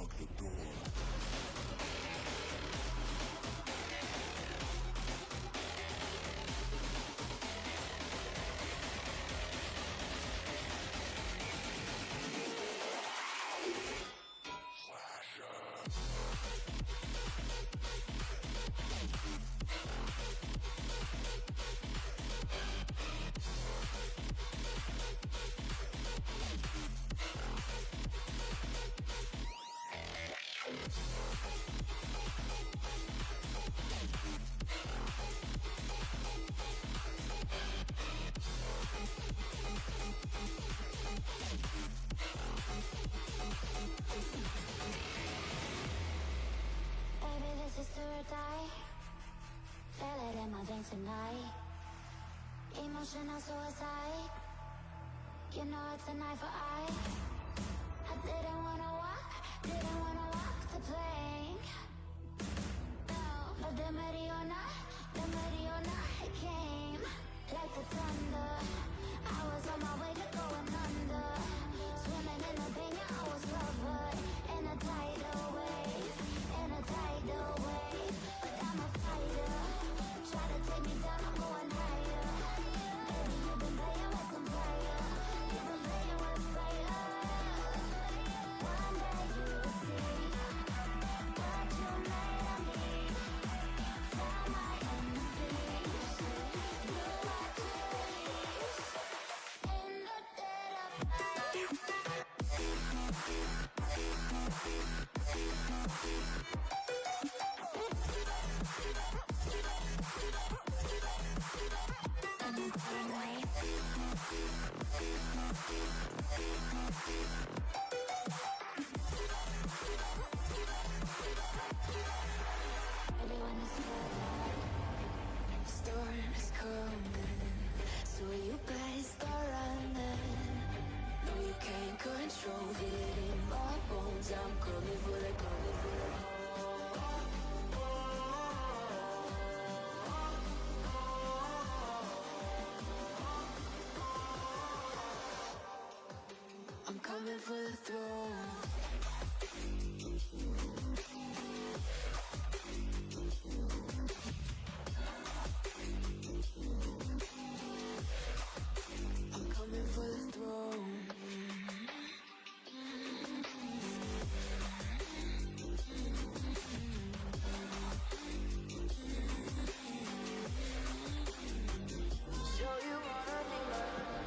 unlock the door. Tonight, emotional suicide. You know it's an eye for eye. I didn't wanna walk the plank. No, but the Mariona, it came like the thunder. I was on my way to going under, swimming in the pain. I was covered in a tidal wave, But I'm a fighter. Try to take me down, I'm going higher. Baby, you've been playing with some fire. You've been playing with fire. One day you'll see what you made of me. Found my enemies. Do what you please. In the dead of night. Everyone is scared. Storm is coming, so you better start running. No, you can't control it in my bones. I'm coming for the I'm coming for the throne. I'm coming for the throne. Show you wanna be mine.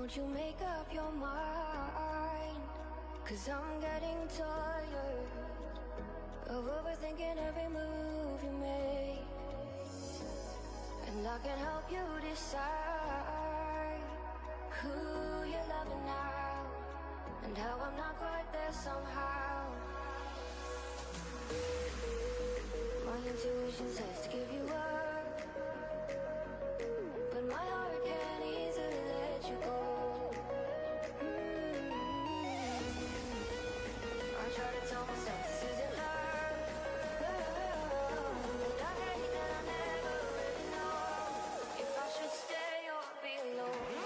Won't you make up your mind? 'Cause I'm getting tired of overthinking every move you make. And I can help you decide who you're loving now, and how I'm not quite there somehow. My intuition says to give you up, but my heart can't easily let you go. I try to tell myself this isn't love, but I hate that I never really know if I should stay or be alone.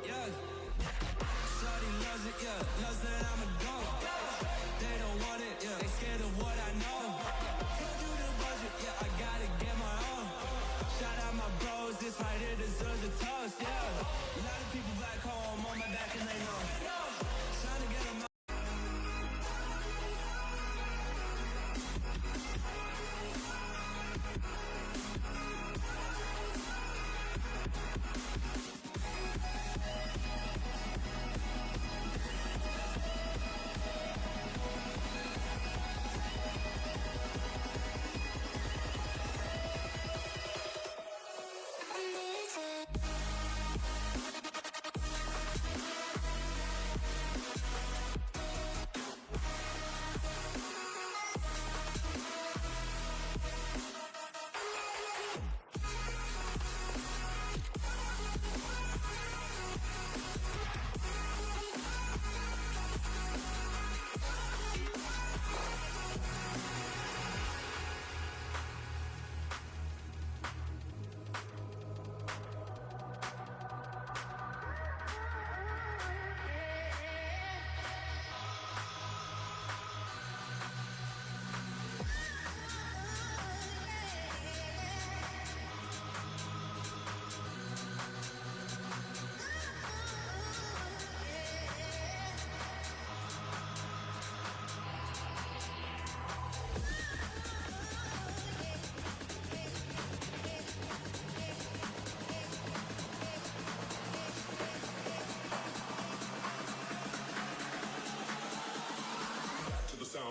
yeah. Yeah. Shawty loves it, yeah. Loves that I'm a dog. They don't want it, yeah. They scared of what I know. Can't do the budget, yeah. I gotta get my own. Shout out my bros, this right here deserves a toast, yeah. A lot of people back home on my back and they know. Trying to get them out.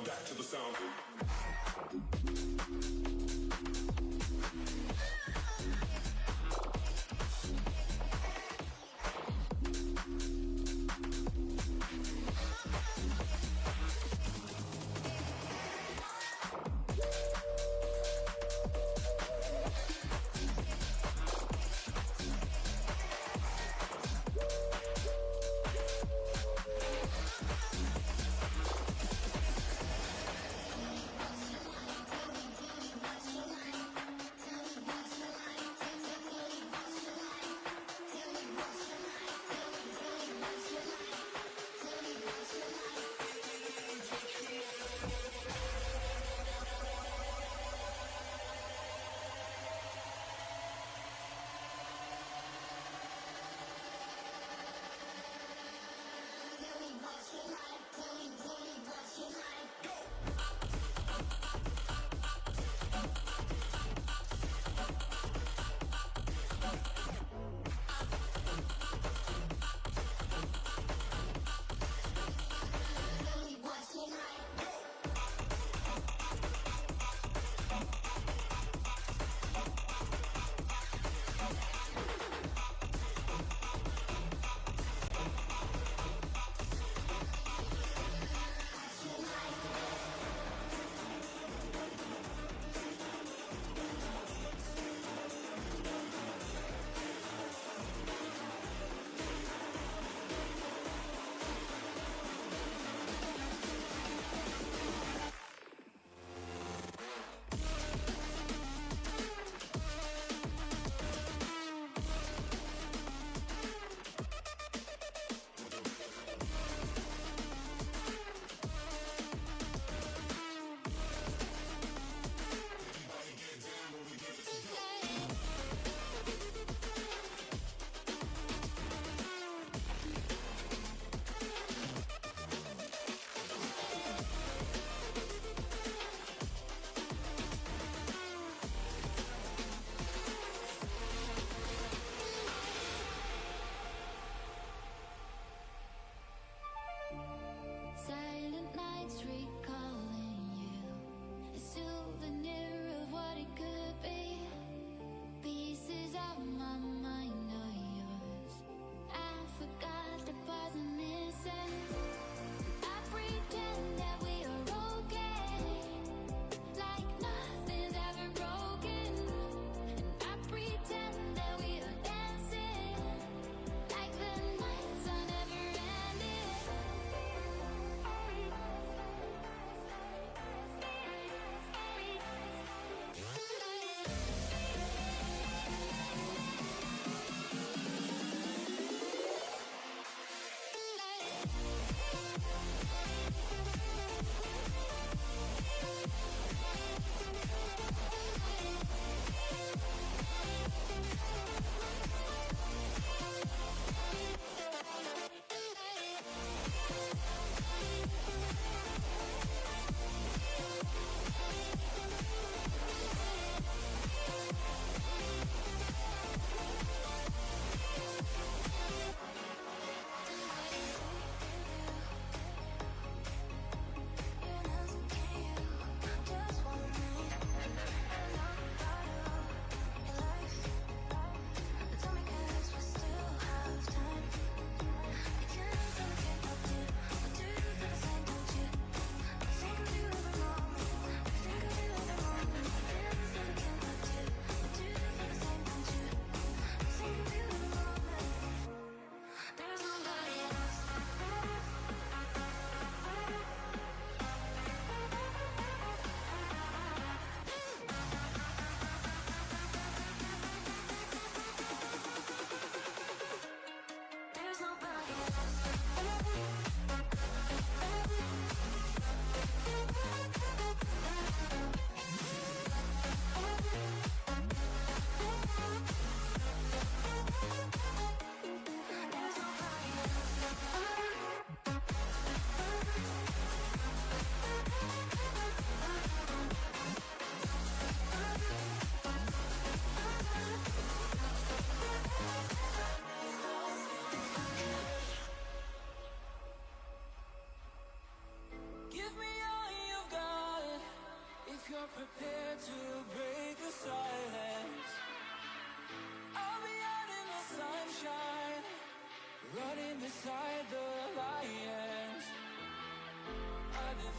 Back to the sound.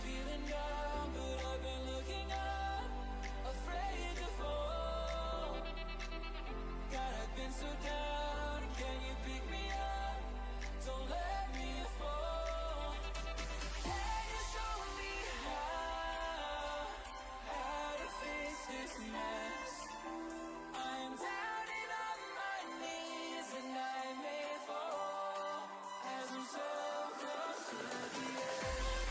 feeling down, but I've been looking up, afraid to fall. God, I've been so down, can you pick me up? Don't let me fall. Can you show me how to face this mess? I'm down and on my knees and I may fall as I'm so close to the edge.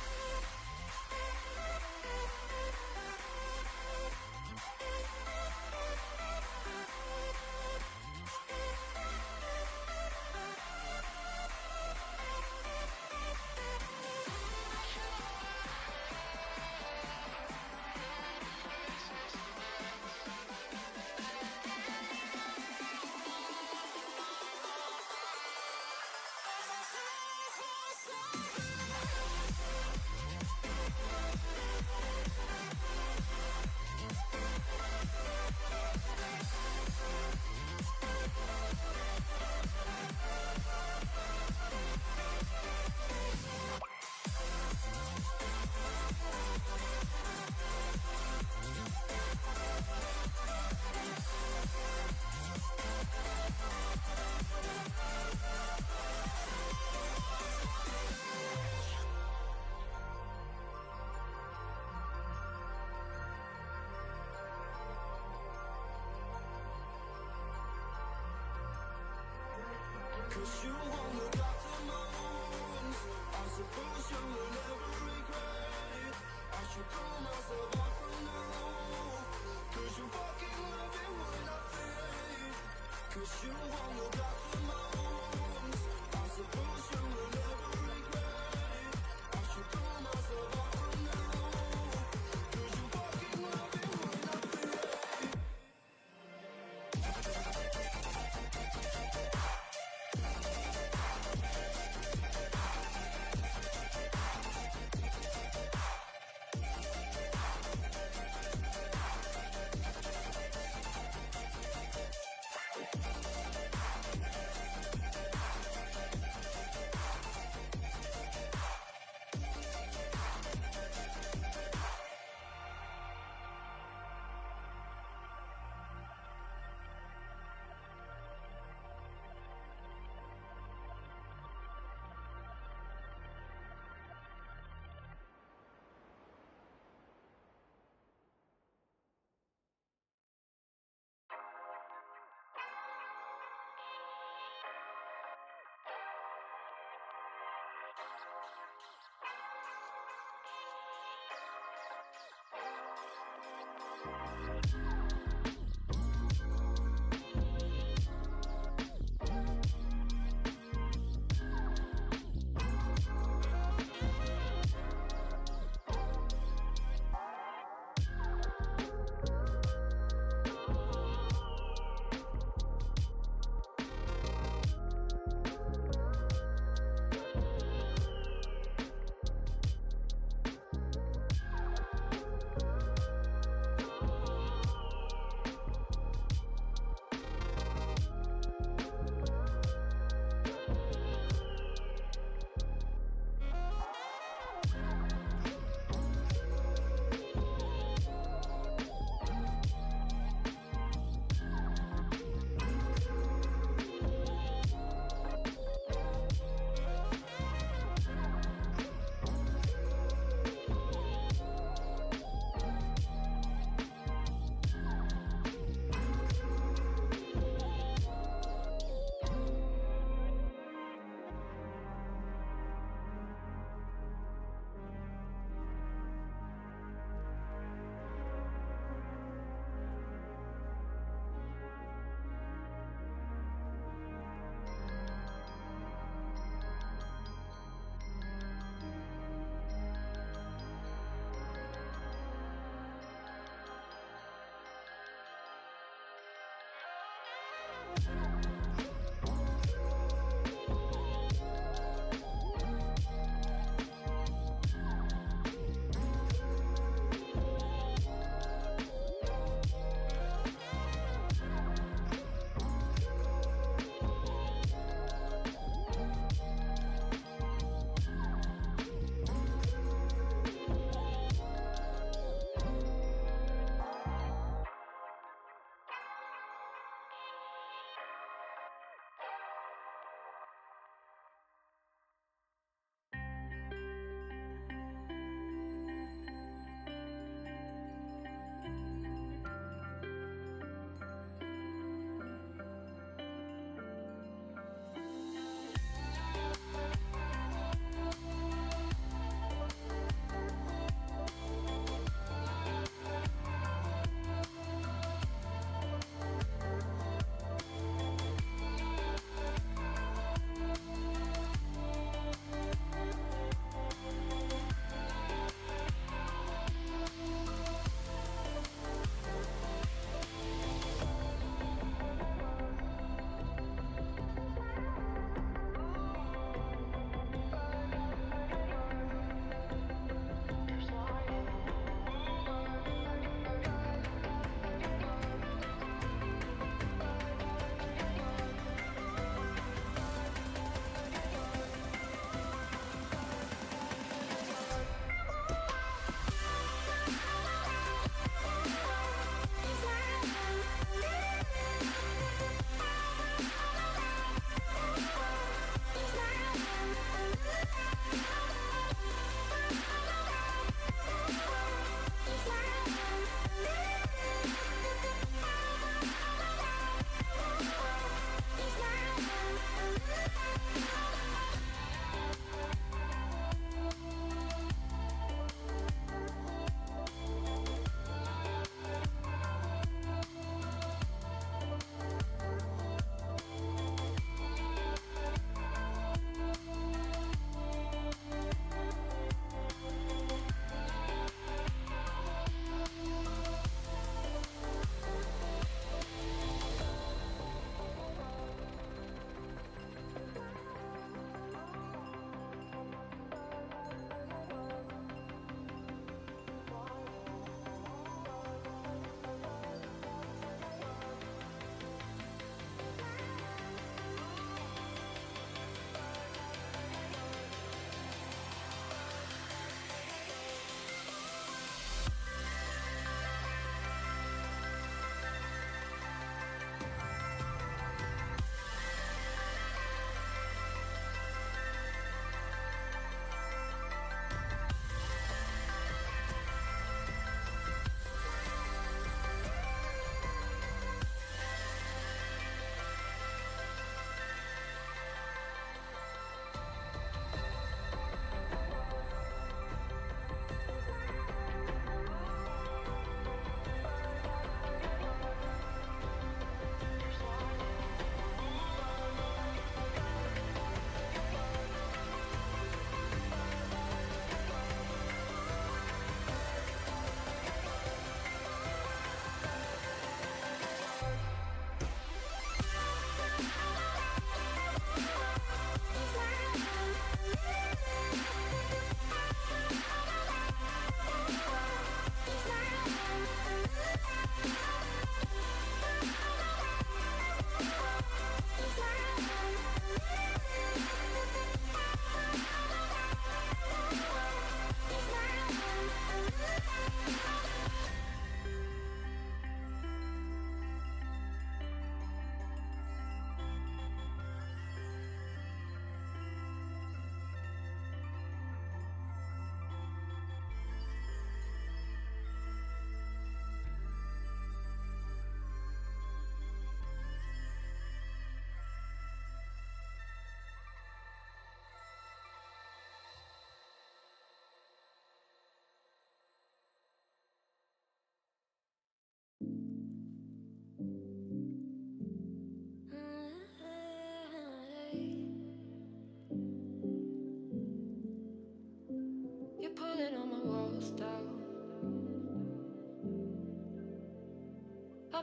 Cause you won't look after my wounds, I suppose you will never regret it. I should pull myself out from the roof, cause you fucking love it when I fade. Cause you won't look after my wounds, I suppose you will never regret it. I should pull myself out from the roof, cause you fucking love it when I fade.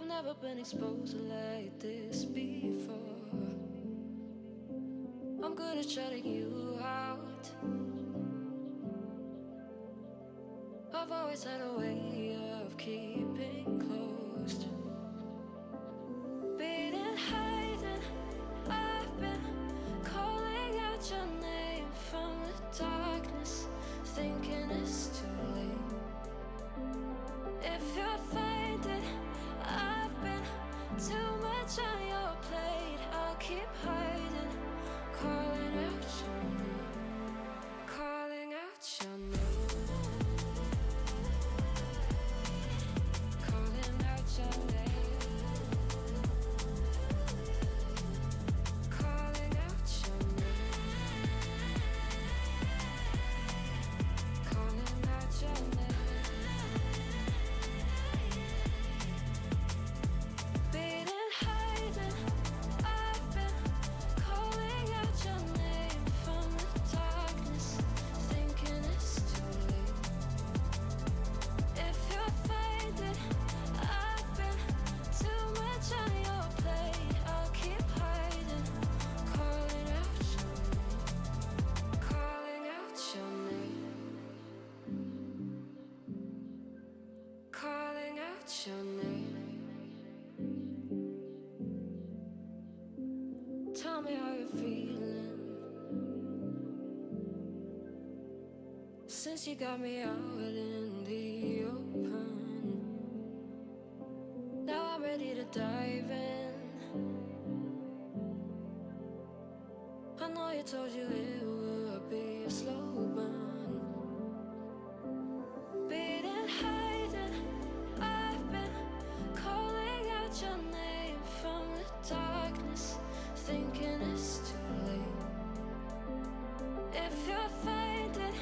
I've never been exposed like this before. I'm good at shutting you out. I've always had a way of keeping closed. Beating, hiding, I've been calling out your name from the darkness, thinking it's too late. If you're finding I've been too much on your plate, I'll keep hiding, calling out your name, calling out your name. Calling out your name. Calling out your name. Calling out your name. Beating, hiding, I've been calling out your name from the darkness, thinking it's too late. If you're finding I've been too much on your plate, I'll keep hiding, calling out your name, calling out your name, calling out your name. Tell me how you're feeling since you got me out in the open. Now I'm ready to dive in. I know you told you it would be a slow burn. Beating, hiding, I've been calling out your name from the darkness, thinking it's too late. If you're finding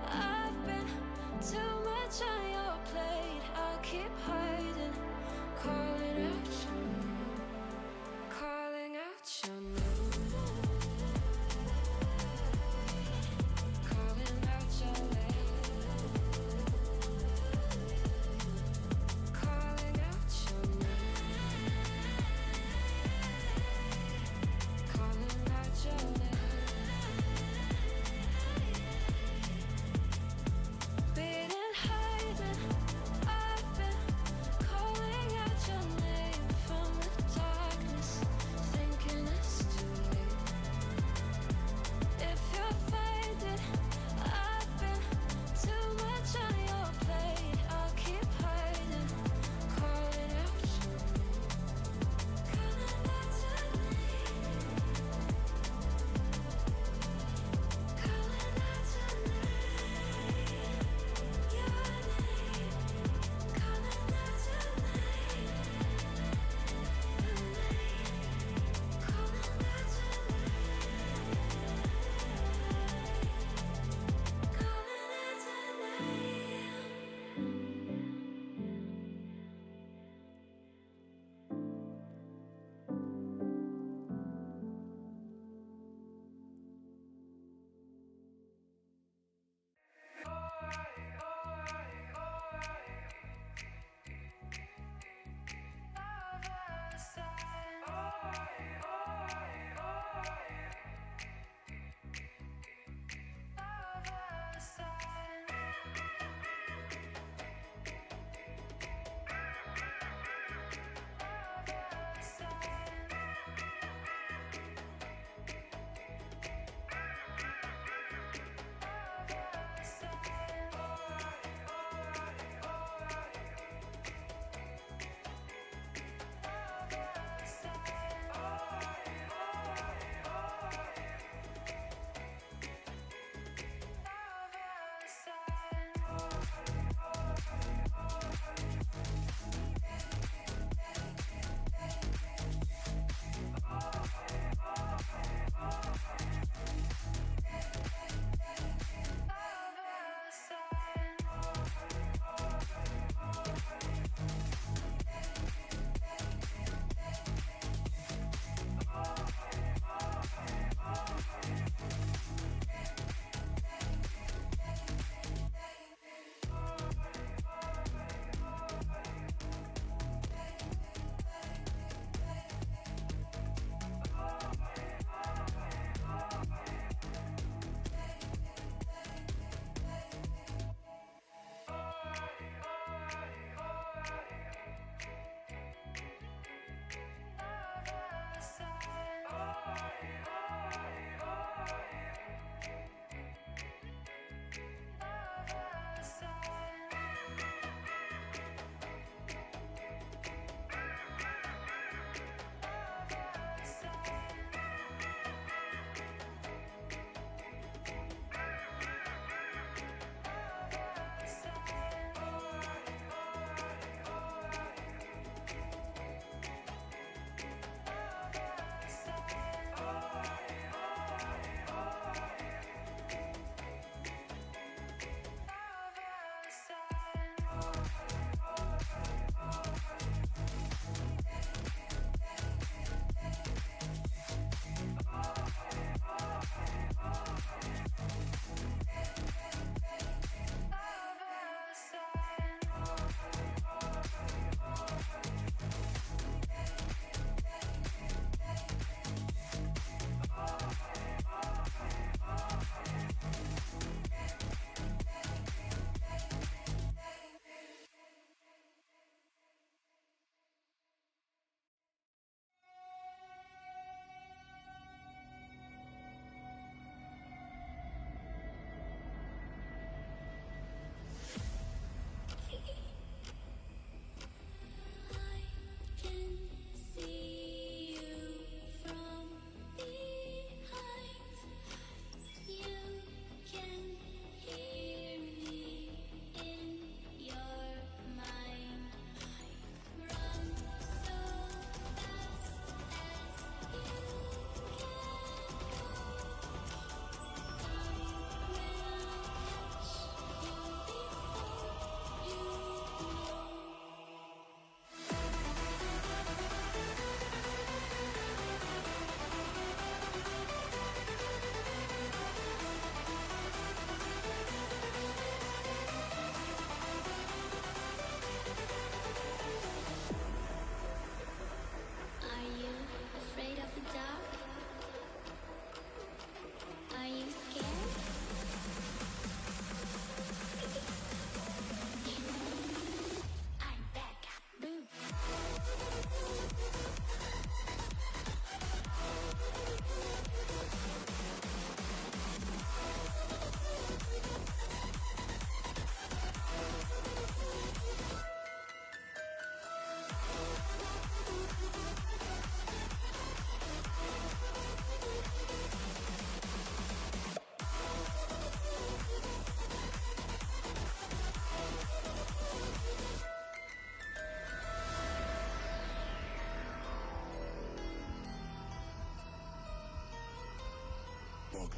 I've been too much on your plate, I'll keep hiding, calling out your name, calling out your name. Calling out your name. Calling out your name.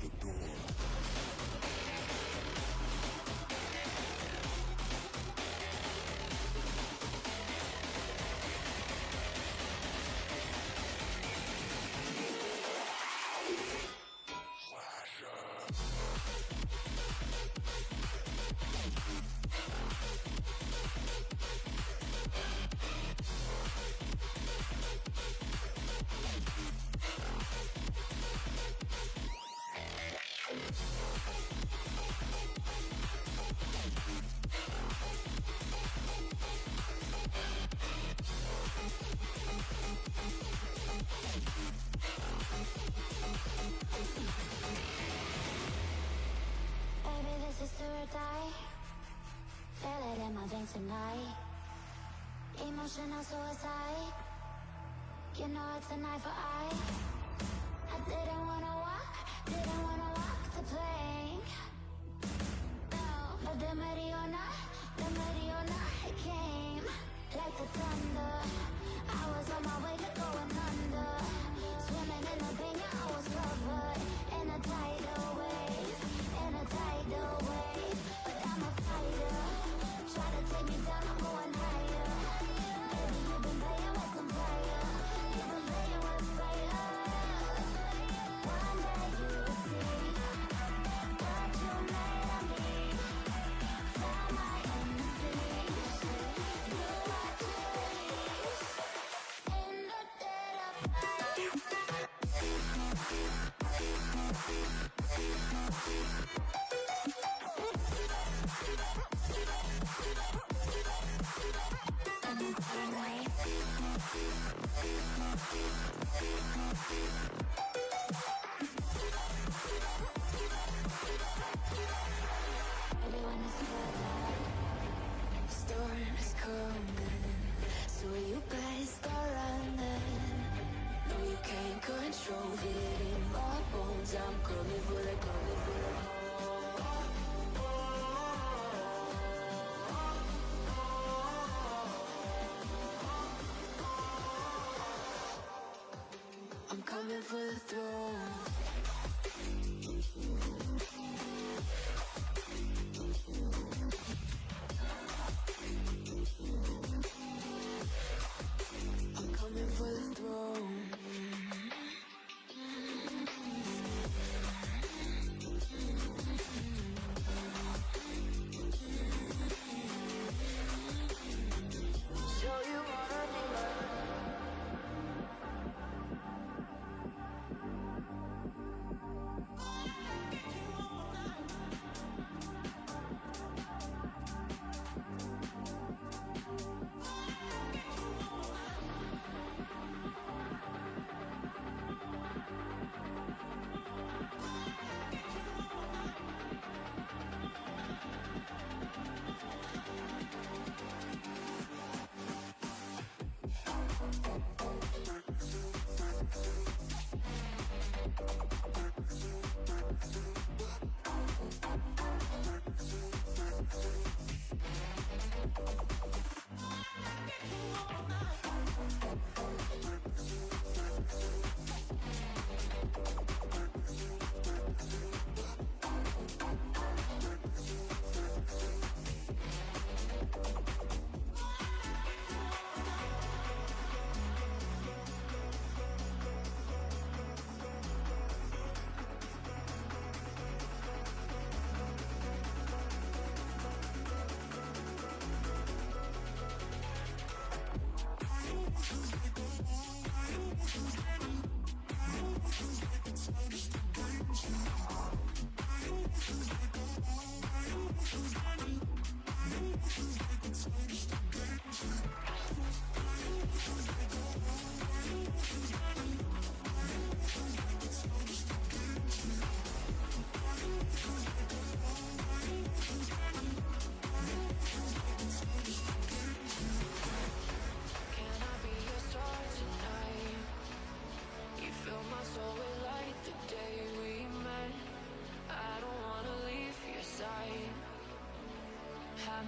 Baby, this is do or die. Feel it in my veins tonight. Emotional suicide. You know it's an eye for eye. I didn't wanna walk the plank. No, but the Mariona, it came like the thunder. I was on my way to going under. Swimming in the pain, yeah, I was covered in a tidal wave, But I'm a fighter. Try to take me down, I'm going higher. Baby, you've been playing with some fire. You've been playing with fire. One day you will see what you made of me. Found my enemies. Do what you please. In the dead of everyone is scared. Storm is coming, so you better start running. No, you can't control it in my bones. I'm coming for the I'm coming for the throne. I'm coming for the throne. So you wanna be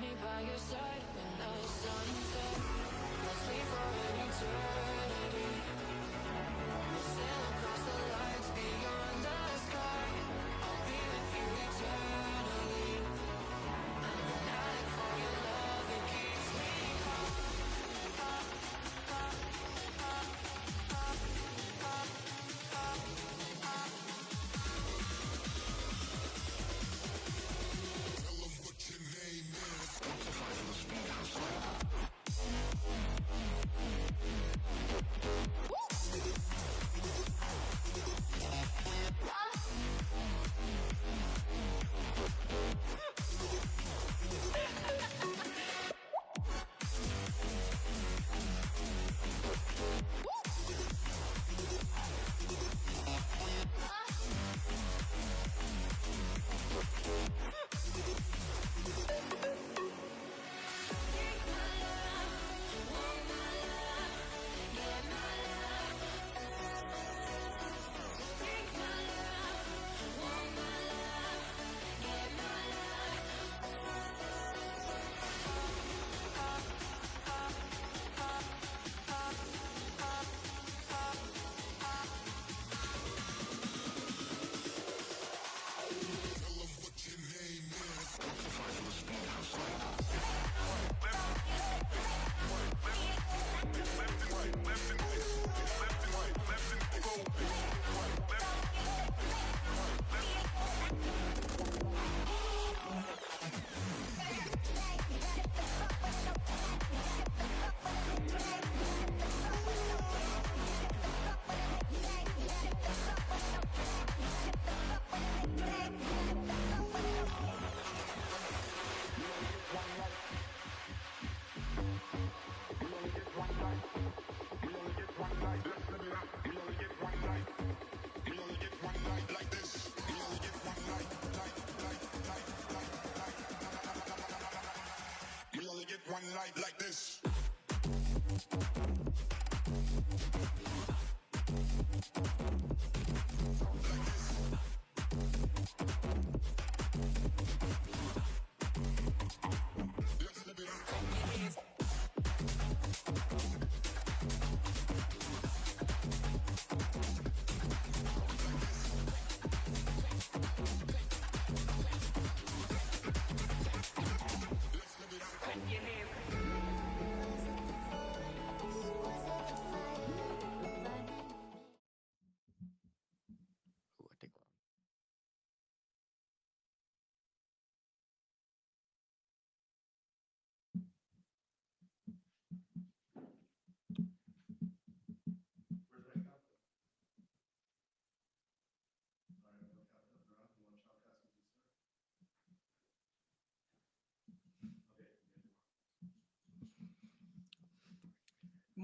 me by your side when the sun sets. Let's leave for an eternity. We'll sail across the lights beyond the sky.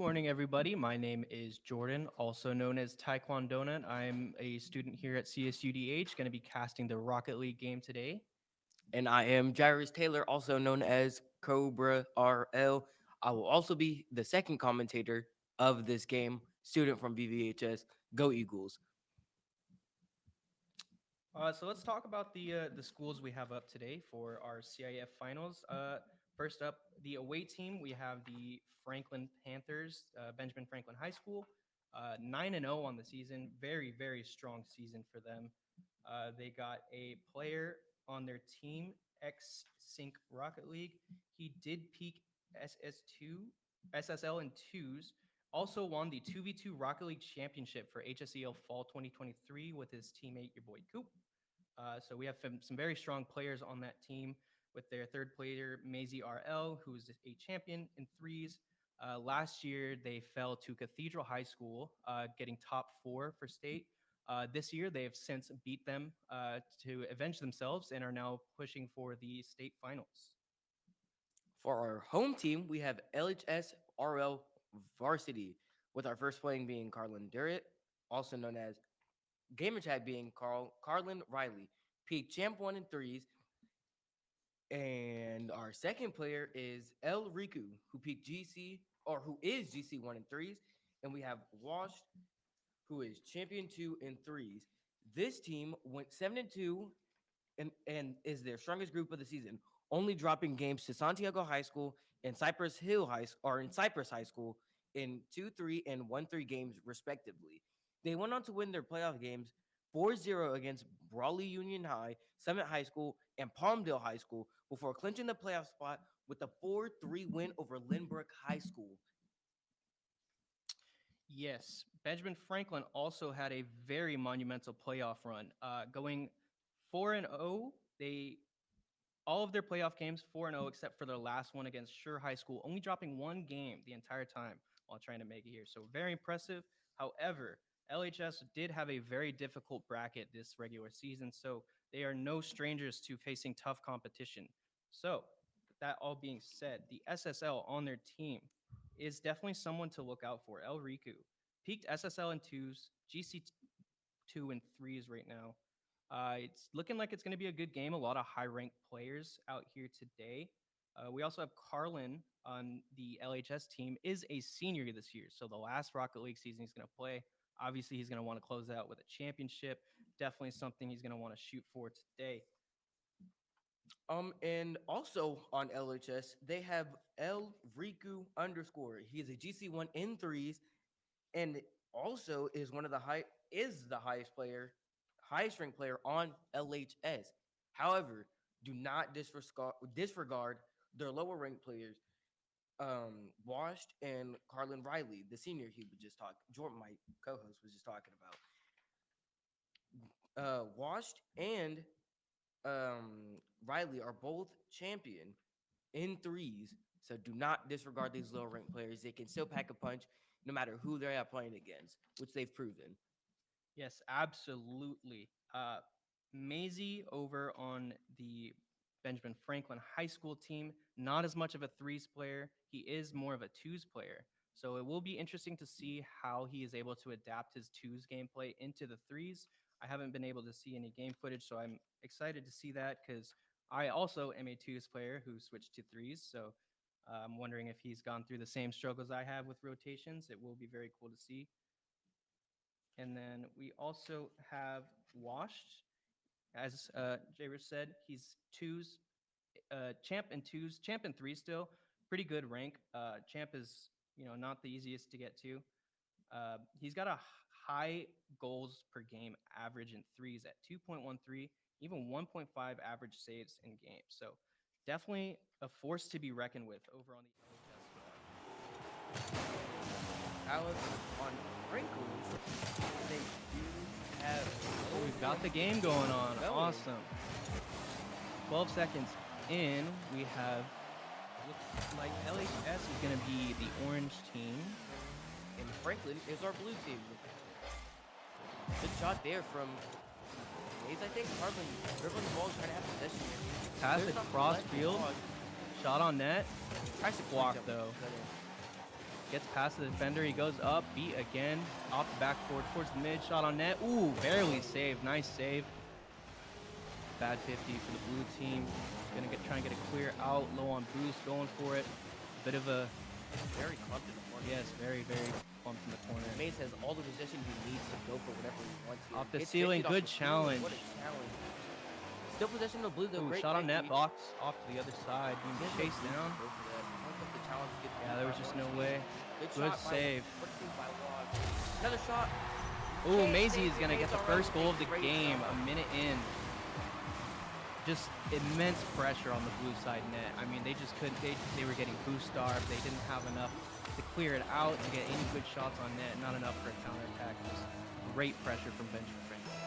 morning, everybody. My name is Jordan, also known as Taekwondo. I'm a student here at CSUDH, going to be casting the Rocket League game today. And I am Jairus Taylor, also known as Cobra RL. I will also be the second commentator of this game, student from BVHS. Go Eagles. So let's talk about the schools we have up today for our CIF finals. First up, the away team, we have the Franklin Panthers, Benjamin Franklin High School, 9-0 on the season. Very, very strong season for them. They got a player on their team, X Sync Rocket League. He did peak SSL in twos. Also won the 2v2 Rocket League Championship for HSEL Fall 2023 with his teammate, your boy Coop. So we have some very strong players on that team with their third player, Maisie RL, who's a champion in threes. Last year, they fell to Cathedral High School, getting top 4 for state. This year, they have since beat them to avenge themselves and are now pushing for the state finals. For our home team, we have LHS RL Varsity, with our first playing being Carlin Durrett, also known as Gamertag being Carlin Riley, peak champ 1 in threes. And our second player is El Riku, who peaked GC or who is GC 1 in threes. And we have Washed, who is champion 2 in threes. This team went 7-2 and is their strongest group of the season, only dropping games to Santiago High School and Cypress Hill High or in Cypress High School in 2-3 and 1-3 games respectively. They went on to win their playoff games 4-0 against Brawley Union High, Summit High School, and Palmdale High School before clinching the playoff spot with a 4-3 win over Lynbrook High School. Yes, Benjamin Franklin also had a very monumental playoff run, going 4-0. They all of their playoff games 4-0 except for their last one against Sure High School, only dropping one game the entire time while trying to make it here. So very impressive. However, LHS did have a very difficult bracket this regular season, so they are no strangers to facing tough competition. So, that all being said, the SSL on their team is definitely someone to look out for. El Riku peaked SSL in twos, GC 2 and threes right now. It's looking like it's going to be a good game. A lot of high-ranked players out here today. We also have Carlin on the LHS team, is a senior this year. So the last Rocket League season he's going to play. Obviously, he's going to want to close out with a championship. Definitely something he's going to want to shoot for today. And also on LHS, they have El Riku underscore. He is a GC1 in threes, and also is the highest ranked player on LHS. However, do not disregard their lower ranked players, Washed and Carlin Riley, the senior he was just talking. Jordan, my co-host, was just talking about. Washed and Riley are both champion in threes, so do not disregard these low ranked players. They can still pack a punch no matter who they're playing against, which they've proven. Yes, absolutely. Maisie over on the Benjamin Franklin High School team, not as much of a threes player. He is more of a twos player. So it will be interesting to see how he is able to adapt his twos gameplay into the threes. I haven't been able to see any game footage, so I'm excited to see that because I also am a twos player who switched to threes. So I'm wondering if he's gone through the same struggles I have with rotations. It will be very cool to see. And then we also have Washed. As Javier said, he's twos, champ and twos, champ and three still. Pretty good rank. Champ is, not the easiest to get to. He's got a high goals per game average in threes at 2.13, even 1.5 average saves in games. So definitely a force to be reckoned with over on the LHS squad. However, on Franklin, they do have. Oh, we've got the game going on. Awesome. 12 seconds in, we have, looks like LHS is going to be the orange team. And Franklin is our blue team. Good shot there from Hayes, I think. Carlin dribbling the ball, trying to have possession. Pass across field. Shot on net. Nice block, though. Gets past the defender. He goes up, beat again, off the backboard towards the mid. Shot on net. Ooh, barely saved. Nice save. Bad 50 for the blue team. Gonna try and get a clear out. Low on boost, going for it. Bit of a Very clumped in the corner. yes, very bumped in the corner. Maze has all the possession he needs to go for whatever he wants here. Off the Gets ceiling, 50 off good the ceiling. challenge. What a challenge. Still possession of blue though. Ooh, Great shot on net 50. box off to the other side. Being He has no chased boost to down. go for that. I don't think the challenge gets Yeah, beat there by was just one no team. way. Good Good shot by- save. What a save by Wad. Another shot. Ooh, Can't Maisie save is gonna it. get the Maze first already goal of the takes a great game. shot. A minute in. Just immense pressure on the blue side net. I mean, they just couldn't. They were getting boost starved. They didn't have enough to clear it out to get any good shots on net. Not enough for a counterattack. Just great pressure from Benjamin Franklin.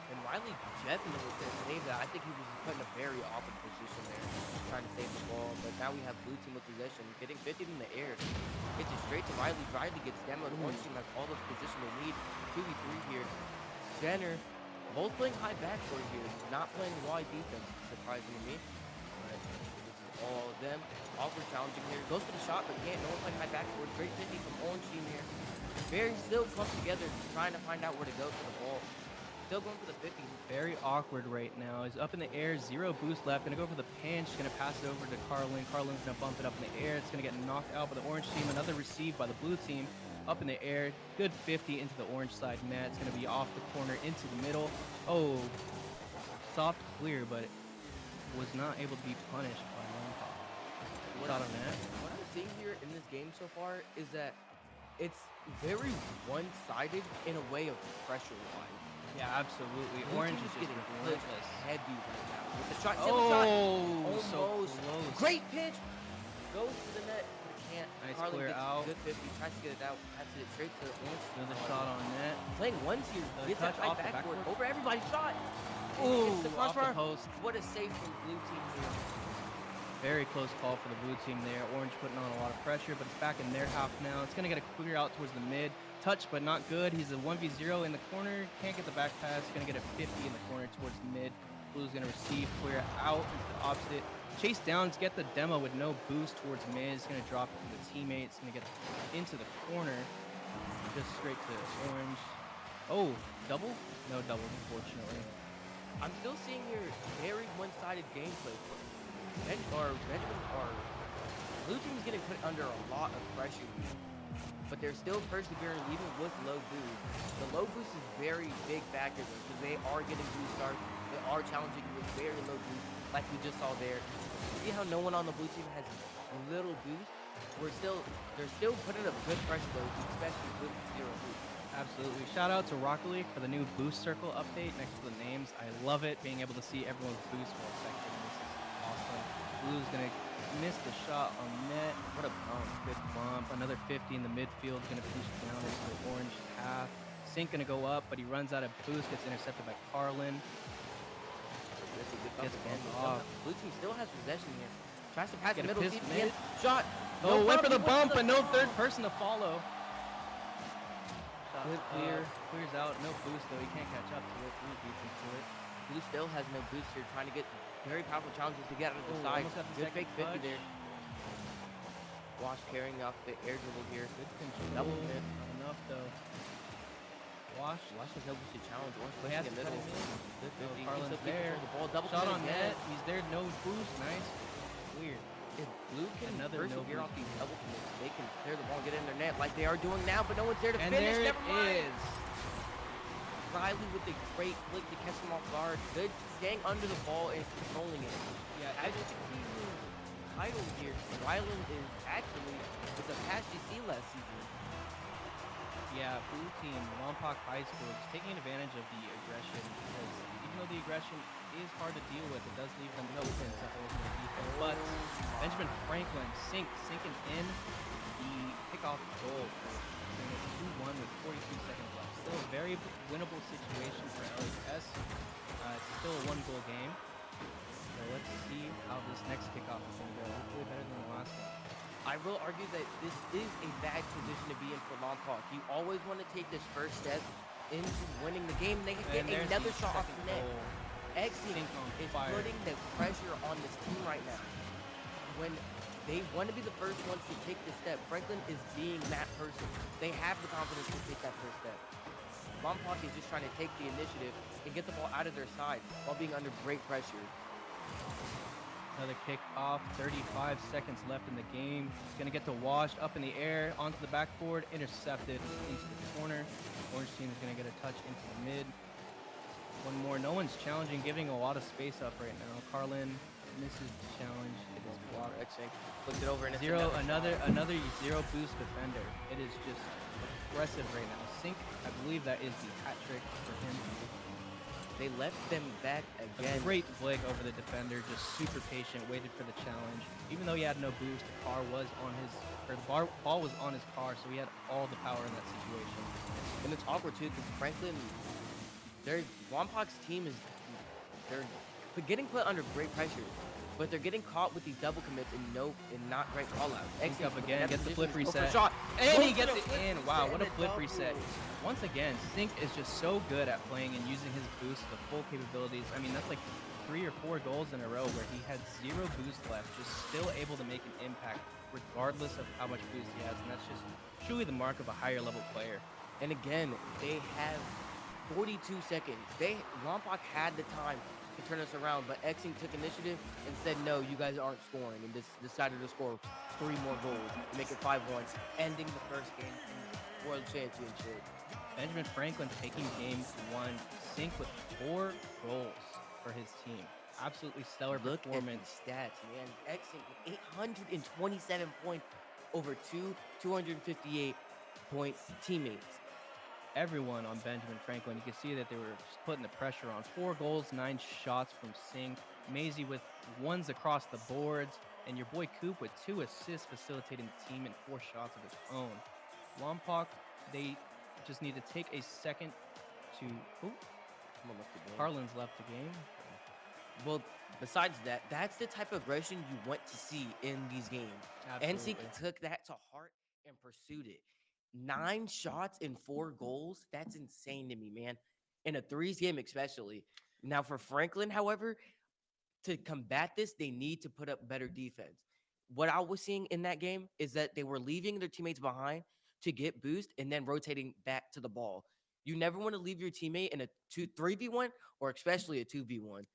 And Riley definitely was going to save that. I think he was put in a very awkward position there, trying to save the ball. But now we have blue team with possession, getting 50 in the air. Gets it straight to Riley. Riley gets demoed. Orange team has all the position they need. 2v3 here. Center, both playing high backcourt here, not playing wide defense, surprising to me. But this is all of them. Awkward challenging here. Goes for the shot, but can't. No one playing high backcourt. Great 50 from Orange team here. Very still clumped together, trying to find out where to go for the ball. Still going for the 50. Very awkward right now. He's up in the air, 0 boost left. Gonna go for the pinch. Gonna pass it over to Carlin. Carlin's gonna bump it up in the air. It's gonna get knocked out by the orange team. Another receive by the blue team. Up in the air. Good 50 into the orange side net. It's gonna be off the corner into the middle. Oh, soft clear, but was not able to be punished by Longpop. Shot on net. What I'm seeing here in this game so far is that it's very one-sided in a way of pressure-wise. Yeah, absolutely. Blue Orange team is just getting relentless. heavy right now. With the shot, steal the shot. Oh, so Almost. close. Great pitch. Goes to the net, but can't. Nice Carlin clear gets out. Good 50. Tries to get it out. Passes it straight to the orange. Another shot on net. Playing ones here. The Gets that touch high off the backboard. backboard. Over everybody. Shot. Ooh, Hits the off the crossbar. post. What a save from blue team here. Very close call for the blue team there. Orange putting on a lot of pressure, but it's back in their half now. It's going to get a clear out towards the mid. Touch, but not good. He's a 1v0 in the corner. Can't get the back pass. Going to get a 50 in the corner towards the mid. Blue's going to receive, clear out into the opposite. Chase downs, get the demo with no boost towards mid. It's going to drop it to the teammates. Going to get into the corner. Just straight to orange. Oh, double? No double, unfortunately. I'm still seeing here very one-sided gameplay. Benjamin or blue team is getting put under a lot of pressure here, but they're still persevering even with low boost. The low boost is very big factor because they are getting boost starts. They are challenging with very low boost, like we just saw there. See how no one on the blue team has little boost? They're still putting up good pressure though, especially with 0 boost. Absolutely. Shout out to Rocket League for the new boost circle update next to the names. I love it, being able to see everyone's boost for a second. This is awesome. Blue's gonna miss the shot on net. What a bump. Good bump. Another 50 in the midfield. Gonna push it down into the orange half. Sink gonna go up, but he runs out of boost. Gets intercepted by Carlin. That's a good Gets bump again. bumped off. Blue team still has possession here. Tries to pass Get the a middle. piss See mid. Shot. Oh, went for the he bump, for but no third person to follow. Good Clear. Clears out. No boost, though. He can't catch up to it. Blue beats him to it. Blue still has no boost here, trying to get very powerful challenges to get out of the Oh, side. almost got the Good second fake 50 touch. there. Wash carrying off the air dribble here. Good control. Double mid. Not enough, though. Wash. Wash has no boost to challenge. Wash He has pushing to the cut middle. him in. Good Oh, 50. Carlin's Still keep there. control of the ball. Double Shot commit on again. net. He's there. No boost. Nice. Weird. If Blue can Another no persevere boost. off these double commits, they can clear the ball and get in their net like they are doing now, but no one's there to And finish. there it Never mind. is. Riley with a great flick to catch him off guard. Good staying under the ball and controlling it. Yeah, As you can see in his title here, Rylan is actually a past GC last season. Yeah, blue team, Lompoc High School, just taking advantage of the aggression because even though the aggression is hard to deal with, it does leave them open to hold their defense. But Benjamin Franklin sinking in the kickoff goal for 2-1 with 42 seconds left. Still a very winnable situation for LHS. It's still a 1-goal game. So let's see how this next kickoff is going to go. Hopefully better than the last one. I will argue that this is a bad position to be in for Lompoc. You always want to take this first step into winning the game. They can get And there's another the shot off second the net. goal. Exing Sink on is fire. putting the pressure on this team right now. When they want to be the first ones to take the step. Franklin is being that person. They have the confidence to take that first step. Lompoc is just trying to take the initiative and get the ball out of their side while being under great pressure. Another kick off, 35 seconds left in the game. It's going to get to Wash up in the air, onto the backboard, intercepted into the corner. Orange team is going to get a touch into the mid. One more. No one's challenging, giving a lot of space up right now. Carlin misses the challenge. It is blocked. Flipped it over and it's Another zero boost defender. It is just aggressive right now. Sink, I believe that is the hat trick for him. They left them back A again. great flick over the defender, just super patient, waited for the challenge. Even though he had no boost, the car was on his, or the ball was on his car, so he had all the power in that situation. And it's awkward too because Franklin, Lompoc's team they're getting put under great pressure, but they're getting caught with these double commits and not great call outs. Sink up again, gets the flip reset. Shot. And he Goes gets for it the flip in. reset Wow, what a and flip double. reset. Once again, Sink is just so good at playing and using his boost to full capabilities. I mean, that's like 3 or 4 goals in a row where he had 0 boost left, just still able to make an impact regardless of how much boost he has. And that's just truly the mark of a higher level player. And again, they have 42 seconds. Lompoc had the time to turn us around, but Exing took initiative and said, no, you guys aren't scoring, and decided to score 3 more goals to make it 5-1, ending the first game in the World Championship. Benjamin Franklin taking game 1, Sink with 4 goals for his team. Absolutely stellar Look performance. at the stats, man. Exing with 827 points over 258 point teammates. Everyone on Benjamin Franklin, you can see that they were just putting the pressure on. 4 goals, 9 shots from Sink. Maisie with 1s across the boards. And your boy Coop with 2 assists facilitating the team and 4 shots of his own. Lompoc, they just need to take a second to... Oh, Someone left the game. Carlin's left the game. Well, besides that, that's the type of aggression you want to see in these games. Absolutely. NC took that to heart and pursued it. 9 shots and 4 goals. That's insane to me, man. In a threes game, especially. Now, for Franklin, however, to combat this, they need to put up better defense. What I was seeing in that game is that they were leaving their teammates behind to get boost and then rotating back to the ball. You never want to leave your teammate in a 3v1 or especially a 2v1.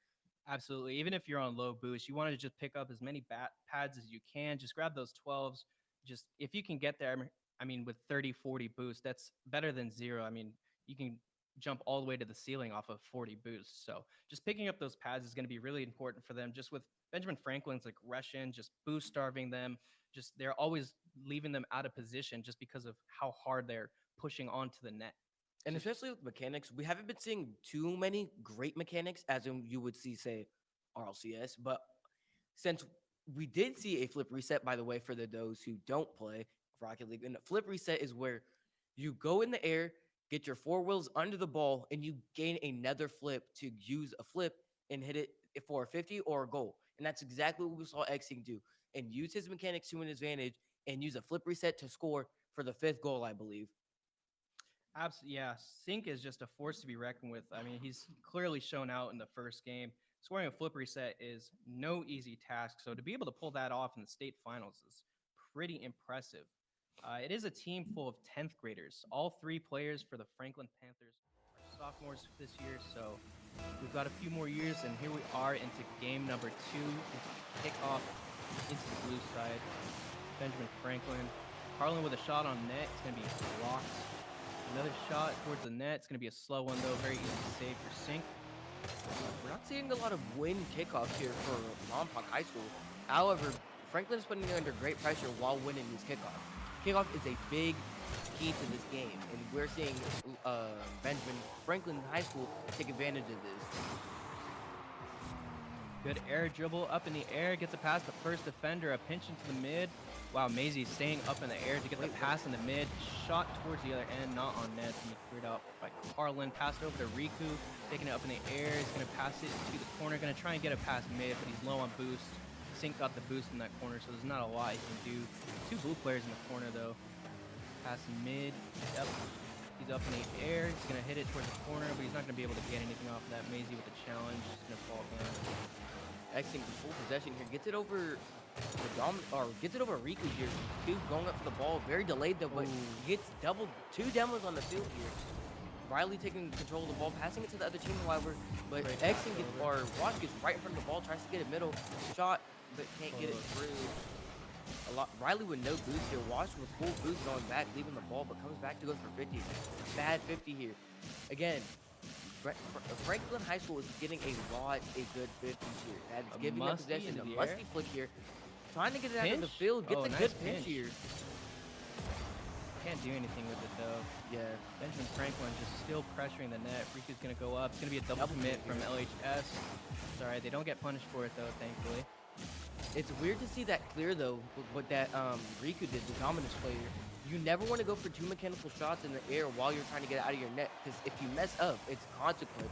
Absolutely. Even if you're on low boost, you want to just pick up as many pads as you can. Just grab those 12s. Just if you can get there, I mean, with 30, 40 boost, that's better than 0. I mean, you can jump all the way to the ceiling off of 40 boosts. So just picking up those pads is going to be really important for them. Just with Benjamin Franklin's aggression, just boost starving them. Just they're always leaving them out of position just because of how hard they're pushing onto the net. And especially with mechanics, we haven't been seeing too many great mechanics as in you would see, say, RLCS. But since we did see a flip reset, by the way, for those who don't play Rocket League, and a flip reset is where you go in the air, get your 4 wheels under the ball, and you gain another flip to use a flip and hit it for a 50 or a goal. And that's exactly what we saw Xing do, and use his mechanics to an advantage and use a flip reset to score for the 5th goal, I believe. Absolutely, yeah. Sink is just a force to be reckoned with. I mean, he's clearly shown out in the first game. Scoring a flip reset is no easy task. So to be able to pull that off in the state finals is pretty impressive. It is a team full of 10th graders. All 3 players for the Franklin Panthers are sophomores this year. So we've got a few more years, and here we are into game number 2. Into kickoff into the blue side. Benjamin Franklin. Carlin with a shot on net. It's going to be blocked. Another shot towards the net. It's going to be a slow one, though. Very easy to save for Sink. We're not seeing a lot of win kickoffs here for Lompoc High School. However, Franklin's putting it under great pressure while winning these kickoffs. Kickoff is a big key to this game, and we're seeing Benjamin Franklin High School take advantage of this. Good air dribble up in the air. Gets it past the first defender. A pinch into the mid. Wow, Maisie staying up in the air to get the pass in the mid. Shot towards the other end, not on net. It's going to be cleared out by Carlin. Passed over to Riku, taking it up in the air. He's going to pass it to the corner. Going to try and get it past mid, but he's low on boost. Sink got the boost in that corner, so there's not a lot he can do. 2 blue players in the corner, though. Pass mid. Yep. He's up in the air. He's going to hit it towards the corner, but he's not going to be able to get anything off of that. Maisie with the challenge. He's going to fall down. Exing full possession here. Gets it over Or gets it over Riku here. Dude going up for the ball, very delayed though, but gets two demos on the field here. Riley taking control of the ball, passing it to the other team, however, but Great Exing pass gets, over. or Wash gets right in front of the ball, tries to get it middle, shot, but can't get it through. Riley with no boost here. Wash with full boost going back, leaving the ball, but comes back to go for 50. Bad 50 here. Again, Franklin High School is getting a good 50s here. That's A giving them musty possession. into A the musty air. flick here. Trying to get it out of the Pinch? field. Gets Oh, a nice good pinch pinch. here. Can't do anything with it though. Yeah. Benjamin Franklin just still pressuring the net. Riku's gonna go up. It's gonna be a double Double commit commit from LHS. It's alright, they don't get punished for it though, thankfully. It's weird to see that clear though, what that Riku did, the dominance player. You never want to go for two mechanical shots in the air while you're trying to get it out of your net, because if you mess up, it's consequences.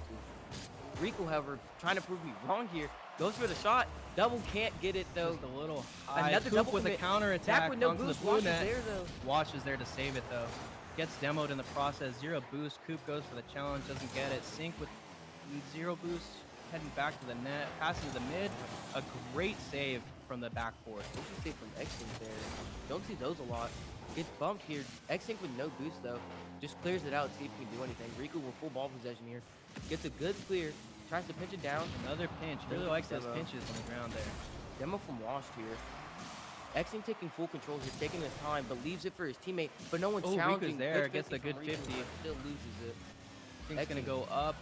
Riku, however, trying to prove me wrong here, goes for the shot, double can't get it though. Just a little high. Another Coop double with a commit. counter Back attack with no onto boost, the blue Wash is net. there though. Wash is there to save it though. Gets demoed in the process. Zero boost. Coop goes for the challenge, doesn't get it. Sync with zero boost, heading back to the net, passing to the mid. A great save from the backboard. What you say from X-Sync there? Don't see those a lot. Gets bumped here. X-Sync with no boost though. Just clears it out, see if he can do anything. Riku with full ball possession here. Gets a good clear. Tries to pinch it down. Another pinch. Really Demo. likes those pinches on the ground there. Demo from Washed here. X-Sync taking full control here, taking his time, but leaves it for his teammate. But no one's Oh, challenging. Riku's there. Good Gets the 50 good from Riku, 50. but still loses it. Sync's gonna X-Sync. go up,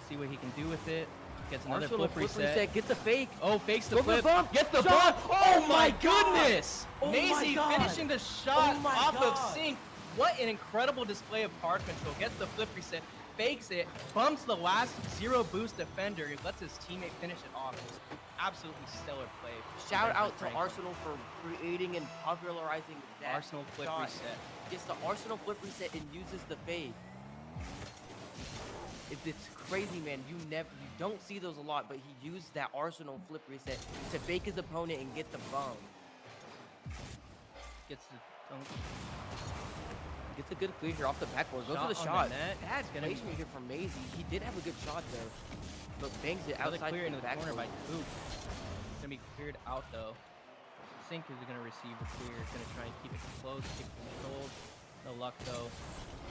see what he can do with it. Gets another Arsenal flip reset. Gets a fake. Oh, fakes the Go for the flip. bump. Gets the Shot. bump. Oh Oh my my God. goodness! Oh my Maisie God. finishing the shot Oh my off of God. Sync. What an incredible display of card control. Gets the flip reset, fakes it, bumps the last zero boost defender, and lets his teammate finish it off. It was absolutely stellar play. from Shout Benjamin out to Franklin. Arsenal for creating and popularizing that Arsenal flip shot. reset. Gets the Arsenal flip reset and uses the fade. It's crazy, man. You don't see those a lot, but he used that Arsenal flip reset to fake his opponent and get the bum. Gets the dunk. Gets a good clear here off the backboard. Goes Shot for the on shot. the net. Bad It's gonna be- placement here from Maisie. He did have a good shot though, but bangs it Another outside clear from into the the corner by backboard. Coop. It's gonna be cleared out though. Sync is gonna receive the clear. It's gonna try and keep it close, keep it controlled. No luck though.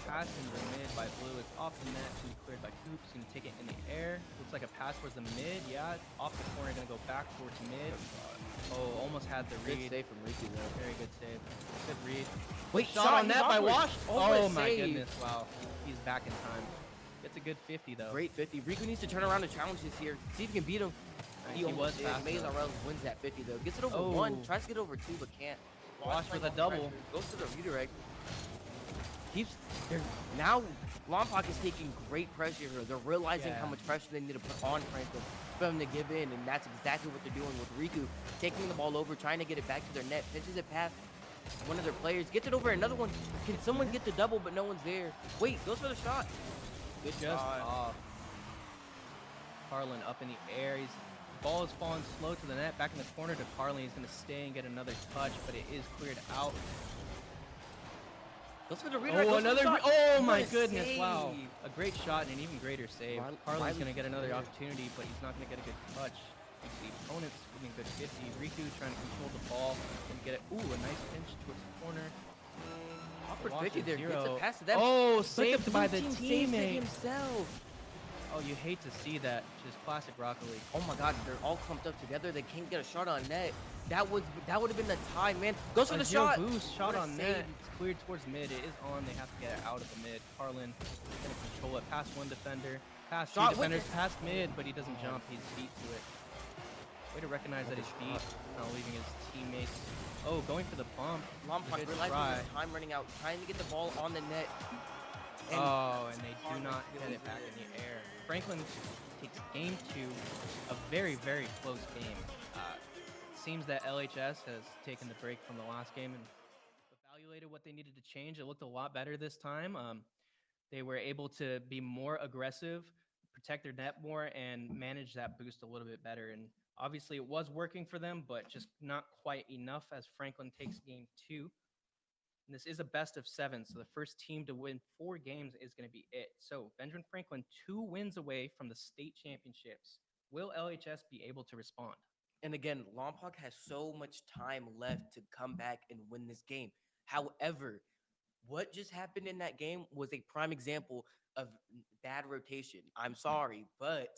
Pass into the mid by Blue. It's off the net. It's gonna be cleared by Coop. He's gonna take it in the air. Looks like a pass towards the mid. Yeah, off the corner. Gonna go back towards mid. Oh, almost had the Good read. save from Riku though. Very good save. Good read. Wait, Shot on he's net by onward. Wash. Over Oh my save. goodness! Wow, he's back in time. Gets a good 50 though. Great 50. Riku needs to turn around the challenges here. See if he can beat him. He was almost did. fast Maze enough. RL wins that 50 though. Gets it over Oh. one. Tries to get over two, but can't. Wash with a playing double. pressure, goes to the redirect. Keeps now. Lompoc is taking great pressure here. They're realizing how Yeah. much pressure they need to put on Franklin for them to give in, and that's exactly what they're doing with Riku. Taking the ball over, trying to get it back to their net. Pitches it past one of their players. Gets it over another one. Can someone get the double, but no one's there. Wait, goes for the shot. Good Just shot. off. Carlin up in the air. Ball is falling slow to the net. Back in the corner to Carlin. He's going to stay and get another touch, but it is cleared out. Goes for the redirect. Oh, goes for the another. shot. Oh my What a goodness! Wow, save. a great shot and an even greater save. Carlin's Riley's going to get another there. opportunity, but he's not going to get a good touch. The opponent's getting a good 50. Riku trying to control the ball and get it. Ooh, a nice pinch towards the corner. Awkward Wash 50 at there. Gets zero. a pass to them. Oh, But saved by the blue team saves it teammate. himself. Oh, you hate to see that. Just classic Rocket League. Oh my God, they're all clumped up together. They can't get a shot on net. That would have been the tie, man. Goes for A the zero shot. boost shot What a on save. net. It's cleared towards mid. It is on. They have to get it out of the mid. Carlin gonna control it. Past one defender. Past two Shot with defenders. it. Past mid, but he doesn't jump. He's beat to it. Way to recognize that he's beat. Not leaving his teammates. Oh, going for the bump. Lompoc Good realizing try. his time running out, trying to get the ball on the net. Oh, and they do Carlin not get kills it back it. in the air. Franklin takes game 2, a very, very close game. Seems that LHS has taken the break from the last game and evaluated what they needed to change. It looked a lot better this time. They were able to be more aggressive, protect their net more, and manage that boost a little bit better. And obviously it was working for them, but just not quite enough as Franklin takes game 2. And this is a best of 7, so the first team to win 4 games is going to be it. So Benjamin Franklin 2 wins away from the state championships. Will LHS be able to respond? And again, Lompoc has so much time left to come back and win this game. However, what just happened in that game was a prime example of bad rotation. I'm sorry, but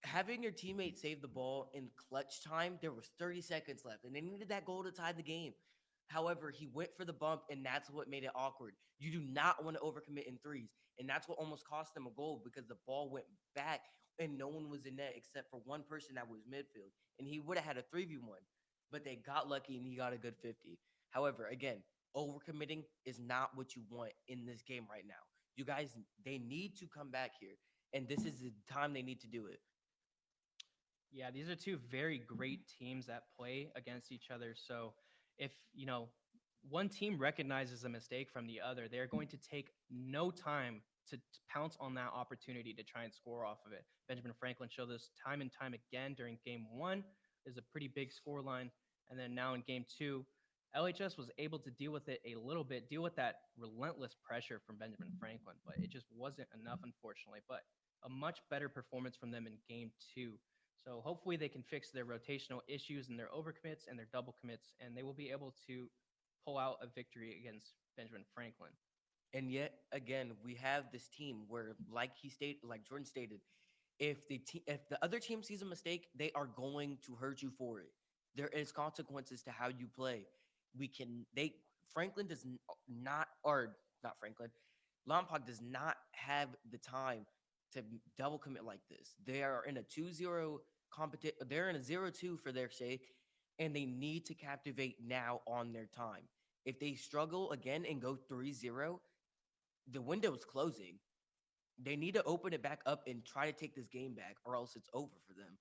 having your teammate save the ball in clutch time, there was 30 seconds left, and they needed that goal to tie the game. However, he went for the bump, and that's what made it awkward. You do not want to overcommit in threes, and that's what almost cost them a goal because the ball went back and no one was in net except for one person that was midfield, and he would have had a 3v1, but they got lucky and he got a good 50. However, again, overcommitting is not what you want in this game right now. You guys, they need to come back here, and this is the time they need to do it. Yeah, these are two very great teams that play against each other. So if, one team recognizes a mistake from the other, they're going to take no time to pounce on that opportunity to try and score off of it. Benjamin Franklin showed this time and time again during game one. Is a pretty big score line. And then now in game two, LHS was able to deal with it a little bit, deal with that relentless pressure from Benjamin Franklin, but it just wasn't enough, unfortunately. But a much better performance from them in game two. So hopefully they can fix their rotational issues and their overcommits and their double commits, and they will be able to pull out a victory against Benjamin Franklin. And yet again, we have this team where, like Jordan stated, if the other team sees a mistake, they are going to hurt you for it. There is consequences to how you play. Franklin does not, or not Franklin, Lompoc does not have the time to double commit like this. They are in a 2-0 competition. They're in a 0-2 for their sake, and they need to captivate now on their time. If they struggle again and go 3-0, the window's closing. They need to open it back up and try to take this game back, or else it's over for them.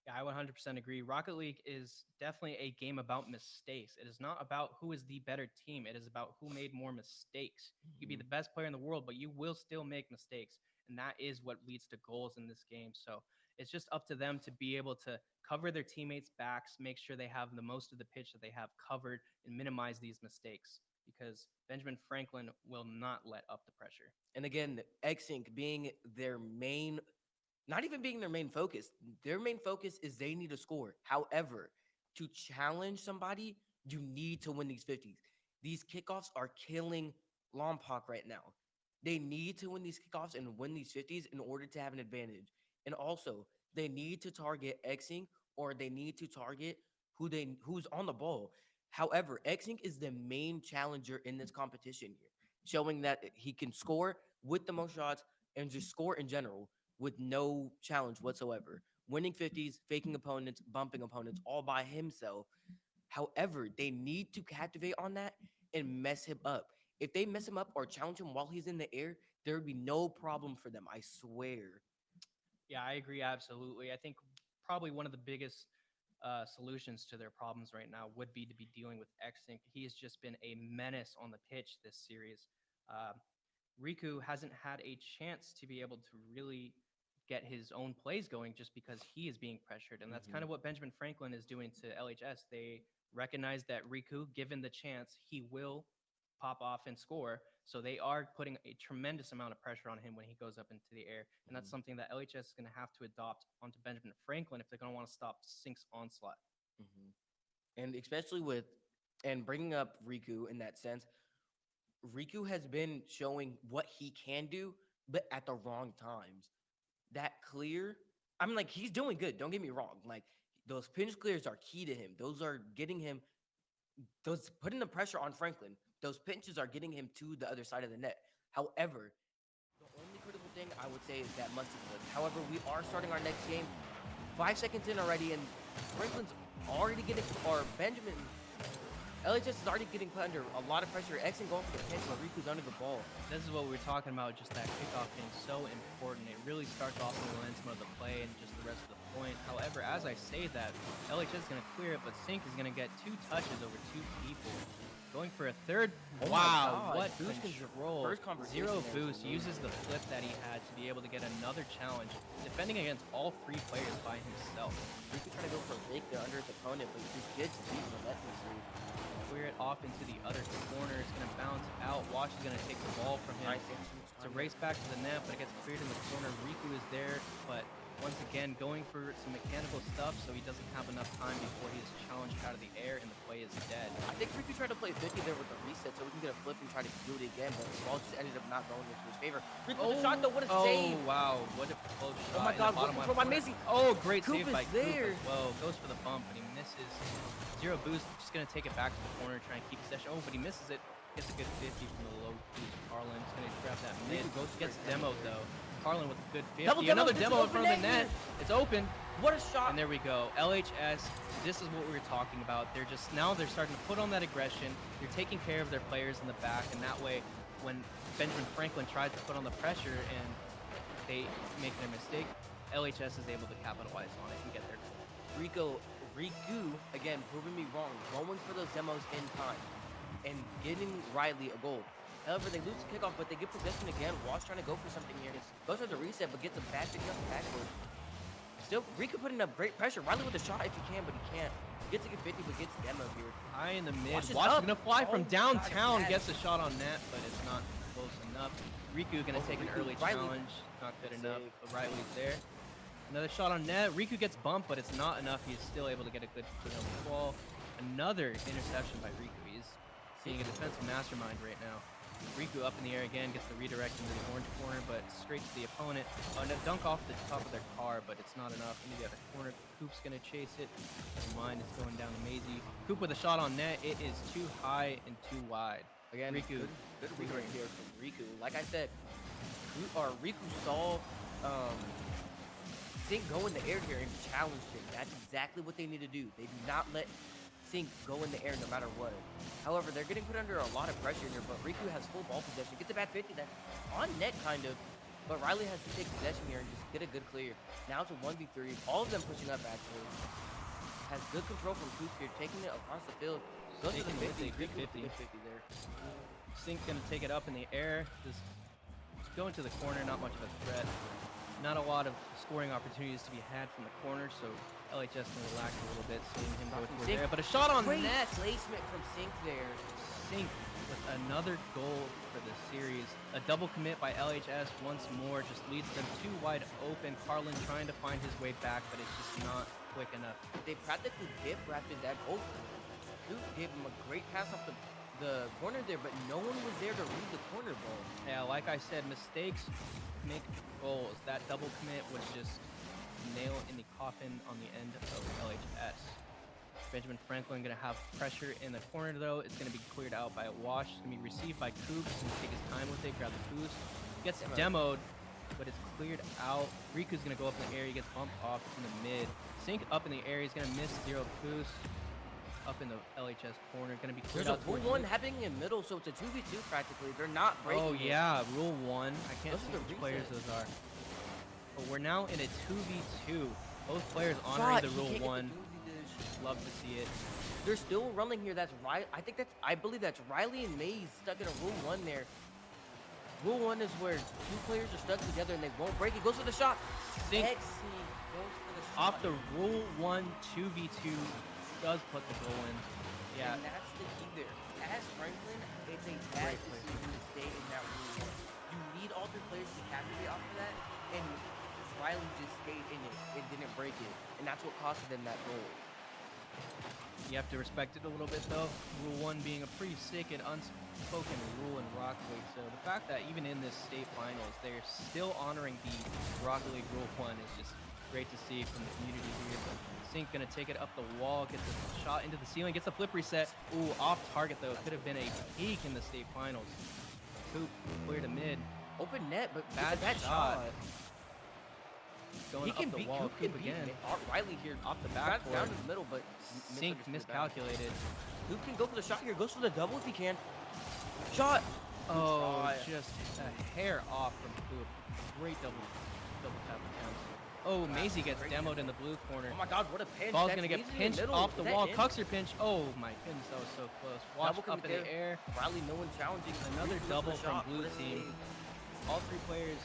Yeah, I 100% agree. Rocket League is definitely a game about mistakes. It is not about who is the better team. It is about who made more mistakes. You can be the best player in the world, but you will still make mistakes. And that is what leads to goals in this game. So it's just up to them to be able to cover their teammates' backs, make sure they have the most of the pitch that they have covered, and minimize these mistakes because Benjamin Franklin will not let up the pressure. And again, Xinc being their main, not even being their main focus is they need to score. However, to challenge somebody, you need to win these 50s. These kickoffs are killing Lompoc right now. They need to win these kickoffs and win these 50s in order to have an advantage. And also, they need to target Xinc, or they need to target who's on the ball. However, Xinc is the main challenger in this competition here, showing that he can score with the most shots and just score in general with no challenge whatsoever. Winning 50s, faking opponents, bumping opponents all by himself. However, they need to captivate on that and mess him up. If they mess him up or challenge him while he's in the air, there would be no problem for them, I swear. Yeah, I agree absolutely. I think probably one of the biggest solutions to their problems right now would be to be dealing with Xinc. He has just been a menace on the pitch this series. Uh, Riku hasn't had a chance to be able to really get his own plays going just because he is being pressured. And that's kind of what Benjamin Franklin is doing to LHS. They recognize that Riku, given the chance, he will pop off and score. So they are putting a tremendous amount of pressure on him when he goes up into the air. And that's something that LHS is going to have to adopt onto Benjamin Franklin if they're going to want to stop Sync's onslaught. And especially and bringing up Riku in that sense, Riku has been showing what he can do, but at the wrong times. That clear, I'm like, he's doing good. Don't get me wrong. Like, those pinch clears are key to him. Those are getting him, those putting the pressure on Franklin. Those pinches are getting him to the other side of the net. However, the only critical thing I would say is that must flip. However, we are starting our next game 5 seconds in already, and Franklin's already getting, or Benjamin, LHS is already getting put under a lot of pressure. X and going for the pinch, but Riku's under the ball. This is what we were talking about, just that kickoff being so important. It really starts off the momentum of the play and just the rest of the point. However, as I say that, LHS is going to clear it, but Sync is going to get 2 touches over 2 people. Going for a third. Oh Wow, my God. what control. First conversation Zero there. boost, uses the flip that he had to be able to get another challenge, defending against all 3 players by himself. Riku trying to go for a fake there under his opponent, but he just gets beat relentlessly. Clear it off into the other corner. It's going to bounce out. Watch is going to take the ball from him. Nice. It's a race back to the net, but it gets cleared in the corner. Riku is there, but Once again, going for some mechanical stuff, so he doesn't have enough time before he is challenged out of the air and the play is dead. I think Riku tried to play 50 there with the reset so we can get a flip and try to do it again, but the ball just ended up not going into his favor. Riku with the shot though, what a save! Wow, what a close shot. Oh my in the God, bottom what left control by corner. Mizzy? Oh, great Coop save is by Coop there. as well. Goes for the bump, but he misses. Zero boost, just gonna take it back to the corner, try and keep possession. Oh, but he misses it. Gets a good 50 from the low boost. Carlin's gonna grab that mid. Gets demoed though. Carlin with a good 50. Double demo, Another this is demo in open front of the net net. It's open. What a shot! And there we go. LHS, this is what we were talking about. They're just now they're starting to put on that aggression. They're taking care of their players in the back, and that way, when Benjamin Franklin tries to put on the pressure and they make their mistake, LHS is able to capitalize on it and get their goal. Riku, again, proving me wrong, going for those demos in time and getting Riley a goal. However, they lose the kickoff, but they get possession again. Wash trying to go for something here. Goes for the reset, but gets a bad pick up backward. Still, Riku putting up great pressure. Riley with a shot if he can, but he can't. Gets a good 50, but gets demoed here. High in the mid. Wash is Wash is up. gonna fly from Oh, downtown. God, Gets a shot on net, but it's not close enough. Riku gonna Oh, take an Riku. early Riley. challenge. Not good enough. Save. But Riley's there. Another shot on net. Riku gets bumped, but it's not enough. He's still able to get a good ball. Another interception by Riku. He's being a defensive mastermind right now. Riku up in the air again, gets the redirect into the orange corner, but straight to the opponent. Oh, no, dunk off the top of their car, but it's not enough. Into the other corner, Coop's gonna chase it. Never mind, it's going down to Maisie. Coop with a shot on net. It is too high and too wide. Again, Riku. good redirect here from Riku. Like I said, Riku saw Sink go in the air here and challenged him. That's exactly what they need to do. They do not let Sink go in the air no matter what. However, they're getting put under a lot of pressure here, but Riku has full ball possession. Gets a bad 50 that's on net kind of, but Riley has to take possession here and just get a good clear. Now it's a 1v3. All of them pushing up actually. Has good control from Coop here, taking it across the field. Goes to the Taking it with 50. a good Riku with 50. the good 50 there. Sink's gonna take it up in the air. Just go into the corner, not much of a threat. Not a lot of scoring opportunities to be had from the corner, so LHS can relax a little bit, seeing him go through Sink. there. But a shot on Great net. placement from Sink there. Sink with another goal for the series. A double commit by LHS once more just leads them too wide open. Carlin trying to find his way back, but it's just not quick enough. They practically gift wrapped that goal. Coop gave him a great pass off the corner there, but no one was there to read the corner ball. Yeah, like I said, mistakes make goals. That double commit was just nail in the coffin on the end of LHS. Benjamin Franklin gonna have pressure in the corner though. It's gonna be cleared out by a Wash. It's gonna be received by Coop. He's gonna take his time with it, grab the boost. Gets demoed, but it's cleared out. Riku's gonna go up in the air. He gets bumped off in the mid. Sink up in the air. He's gonna miss zero boost. Up in the LHS corner, gonna be cleared There's a out rule towards one mid. happening in middle, so it's a 2v2 practically. They're not breaking. Oh it. yeah, rule 1. I can't Those see are the which players resets. those are. But we're now in a 2v2. Both players honoring Shot, the he rule can't get the 1. doozy dish. Love to see it. They're still running here. That's right. I believe that's Riley and Maze stuck in a rule 1 there. Rule 1 is where two players are stuck together and they won't break. He goes for the shot. Sink Exceed goes for the shot. off the rule 1 2v2 does put the goal in. Yeah, And that's the key there. As Franklin, it's a bad Great play. decision to stay in that rule 1. You need all three players to captivate off of that, and Riley just stayed in it and didn't break it, and that's what costed them that goal. you have to respect it a little bit though. Rule 1 being a pretty sick and unspoken rule in Rocket League. So the fact that even in this state finals, they're still honoring the Rocket League Rule 1 is just great to see from the community here. But Sink gonna take it up the wall, gets a shot into the ceiling, gets a flip reset. Ooh, off target though. Could have been a peak in the state finals. Coop clear to mid. Open net, but Bad shot. Going He up can the beat wall. Coop Coop can beat again. Riley here Off the That's backboard. down in the middle, but Sink misunderstood the bounce. miscalculated. Coop can go for the shot here. Goes for the double if he can. Shot. Oh, try. just a hair off from Coop. Great double tap attempt. Oh, Maisie gets Great demoed in the blue corner. Oh my God, what a pinch. Ball's That's gonna get easy in pinched middle. off the Is that wall. in? Cuxer pinch. Oh my goodness, that was so close. Watch Double up in commit the there. air. Riley, no one challenging. Another Riku double for the from shot. blue What a team. save. All three players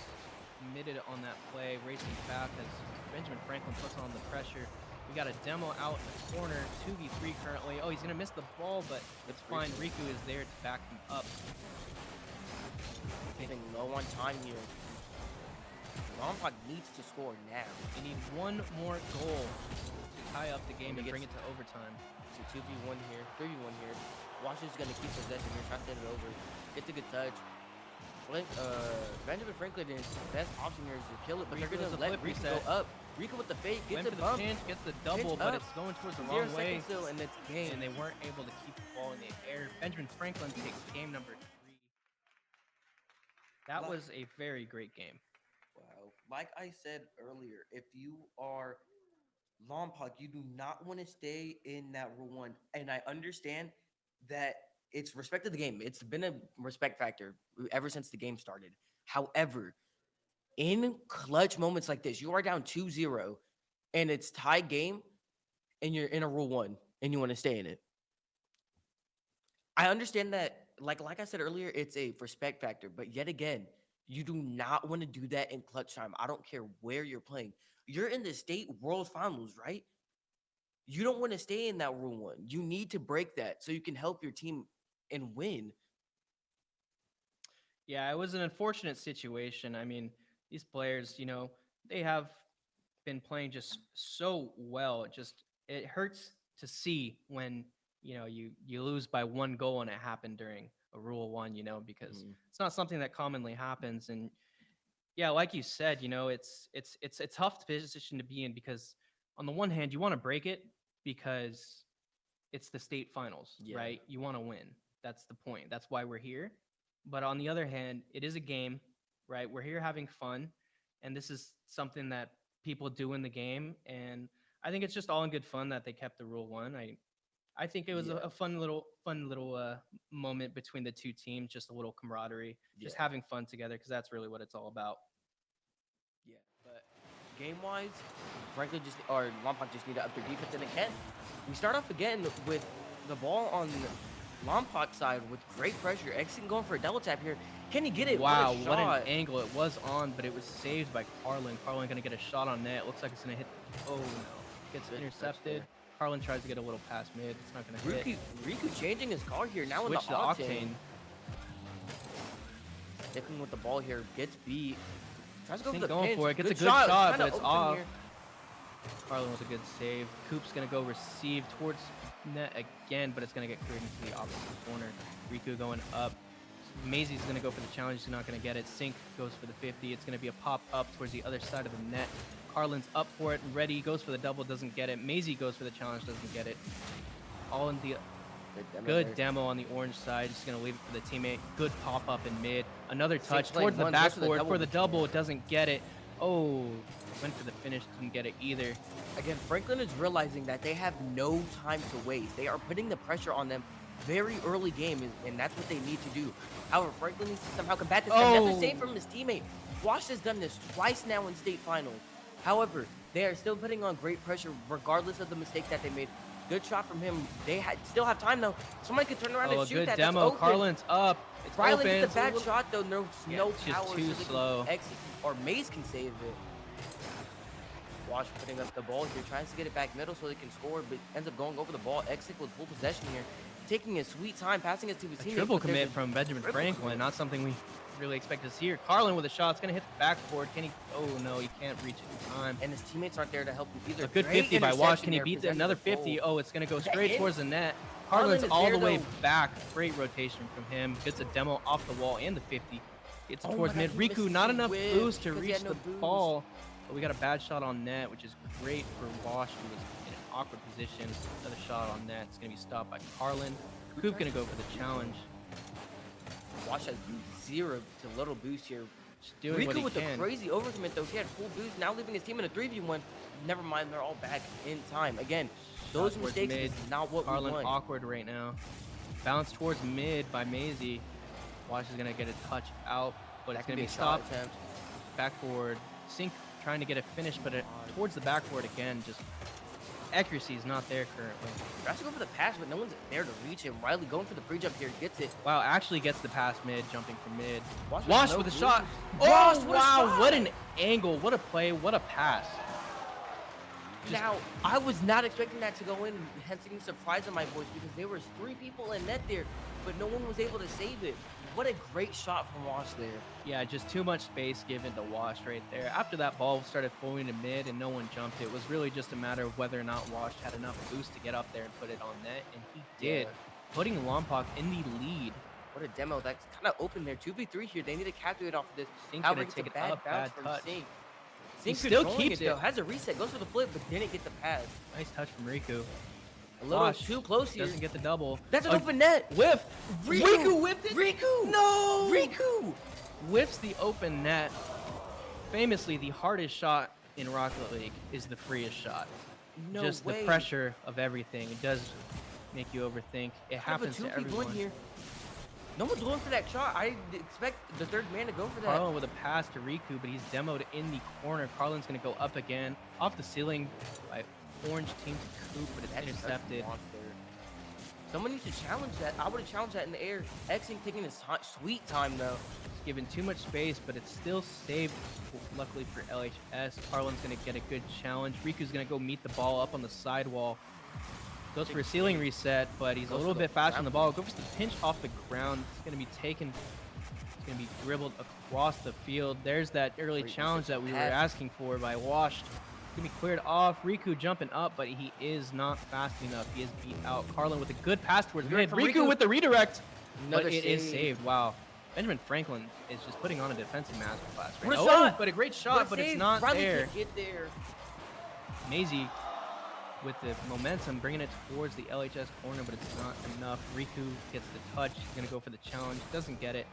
committed on that play, racing back as Benjamin Franklin puts on the pressure. We got a demo out in the corner, 2v3 currently. Oh, he's gonna miss the ball, but it's fine. Riku is there to back him up. Getting low on time here. Lompoc needs to score now. They need one more goal to tie up the game and bring it to overtime. It's a 2v1 here, 3v1 here. Washington's gonna keep possession here, try to set it over. Gets a good touch. Benjamin Franklin is best option here is to kill it, but they're Riku gonna with the let flip Riku reset. go up. Riku with the fake, gets Went a for the bump. pinch, gets the double, Pinch but up. it's going towards the 0 wrong way. seconds still, and it's game. And they weren't able to keep the ball in the air. Benjamin Franklin takes game number 3. That Like- was a very great game. Wow. Like I said earlier, if you are Lompoc, you do not want to stay in that Rule 1. And I understand that It's respect to the game. It's been a respect factor ever since the game started. However, in clutch moments like this, you are down 2-0 and it's tie game and you're in a Rule 1 and you want to stay in it. I understand that, like I said earlier, it's a respect factor, but yet again, you do not want to do that in clutch time. I don't care where you're playing. You're in the state world finals, right? You don't want to stay in that Rule 1. You need to break that so you can help your team and win. Yeah, it was an unfortunate situation. I mean, these players, they have been playing just so well. It hurts to see when, you lose by 1 goal and it happened during a Rule 1, because it's not something that commonly happens. And yeah, like you said, it's a tough position to be in because on the one hand, you want to break it because it's the state finals, Yeah. right? You want to win. That's the point. That's why we're here. But on the other hand, it is a game, right? We're here having fun, and this is something that people do in the game. And I think it's just all in good fun that they kept the Rule 1. I think it was Yeah. a fun little moment between the two teams, just a little camaraderie, just Yeah. having fun together, because that's really what it's all about. Yeah, but game-wise, Franklin Lompoc just need to up their defense. And again, we start off again with the ball on Lompoc's side with great pressure. Exton going for a double tap here. Can he get it? Wow, What a what shot. an angle. It was on, but it was saved by Carlin. Carlin going to get a shot on net. Looks like it's going to hit. Oh, no. Gets Good touch intercepted. there. Carlin tries to get a little past mid. It's not going to hit. Riku changing his car here. Now Switch in to the Octane. Sticking with the ball here. Gets beat. Tries to go for Sink the going pinch. for it. Gets a good It's shot, kinda but it's open off. here. Carlin with a good save. Coop's going to go receive towards net again, but it's going to get cleared into the opposite corner. Riku going up. Maisie's going to go for the challenge. He's not going to get it. Sink goes for the 50. It's going to be a pop up towards the other side of the net. Carlin's up for it. Ready. Goes for the double. Doesn't get it. Maisie goes for the challenge. Doesn't get it. All in the good there. demo on the orange side. Just going to leave it for the teammate. Good pop up in mid. Another touch playing towards the one, goes for the backboard double for the between double. it. Doesn't get it. Oh, went for the finish. Didn't get it either. Again, Franklin is realizing that they have no time to waste. They are putting the pressure on them very early game, and that's what they need to do. However, Franklin needs to somehow combat this. Another Oh. save from his teammate. Wash has done this twice now in state finals. However, they are still putting on great pressure regardless of the mistake that they made. Good shot from him. They still have time though. Somebody could turn around Oh, a and shoot good that. demo. That's open. Carlin's up. It's Riley open. gets It's a bad little- shot though. No Yeah, it's just power, too so they slow. can execute, or Maze can save it. Wash putting up the ball here, tries to get it back middle so they can score, but ends up going over the ball. Exit with full possession here, taking his sweet time, passing it to his A teammate. triple but there's commit a from Benjamin triple Franklin. commit. Not something we really expect to see here. Carlin with a shot. It's going to hit the backboard. Can he? Oh, no. He can't reach it in time. And his teammates aren't there to help him either. A good Great 50 by Wash. interception Can he there, beat possessing another the 50? goal. Oh, it's going to go That straight is- towards the net. Carlin Carlin's is all there, the way though. back. Great rotation from him. Gets a demo off the wall and the 50. Gets it Oh towards my mid. God, he Riku, missed not the enough whip boost to because he reach had no the boost. ball. But we got a bad shot on net, which is great for Wash, who was in an awkward position. Another shot on net. It's going to be stopped by Carlin. Coop going to go for the challenge. Wash has zero to little boost here. Just doing what Riku he with can. the crazy overcommit though. He had full boost, now leaving his team in a 3v1. Never mind, they're all back in time. Again, those Shot towards mistakes mid. is not what Carlin we want. awkward right now. Bounce towards mid by Maisie. Wash is gonna get a touch out, but That it's could gonna be a shot stopped. attempt. Backboard. Sink trying to get a finish, but towards the backboard again. Just accuracy is not there currently. Tries to go for the pass, but no one's there to reach him. Riley going for the pre-jump here, gets it. Wow, actually gets the pass mid, jumping from mid. Wash Wash no with a boost. shot. Wash Oh with a wow, shot! what an angle! What a play! What a pass! Now, I was not expecting that to go in, hence getting surprised in my voice because there was 3 people in net there, but no one was able to save it. What a great shot from Wash there. Yeah, just too much space given to Wash right there. After that ball started flowing to mid and no one jumped, it was really just a matter of whether or not Wash had enough boost to get up there and put it on net, and he did, Yeah. putting Lompoc in the lead. What a demo. That's kind of open there. 2v3 here. They need to capture it off of this. Sink's However, gonna it's take a it bad up, bounce bad from touch. Sink. He Sink still controlling keeps it, though. it. Has a reset. Goes for the flip, but didn't get the pass. Nice touch from Riku. A little Wash too close here. doesn't get the double. That's an A open net. whiff. Riku! Riku whipped it. Riku! No. Riku! Whiffs the open net. Famously, the hardest shot in Rocket League is the freest shot. No Just way. the pressure of everything. It does make you overthink. It Kind of a happens to 2v1 everyone. here. No one's going for that shot. I expect the third man to go for that. Carlin with a pass to Riku, but he's demoed in the corner. Carlin's going to go up again. Off the ceiling by Orange team to Coop, but it's That's such a intercepted. monster. Someone needs to challenge that. I would have challenged that in the air. Xing taking his sweet time, though. It's given too much space, but it's still saved, luckily for LHS. Carlin's going to get a good challenge. Riku's going to go meet the ball up on the sidewall. Goes for a ceiling reset, but he's a Goes little for the bit faster on the ground. ball. Goes for the pinch off the ground. It's going to be taken. It's going to be dribbled across the field. There's that early Great challenge reset that we were pass. asking for by Washed. It's going to be cleared off. Riku jumping up, but he is not fast enough. He is beat out. Carlin with a good pass towards mid. from Riku Riku. with the redirect, Another but it is save. saved. Wow. Benjamin Franklin is just putting on a defensive masterclass right What a now. shot! Oh, but a great What a shot, but it's save. not Riley there. can't get there. Maisie with the momentum, bringing it towards the LHS corner, but it's not enough. Riku gets the touch. He's going to go for the challenge. Doesn't get it.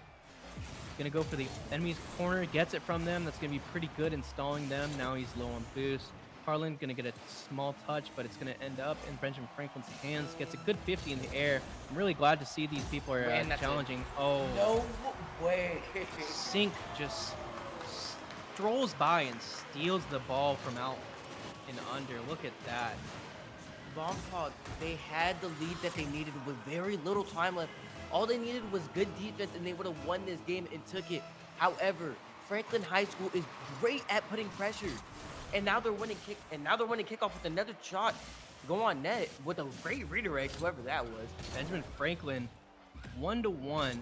He's going to go for the enemy's corner. Gets it from them. That's going to be pretty good installing them. Now he's low on boost. Carlin going to get a small touch, but it's going to end up in Benjamin Franklin's hands. Gets a good 50 in the air. I'm really glad to see these people are Man, that's it. challenging. Oh, No way. Sink just strolls by and steals the ball from out and under. Look at that. Lompoc, they had the lead that they needed with very little time left. All they needed was good defense, and they would have won this game and took it. However, Franklin High School is great at putting pressure, and now they're winning kickoff with another shot. Go on net with a great redirect, whoever that was. Benjamin Franklin, 1-1.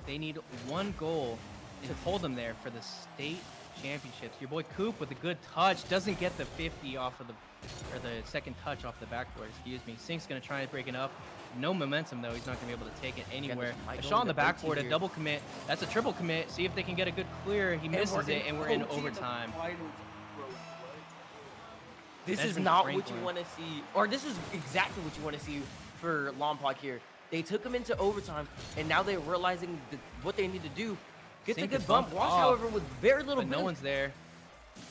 They need one goal to hold them there for the state championships. Your boy Coop with a good touch doesn't get the 50 off of the second touch off the backboard. Excuse me. Sink's gonna try and break it up. No momentum though. He's not gonna be able to take it anywhere. might A go shot on into the backboard, a OT double commit. That's a triple commit. See if they can get a good clear. He misses it, and we're in OT the overtime. finals, bro. What? This is Benjamin not what Franklin. you want to see, or this is exactly what you want to see for Lompoc here. They took him into overtime, and now they're realizing what they need to do. Gets Sink a is good bump. bumped Wash, off, however, with very little But no boost. one's there.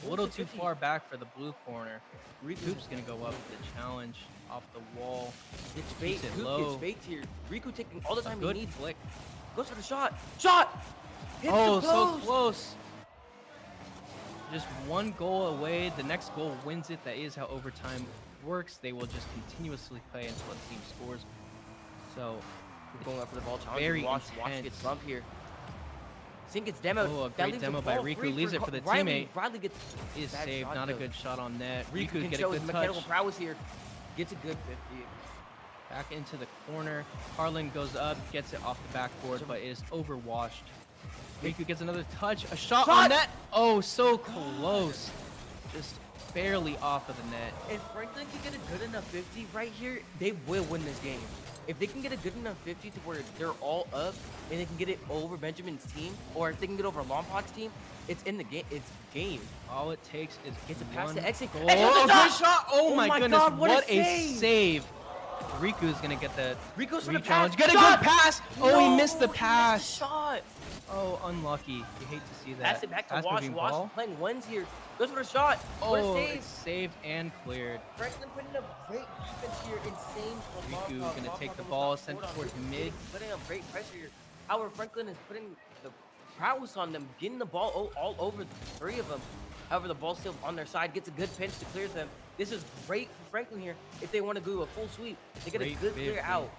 A little too 50. far back for the blue corner. Riku Coop's gonna go up with the challenge off the wall. gets keeps faked. it Coop low. gets faked here. Riku taking all the A time he good needs. flick. Goes for the shot. Shot! Hits Oh, the so post. close. Just one goal away. The next goal wins it. That is how overtime works. They will just continuously play until a team scores. So, We're going up for the ball challenge. Very Wash intense. gets bumped here. Sink gets demoed. Oh, a That great leaves the demo by ball Riku. free Leaves it for the Riley. teammate. Riley gets is bad saved. shot, Not a though. good shot on net. Riku Riku can get show a his good mechanical touch. prowess here. Gets a good 50. Back into the corner. Carlin goes up, gets it off the backboard, but is overwashed. Riku gets another touch. A shot on net. Oh, so close. Just barely off of the net. If Franklin can get a good enough 50 right here, they will win this game. If they can get a good enough 50 to where they're all up and they can get it over Benjamin's team, or if they can get over Lompoc's team, it's in the game. It's game. All it takes is Gets it past one the exit. goal. Exit Oh, the great shot! shot! Oh, Oh my my goodness! God, what a a save! save! Riku's gonna get the Rico's for the re-challenge. pass. Get a Shot! good pass! Oh, he missed the No, pass. shot. Oh, unlucky. You hate to see that. Pass it back to Wash. Fast-moving Wash ball. playing ones here. Goes for the shot. What a Oh, save. it's saved and cleared. Franklin putting up great defense here. Insane. for Riku Lompok. gonna Lompok take the almost ball, got sent scored on. towards Riku mid. Putting up great pressure here. Howard Franklin is putting the prowess on them, getting the ball all over the three of them. However, the ball's still on their side. Gets a good pinch to clear them. This is great for Franklin here. If they want to do a full sweep, they get a Great good clear 50. out.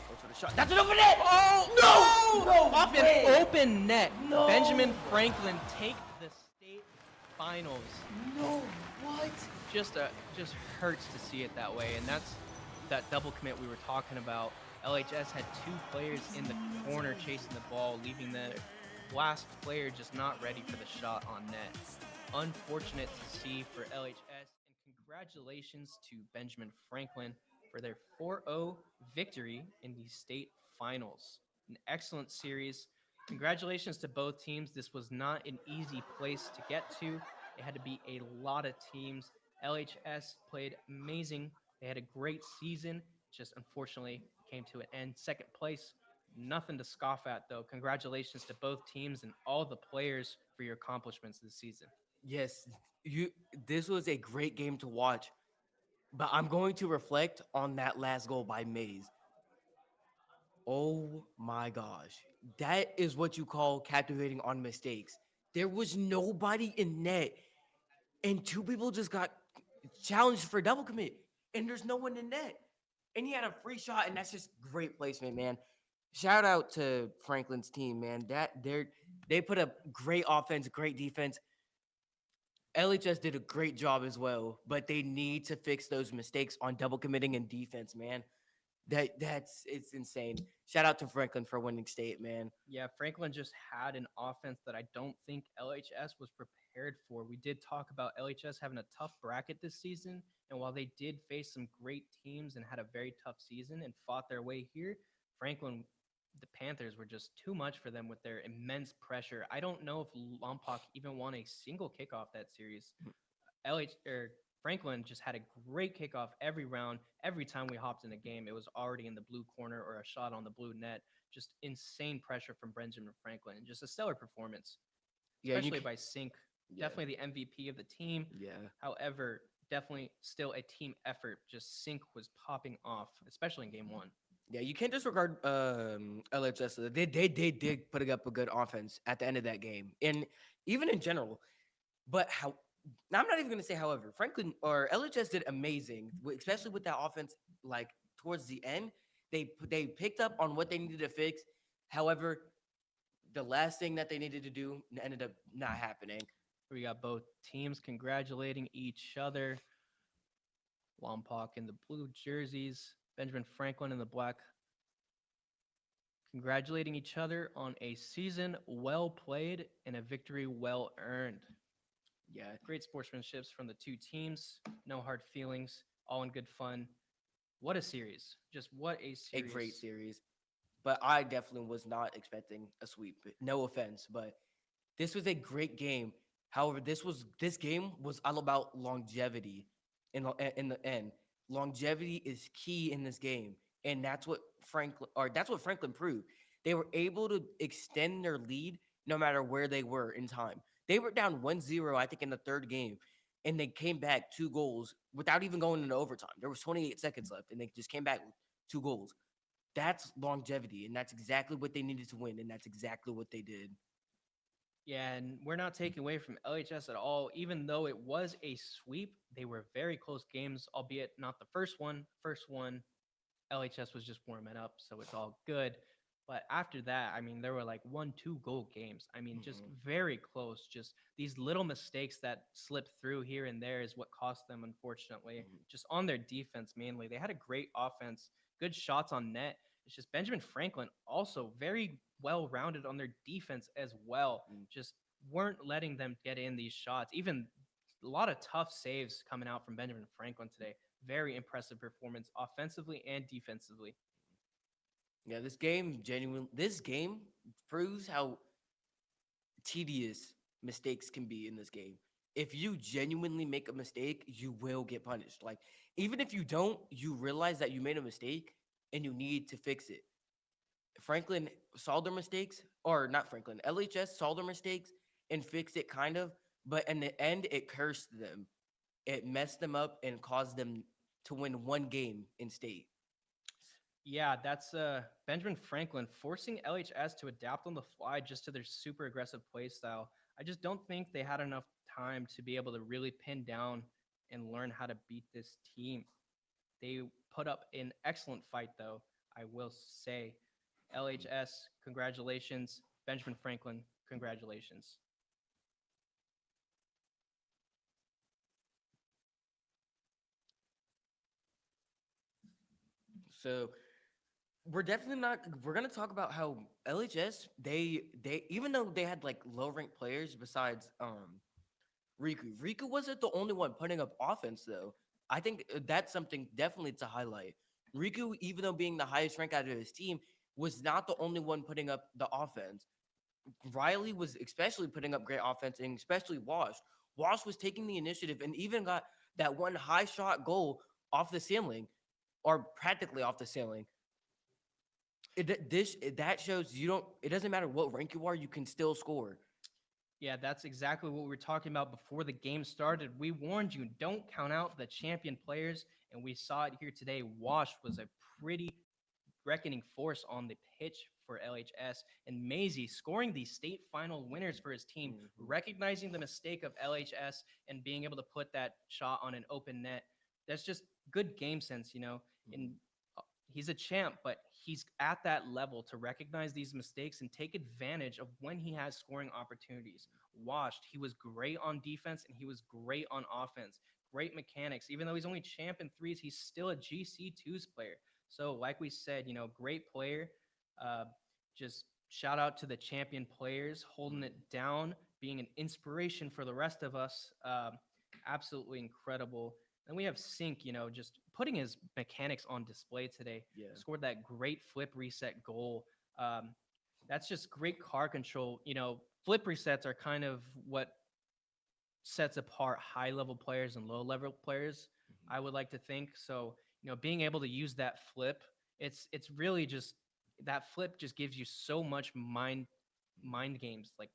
Goes for the shot. That's an open net. Oh no! Off way. an open net. No Benjamin way. Franklin take the state finals. No, what? Just hurts to see it that way, and that's that double commit we were talking about. LHS had two players in the corner chasing the ball, leaving the last player just not ready for the shot on net. Unfortunate to see for LHS, and congratulations to Benjamin Franklin for their 4-0 victory in the state finals. An excellent series. Congratulations to both teams. This was not an easy place to get to. It had to be a lot of teams. LHS played amazing. They had a great season, just unfortunately came to an end. Second place, nothing to scoff at, though. Congratulations to both teams and all the players for your accomplishments this season. Yes, you. This was a great game to watch, but I'm going to reflect on that last goal by Mays. Oh my gosh. That is what you call captivating on mistakes. There was nobody in net, and two people just got challenged for double commit, and there's no one in net. And he had a free shot, and that's just great placement, man. Shout out to Franklin's team, man. They put up great offense, great defense. LHS did a great job as well, but they need to fix those mistakes on double committing and defense, man. That's it's insane. Shout out to Franklin for winning state, man. Yeah, Franklin just had an offense that I don't think LHS was prepared for. We did talk about LHS having a tough bracket this season, and while they did face some great teams and had a very tough season and fought their way here, Franklin, the Panthers were just too much for them with their immense pressure. I don't know if Lompoc even won a single kickoff that series. Franklin just had a great kickoff every round. Every time we hopped in a game, it was already in the blue corner or a shot on the blue net. Just insane pressure from Benjamin Franklin and just a stellar performance, Yeah, especially by Sync. yeah, Definitely the MVP of the team. yeah. However, definitely still a team effort. Just Sync was popping off, especially in game one. Yeah, you can't disregard LHS. They did put up a good offense at the end of that game, and even in general. But how? I'm not even going to say however. Franklin or LHS did amazing, especially with that offense. Like towards the end, they picked up on what they needed to fix. However, the last thing that they needed to do ended up not happening. We got both teams congratulating each other. Lompoc in the blue jerseys, Benjamin Franklin in the black, congratulating each other on a season well played and a victory well earned. Yeah, Great sportsmanships from the two teams. No hard feelings. All in good fun. What a series. Just what a a series. great series. But I definitely was not expecting a sweep. No offense, but this was a great game. However, this game was all about longevity. In the end, longevity is key in this game, and that's what Franklin proved. They were able to extend their lead no matter where they were in time. They were down 1-0, I think, in the third game, and they came back two goals without even going into overtime. There was 28 seconds left, and they just came back with two goals. That's longevity, and that's exactly what they needed to win, and that's exactly what they did. Yeah, and we're not taking away from LHS at all. Even though it was a sweep, they were very close games, albeit not the first one. First one, LHS was just warming up, so it's all good. But after that, I mean, there were like 1, 2 goal games. I mean, just Mhm, very close. Just these little mistakes that slip through here and there is what cost them, unfortunately. mhm, Just on their defense, mainly. They had a great offense, good shots on net. It's just Benjamin Franklin also very well rounded on their defense as well. mhm. Just weren't letting them get in these shots. Even a lot of tough saves coming out from Benjamin Franklin today. Very impressive performance offensively and defensively. Yeah, this game proves how tedious mistakes can be in this game. If you genuinely make a mistake, you will get punished. Like even if you don't, you realize that you made a mistake and you need to fix it. Franklin saw their mistakes, or not Franklin, LHS saw their mistakes and fixed it kind of, but in the end, it cursed them. It messed them up and caused them to win one game in state. Yeah, that's Benjamin Franklin forcing LHS to adapt on the fly just to their super aggressive play style. I just don't think they had enough time to be able to really pin down and learn how to beat this team. They put up an excellent fight, though, I will say. LHS, congratulations. Benjamin Franklin, congratulations. So we're definitely not. We're gonna talk about how LHS they even though they had like low ranked players besides Riku. Riku wasn't the only one putting up offense though. I think that's something definitely to highlight. Riku, even though being the highest rank out of his team, was not the only one putting up the offense. Riley was especially putting up great offense, and especially Wash. Wash was taking the initiative and even got that one high shot goal off the ceiling, or practically off the ceiling. That shows you don't. It doesn't matter what rank you are, you can still score. Yeah, that's exactly what we were talking about before the game started. We warned you, don't count out the champion players, and we saw it here today. Wash was a pretty reckoning force on the pitch for LHS, and Maisie scoring the state final winners for his team, recognizing the mistake of LHS and being able to put that shot on an open net. That's just good game sense, you know. And he's a champ, but he's at that level to recognize these mistakes and take advantage of when he has scoring opportunities. Washed, he was great on defense and he was great on offense. Great mechanics. Even though he's only champ in threes, he's still a GC2s player. So, like we said, you know, great player. Just shout out to the champion players holding it down, being an inspiration for the rest of us. Absolutely incredible. And we have Sync, you know, just putting his mechanics on display today. Yeah. Scored that great flip reset goal. That's just great car control. You know, flip resets are kind of what sets apart high level players and low level players, I would like to think. So, you know, being able to use that flip, it's really just that flip just gives you so much mind games like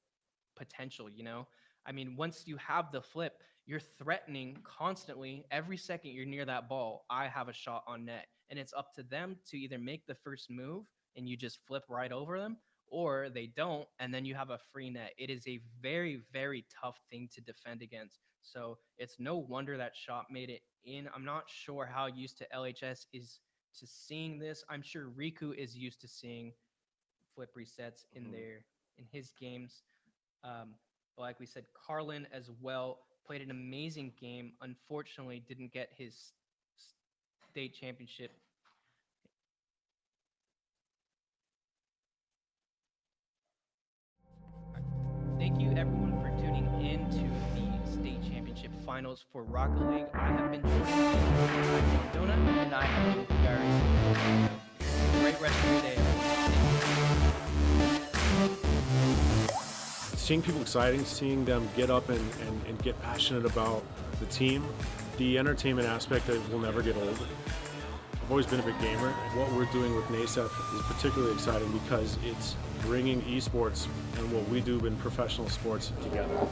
potential, you know? I mean, once you have the flip, you're threatening constantly every second you're near that ball. I have a shot on net. And it's up to them to either make the first move and you just flip right over them, or they don't, and then you have a free net. It is a very, very tough thing to defend against. So it's no wonder that shot made it in. I'm not sure how used to LHS is to seeing this. I'm sure Riku is used to seeing flip resets in his games. But like we said, Carlin as well played an amazing game. Unfortunately, didn't get his state championship. Thank you everyone for tuning in to the state championship finals for Rocket League. I have been joined by Donut, And I have been Darius. great rest of your day. Seeing people exciting, seeing them get up and get passionate about the team, the entertainment aspect that will never get old. I've always been a big gamer. What we're doing with NASEF is particularly exciting because it's bringing esports and what we do in professional sports together.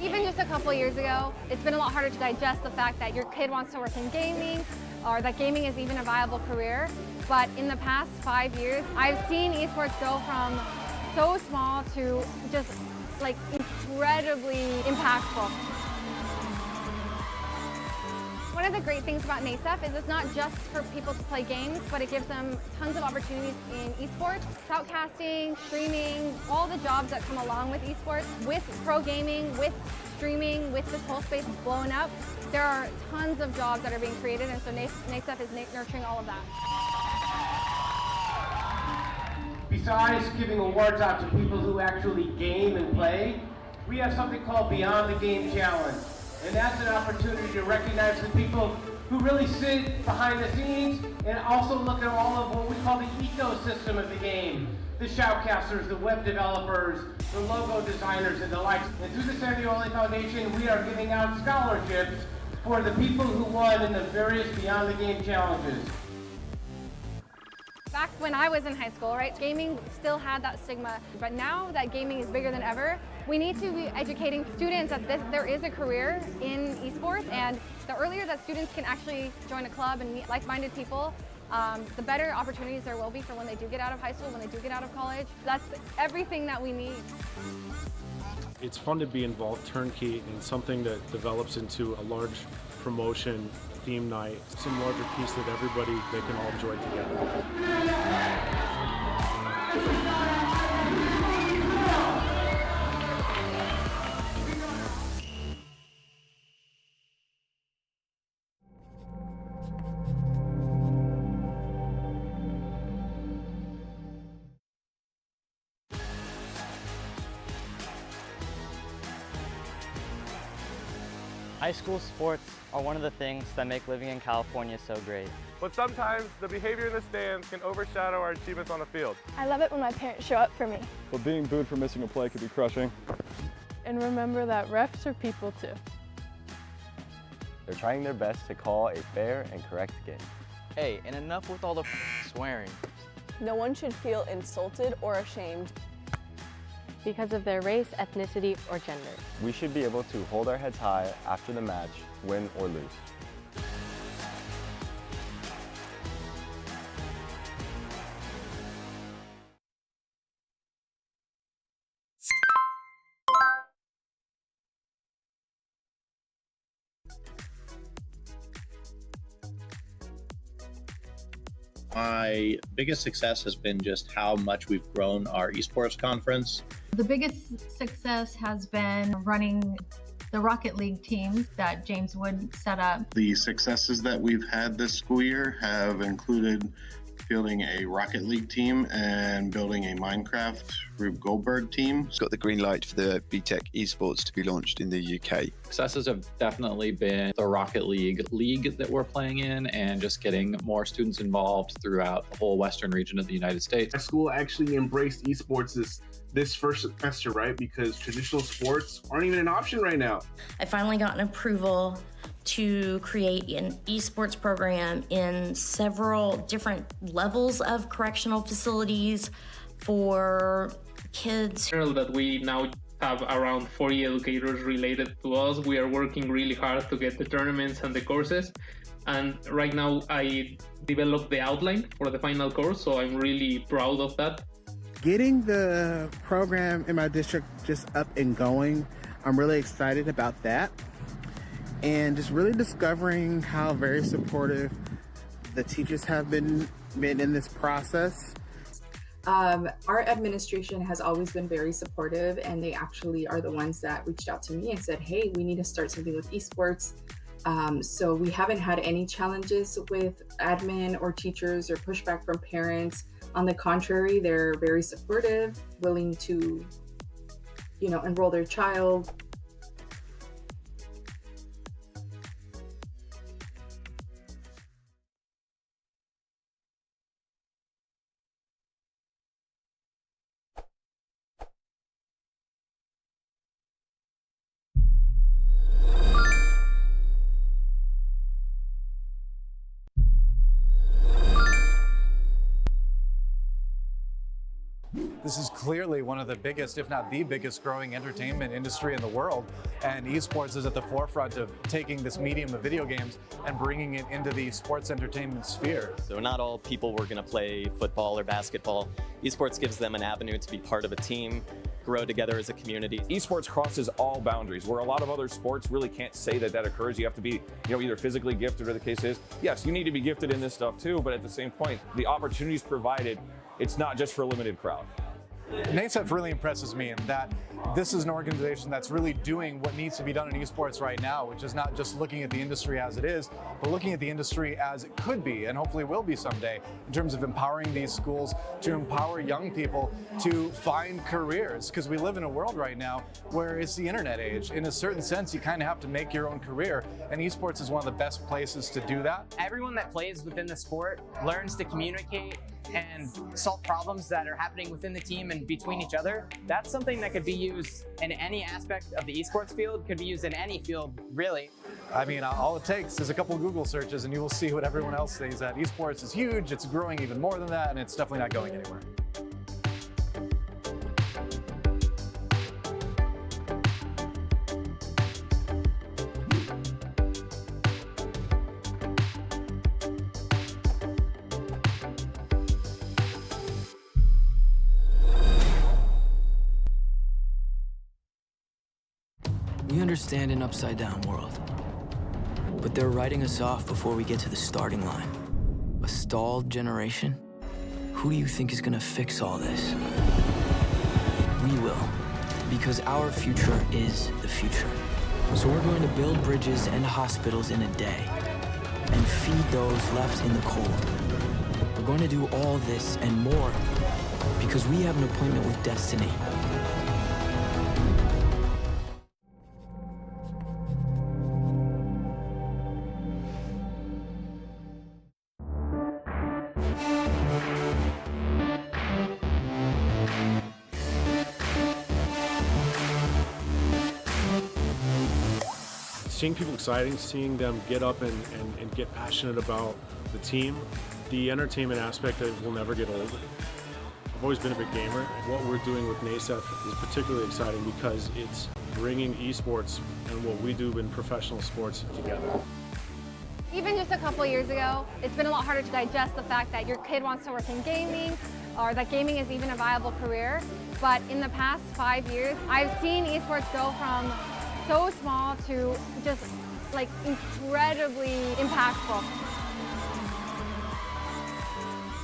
Even just a couple years ago, it's been a lot harder to digest the fact that your kid wants to work in gaming or that gaming is even a viable career. But in the past 5 years, I've seen esports go from so small to just like incredibly impactful. One of the great things about NASEF is it's not just for people to play games, but it gives them tons of opportunities in esports, shoutcasting, streaming, all the jobs that come along with esports. With pro gaming, with streaming, with this whole space blowing up, there are tons of jobs that are being created, and so NASEF is nurturing all of that. Besides giving awards out to people who actually game and play, we have something called Beyond the Game Challenge. And that's an opportunity to recognize the people who really sit behind the scenes and also look at all of what we call the ecosystem of the game. The shoutcasters, the web developers, the logo designers, and the likes. And through the Sandioli Foundation, we are giving out scholarships for the people who won in the various Beyond the Game challenges. Back when I was in high school, right, gaming still had that stigma, but now that gaming is bigger than ever, we need to be educating students that there is a career in esports, and the earlier that students can actually join a club and meet like-minded people, the better opportunities there will be for when they do get out of high school, when they do get out of college. That's everything that we need. It's fun to be involved turnkey in something that develops into a large promotion, theme night, some larger piece that everybody, they can all enjoy together. High school sports are one of the things that make living in California so great. But sometimes the behavior in the stands can overshadow our achievements on the field. I love it when my parents show up for me. But being booed for missing a play could be crushing. And remember that refs are people too. They're trying their best to call a fair and correct game. Hey, and enough with all the swearing. No one should feel insulted or ashamed because of their race, ethnicity, or gender. We should be able to hold our heads high after the match, win or lose. My biggest success has been just how much we've grown our esports conference. The biggest success has been running the Rocket League team that James Wood set up. The successes that we've had this school year have included fielding a Rocket League team and building a Minecraft Rube Goldberg team. Got the green light for the BTEC Esports to be launched in the UK. Successes have definitely been the Rocket League that we're playing in and just getting more students involved throughout the whole western region of the United States. Our school actually embraced esports this first semester, right? Because traditional sports aren't even an option right now. I finally got an approval to create an esports program in several different levels of correctional facilities for kids. That we now have around 40 educators related to us. We are working really hard to get the tournaments and the courses. And right now I developed the outline for the final course, so I'm really proud of that. Getting the program in my district just up and going, I'm really excited about that. And just really discovering how very supportive the teachers have been in this process. Our administration has always been very supportive, and they actually are the ones that reached out to me and said, hey, we need to start something with esports. So we haven't had any challenges with admin or teachers or pushback from parents. On the contrary, they're very supportive, willing to, enroll their child. This is clearly one of the biggest, if not the biggest, growing entertainment industry in the world. And esports is at the forefront of taking this medium of video games and bringing it into the sports entertainment sphere. So not all people were going to play football or basketball. Esports gives them an avenue to be part of a team, grow together as a community. Esports crosses all boundaries, where a lot of other sports really can't say that occurs. You have to be, either physically gifted or the case is. Yes, you need to be gifted in this stuff too, but at the same point, the opportunities provided, it's not just for a limited crowd. NASEF really impresses me in that this is an organization that's really doing what needs to be done in esports right now, which is not just looking at the industry as it is, but looking at the industry as it could be and hopefully will be someday, in terms of empowering these schools to empower young people to find careers. Because we live in a world right now where it's the internet age. In a certain sense, you kind of have to make your own career, and esports is one of the best places to do that. Everyone that plays within the sport learns to communicate and solve problems that are happening within the team and between each other. That's something that could be used in any aspect of the esports field, could be used in any field, really. I mean, all it takes is a couple Google searches and you will see what everyone else says, that esports is huge, it's growing even more than that, and it's definitely not going anywhere. We understand an upside-down world, but they're writing us off before we get to the starting line. A stalled generation? Who do you think is gonna fix all this? We will, because our future is the future. So we're going to build bridges and hospitals in a day, and feed those left in the cold. We're going to do all this and more, because we have an appointment with destiny. seeing people exciting, seeing them get up and get passionate about the team, the entertainment aspect that will never get old. I've always been a big gamer. What we're doing with NASEF is particularly exciting because it's bringing esports and what we do in professional sports together. Even just a couple years ago, it's been a lot harder to digest the fact that your kid wants to work in gaming or that gaming is even a viable career. But in the past 5 years, I've seen esports go from so small to just like incredibly impactful.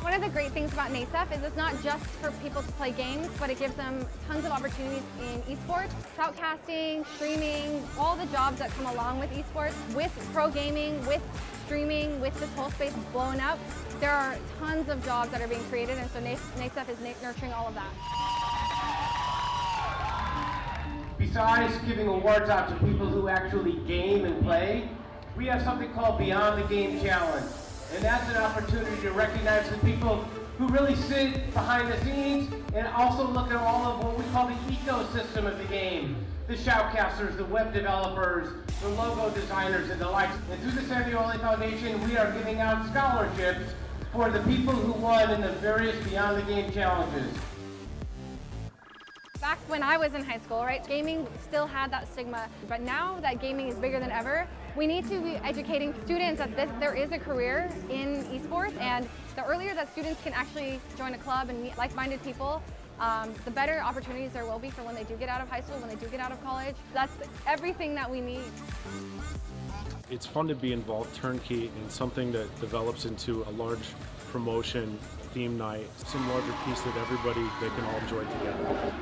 One of the great things about NASEF is it's not just for people to play games, but it gives them tons of opportunities in esports, shoutcasting, streaming, all the jobs that come along with esports, with pro gaming, with streaming, with this whole space blowing up. There are tons of jobs that are being created, and so NASEF is nurturing all of that. Besides giving awards out to people who actually game and play, we have something called Beyond the Game Challenge. And that's an opportunity to recognize the people who really sit behind the scenes and also look at all of what we call the ecosystem of the game. The shoutcasters, the web developers, the logo designers, and the likes. And through the Samueli Foundation, we are giving out scholarships for the people who won in the various Beyond the Game challenges. Back when I was in high school, right, gaming still had that stigma, but now that gaming is bigger than ever, we need to be educating students that there is a career in esports, and the earlier that students can actually join a club and meet like-minded people, the better opportunities there will be for when they do get out of high school, when they do get out of college. That's everything that we need. It's fun to be involved turnkey in something that develops into a large promotion theme night, some larger piece that everybody, they can all enjoy together.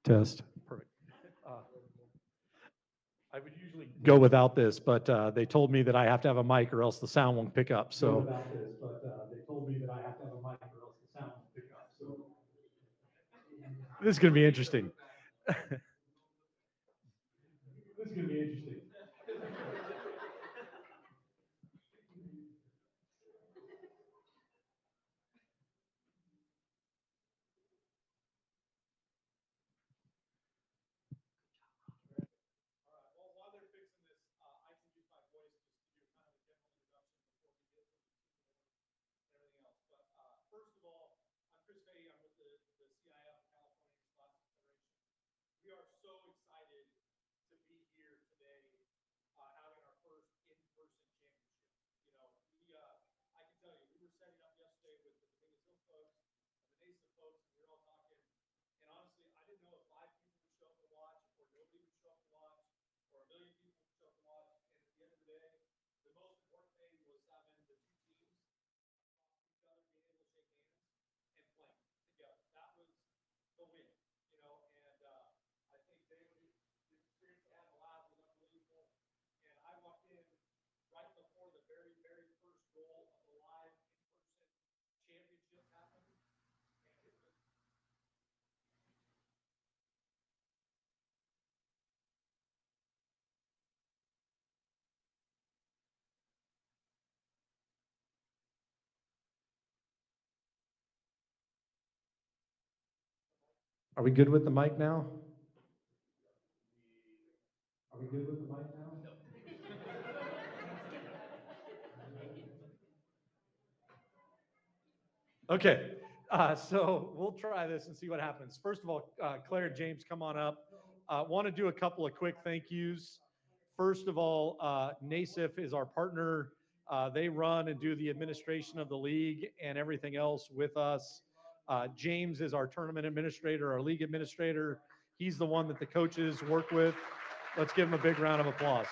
Test. Perfect. I would usually go without this, but they told me that I have to have a mic or else the sound won't pick up. So without this, but they told me that I have to have a mic or else the sound won't pick up. So this is going to be interesting. This is going to be interesting. We are so excited to be here today, having our first in-person championship. You know, I can tell you, we were setting up yesterday with the Dominguez Hill folks and the NASEF folks, and we were all talking. And honestly, I didn't know if 5 people would show up to watch, or nobody would show up to watch, or 1 million people would show up to watch. And at the end of the day, the most important thing was having the 2 teams talk to each other, being able to shake hands, and playing together. That was the win, you know, and I think the experience they had in the lab was unbelievable. And I walked in right before the very, very first goal of the live in-person championship happened. And it was Are we good with the mic now? Are we good with the mic now? No. Okay, so we'll try this and see what happens. First of all, Claire and James, come on up. Want to do a couple of quick thank yous. First of all, NASEF is our partner. They run and do the administration of the league and everything else with us. James is our tournament administrator, our league administrator. He's the one that the coaches work with. Let's give him a big round of applause.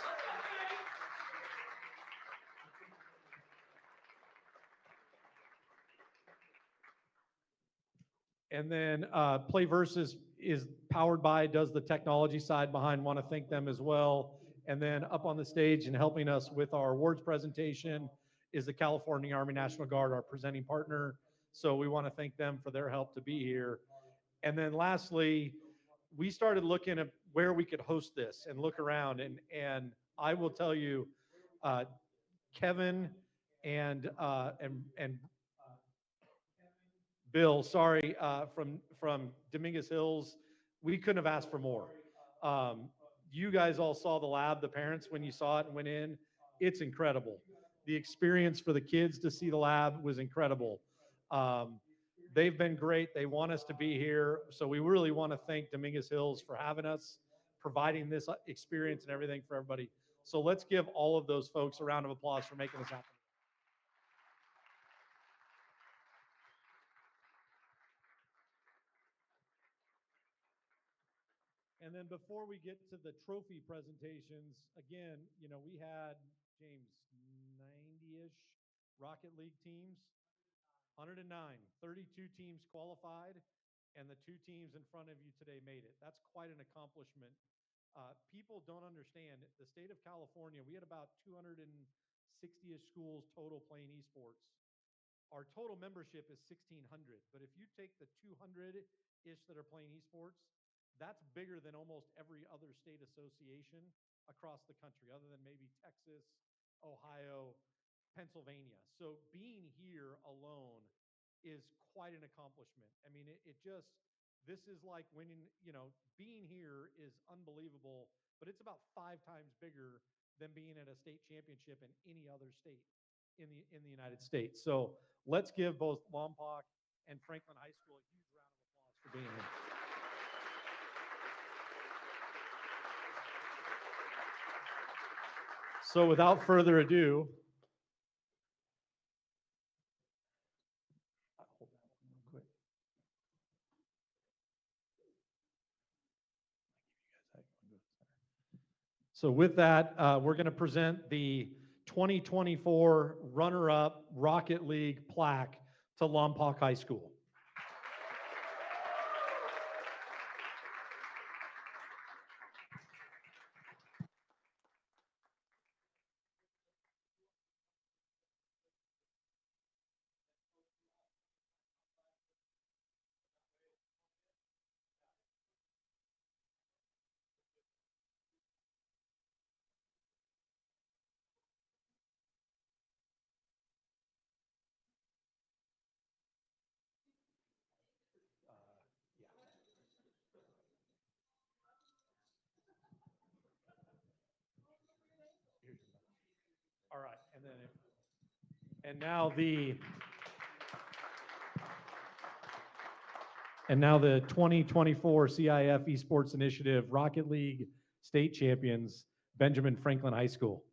And then Playverse is powered by, does the technology side behind, want to thank them as well. And then up on the stage and helping us with our awards presentation is the California Army National Guard, our presenting partner. So we want to thank them for their help to be here. And then lastly, we started looking at where we could host this and look around. And I will tell you, Kevin and Bill, sorry, from Dominguez Hills, we couldn't have asked for more. You guys all saw the lab, the parents, when you saw it and went in. It's incredible. The experience for the kids to see the lab was incredible. They've been great. They want us to be here. So we really want to thank Dominguez Hills for having us, providing this experience and everything for everybody. So let's give all of those folks a round of applause for making this happen. And then before we get to the trophy presentations, again, you know, we had, James, 90-ish Rocket League teams, 109, 32 teams qualified, and the 2 teams in front of you today made it. That's quite an accomplishment. People don't understand, the state of California, we had about 260-ish schools total playing esports. Our total membership is 1,600, but if you take the 200-ish that are playing esports, that's bigger than almost every other state association across the country, other than maybe Texas, Ohio, Pennsylvania. So being here alone is quite an accomplishment. I mean, this is like winning, you know, being here is unbelievable, but it's about 5 times bigger than being at a state championship in any other state in the United States. So let's give both Lompoc and Franklin High School a huge round of applause for being here. So without further ado, hold that one real quick. So with that, we're going to present the 2024 runner-up Rocket League plaque to Lompoc High School. All right, and now the 2024 CIF Esports Initiative Rocket League State Champions, Benjamin Franklin High School.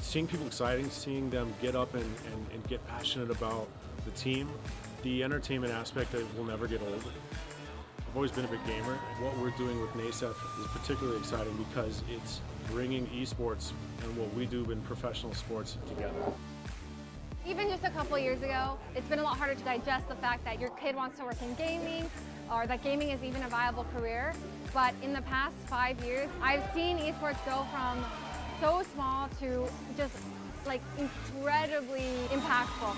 Seeing people exciting, seeing them get up and get passionate about the team, the entertainment aspect that will never get old. I've always been a big gamer. What we're doing with NASEF is particularly exciting because it's bringing esports and what we do in professional sports together. Even just a couple years ago, it's been a lot harder to digest the fact that your kid wants to work in gaming or that gaming is even a viable career. But in the past 5 years, I've seen esports go from so small to just like incredibly impactful.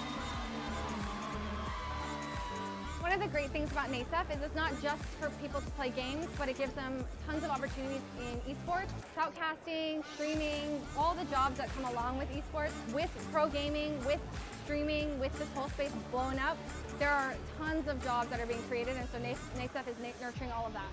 One of the great things about NASEF is it's not just for people to play games, but it gives them tons of opportunities in esports, shoutcasting, streaming, all the jobs that come along with esports. With pro gaming, with streaming, with this whole space blowing up, there are tons of jobs that are being created, and so NASEF is nurturing all of that.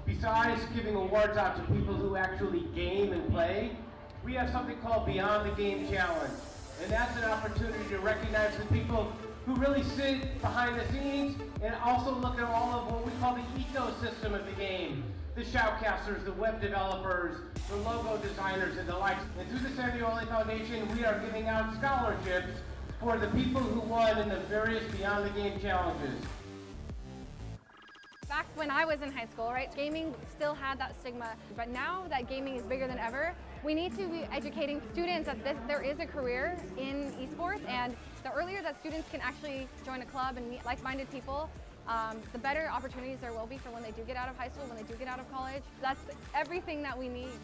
Besides giving awards out to people who actually game and play, we have something called Beyond the Game Challenge. And that's an opportunity to recognize the people who really sit behind the scenes and also look at all of what we call the ecosystem of the game. The shoutcasters, the web developers, the logo designers, and the likes. And through the Sandy Oley Foundation, we are giving out scholarships for the people who won in the various Beyond the Game challenges. Back when I was in high school, right, gaming still had that stigma, but now that gaming is bigger than ever, we need to be educating students that there is a career in esports, and the earlier that students can actually join a club and meet like-minded people, the better opportunities there will be for when they do get out of high school, when they do get out of college. That's everything that we need.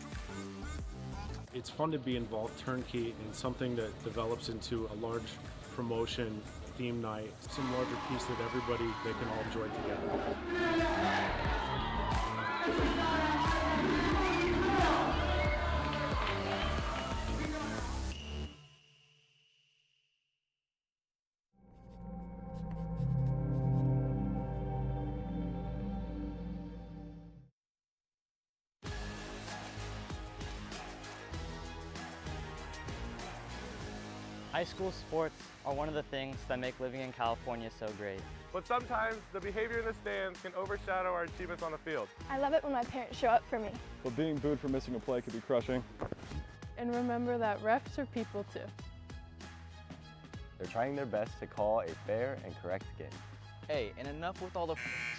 It's fun to be involved turnkey in something that develops into a large promotion theme night, some larger piece that everybody, they can all enjoy together. High school sports are one of the things that make living in California so great. But sometimes the behavior in the stands can overshadow our achievements on the field. I love it when my parents show up for me. But being booed for missing a play can be crushing. And remember that refs are people too. They're trying their best to call a fair and correct game. Hey, and enough with all the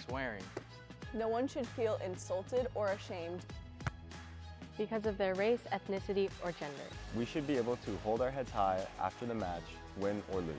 swearing. No one should feel insulted or ashamed because of their race, ethnicity, or gender. We should be able to hold our heads high after the match, win or lose.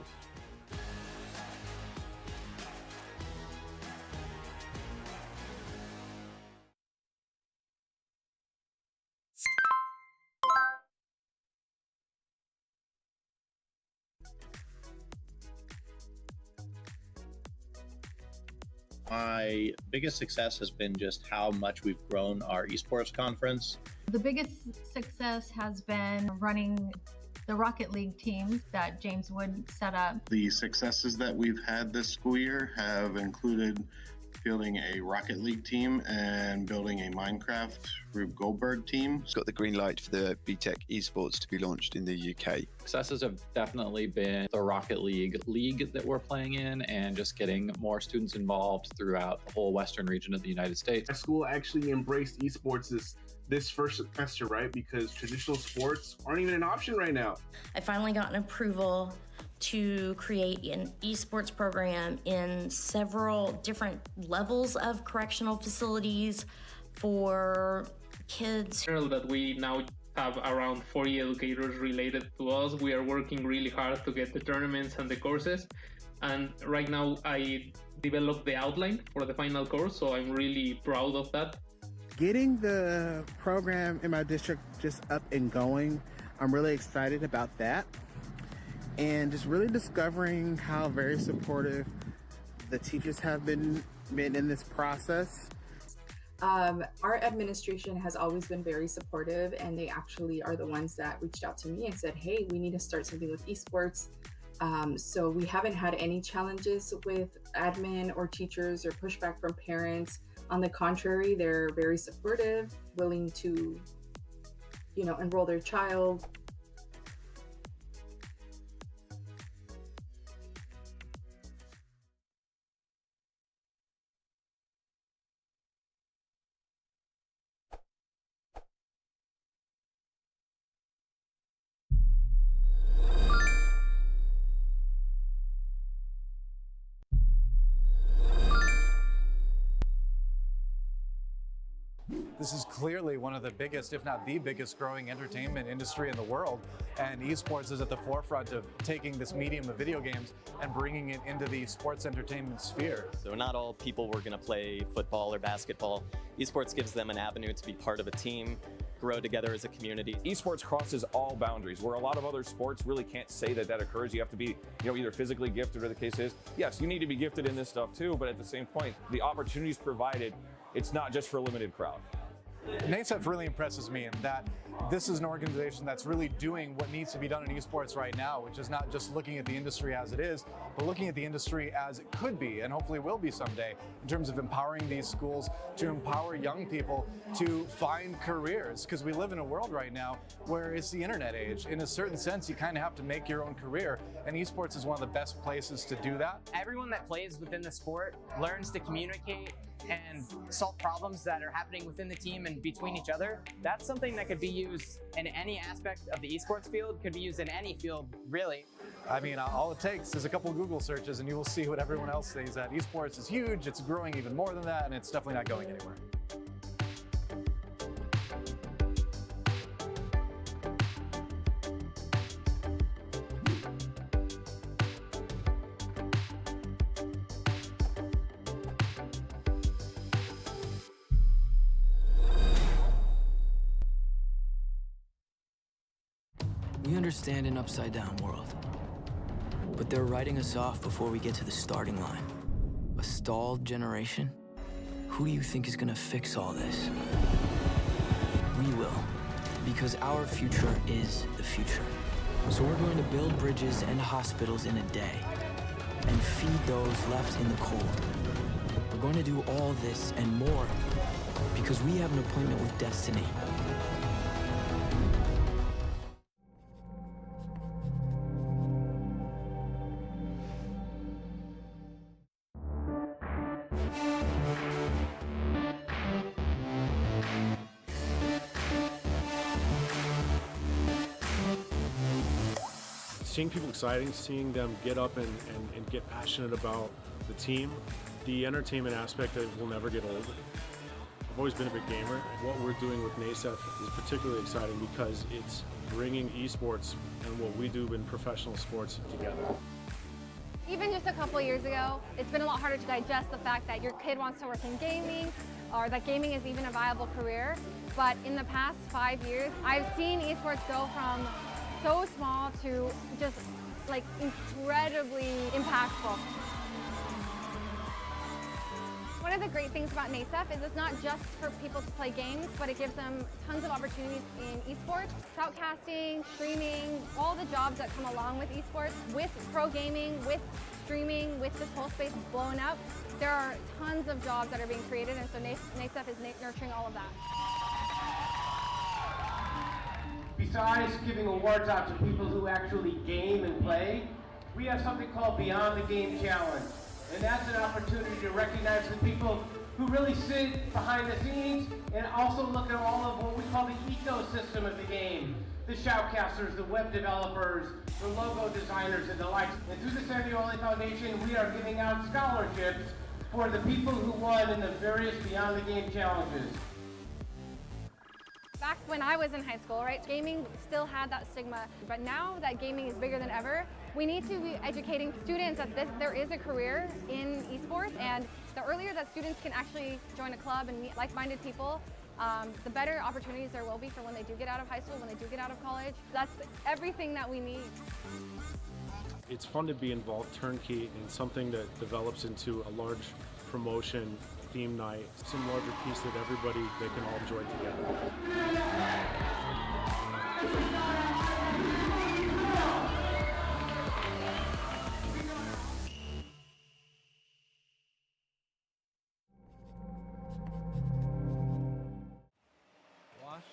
My biggest success has been just how much we've grown our esports conference. The biggest success has been running the Rocket League team that James Wood set up. The successes that we've had this school year have included fielding a Rocket League team and building a Minecraft Rube Goldberg team. It's got the green light for the BTEC Esports to be launched in the UK. Successes have definitely been the Rocket League that we're playing in and just getting more students involved throughout the whole western region of the United States. Our school actually embraced esports this first semester, right? Because traditional sports aren't even an option right now. I finally got an approval to create an esports program in several different levels of correctional facilities for kids. That we now have around 40 educators related to us. We are working really hard to get the tournaments and the courses. And right now I developed the outline for the final course, so I'm really proud of that. Getting the program in my district just up and going, I'm really excited about that. And just really discovering how very supportive the teachers have been in this process. Our administration has always been very supportive, and they actually are the ones that reached out to me and said, hey, we need to start something with esports. So we haven't had any challenges with admin or teachers or pushback from parents. On the contrary, they're very supportive, willing to, enroll their child. This is clearly one of the biggest, if not the biggest, growing entertainment industry in the world. And esports is at the forefront of taking this medium of video games and bringing it into the sports entertainment sphere. So not all people were going to play football or basketball. Esports gives them an avenue to be part of a team, grow together as a community. Esports crosses all boundaries, where a lot of other sports really can't say that that occurs. You have to be, either physically gifted, or the case is. Yes, you need to be gifted in this stuff too, but at the same point, the opportunities provided, it's not just for a limited crowd. NASEF really impresses me in that this is an organization that's really doing what needs to be done in esports right now, which is not just looking at the industry as it is, but looking at the industry as it could be and hopefully will be someday, in terms of empowering these schools to empower young people to find careers. Because we live in a world right now where it's the internet age. In a certain sense, you kind of have to make your own career, and esports is one of the best places to do that. Everyone that plays within the sport learns to communicate and solve problems that are happening within the team and between each other. That's something that could be used in any aspect of the esports field, could be used in any field, really. I mean, all it takes is a couple Google searches and you will see what everyone else says, that esports is huge, it's growing even more than that, and it's definitely not going anywhere. We understand an upside-down world, but they're writing us off before we get to the starting line. A stalled generation? Who do you think is gonna fix all this? We will, because our future is the future. So we're going to build bridges and hospitals in a day, and feed those left in the cold. We're going to do all this and more, because we have an appointment with destiny. Seeing people exciting, seeing them get up and get passionate about the team, the entertainment aspect that will never get old. I've always been a big gamer. What we're doing with NASEF is particularly exciting because it's bringing esports and what we do in professional sports together. Even just a couple years ago, it's been a lot harder to digest the fact that your kid wants to work in gaming or that gaming is even a viable career. But in the past 5 years, I've seen esports go from so small to just like incredibly impactful. One of the great things about NASEF is it's not just for people to play games, but it gives them tons of opportunities in esports, shoutcasting, streaming, all the jobs that come along with esports. With pro gaming, with streaming, with this whole space blowing up, there are tons of jobs that are being created, and so NASEF is nurturing all of that. Besides giving awards out to people who actually game and play, we have something called Beyond the Game Challenge. And that's an opportunity to recognize the people who really sit behind the scenes and also look at all of what we call the ecosystem of the game. The shoutcasters, the web developers, the logo designers, and the likes. And through the Samuel L. Foundation, we are giving out scholarships for the people who won in the various Beyond the Game challenges. Back when I was in high school, right, gaming still had that stigma, but now that gaming is bigger than ever, we need to be educating students that there is a career in esports, and the earlier that students can actually join a club and meet like-minded people, the better opportunities there will be for when they do get out of high school, when they do get out of college. That's everything that we need. It's fun to be involved turnkey in something that develops into a large promotion, theme night, some larger piece that everybody, they can all enjoy together.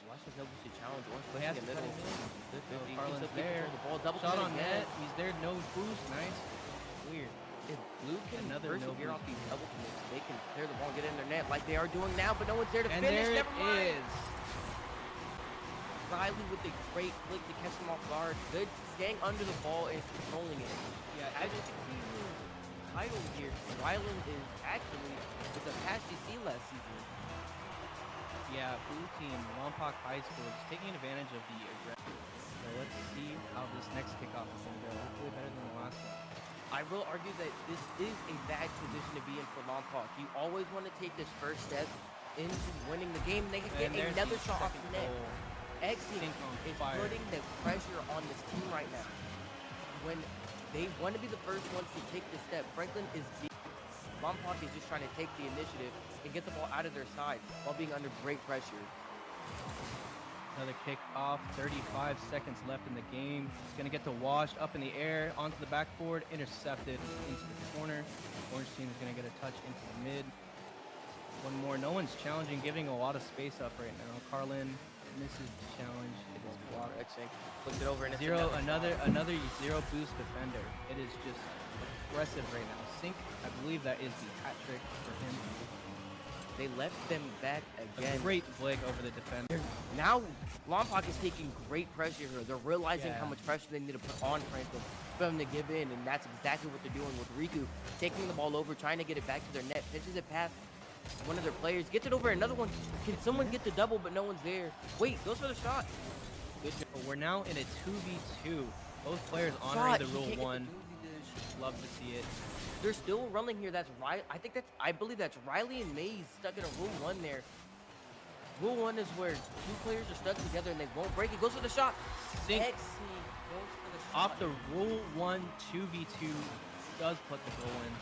Wash is able to challenge Orange He has pushing to the middle. cut him in. Good throw. He Carlin's keeps there. the ball, double Shot commit on again. net. He's there. Nose boost. Nice. Weird. If Blue can Another persevere no off these double commits, they can clear the ball and get in their net like they are doing now, but no one's there to And finish. there Never it mind. is. Riley with a great flick to catch them off guard. Good staying under the ball and controlling it. Yeah, as you can see in the title here, Ryland is actually with a past GC last season. Yeah, blue team, Lompoc High School, just taking advantage of the aggression. So let's see how this next kickoff is going to go. Hopefully better than the last one. I will argue that this is a bad position to be in for Lompoc. You always want to take this first step into winning the game. They can get another shot off the net. Exing is putting the pressure on this team right now. When they want to be the first ones to take the step, Franklin is Lompoc is just trying to take the initiative and get the ball out of their side while being under great pressure. Another kick off, 35 seconds left in the game. It's going to get to Wash up in the air, onto the backboard, intercepted into the corner. Orange team is going to get a touch into the mid. One more. No one's challenging, giving a lot of space up right now. Carlin misses the challenge. It is blocked. Flipped it over and it's another zero boost defender. It is just aggressive right now. Sink, I believe that is the hat trick for him. They left them back again. A great flick over the defender. Now, Lompoc is taking great pressure here. They're realizing how much pressure they need to put on Franklin for them to give in, and that's exactly what they're doing with Riku. Taking the ball over, trying to get it back to their net, pitches it past one of their players, gets it over another one. Can someone get the double, but no one's there? Wait, goes for the shot. Good job. We're now in a 2v2. Both players honoring the rule 1. Love to see it. They're still running here. That's right. I believe that's Riley and Maze stuck in a rule 1 there. Rule 1 is where two players are stuck together and they won't break it. Goes for the shot. Sink. Goes for the shot. Off the rule 1 2v2 does put the goal in.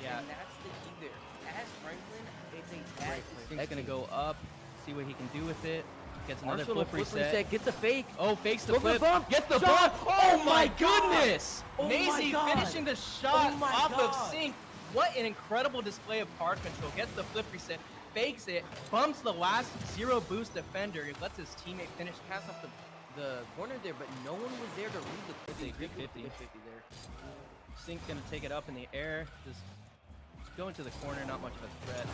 Yeah. And that's the key there. As Franklin, it's a bad Sink's gonna go up, see what he can do with it. Gets another Marshall flip reset. Gets a fake. Oh, fakes the flip. Bump. Gets the Shot. bump. Oh my goodness! Oh Maisie finishing the shot off of Sink. What an incredible display of card control. Gets the flip reset, fakes it, bumps the last zero boost defender, lets his teammate finish. Pass off the corner there, but no one was there to read the 50 there. Sink's gonna take it up in the air. Just go into the corner, not much of a threat.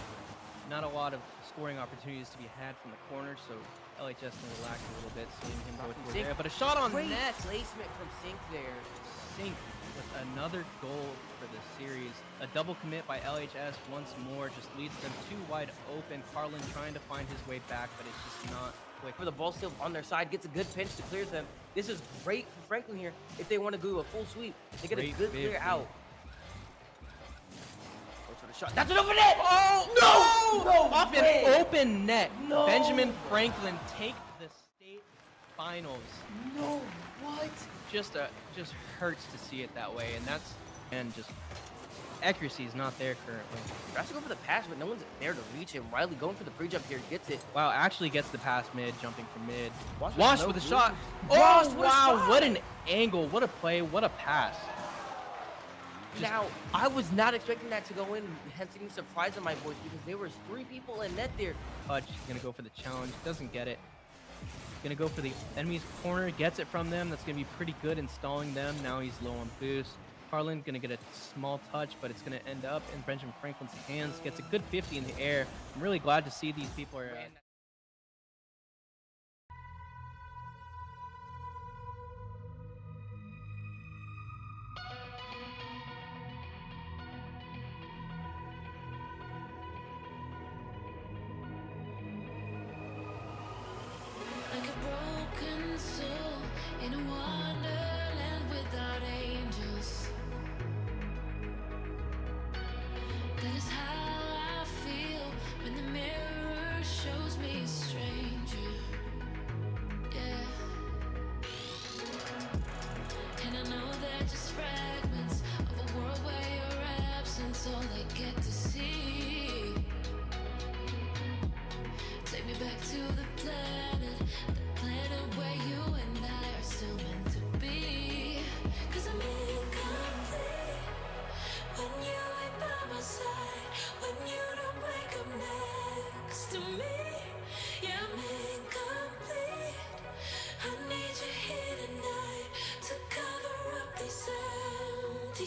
Not a lot of scoring opportunities to be had from the corner, so LHS can relax a little bit, seeing him go towards there. But a shot on Great net. placement from Sink there. Sink with another goal for the series. A double commit by LHS once more just leads them too wide open. Carlin trying to find his way back, but it's just not quick. For the ball still on their side, gets a good pinch to clear them. This is great for Franklin here. If they want to do a full sweep, they get a good clear out. Shot. That's an open net! Oh no! Off way. an open net. No. Benjamin Franklin take the state finals. No, what? Just hurts to see it that way, and just accuracy is not there currently. Tries to go for the pass, but no one's there to reach him. Riley going for the pre-jump here, gets it. Wow, actually gets the pass mid, jumping from mid. Wash with a shot. Oh wow, what an angle! What a play! What a pass! Now, I was not expecting that to go in, hence a surprise on my voice, because there was 3 people in net there. Fudge gonna go for the challenge, doesn't get it. Gonna go for the enemy's corner, gets it from them. That's gonna be pretty good in stalling them. Now he's low on boost. Carlin gonna get a small touch, but it's gonna end up in Benjamin Franklin's hands. Gets a good 50 in the air. I'm really glad to see these people are...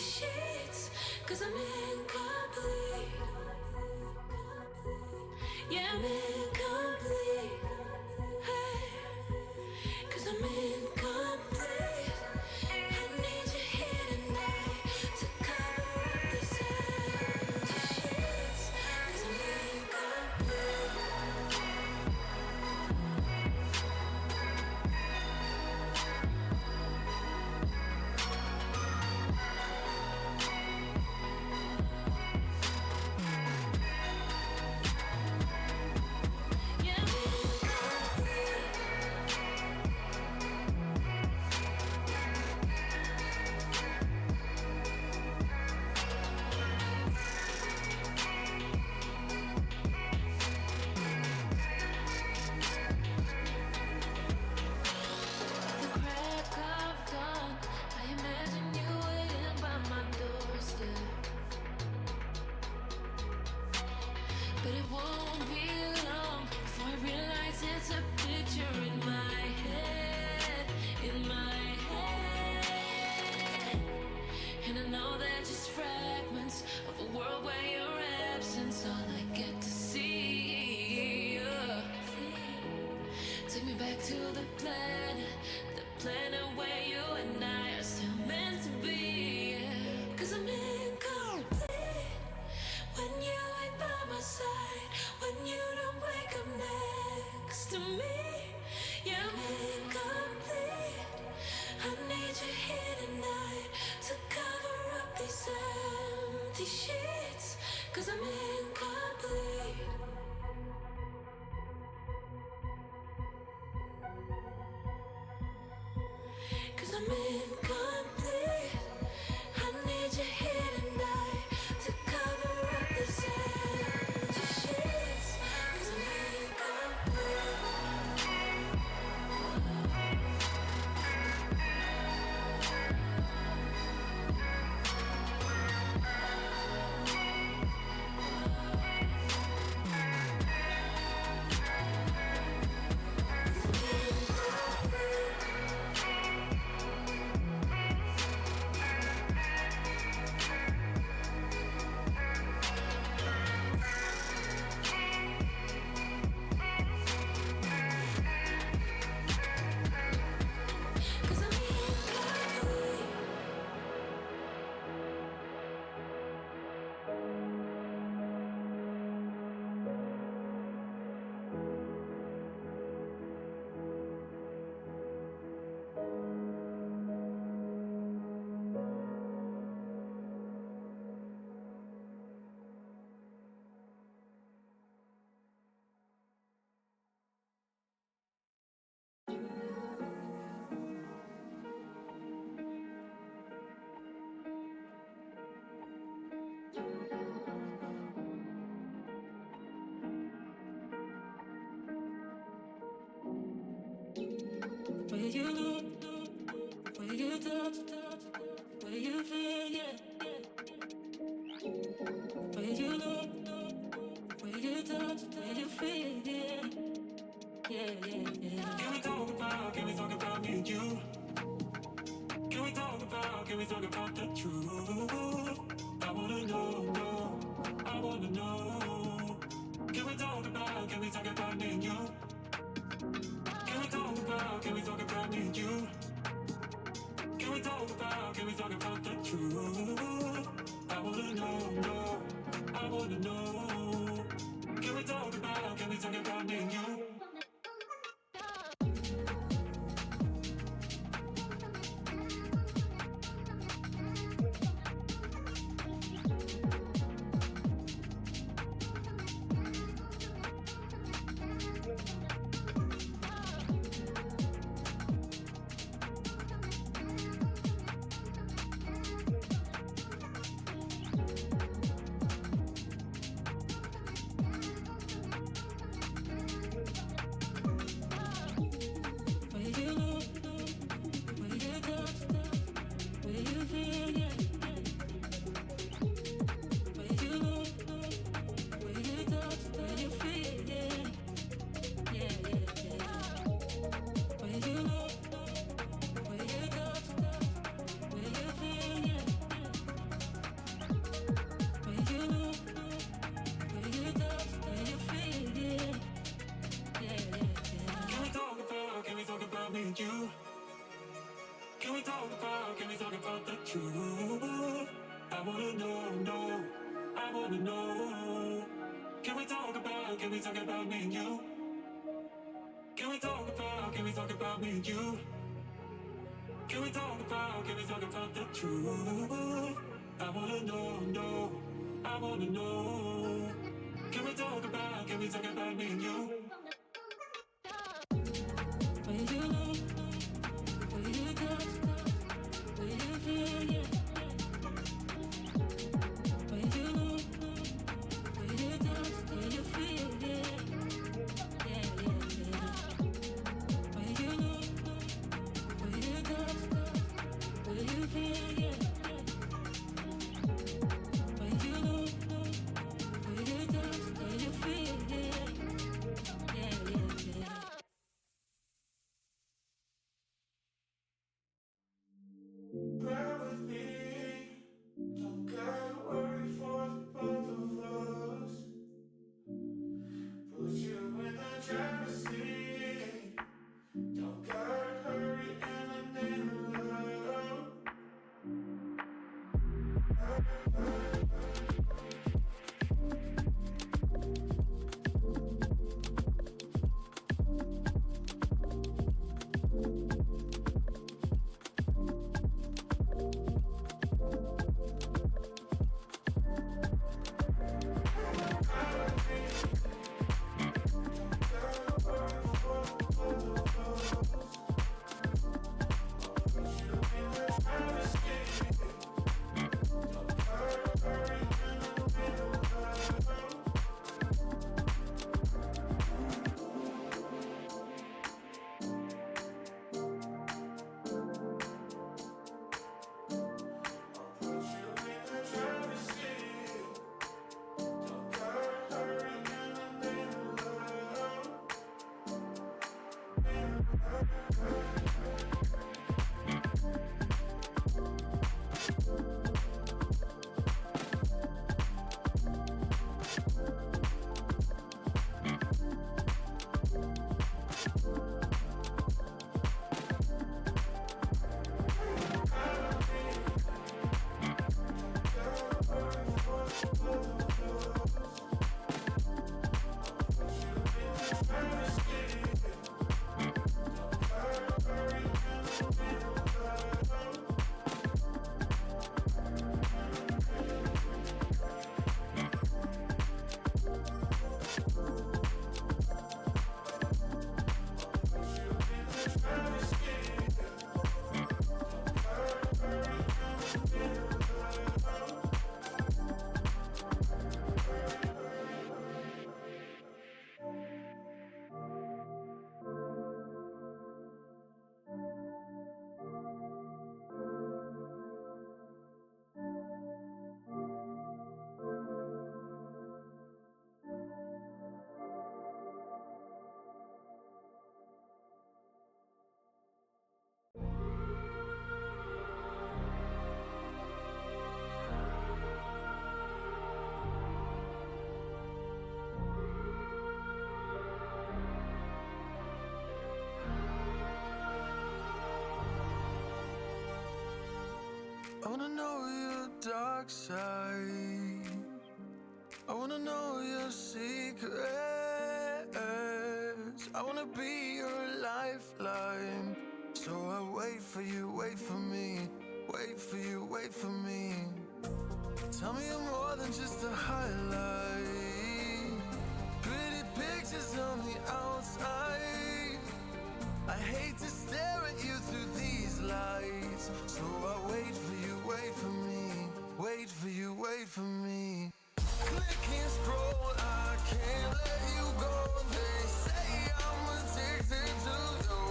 sheets, 'cause I'm incomplete. Yeah, I'm incomplete. Hey, 'cause I'm incomplete. I need you here tonight to cover up these empty sheets, 'cause I'm incomplete. But it won't be long before I realize it's a picture in my head, And I know they're just fragments of a world where your absence all I get to see. Take me back to the planet where you and I are still meant to be. 'Cause I'm incomplete when you ain't by my side, when you don't wake up next to me. Yeah, I'm incomplete. I need you here tonight to cover up these empty sheets, 'cause I'm incomplete. Cause I'm incomplete. I need you here tonight to cover up these empty sheets, 'cause I'm incomplete. Where you look, where you touch, where you feel, yeah. Where you look, where you touch, where you feel, yeah. Can we talk about me and you? Can we talk about the truth? I wanna know, I wanna know. Can we talk about me and you? Can we talk about me and you? Can we talk about the truth? I wanna know, I wanna know. Can we talk about me and you? and you? Can we talk about the truth? I wanna know, I wanna know. Can we talk about me and you? Can we talk about me and you? Can we talk about the truth? I wanna know, I wanna know. Can we talk about me and you? Will you know? Will you touch? Will you feel? Yeah. Will you know? Will you touch? Will you feel? Yeah. Yeah, yeah, yeah. Will you know? Will you touch? Will you feel? Yeah. Will you know? Will you touch? Will you feel? Yeah. Yeah, yeah, yeah. Bear with me, don't gotta worry for the both of us. Put you in the driver's seat, don't gotta hurry and I need love. I wanna know your dark side. I wanna know your secrets. I wanna be your lifeline. So I wait for you, wait for me. Wait for you, wait for me. Tell me you're more than just a highlight. Pretty pictures on the outside. I hate to stare at you through these lights. So I wait for you, wait for me. Wait for you, wait for me. Click and scroll, I can't let you go. They say I'm addicted to you.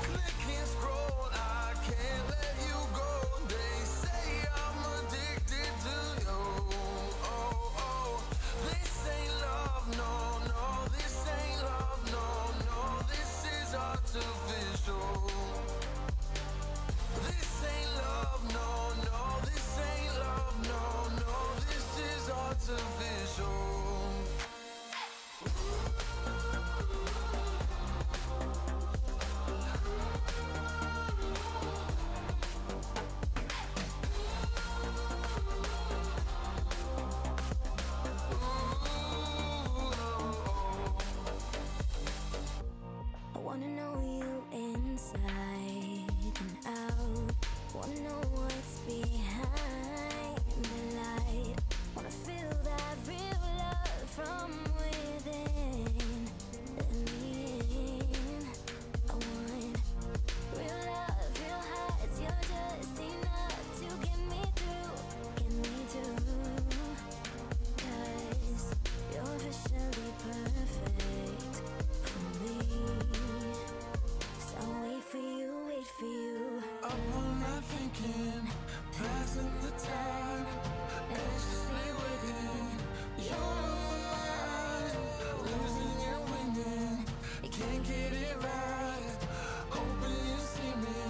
Click and scroll, I can't let you go. They say I'm addicted to you. Oh, oh, this ain't love, no, no. This ain't love, no, no. This is thinking, passing the time, anxiously waiting. You're on my mind, losing and winning. Can't get it right. Hoping you see me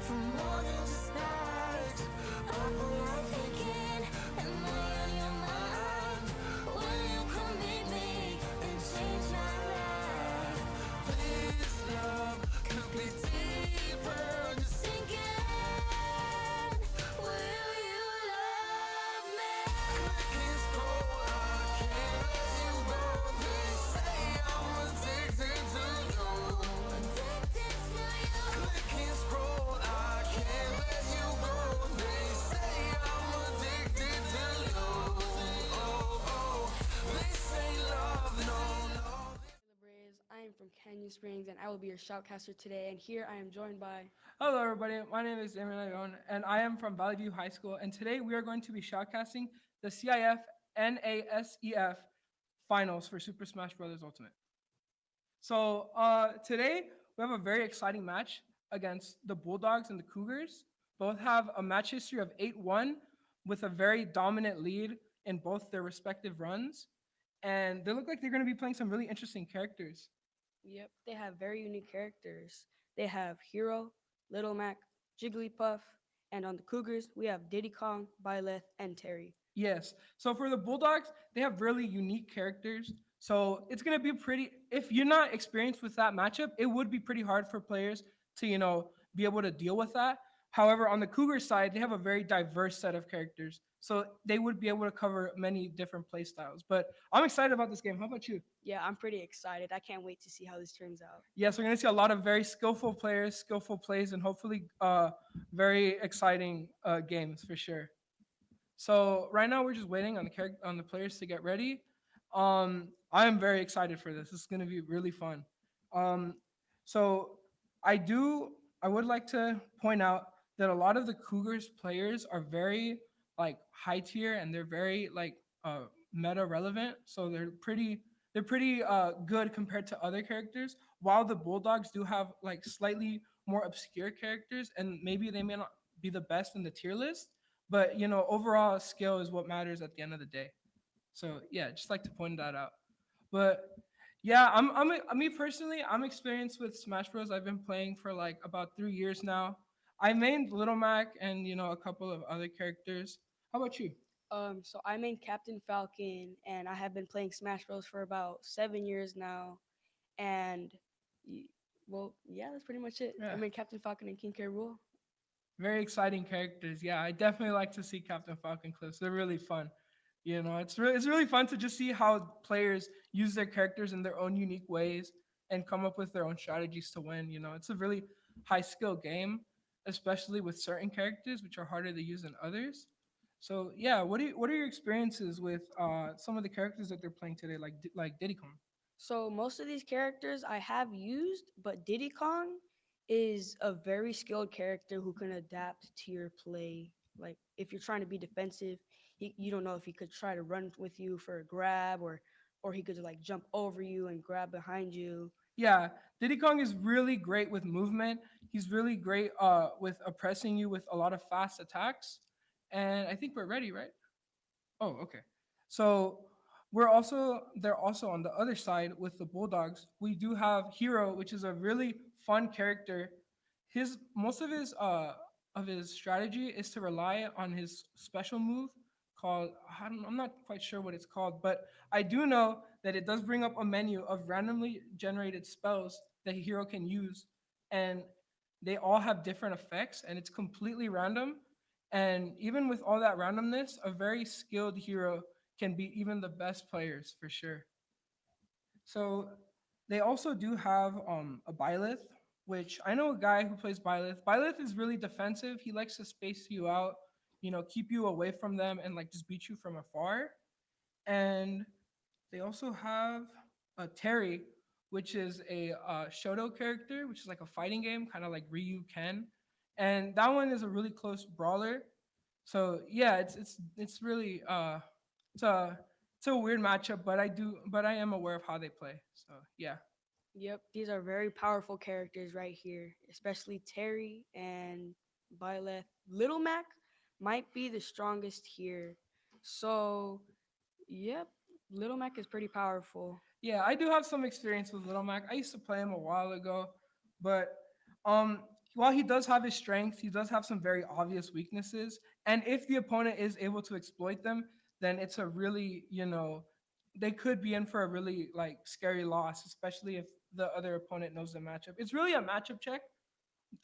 for more than just that. Up all I'm thinking, am I on your mind? Will you come meet me and change my life? This love could be deeper, just sinking. Will you love me? Clicking scroll, I can't let you go. They say I'm addicted to you. Addicted to you. Clicking scroll, I can't let you go. They say I'm addicted to you. Oh, oh. They say love, no, no. I am from Canyon Springs, and I will be your shoutcaster today. And here I am joined by. Hello, everybody. My name is Damien Leon, and I am from Valley View High School. And today we are going to be shoutcasting the CIF NASEF finals for Super Smash Bros. Ultimate. So today we have a very exciting match against the Bulldogs and the Cougars. Both have a match history of 8-1 with a very dominant lead in both their respective runs. And they look like they're going to be playing some really interesting characters. Yep, they have very unique characters. They have Hero, Little Mac, Jigglypuff, and on the Cougars, we have Diddy Kong, Byleth, and Terry. Yes. So for the Bulldogs, they have really unique characters. So it's going to be pretty, if you're not experienced with that matchup, it would be pretty hard for players to, be able to deal with that. However, on the Cougar side, they have a very diverse set of characters. So they would be able to cover many different play styles. But I'm excited about this game. How about you? Yeah, I'm pretty excited. I can't wait to see how this turns out. Yes, we're going to see a lot of very skillful players, skillful plays, and hopefully very exciting games for sure. So right now we're just waiting on the players to get ready. I am very excited for this. This is going to be really fun. So I would like to point out that a lot of the Cougars players are very like high tier and they're very like meta relevant. So they're pretty good compared to other characters. While the Bulldogs do have like slightly more obscure characters and maybe they may not be the best in the tier list, but overall skill is what matters at the end of the day. So yeah, just like to point that out. But yeah, me personally, I'm experienced with Smash Bros. I've been playing for like about 3 years now. I mained Little Mac and a couple of other characters. How about you? So I main Captain Falcon, and I have been playing Smash Bros for about 7 years now. And well, yeah, that's pretty much it. Yeah. I main Captain Falcon and King K. Rool. Very exciting characters. Yeah, I definitely like to see Captain Falcon clips. They're really fun. It's really fun to just see how players use their characters in their own unique ways and come up with their own strategies to win. It's a really high skill game, especially with certain characters which are harder to use than others. So yeah, what are your experiences with some of the characters that they're playing today, like Diddy Kong? So most of these characters I have used, but Diddy Kong is a very skilled character who can adapt to your play. Like if you're trying to be defensive, you don't know if he could try to run with you for a grab or he could like jump over you and grab behind you. Yeah, Diddy Kong is really great with movement. He's really great with oppressing you with a lot of fast attacks. And I think we're ready, right? Oh, okay. So they're also on the other side with the Bulldogs. We do have Hero, which is a really fun character. His most of his strategy is to rely on his special move called I'm not quite sure what it's called, but I do know that it does bring up a menu of randomly generated spells that Hero can use, and they all have different effects, and it's completely random. And even with all that randomness, a very skilled hero can beat even the best players for sure. So they also do have a Byleth, which I know a guy who plays Byleth. Byleth is really defensive. He likes to space you out, keep you away from them and like just beat you from afar. And they also have a Terry, which is a Shoto character, which is like a fighting game, kind of like Ryu Ken. And that one is a really close brawler. So yeah, it's really it's a weird matchup, but I am aware of how they play. So yeah. Yep, these are very powerful characters right here, especially Terry and Byleth. Little Mac might be the strongest here. So, yep, Little Mac is pretty powerful. Yeah, I do have some experience with Little Mac. I used to play him a while ago, but um, while he does have his strengths, he does have some very obvious weaknesses. And if the opponent is able to exploit them, then it's a really, they could be in for a really like scary loss, especially if the other opponent knows the matchup. It's really a matchup check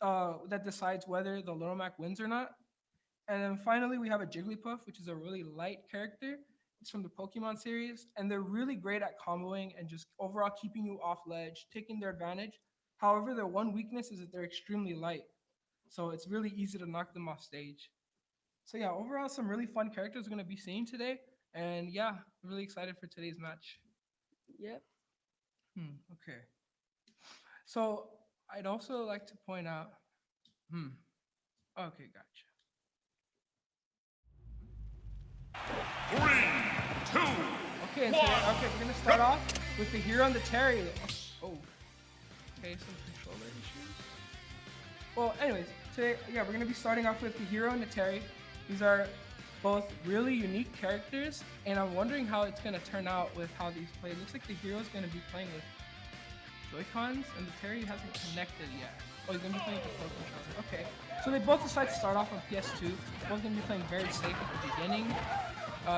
that decides whether the Little Mac wins or not. And then finally, we have a Jigglypuff, which is a really light character. It's from the Pokemon series, and they're really great at comboing and just overall keeping you off ledge, taking their advantage. However, their one weakness is that they're extremely light, so it's really easy to knock them off stage. So yeah, overall, some really fun characters we're going to be seeing today, and yeah, I'm really excited for today's match. Yep. Okay. So I'd also like to point out. Okay, gotcha. 3, 2, Okay, we're gonna start off with the hero and the Terry. Oh, okay, some controller issues. Well, anyways, today, we're gonna be starting off with the hero and the Terry. These are both really unique characters, and I'm wondering how it's gonna turn out with how these play. It looks like the hero's gonna be playing with Joy-Cons, and the Terry hasn't connected yet. Oh, he's gonna be playing with the Pro controller. Okay, so they both decide to start off on PS2. Both gonna be playing very safe at the beginning.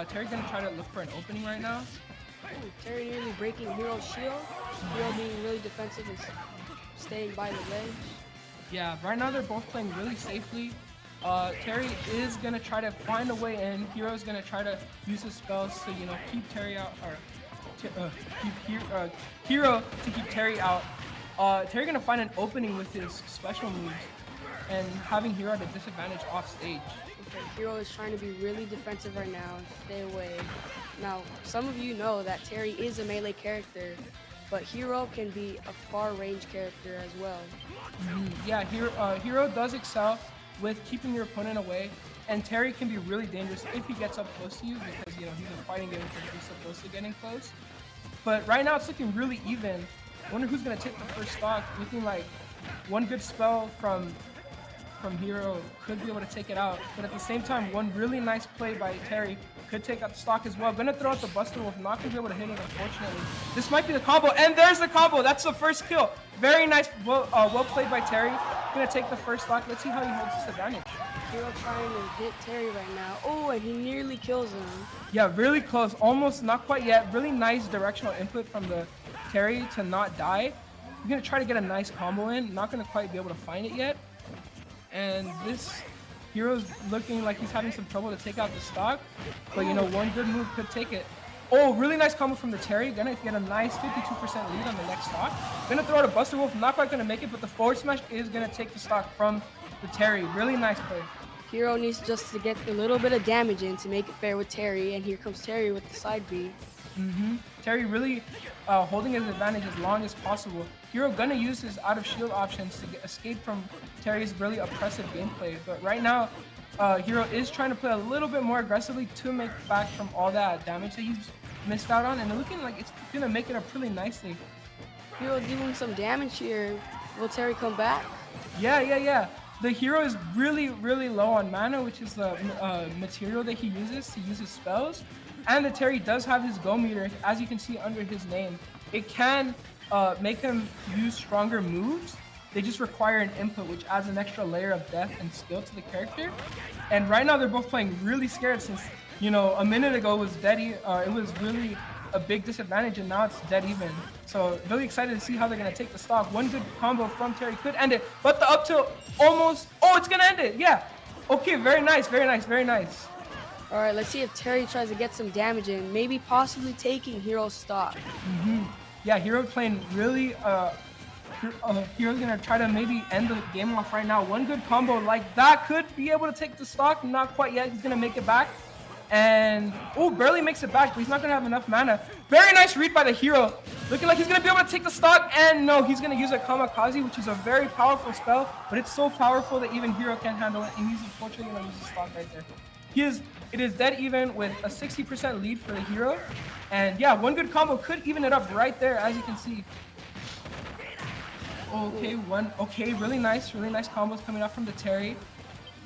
Terry's gonna try to look for an opening right now. Ooh, Terry nearly breaking Hero's shield. Hero being really defensive and staying by the ledge. Yeah, right now they're both playing really safely. Terry is gonna try to find a way in. Hero's gonna try to use his spells to, keep Terry out, or Hero to keep Terry out. Terry gonna find an opening with his special moves, and having Hero at a disadvantage off stage. Okay, Hero is trying to be really defensive right now. Stay away. Now, some of you know that Terry is a melee character, but Hero can be a far-range character as well. Yeah, Hero does excel with keeping your opponent away, and Terry can be really dangerous if he gets up close to you because, he's a fighting game because he's supposed to getting close. But right now it's looking really even. I wonder who's going to take the first stock. Looking like one good spell from Hero could be able to take it out, but at the same time, one really nice play by Terry could take out the stock as well. Gonna throw out the Buster Wolf, not gonna be able to hit it, unfortunately. This might be the combo, and there's the combo. That's the first kill. Very nice, well played by Terry. Gonna take the first stock. Let's see how he holds this advantage. Hero trying to hit Terry right now. Oh, and he nearly kills him. Yeah, really close. Almost, not quite yet. Really nice directional input from the Terry to not die. He's gonna try to get a nice combo in. Not gonna quite be able to find it yet. And this Hero's looking like he's having some trouble to take out the stock, but one good move could take it. Oh, really nice combo from the Terry. Gonna get a nice 52% lead on the next stock. Gonna throw out a Buster Wolf, not quite gonna make it, but the forward smash is gonna take the stock from the Terry. Really nice play. Hero needs just to get a little bit of damage in to make it fair with Terry, and here comes Terry with the side B. Terry really holding his advantage as long as possible. Hero gonna use his out of shield options to escape from Terry's really oppressive gameplay, but right now Hero is trying to play a little bit more aggressively to make back from all that damage that he's missed out on, and looking like it's gonna make it up really nicely. Hero doing some damage here. Will Terry come back? Yeah. The Hero is really low on mana, which is the material that he uses to use his spells. And the Terry does have his Go meter, as you can see under his name. It can make him use stronger moves. They just require an input, which adds an extra layer of depth and skill to the character. And right now they're both playing really scared since, a minute ago was it was really a big disadvantage, and now it's dead even. So really excited to see how they're gonna take the stock. One good combo from Terry could end it, but the up tilt almost, it's gonna end it, yeah. Okay, very nice. All right, let's see if Terry tries to get some damage in, maybe possibly taking Hero's stock. Yeah, Hero playing really, Hero's gonna try to maybe end the game off right now. One good combo like that could be able to take the stock, not quite yet. He's gonna make it back. And, barely makes it back, but he's not gonna have enough mana. Very nice read by the Hero. Looking like he's gonna be able to take the stock, and no, he's gonna use a Kamikaze, which is a very powerful spell, but it's so powerful that even Hero can't handle it, and he's unfortunately gonna lose the stock right there. It is dead even with a 60% lead for the Hero. And yeah, one good combo could even it up right there, as you can see. Okay, really nice combos coming out from the Terry.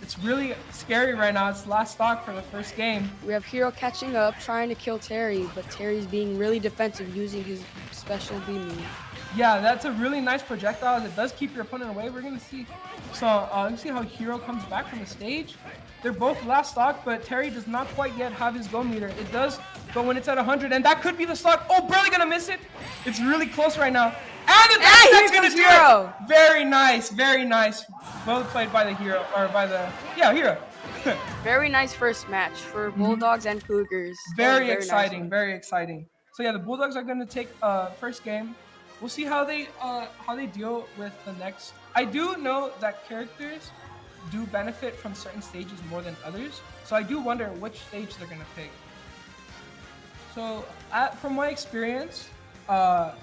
It's really scary right now. It's last stock for the first game. We have Hero catching up, trying to kill Terry, but Terry's being really defensive using his special B move. Yeah, that's a really nice projectile. It does keep your opponent away. We're going to see. So let's see how Hero comes back from the stage. They're both last stock, but Terry does not quite yet have his go meter. It does go when it's at 100, and that could be the stock. Oh, barely going to miss it. It's really close right now. And that's going to do Hero. it. Very nice, very nice. Well played by the Hero, or by the, yeah, Hero. Very nice first match for Bulldogs and Cougars. Very exciting, nice, very exciting. So yeah, the Bulldogs are going to take first game. We'll see how they deal with the next. I do know that characters do benefit from certain stages more than others, so I do wonder which stage they're going to pick. So from my experience, a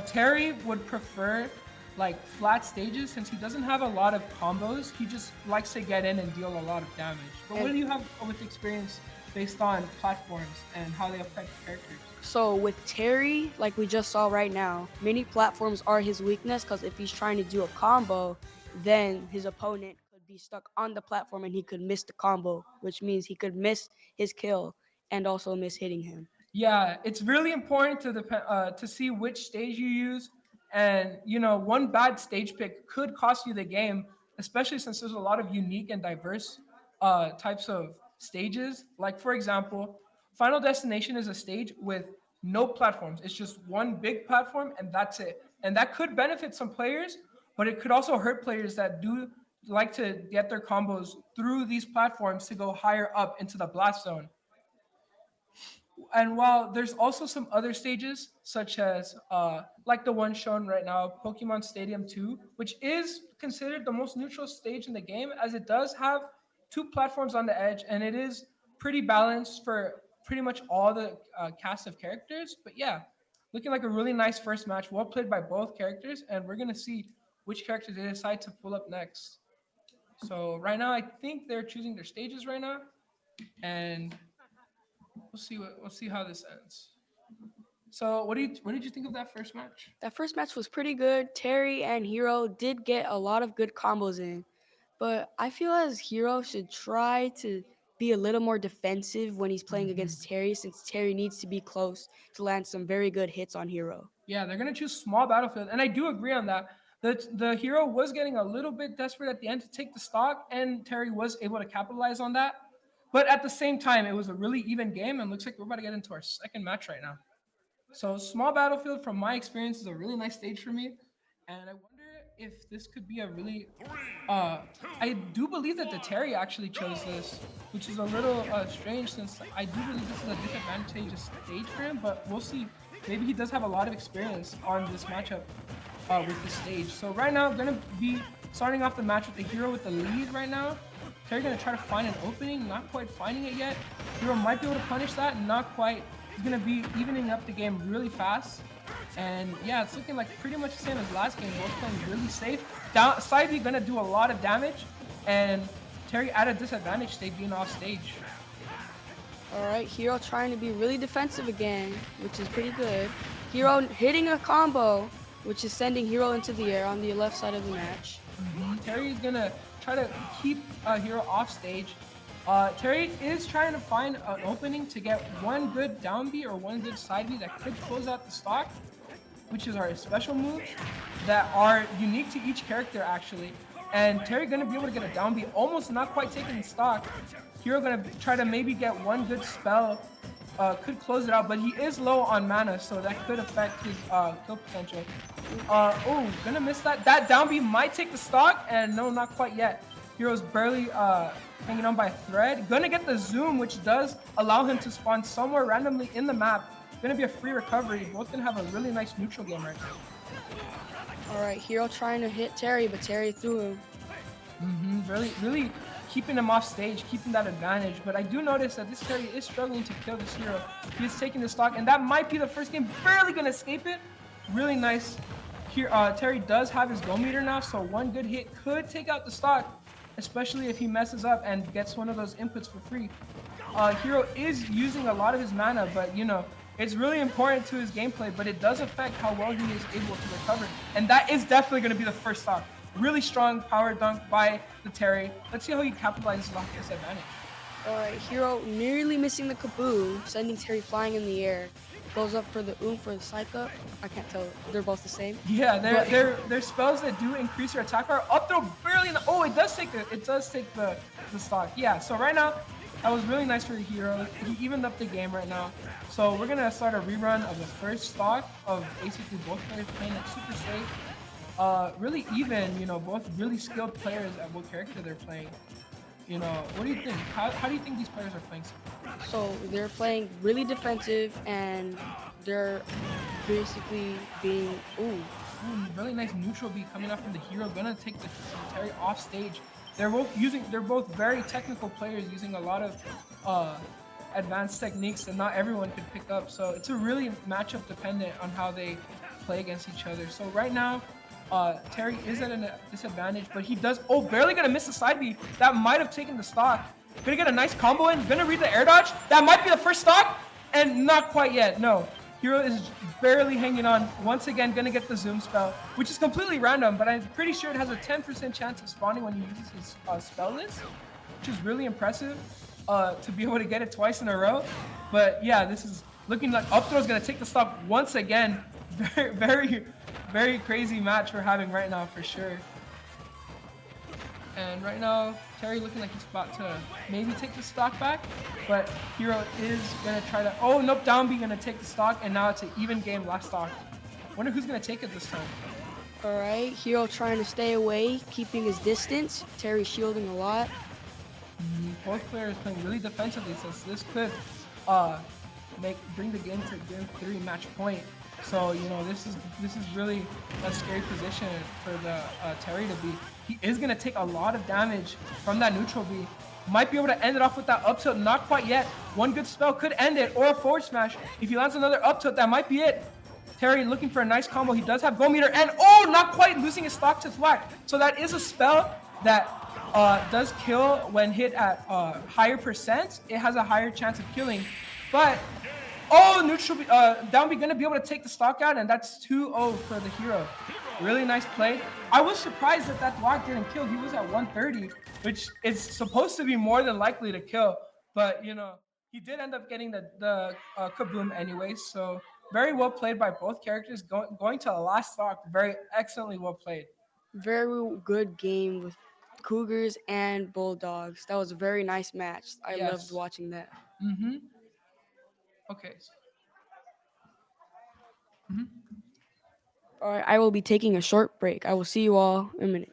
Terry would prefer like flat stages since he doesn't have a lot of combos. He just likes to get in and deal a lot of damage. But what do you have with experience based on platforms and how they affect characters? So with Terry, like we just saw right now, many platforms are his weakness because if he's trying to do a combo, then his opponent could be stuck on the platform and he could miss the combo, which means he could miss his kill and also miss hitting him. Yeah, it's really important to see which stage you use. And, you know, one bad stage pick could cost you the game, especially since there's a lot of unique and diverse types of stages. Like, for example, Final Destination is a stage with no platforms. It's just one big platform, and that's it. And that could benefit some players, but it could also hurt players that do like to get their combos through these platforms to go higher up into the blast zone. And while there's also some other stages, such as like the one shown right now, Pokemon Stadium 2, which is considered the most neutral stage in the game, as it does have two platforms on the edge, and it is pretty balanced for pretty much all the cast of characters. But yeah, looking like a really nice first match, well played by both characters, and we're going to see which characters they decide to pull up next. So right now, I think they're choosing their stages right now, and we'll see how this ends. So what did you think of that first match? That first match was pretty good. Terry and Hero did get a lot of good combos in, but I feel as Hero should try to be a little more defensive when he's playing against Terry, since Terry needs to be close to land some very good hits on Hero. Yeah, they're gonna choose small battlefield, and I do agree on that. The Hero was getting a little bit desperate at the end to take the stock, and Terry was able to capitalize on that. But at the same time, it was a really even game, and looks like we're about to get into our second match right now. So small battlefield, from my experience, is a really nice stage for me. And I wonder if this could be a really... I do believe that the Terry actually chose this, which is a little strange since I do believe this is a disadvantageous stage for him, but we'll see. Maybe he does have a lot of experience on this matchup with this stage. So right now, I'm going to be starting off the match with the Hero with the lead right now. Terry gonna try to find an opening, not quite finding it yet. Hero might be able to punish that, not quite. He's gonna be evening up the game really fast. And yeah, it's looking like pretty much the same as last game, both playing really safe. Side B gonna do a lot of damage, and Terry at a disadvantage state being off stage. All right, Hero trying to be really defensive again, which is pretty good. Hero hitting a combo, which is sending Hero into the air on the left side of the match. Terry is gonna try to keep Hero off stage. Terry is trying to find an opening to get one good down B or one good side B that could close out the stock, which is our special moves that are unique to each character actually. And Terry gonna be able to get a down B, almost not quite taking the stock. Hero gonna try to maybe get one good spell, could close it out, but he is low on mana, so that could affect his kill potential. Oh, gonna miss that. That down B might take the stock, and no, not quite yet. Hero's barely hanging on by a thread. Gonna get the zoom, which does allow him to spawn somewhere randomly in the map. Gonna be a free recovery. Both gonna have a really nice neutral game right now. All right, Hero trying to hit Terry, but Terry threw him. Really keeping him off stage, keeping that advantage. But I do notice that this Terry is struggling to kill this Hero. He is taking the stock, and that might be the first game. Barely gonna escape it. Really nice. Here, Terry does have his go meter now, so one good hit could take out the stock, especially if he messes up and gets one of those inputs for free. Hero is using a lot of his mana, but you know, it's really important to his gameplay, but it does affect how well he is able to recover. And that is definitely going to be the first stock. Really strong power dunk by the Terry. Let's see how he capitalizes off this advantage. All right, Hero nearly missing the kaboom, sending Terry flying in the air. Goes up for the for the psych up. I can't tell. They're both the same. Yeah, they're spells that do increase your attack power. Up throw barely. Oh, it does take the stock. Yeah. So right now, that was really nice for the Hero. He evened up the game right now. So we're gonna start a rerun of the first stock of basically both players playing it super safe. Really even. You know, both really skilled players at what character they're playing. You know, what do you think? How do you think these players are playing so far? So they're playing really defensive, and they're basically being really nice neutral B coming up from the Hero. Gonna take the Terry off stage. They're both very technical players using a lot of advanced techniques that not everyone could pick up. So it's a really matchup dependent on how they play against each other. So right now, Terry is at a disadvantage, but he does, barely gonna miss the side B. That might have taken the stock. Gonna get a nice combo in, gonna read the air dodge. That might be the first stock, and not quite yet, no. Hero is barely hanging on. Once again, gonna get the zoom spell, which is completely random, but I'm pretty sure it has a 10% chance of spawning when he uses his spell list, which is really impressive to be able to get it twice in a row. But yeah, this is looking like up throw is gonna take the stock once again. Very, very, very crazy match we're having right now for sure. And right now, Terry looking like he's about to maybe take the stock back, but Hero is gonna try to, nope, down B gonna take the stock, and now it's an even game last stock. Wonder who's gonna take it this time. All right, Hero trying to stay away, keeping his distance. Terry shielding a lot. Both players playing really defensively, so this could bring the game to game 3 match point. So, you know, this is really a scary position for the Terry to be. He is going to take a lot of damage from that neutral B. Might be able to end it off with that up tilt, not quite yet. One good spell could end it, or a forward smash. If he lands another up tilt, that might be it. Terry looking for a nice combo. He does have Go Meter, and not quite losing his stock to Thwack. So that is a spell that does kill when hit at higher percent. It has a higher chance of killing, but neutral B, down B gonna be able to take the stock out, and that's 2-0 for the Hero. Really nice play. I was surprised that Thwack didn't kill. He was at 130, which is supposed to be more than likely to kill, but you know, he did end up getting the kaboom anyways. So very well played by both characters. Going to the last stock, very excellently well played. Very good game with Cougars and Bulldogs. That was a very nice match. I loved watching that. Okay. All right, I will be taking a short break. I will see you all in a minute.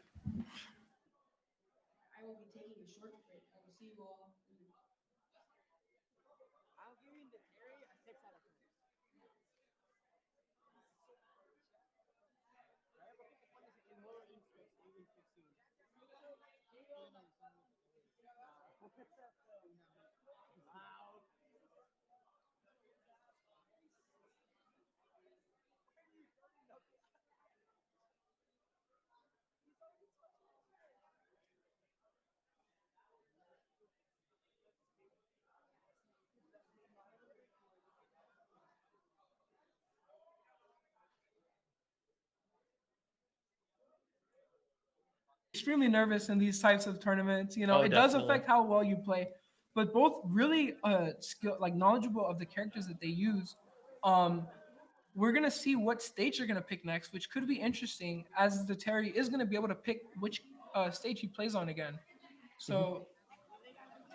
Extremely nervous in these types of tournaments. You know, it does affect how well you play, but both really knowledgeable of the characters that they use. We're gonna see what stage you're gonna pick next, which could be interesting, as the Terry is gonna be able to pick which stage he plays on again. So,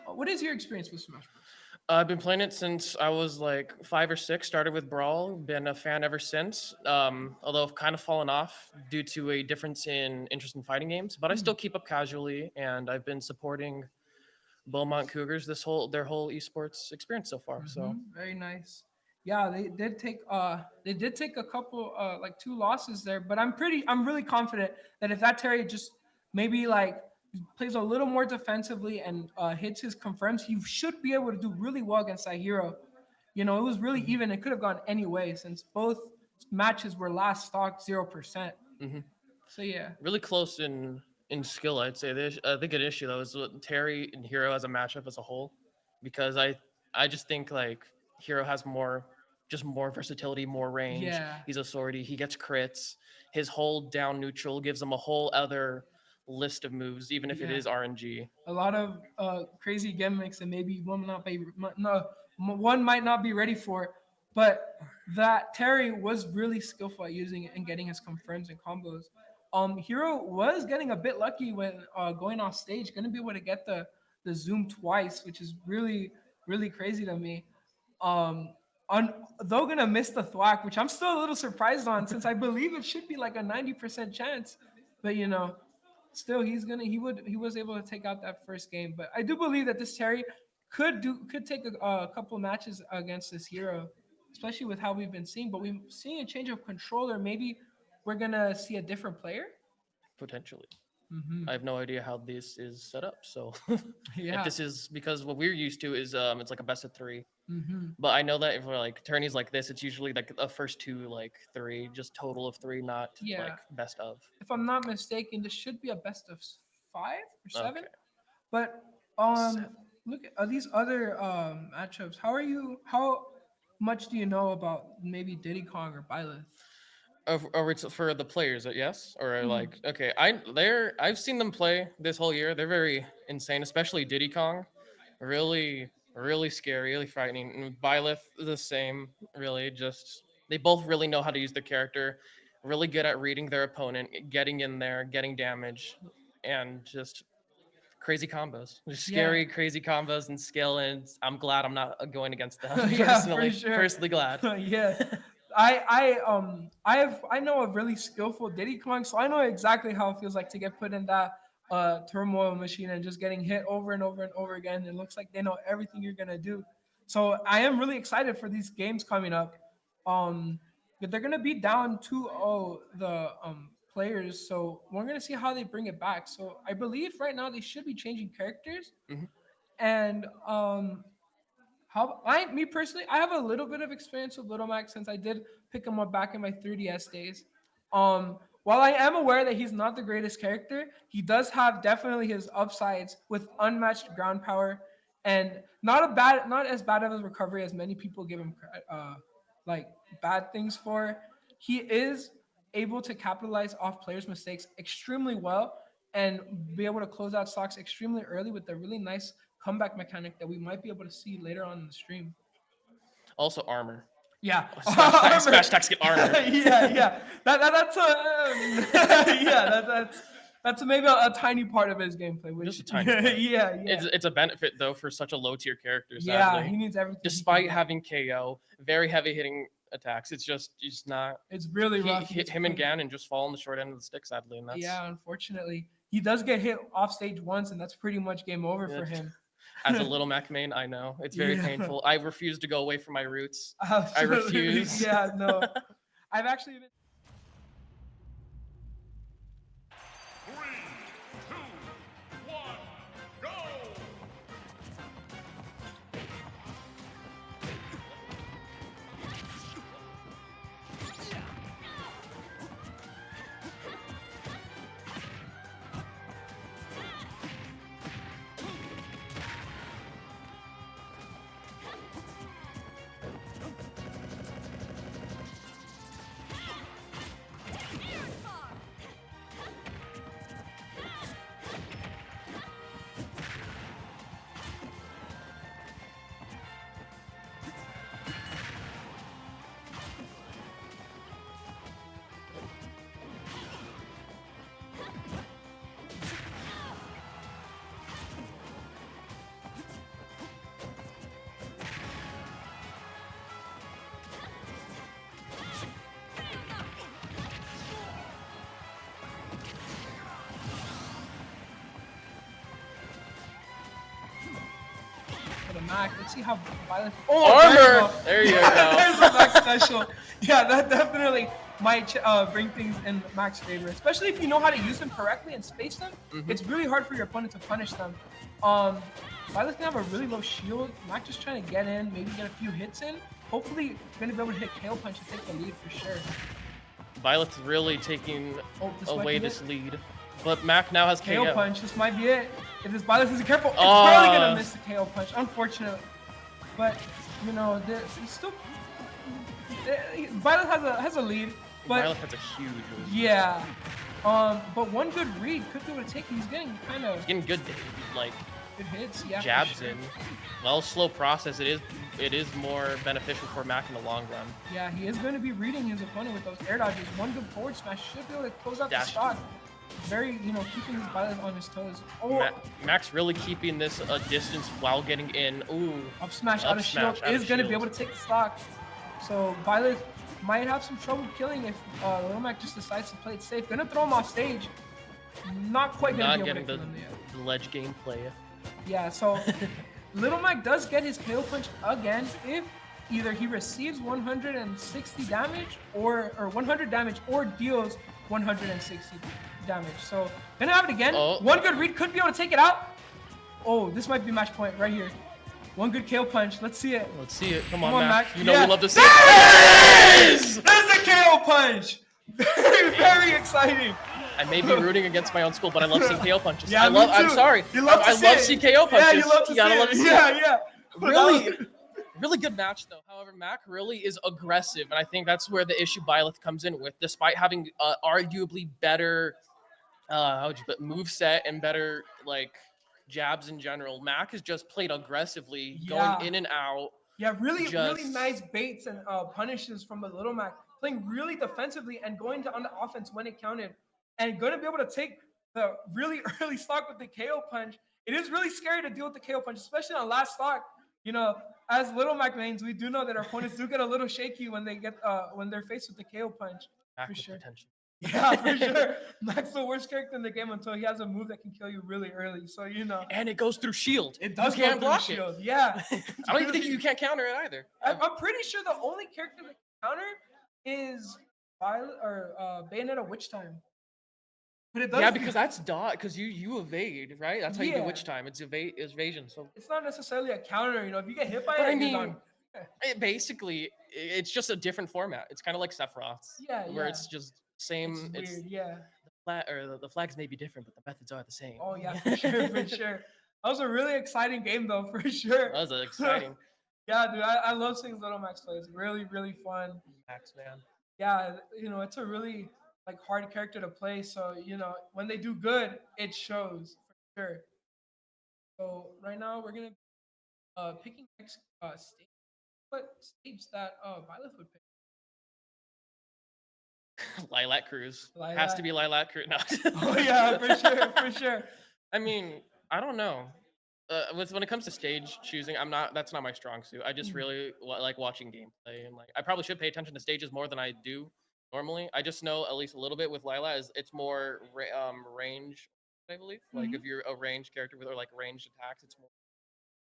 what is your experience with Smash Bros? I've been playing it since I was like 5 or 6, started with Brawl, been a fan ever since, although I've kind of fallen off due to a difference in interest in fighting games, but I still keep up casually, and I've been supporting Beaumont Cougars their whole esports experience so far. So Very nice. Yeah, they did take a couple 2 losses there, but I'm really confident that if that Terry just maybe plays a little more defensively and hits his confirms, he should be able to do really well against that Hero. You know, it was really even. It could have gone any way since both matches were last stock 0%. So yeah, really close in skill, I'd say. I think an issue though is with Terry and Hero as a matchup as a whole, because I just think like Hero has more just more versatility, more range. Yeah. He's a swordy. He gets crits. His hold down neutral gives him a whole other list of moves, even if it Yeah. is RNG. A lot of crazy gimmicks and maybe one might not be ready for it, but that Terry was really skillful at using it and getting his confirms and combos. Hero was getting a bit lucky when going off stage, gonna be able to get the zoom twice, which is really crazy to me. Um, though gonna miss the thwack, which I'm still a little surprised on, since I believe it should be like a 90% chance, but still he was able to take out that first game. But I do believe that this Terry could take a couple matches against this hero, especially with how we've been seeing. But we've seen a change of controller. Maybe we're gonna see a different player. Potentially. Mhm. I have no idea how this is set up. So Yeah. if this is, because what we're used to is it's like a best of 3. Mhm. But I know that if we're like tourneys like this, it's usually like the first 2 like 3, just total of 3, not Yeah. like best of. If I'm not mistaken, this should be a best of 5 or 7. Okay. But look at these other matchups. How much do you know about maybe Diddy Kong or Byleth? Or it's for the players, yes, or Mhm. like okay, I've seen them play this whole year. They're very insane, especially Diddy Kong, really scary, really frightening. And Byleth the same, really. Just they both really know how to use the character, really good at reading their opponent, getting in there, getting damage, and just crazy combos, just scary, Yeah. crazy combos and skill. And I'm glad I'm not going against them Yeah, personally. for sure. Personally glad. Yeah. I know a really skillful Diddy Kong, so I know exactly how it feels like to get put in that turmoil machine and just getting hit over and over and over again. It looks like they know everything you're gonna do. So I am really excited for these games coming up. But they're gonna be down 2-0 the players, so we're gonna see how they bring it back. So I believe right now they should be changing characters, Mhm. and me personally, I have a little bit of experience with Little Mac since I did pick him up back in my 3DS days. While I am aware that he's not the greatest character, he does have definitely his upsides with unmatched ground power and not as bad of a recovery as many people give him like bad things for. He is able to capitalize off players' mistakes extremely well and be able to close out stocks extremely early with a really nice comeback mechanic that we might be able to see later on in the stream. Also armor. Yeah, Smash attacks get armor. yeah. That's maybe a tiny part of his gameplay. Which, Just a tiny part. yeah. It's a benefit though for such a low tier character. Yeah, Sadly. he needs everything. Despite having KO, very heavy hitting attacks, it's just not. It's really rough. Him and Ganon just fall on the short end of the stick, sadly, and that's. Yeah, unfortunately, he does get hit off stage once, and that's pretty much game over for him. As a Little Mac main, I know it's very painful. I refuse to go away from my roots. Absolutely. I refuse. Yeah, no. I've actually been. 3, 2, 1, go! The Mac. Let's see how violent. Armor! There you go. There's the Mac special. Yeah, that definitely might bring things in Mac's favor, especially if you know how to use them correctly and space them. Mhm. It's really hard for your opponent to punish them. Violet's gonna have a really low shield. Mac just trying to get in, maybe get a few hits in. Hopefully, gonna be able to hit KO punch and take the lead for sure. Violet's really taking This might away be this it. lead, but Mac now has KO KO. punch. This might be it. If this Violet isn't careful, it's probably gonna miss the KO punch. Unfortunately, but you know, he's still Violet has a lead, but Violet has a huge lead. yeah. But one good read could be able to take. He's getting kind of. He's getting good, like good hits. Yeah. Jabs for sure. in. Well, slow process. It is more beneficial for Mac in the long run. Yeah, he is going to be reading his opponent with those air dodges. One good forward smash should be able to close out the stock. Very, keeping his Violet on his toes. Oh, Max really keeping this a distance while getting in. Ooh. Up smash out of shield is going to be able to take the stock. So Violet might have some trouble killing if Little Mac just decides to play it safe. Gonna throw him off stage. Not quite gonna be able to kill him yet. The ledge gameplay. Yeah, so Little Mac does get his KO punch again if either he receives 160 damage or 100 damage or deals 160 damage. So gonna have it again. One good read could be able to take it out. Oh, this might be match point right here. One good KO punch. Let's see it. Let's see it. Come on, Mac. You know Yeah. we love to see it. There's a KO punch. Very exciting. I may be rooting against my own school, but I love seeing KO punches. Yeah, me I'm too. sorry. You love to I see love it. seeing KO punches. Yeah, you love to gotta see love it. to see Yeah. Really, really good match though. However, Mac really is aggressive, and I think that's where the issue Byleth comes in with. Despite having arguably better, moveset and better jabs in general, Mac has just played aggressively, going in and out. Yeah, really nice baits and punishes from the Little Mac, playing really defensively and going on the offense when it counted, and going to be able to take the really early stock with the KO punch. It is really scary to deal with the KO punch, especially on last stock. As Little Mac mains, we do know that our opponents do get a little shaky when they're faced with the KO punch. Mac For with sure. potential. Yeah, for sure. Mac's the worst character in the game until he has a move that can kill you really early. So And it goes through shield. It does You can't go through block shield. it. Yeah. I don't even think you can't counter it either. I'm pretty sure the only character that can counter is Violet or Bayonetta Witch Time. But it does. Yeah, because that's dot. Because you evade, right? That's how you do Yeah. Witch Time. It's evasion. So It's not necessarily a counter. If you get hit by But it, I you're mean, done. basically, it's just a different format. It's kind of like Sephiroth's, Yeah, where yeah. it's just same. It's weird, yeah. The flags may be different, but the methods are the same. Oh yeah, for sure, for sure. That was a really exciting game though, for sure. That was exciting. Yeah, dude, I love seeing Little Max play. It's really, really fun. Max, man. Yeah, it's a really hard character to play. So when they do good, it shows for sure. So right now we're gonna picking next stage. What stage that Violet would pick? Lilac Cruise. Has Lilac. to be Lilac Cruise. No. Oh yeah, for sure, for sure. I mean, I don't know. When it comes to stage choosing, that's not my strong suit. I just really like watching gameplay, and I probably should pay attention to stages more than I do normally. I just know at least a little bit with Lila is it's more range, I believe. If you're a range character with ranged attacks, it's more.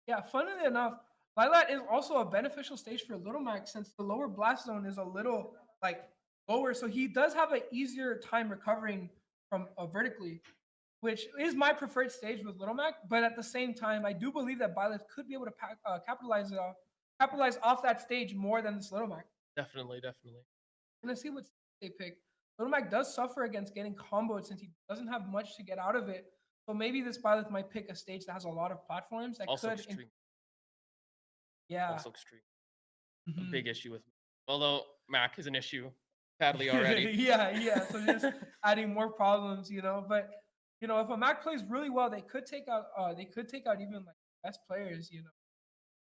Yeah, funnily enough, Lilat is also a beneficial stage for Little Mac since the lower blast zone is a little lower, so he does have an easier time recovering from vertically, which is my preferred stage with Little Mac. But at the same time, I do believe that Byleth could be able to capitalize off that stage more than this Little Mac. Definitely. And let's see what they pick. Little Mac does suffer against getting comboed since he doesn't have much to get out of it. So maybe this Byleth might pick a stage that has a lot of platforms that Also could. extreme. Yeah. Also extreme. A big issue with. Although Mac is an issue badly already. yeah. So just adding more problems, But if a Mac plays really well, they could take out even best players.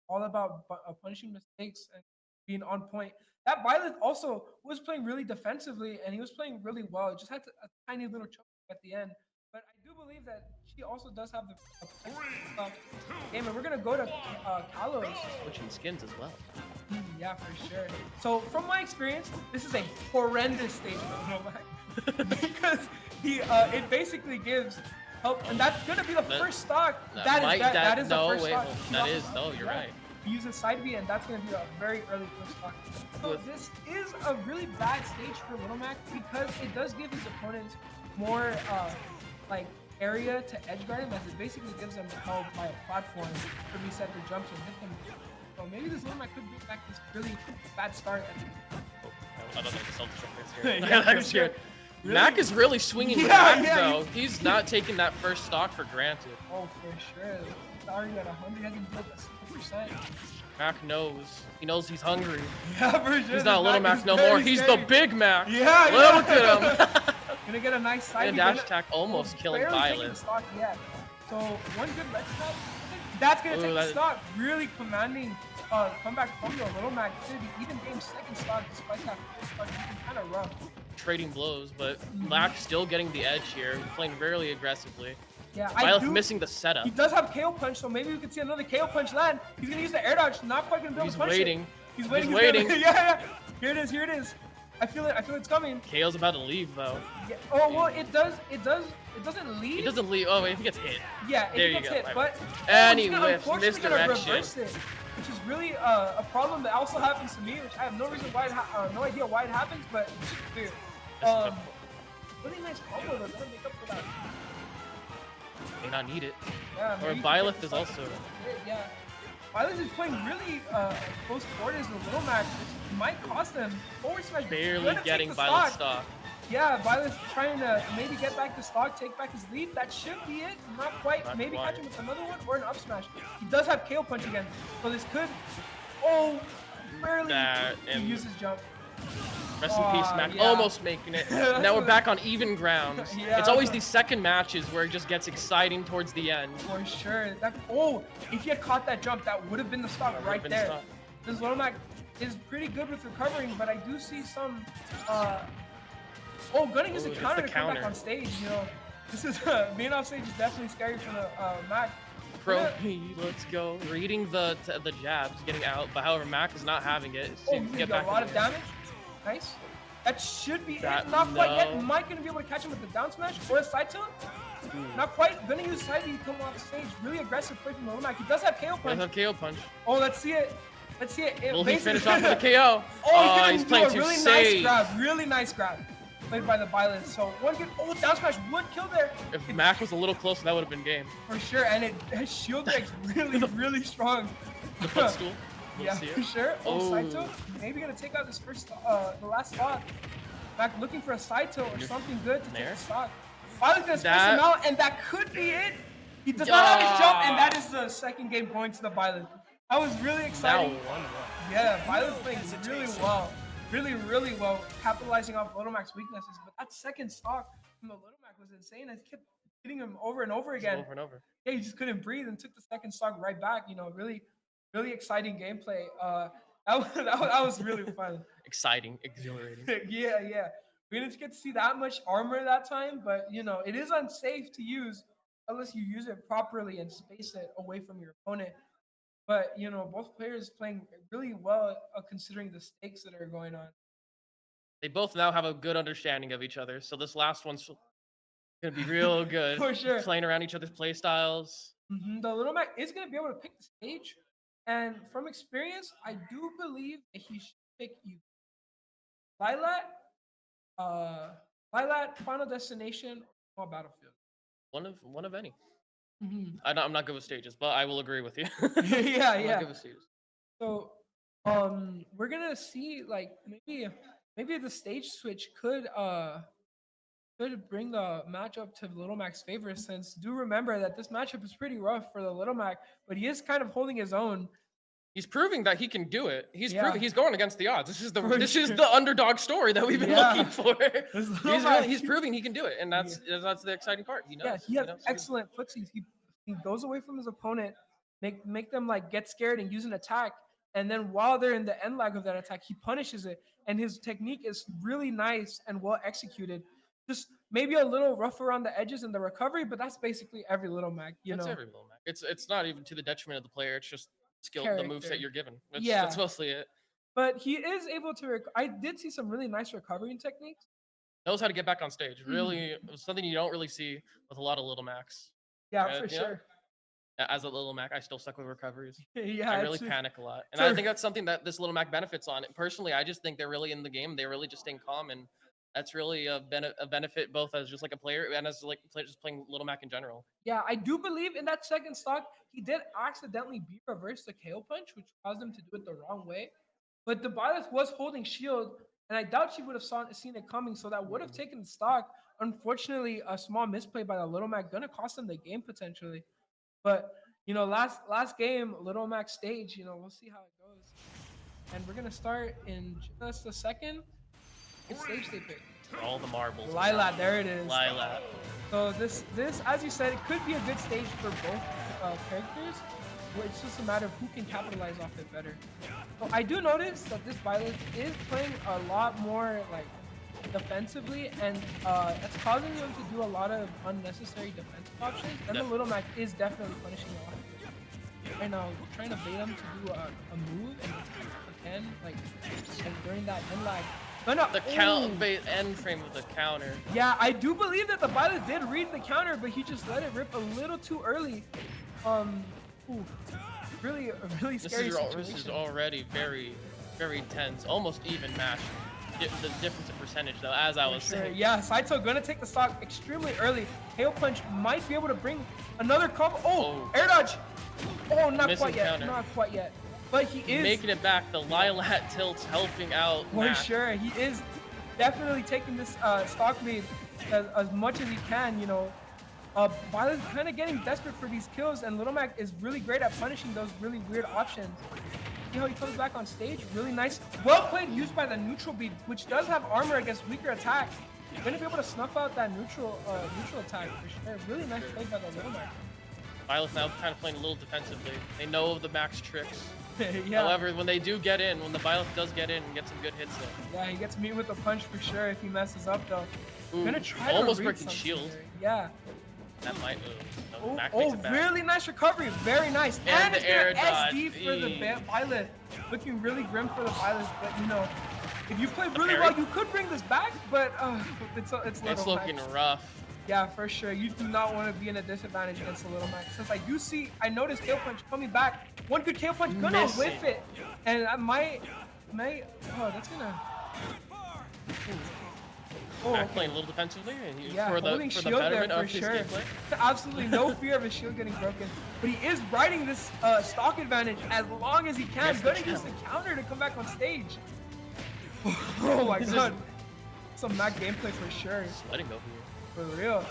All about punishing mistakes and being on point. That Byleth also was playing really defensively, and he was playing really well. It just had a tiny little choke at the end. But I do believe that she also does have the game, and we're gonna go to Kalos. Switching skins as well. Yeah, for sure. So from my experience, this is a horrendous stage for Novak because it basically gives help, and that's gonna be the first stock. That is the first stock. You're right. He uses side B, and that's gonna be a very early first stock. So this is a really bad stage for Little Mac because it does give his opponents more area to edge guard him, as it basically gives them help by a platform to reset their jumps and hit them. So maybe this Little Mac could bring back this really bad start at the I don't know the self-destruct here. Yeah, for That's sure. good. Mac is really swinging Yeah, back, yeah, though. He's not taking that first stock for granted. Oh, for sure. He's already at 100. He hasn't built a 60%. Mac knows. He knows he's hungry. Yeah, for sure. He's not little Mac is no very more. He's scary. the big Mac. Yeah, Look yeah. at him. Gonna get a nice side. And dash attack almost killing barely taking Violet. the stock yet. So one good red spot. That's gonna take the stock. Really commanding comeback from the little Mac. It's gonna be even game second stock despite that first stock being kind of rough. Trading blows, but Mac still getting the edge here, playing really aggressively. Yeah, Violet missing the setup. He does have KO punch, so maybe we could see another KO punch land. He's gonna use the air dodge. Not quite gonna be able to punch waiting. it. He's waiting. He's waiting. Yeah. Here it is. Here it is. I feel it. I feel it's coming. KO's about to leave though. Yeah. Oh well, it doesn't leave. He doesn't leave. Oh, if he gets hit. Yeah, there it you gets go. hit, but And he's he gonna whiffs, unfortunately gonna misdirection. reverse it, which is really a problem that also happens to me, which I have no reason why, no idea why it happens, but it's weird. Really nice combo though. Doesn't make up for that. May not need it. Yeah, or maybe Violet he is can also. Yeah. Violet is playing really close quarters with Little Mac, which might cost them forward smash. Barely Gonna take getting the Violet stock. Yeah, Violet's trying to maybe get back to stock, take back his lead. That should be it. Not quite. Not maybe quite. catch him with another one or an up smash. He does have KO punch again, so this could. Oh, barely. He uses jump. Rest in peace, Mac. yeah. Almost making it. Now we're back on even ground. Yeah. It's always these second matches where it just gets exciting towards the end. For sure. If he had caught that jump, that would have been the stock right been there. stock. This Little Mac is pretty good with recovering, but I do see some. Gonna use a Ooh, counter the to come back counter. on stage. You know, this is being off stage is definitely scary for the Mac. Pro P, let's go. Reading the jabs, getting out, but however, Mac is not having it. So He's get got back a lot in of the game. damage. Nice. That should be That- it. Not quite yet. no. Mike gonna be able to catch him with the down smash or a side tilt. Not quite. Gonna use side B to come off stage. Really aggressive play from Little Mac. He does have KO punch. Does have KO punch. Oh, let's see it. Let's see it. Will he Basically- finish off with a KO? Oh, He's he's playing gonna do too a really safe. nice grab. Really nice grab. Played by the Violet. So one good. Oh, down smash would kill there. If Mac was a little closer, that would have been game. For sure. And his shield break's really, really strong. The footstool. We'll Yeah, see it. for sure. Oh, side Oh. tilt. Maybe gonna take out this first, the last stock. Mac looking for a side tilt or something good to take Nair? the stock. Violet's gonna space That- him out, and that could be it. He does not have his jump, and that is the second game going to the Violet. That was really Now exciting. 1-1. Yeah, Violet's playing really well. Really, really well, capitalizing off Little Mac's weaknesses. But that second stock from the Little Mac was insane. It kept hitting him over and over again. Over and over. Yeah, he just couldn't breathe and took the second stock right back. You know, really, really exciting gameplay. That was really fun. Exciting, exhilarating. Yeah. We didn't get to see that much armor that time, but you know, it is unsafe to use unless you use it properly and space it away from your opponent. But you know, both players playing really well considering the stakes that are going on. They both now have a good understanding of each other, so this last one's gonna be real good. For sure. Playing around each other's play styles. The Little Mac is going to be able to pick the stage, and from experience, I do believe that he should pick you. Lilat, Final Destination, or Battlefield. One of any. Mhm. I'm not good with stages, but I will agree with you. Yeah, I'm yeah. not good with stages. So, we're gonna see like maybe the stage switch could bring the matchup to Little Mac's favor. Since do remember that this matchup is pretty rough for the Little Mac, but he is kind of holding his own. He's proving that he can do it. He's Yeah. proving he's going against the odds. This is For is sure. the underdog story that we've been Yeah. looking for. Little Mac- He's proving he can do it, and that's the exciting part. He knows. Yeah, he has knows. excellent footsies. He goes away from his opponent, make them like get scared and use an attack, and then while they're in the end lag of that attack, he punishes it. And his technique is really nice and well executed. Just maybe a little rough around the edges in the recovery, but that's basically every Little Mac. That's every Little Mac. It's not even to the detriment of the player. It's just skill, the moves Character. that you're given. Yeah. That's mostly it. But he is able to. I did see some really nice recovering techniques. Knows how to get back on stage. Hmm. Really, something you don't really see with a lot of Little Macs. Yeah, Uh, for you know, sure. As a Little Mac, I still suck with recoveries. Yeah, I really it's- panic a lot, and it's I a- think that's something that this Little Mac benefits on. Personally, I just think they're really in the game. They're really just staying calm, and that's really a benefit both as just like a player and as like just playing Little Mac in general. Yeah, I do believe in that second stock, he did accidentally reverse the KO punch, which caused him to do it the wrong way. But the Byleth was holding shield, and I doubt she would have seen it coming. So that would have taken stock. Unfortunately, a small misplay by the Little Mac gonna cost them the game potentially. But last game, Little Mac stage. We'll see how it goes. And we're gonna start in just a second. What stage they pick? All the marbles. Lilat, there it is. Lilat. So this, as you said, it could be a good stage for both characters. But it's just a matter of who can capitalize off it better. So I do notice that this Violet is playing a lot more like defensively, and that's causing them to do a lot of unnecessary defensive options. And the Little Mac is definitely punishing a lot of it. Right now, trying to bait them to do a move and attack again, like during that end lag. The end frame of the counter. Yeah, I do believe that the Violet did read the counter, but he just let it rip a little too early. Really scary situation. This is already very, very tense, almost even match. The difference in percentage, though, as I was saying. Yeah, Saito gonna take the stock extremely early. Hail Punch might be able to bring another combo. Oh, air dodge. Oh, not quite yet. Counter. Not quite yet. But he is making it back. The Lilat tilt's helping out. For sure, he is definitely taking this stock lead as much as he can. Violet's kind of getting desperate for these kills, and Little Mac is really great at punishing those really weird options. See how he comes back on stage? Really nice. Well played, used by the neutral beat, which does have armor against weaker attacks. You're gonna be able to snuff out that neutral attack for sure. Really nice play by the Little Mac. Violet's now kind of playing a little defensively. They know of the Mac's tricks. Yeah. However, when they do get in, when the Violet does get in and get some good hits though. Yeah, he gets meat with a punch for sure if he messes up though. Ooh, Gonna try almost to breaking shield. Here. Yeah. That might Oh, Mac makes it back. Really nice recovery. Very nice. And it's air gonna dodge. SD for the Violet. Looking really grim for the Violet, but if you play really well, you could bring this back, but it's looking rough. Yeah, for sure. You do not want to be in a disadvantage against the Little Mac. Since I noticed Tail Punch coming back. One good Tail Punch, gonna whiff it. And I might, that's gonna. Mac playing a little defensively yeah, for the betterment of his gameplay. Absolutely no fear of his shield getting broken. But he is riding this stock advantage as long as he can. Gonna use the counter to come back on stage. Oh my god. Some Mac gameplay for sure. Just letting go here. For real.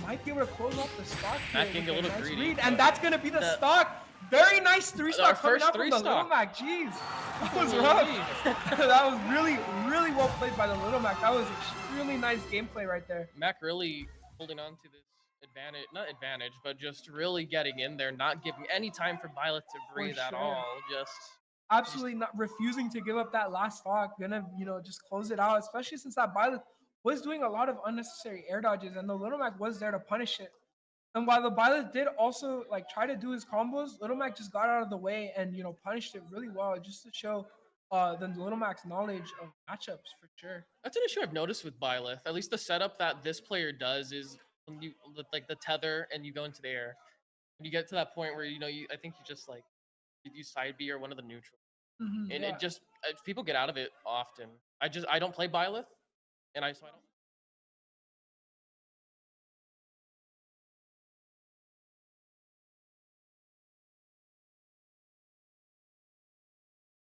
Might be able to close off the stock here. Mac getting a little greedy. Read, and that's gonna be the stock. Very nice 3-stock coming out from the Little Mac. Jeez. That was rough. That was really, really well played by the Little Mac. That was extremely nice gameplay right there. Mac really holding on to this advantage, but just really getting in there, not giving any time for Violet to breathe at all. Absolutely not refusing to give up that last stock. Gonna, just close it out, especially since that Violet was doing a lot of unnecessary air dodges, and the Little Mac was there to punish it. And while the Violet did also try to do his combos, Little Mac just got out of the way and punished it really well, just to show the Little Mac's knowledge of matchups for sure. That's an issue I've noticed with Byleth. At least the setup that this player does is when you the tether and you go into the air. When you get to that point where I think you just you side B or one of the neutrals, and it just people get out of it often. I don't play Byleth, and I don't.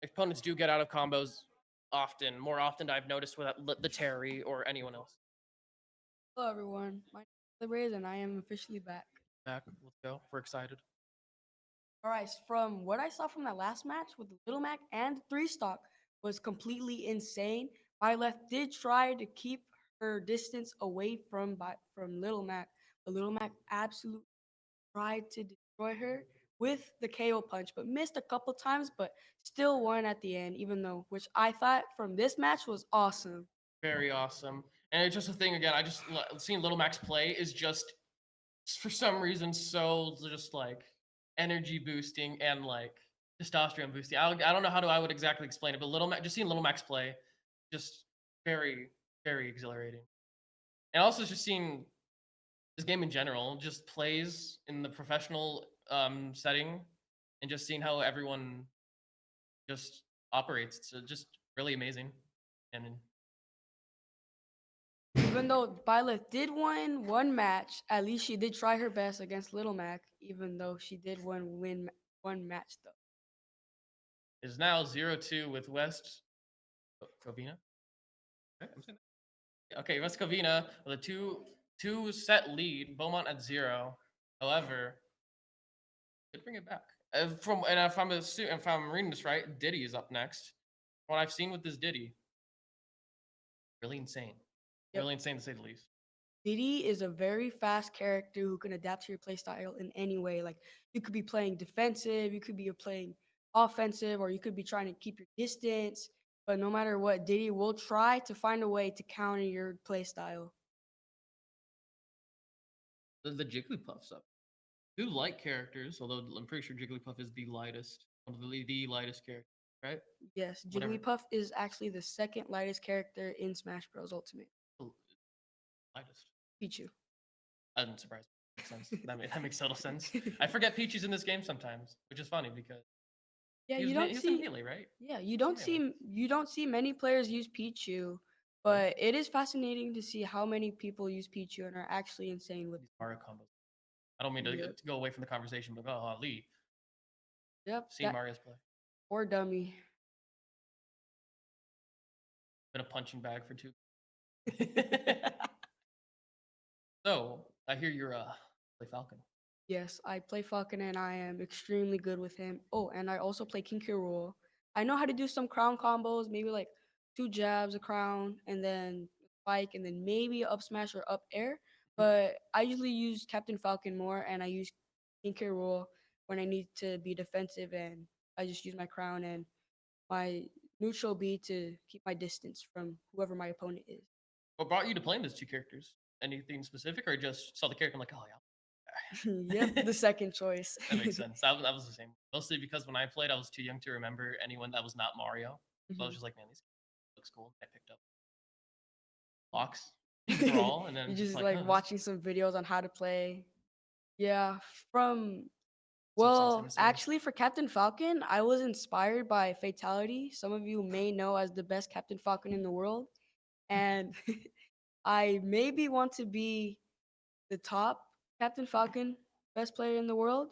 Opponents do get out of combos more often than I've noticed with the Terry or anyone else. Hello everyone, my name is Libraze and I am officially back. Let's go. We're excited. Alright, from what I saw from that last match with Little Mac and 3-stock was completely insane. Byleth did try to keep her distance away from Little Mac, but Little Mac absolutely tried to destroy her with the KO punch, but missed a couple times, but still won at the end, which I thought from this match was awesome. Very awesome. And it's just a thing, again, seeing Little Max play is just, for some reason, so just energy boosting and testosterone boosting. I don't know how I would exactly explain it, but just seeing Little Max play, just very, very exhilarating. And also just seeing this game in general, just plays in the professional setting, and just seeing how everyone just operates. It's just really amazing. And even though Byleth did win one match, at least she did try her best against Little Mac, even though she did win one match though. Is now 0-2 with West Covina. Okay, Vescovina with a two set lead. Beaumont at 0. However, could bring it back. If I'm reading this right, Diddy is up next. What I've seen with this Diddy, really insane. Yep. Really insane to say the least. Diddy is a very fast character who can adapt to your playstyle in any way. Like you could be playing defensive, you could be playing offensive, or you could be trying to keep your distance. But no matter what, Diddy will try to find a way to counter your playstyle. The Jigglypuff's up. I do like characters, although I'm pretty sure Jigglypuff is the lightest, one of the lightest characters, right? Yes, Whatever. Jigglypuff is actually the second lightest character in Smash Bros. Ultimate. Lightest. Pichu. That doesn't surprise me. Makes sense. That makes total sense. I forget Peaches in this game sometimes, which is funny because Yeah, he was, you don't he was see in Melee, right? Yeah, you don't see many players use Pichu, but it is fascinating to see how many people use Pichu and are actually insane with Mario combos. I don't mean to Yep. go away from the conversation, but Lee. Yep. Seen Mario's play. Or dummy. Been a punching bag for 2. So I hear you're play Falcon. Yes, I play Falcon and I am extremely good with him. Oh, and I also play King Roll. I know how to do some crown combos, maybe like 2 jabs, a crown, and then spike, and then maybe up smash or up air. But I usually use Captain Falcon more, and I use King Roll when I need to be defensive, and I just use my crown and my neutral B to keep my distance from whoever my opponent is. What brought you to playing those 2 characters? Anything specific, or just saw the character and like, oh yeah. Yep, the second choice. That makes sense. That was the same. Mostly because when I played, I was too young to remember anyone that was not Mario. So I was just like, man, this looks cool. I picked up Locks, Brawl, and then You just like, like oh, watching some videos on how to play. Yeah, from Well, actually for Captain Falcon, I was inspired by Fatality. Some of you may know as the best Captain Falcon in the world. And I maybe want to be the top Captain Falcon best player in the world,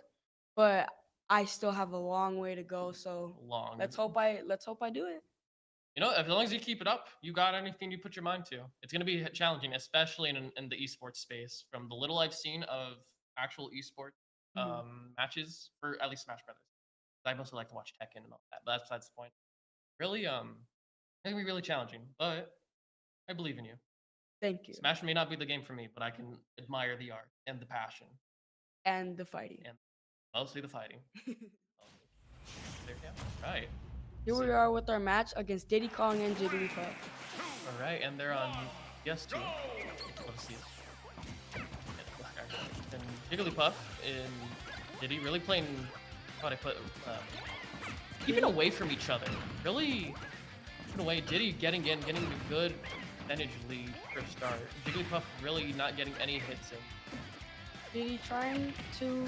but I still have a long way to go. So let's hope I do it. You know, as long as you keep it up, you got anything you put your mind to. It's going to be challenging, especially in the esports space. From the little I've seen of actual esports matches for at least Smash Brothers, I mostly like to watch Tekken and all that. But that's besides the point. Really, it's gonna be really challenging, but I believe in you. Thank you. Smash may not be the game for me, but I can admire the art and the passion And the fighting. and mostly the fighting. There you go. Right. Here we are with our match against Diddy Kong and Jigglypuff. All right, and they're on PS2. Let's see it. And Jigglypuff and Diddy really playing, how do I put, keeping away from each other. Really keeping away. Diddy getting a good percentage lead for a start. Jigglypuff really not getting any hits in. Diddy trying to...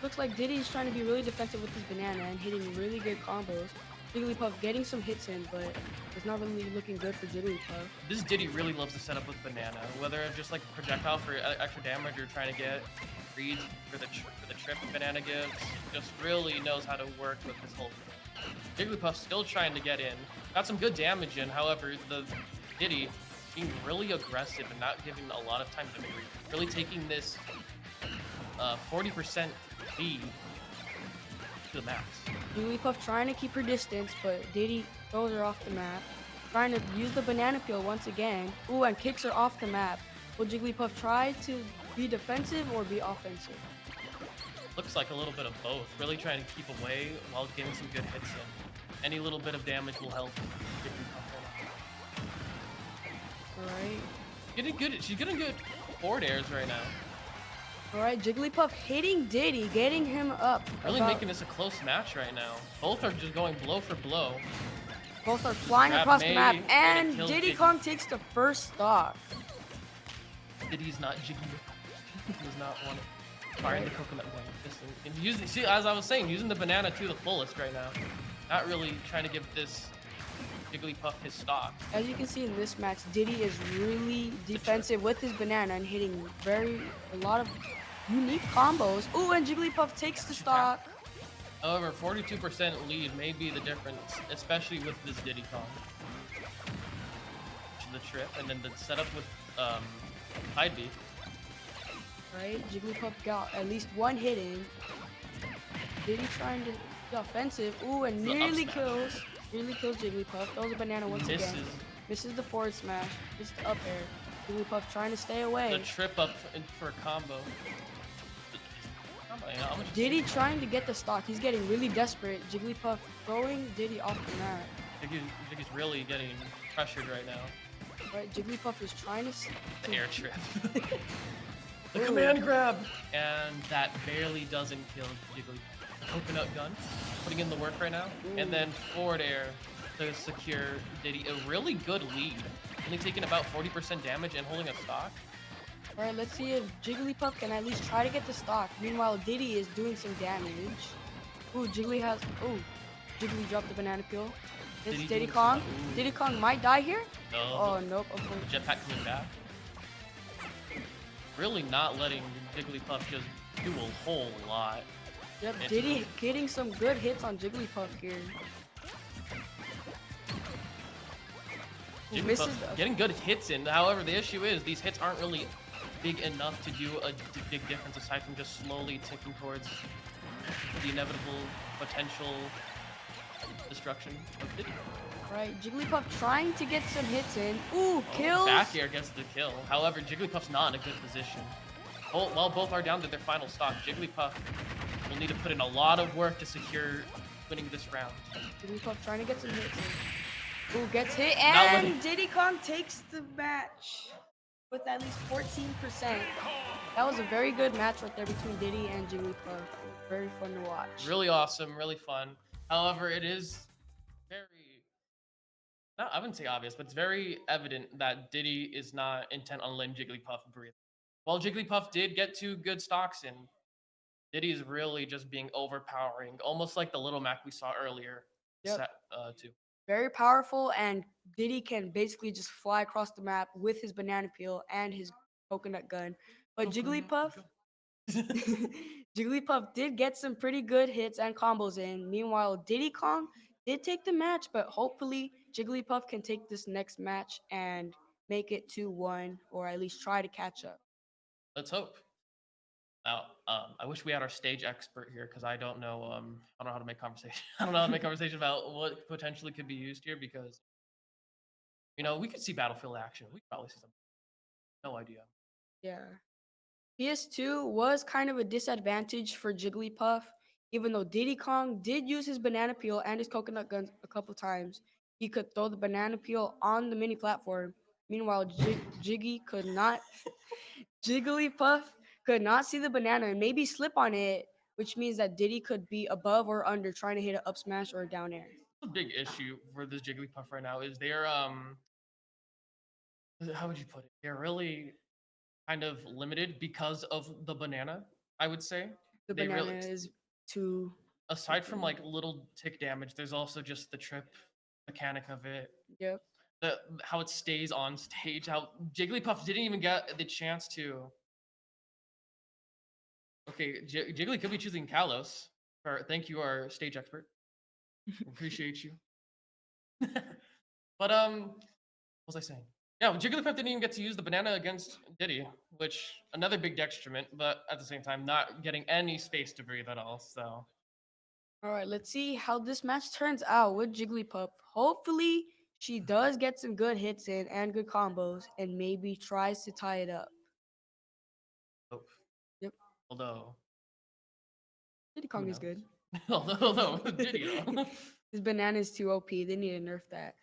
Looks like Diddy's trying to be really defensive with his banana and hitting really good combos. Jigglypuff getting some hits in, but it's not really looking good for Jigglypuff. This Diddy really loves to set up with banana, whether it's just like projectile for extra damage or trying to get reads for the trip banana gives. Just really knows how to work with this whole thing. Jigglypuff still trying to get in. Got some good damage in, however, the Diddy being really aggressive and not giving a lot of time to victory. Really taking this 40% lead to the max. Jigglypuff trying to keep her distance, but Diddy throws her off the map. Trying to use the banana peel once again. Ooh, and kicks her off the map. Will Jigglypuff try to be defensive or be offensive? Looks like a little bit of both. Really trying to keep away while getting some good hits in. Any little bit of damage will help Jigglypuff. Alright. She's getting good forward airs right now. Alright, Jigglypuff hitting Diddy, getting him up. Really making this a close match right now. Both are just going blow for blow. Both are flying across the map, and Diddy Kong takes the first stock. Diddy's not Jigglypuff. He's not one firing the coconut one. And using, see, as I was saying, using the banana to the fullest right now. Not really trying to give this Jigglypuff his stock. As you can see in this match, Diddy is really defensive with his banana and hitting a lot of unique combos. Ooh, and Jigglypuff takes the stock. However, 42% lead may be the difference, especially with this Diddy Kong. the trip, and then the setup with Tide B. Right, Jigglypuff got at least one hit in. Diddy trying to be offensive. Ooh, and The up nearly smash. kills. Nearly kills Jigglypuff. Throws a banana once again. Misses. Misses the forward smash. Misses the up air. Jigglypuff trying to stay away. The trip up for a combo. Yeah, I'm just- Diddy trying to get the stock. He's getting really desperate. Jigglypuff throwing Diddy off the mat. Jiggy's really getting pressured right now. Right, Jigglypuff is trying to... The air trip. The Ooh. command grab! And that barely doesn't kill Jigglypuff. The coconut gun, putting in the work right now. Ooh. And then forward air to secure Diddy. A really good lead. Only taking about 40% damage and holding a stock. Alright, let's see if Jigglypuff can at least try to get the stock. Meanwhile, Diddy is doing some damage. Ooh, Jiggly has... Ooh, Jiggly dropped the banana peel. It's Diddy Kong. Diddy Kong might die here? No. Oh, nope. Jetpack coming back. Really not letting Jigglypuff just do a whole lot. Yep, Diddy getting some good hits on Jigglypuff here. Jigglypuff getting good hits in. However, the issue is these hits aren't really big enough to do a big difference aside from just slowly ticking towards the inevitable potential destruction of Diddy. Right, Jigglypuff trying to get some hits in. Ooh, kills! Back air gets the kill. However, Jigglypuff's not in a good position. While both are down to their final stock, Jigglypuff will need to put in a lot of work to secure winning this round. Jigglypuff trying to get some hits in. Ooh, gets hit, and Diddy Kong takes the match with at least 14%. That was a very good match right there between Diddy and Jigglypuff. Very fun to watch. Really awesome, really fun. However, it is very... No, I wouldn't say obvious, but it's very evident that Diddy is not intent on letting Jigglypuff breathe. While Jigglypuff did get 2 good stocks in, Diddy's really just being overpowering, almost like the Little Mac we saw earlier. Yep. Set 2. Very powerful, and Diddy can basically just fly across the map with his banana peel and his coconut gun. But Jigglypuff, Jigglypuff did get some pretty good hits and combos in. Meanwhile, Diddy Kong did take the match, but hopefully Jigglypuff can take this next match and make it 2-1, or at least try to catch up. Let's hope. Now, I wish we had our stage expert here because I don't know. I don't know how to make conversation. I don't know how to make conversation about what potentially could be used here because, we could see Battlefield action. We could probably see something. No idea. Yeah. PS2 was kind of a disadvantage for Jigglypuff, even though Diddy Kong did use his banana peel and his coconut guns a couple times. He could throw the banana peel on the mini platform. Meanwhile, Jigglypuff could not see the banana and maybe slip on it, which means that Diddy could be above or under trying to hit an up smash or a down air. A big issue for this Jigglypuff right now is they're how would you put it? They're really kind of limited because of the banana, I would say. The banana is too... Aside from like little tick damage, there's also just the trip mechanic of it. Yep. How it stays on stage, how Jigglypuff didn't even get the chance to... Okay, Jiggly could be choosing Kalos. Thank you, our stage expert. Appreciate you. But what was I saying? Yeah, Jigglypuff didn't even get to use the banana against Diddy, which another big detriment, but at the same time, not getting any space to breathe at all. So, all right, let's see how this match turns out with Jigglypuff. Hopefully, she does get some good hits in and good combos, and maybe tries to tie it up. hope. Yep. Although Diddy Kong is good. although Diddy though. His banana is too OP. They need to nerf that.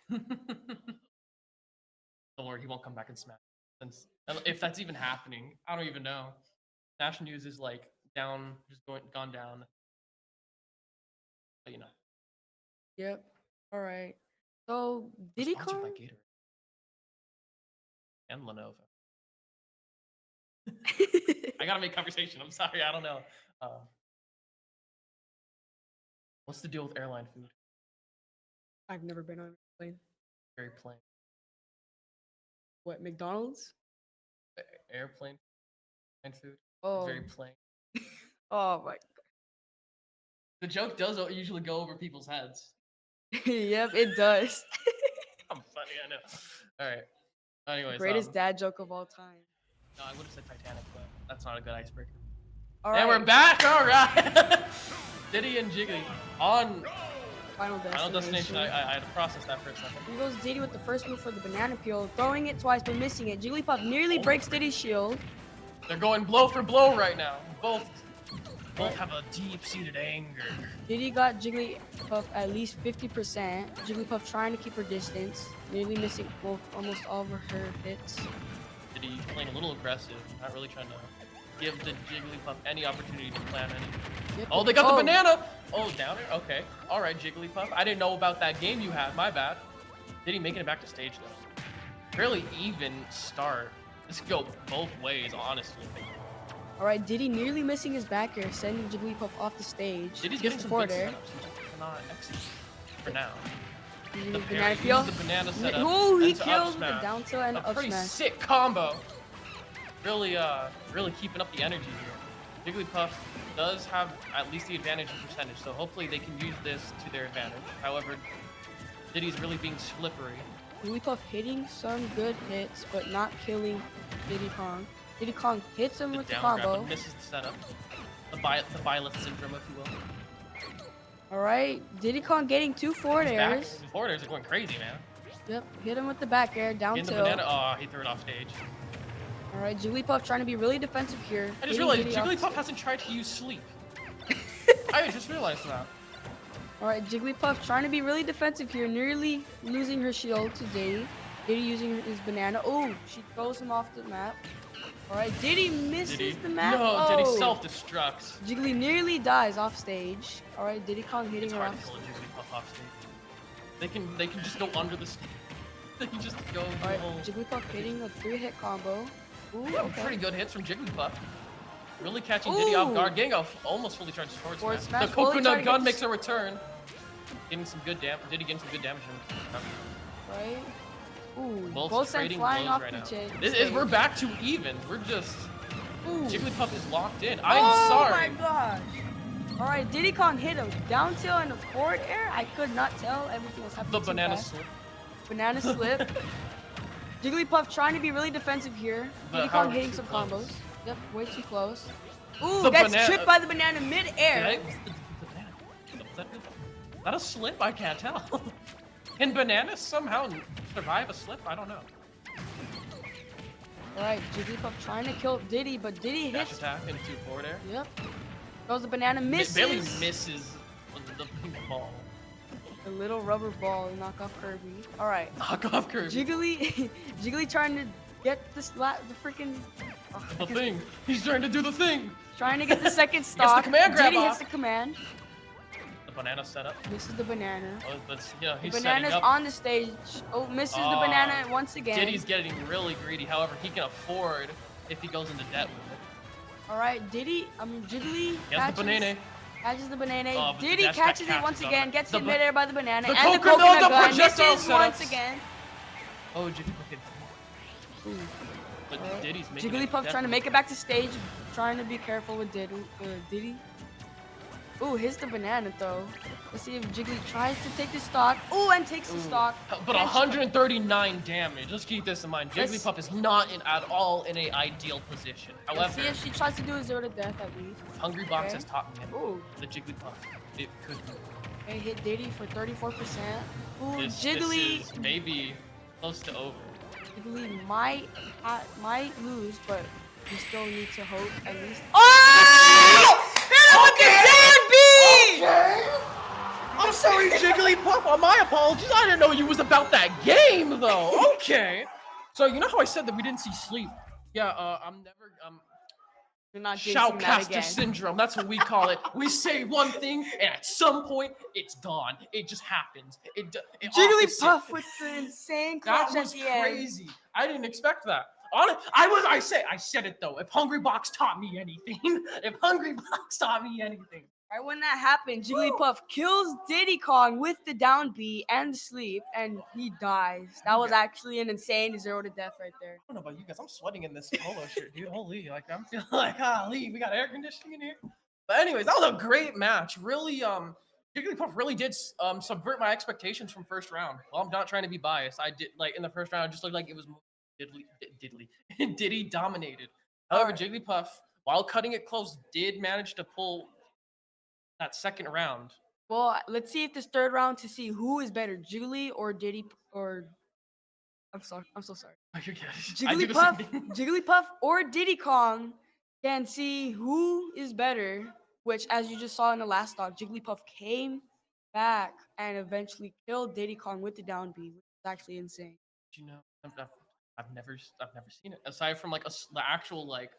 Don't worry, he won't come back and smash. Since if that's even happening, I don't even know. Smash News is like down, just gone down. But Yep. All right. So Diddy sponsored Kong. by Gatorade and Lenovo. I gotta make conversation. I'm sorry, I don't know. What's the deal with airline food? I've never been on a plane. Very plain. What, McDonald's? Airplane and food. Oh. Very plain. Oh my. The joke does usually go over people's heads. Yep, it does. I'm funny, I know. All right. Anyways, Greatest dad joke of all time. No, I would have said Titanic, but that's not a good icebreaker. All And right. we're back. All right. Diddy and Jiggly on Final Destination. I had to process that for a second. Here goes Diddy with the first move for the banana peel, throwing it twice but missing it. Jigglypuff nearly breaks Diddy's shield. They're going blow for blow right now. Both have a deep-seated anger. Diddy got Jigglypuff at least 50%. Jigglypuff trying to keep her distance, nearly missing almost all of her hits. Diddy playing a little aggressive, not really trying to give the Jigglypuff any opportunity to plan anything. Yep. Oh, they got the banana! Oh, down there? Okay. All right, Jigglypuff. I didn't know about that game you had. My bad. Diddy making it back to stage, though. Fairly even start. This could go both ways, honestly. All right, Diddy nearly missing his back air, sending Jigglypuff off the stage. Diddy's Gets getting some forward good air. setups. He just cannot execute for now. Using The his parry, banana uses peel. the banana setup. Oh, he into up kills with the smash. down tilt and A up pretty smash. sick combo. Really keeping up the energy here. Jigglypuff does have at least the advantage in percentage, so hopefully they can use this to their advantage. However, Diddy's really being slippery. Jigglypuff hitting some good hits, but not killing Diddy Kong. Diddy Kong hits him with the Down grab, combo. but misses the setup. The Byleth syndrome, if you will. All right, Diddy Kong getting two forward He's back. airs. His forward airs are going crazy, man. Yep, hit him with the back air, down In the tilt. banana. Oh, he threw it off stage. All right, Jigglypuff trying to be really defensive here. I just hitting realized Diddy off Jigglypuff hasn't tried to use sleep. I just realized that. All right, Jigglypuff trying to be really defensive here, nearly losing her shield to Diddy. Diddy using his banana. Oh, she throws him off the map. All right, Diddy misses the map. No, oh. Diddy self-destructs. Jiggly nearly dies off stage. All right, Diddy Kong hitting It's her hard off to kill a stage. Jigglypuff off stage. They can just go under the stage. They can just go. All right, Jigglypuff hitting a 3-hit combo. Ooh, Yeah, okay. pretty good hits from Jigglypuff. Really catching Diddy off Ooh. guard. Getting a almost fully charged forward Forward smash. smash, The fully trying coconut to gun get makes this- a return. Getting some good damage. Diddy getting some good damage. Right. Ooh, Both sent trading flying blows off right the now. stage. We're back to even. We're just. Ooh. Jigglypuff is locked in. I'm Oh sorry. my gosh. All right, Diddy Kong hit him down tilt and a forward air. I could not tell. Everything was happening The too banana fast. slip. Banana slip. Jigglypuff trying to be really defensive here. But Diddy how Kong hitting too some close? combos. Yep, way too close. Ooh, The gets banana- tripped by the banana mid-air. Is that a slip? I can't tell. Can bananas somehow survive a slip? I don't know. All right, Jigglypuff trying to kill Diddy, but Diddy Dash hits. attack into forward air. Yep. Throws the banana, misses. Barely misses the pink ball. The little rubber ball, knock off Kirby. All right. Knock off Kirby. Jiggly, Jiggly trying to get this the freaking. The thing. He's trying to do the thing. Trying to get the second He gets stock. the command grab Diddy off. hits the command. The banana setup. Misses the banana. Oh, that's, yeah, The he's banana's setting up. on the stage. Oh, misses the banana once again. Diddy's getting really greedy. However, he can afford if he goes into debt with it. All right, Jiggly He has catches, the banana. catches the banana. Oh, but the Diddy dash attack catches it catches once up. again, gets The hit ba- midair by the banana, the and the coconut- coconut the gun projectile misses once setups. again. Oh, Jigglypuff. Ooh. But Alright. Diddy's making it Jigglypuff trying to make it back to stage, trying to be careful with Diddy. Ooh, hits the banana though. Let's see if Jiggly tries to take the stock. Ooh, and takes the stock. But Catch- 139 damage. Let's keep this in mind. Let's- Jigglypuff is not at all in an ideal position. Let's However, see if she tries to do a 0 to death at least. Hungry Box Okay. has taught me Ooh. the Jigglypuff. It could be. Okay, hit Diddy for 34%. Ooh, This Jiggly. is maybe close to over. Jiggly might lose, but we still need to hope at least. Oh! I'm sorry, Jigglypuff. My apologies. I didn't know you was about that game, though. Okay. So you know how I said that we didn't see sleep? Yeah. I'm never. You're not jinxing that Shoutcaster again. syndrome. That's what we call it. We say one thing, and at some point, it's gone. It just happens. Jigglypuff with the insane That clutch was at the end. crazy. I didn't expect that. I said it though. If Hungry Box taught me anything, if Hungry Box taught me anything. Right when that happened, Jigglypuff kills Diddy Kong with the down B and sleep, and he dies. That was actually an insane 0 to death right there. I don't know about you guys. I'm sweating in this polo shirt, dude. Holy, like I'm feeling like, golly, we got air conditioning in here. But anyways, that was a great match. Really, Jigglypuff really did subvert my expectations from first round. Well, I'm not trying to be biased. I did like in the first round, it just looked like it was Diddy dominated. However, Jigglypuff, while cutting it close, did manage to pull that second round. Well, let's see if this third round to see who is better, Jiggly or Diddy or I'm sorry. I'm so sorry. Oh, you're good. I do the same Jigglypuff, thing. Jigglypuff or Diddy Kong can see who is better, which as you just saw in the last talk, Jigglypuff came back and eventually killed Diddy Kong with the down B, which is actually insane. You know, I've never seen it aside from like the actual like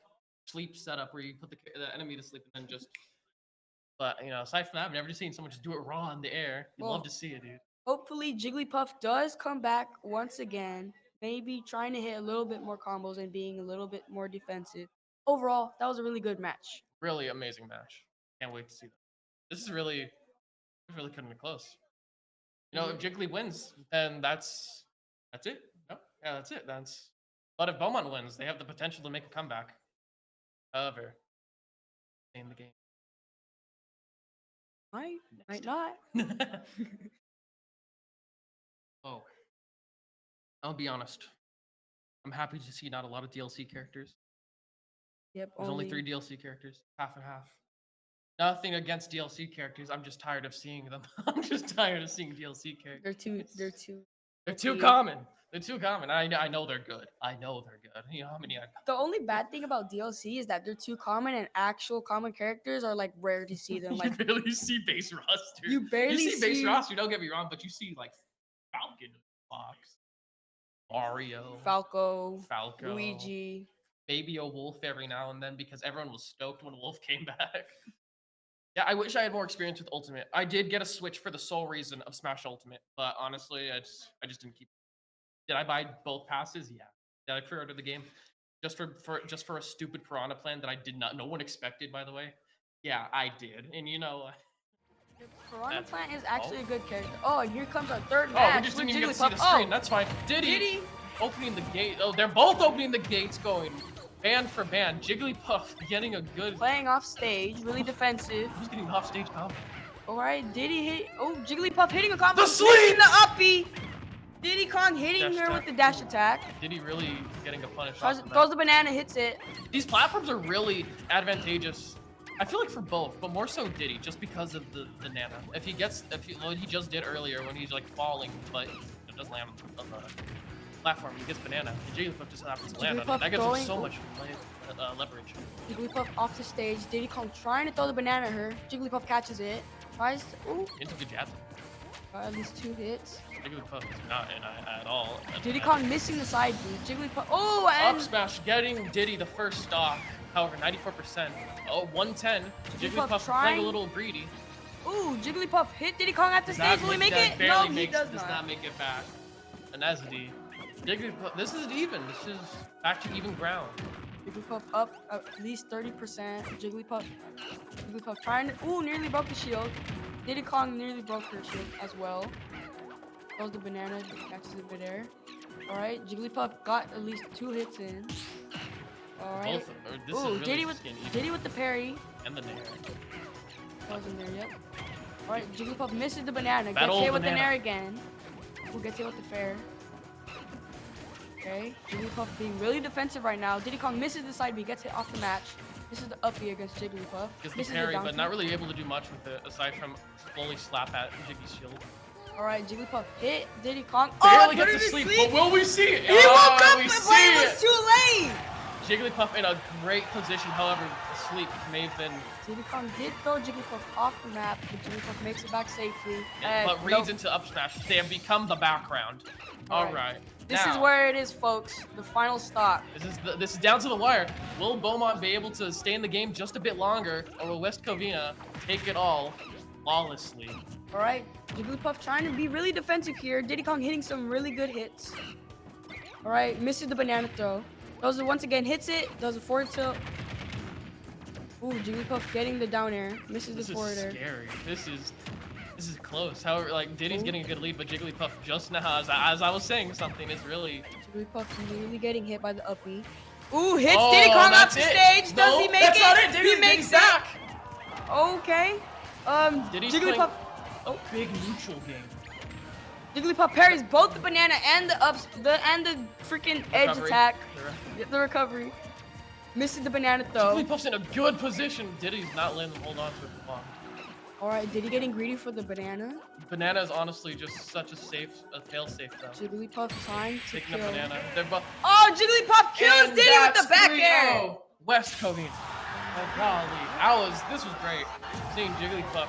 sleep setup where you put the enemy to sleep and then just. But you know, aside from that, I've never seen someone just do it raw in the air. You'd love to see it, dude. Hopefully Jigglypuff does come back once again, maybe trying to hit a little bit more combos and being a little bit more defensive. Overall, that was a really good match. Really amazing match. Can't wait to see that. This is really couldn't be close. You know, if Jiggly wins, then that's it. No? Yeah, that's it. But if Beaumont wins, they have the potential to make a comeback. However, in the game. Might not. Oh. I'll be honest. I'm happy to see not a lot of DLC characters. Yep. There's only 3 DLC characters. Half and half. Nothing against DLC characters. I'm just tired of seeing them. I'm just tired of seeing DLC characters. They're too common. They're too common. I know they're good. I know they're good. You know how many The only bad thing about DLC is that they're too common and actual common characters are like rare to see them. Like you barely see base roster. You barely see base roster, don't get me wrong, but you see like Falcon, Fox, Mario, Falco, Falco, Luigi. Maybe a Wolf every now and then because everyone was stoked when Wolf came back. Yeah, I wish I had more experience with Ultimate. I did get a Switch for the sole reason of Smash Ultimate, but honestly, I just didn't keep. Did I buy both passes? Yeah. Did I pre-order the game just for a stupid Piranha plan that I did not? No one expected, by the way. Yeah, I did, and you know. Piranha Plant is actually a good character. Oh, and here comes our third Oh, match. we just didn't even get to see Jigglypuff. the screen. That's fine. Diddy opening the gate. Oh, they're both opening the gates, going band for band. Jigglypuff getting a good playing off stage, really defensive. Who's getting off stage combo? All right, Diddy hit. Oh, Jigglypuff hitting a combo. The sleep! The uppy. Diddy Kong hitting her with the dash attack. Diddy really getting a punish. Throws the banana, hits it. These platforms are really advantageous. I feel like for both, but more so Diddy, just because of the nana. If he what he just did earlier when he's like falling, but it doesn't land on the platform, he gets banana. And Jigglypuff just happens to land on it. That gives him so much leverage. Jigglypuff off the stage. Diddy Kong trying to throw the banana at her. Jigglypuff catches it. Tries to. Ooh. Into the jab. At least 2 hits. Jigglypuff is not in at all. Diddy Kong missing the side B. Jigglypuff. Oh, and up smash getting Diddy the first stock. However, 94%. Oh, 110. Jigglypuff playing a little greedy. Ooh, Jigglypuff hit Diddy Kong at the stage. Will he make it? No, he does not make it back. And as D. Jigglypuff, this is even. This is back to even ground. Jigglypuff up at least 30%. Jigglypuff trying to. Ooh, nearly broke the shield. Diddy Kong nearly broke her shield as well. Throws the banana, catches it midair. Alright, Jigglypuff got at least 2 hits in. Alright. Ooh, Diddy with the parry. And the nair. That was in there, yep. Alright, Jigglypuff misses the banana. Battle gets hit with banana. the nair again. Ooh, gets hit with the fair. Okay, Jigglypuff being really defensive right now. Diddy Kong misses the side B, gets hit off the match. This is the uppy against Jigglypuff. Gets the parry, but not really able to do much with it, aside from slowly slap at Jiggy's shield. Alright, Jigglypuff hit Diddy Kong. Barely gets to sleep, but will we see it? He woke up, we but see it was too late! Jigglypuff in a great position, however, the sleep may have been... Diddy Kong did throw Jigglypuff off the map, but Jigglypuff makes it back safely. But reads into up smash. They have become the background. Alright. This is where it is, folks. The final stop. This is down to the wire. Will Beaumont be able to stay in the game just a bit longer, or will West Covina take it all flawlessly? Alright, Jigglypuff trying to be really defensive here. Diddy Kong hitting some really good hits. Alright, misses the banana throw. Does it once again, hits it. Does a forward tilt. Ooh, Jigglypuff getting the down air. Misses the forward air. This is scary. This is close. However, like Diddy's getting a good lead, but Jigglypuff just now, as I was saying something, is really. Jigglypuff really getting hit by the uppy. Ooh, hits Diddy Kong off the stage. Does he make it? Not it. Diddy, he makes it. Back. Okay. Diddy's Jigglypuff. Oh, big neutral game. Jigglypuff parries both the banana and the freaking edge Recovery. attack. The The recovery. Missing the banana throw. Jigglypuff's in a good position. Diddy's not letting them hold on to it for long. All right, Diddy getting greedy for the banana. Banana is honestly just such a fail-safe though. Jigglypuff trying to Taking kill. a banana. They're both. Oh, Jigglypuff kills And Diddy with that's the back air. 3-0. West Covina. Oh golly, this was great. Seeing Jigglypuff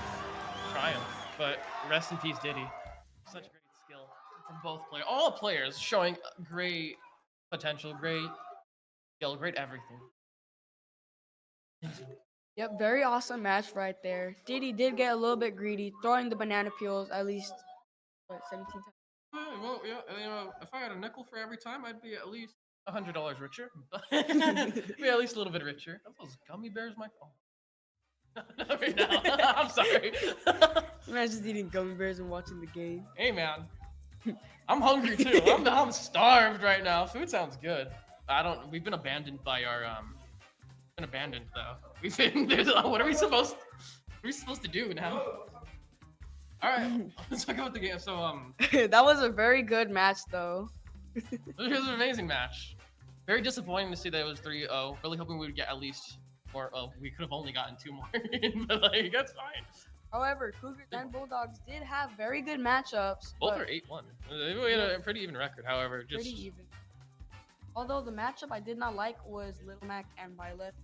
triumph, but rest in peace, Diddy. Such great skill from both players. All players showing great potential, great skill, great everything. Yep, very awesome match right there. Diddy did get a little bit greedy, throwing the banana peels at least, 17 times. Well, yeah, if I had a nickel for every time, I'd be at least $100 richer. Be at least a little bit richer. Are those gummy bears my phone? Right now. I'm sorry. Man's just eating gummy bears and watching the game. Hey man, I'm hungry too. I'm starved right now. Food sounds good. We've been abandoned by our Been abandoned though. We've been. What are we supposed to do now? All right, let's talk about the game. So That was a very good match though. it was an amazing match. Very disappointing to see that it was 3-0. Really hoping we would get at least more. Oh, we could have only gotten 2 more in, but like that's fine. However, Cougars and Bulldogs did have very good matchups. Both but are 8-1. We had a pretty even record. However, just pretty even. Although the matchup I did not like was Little Mac and Violet.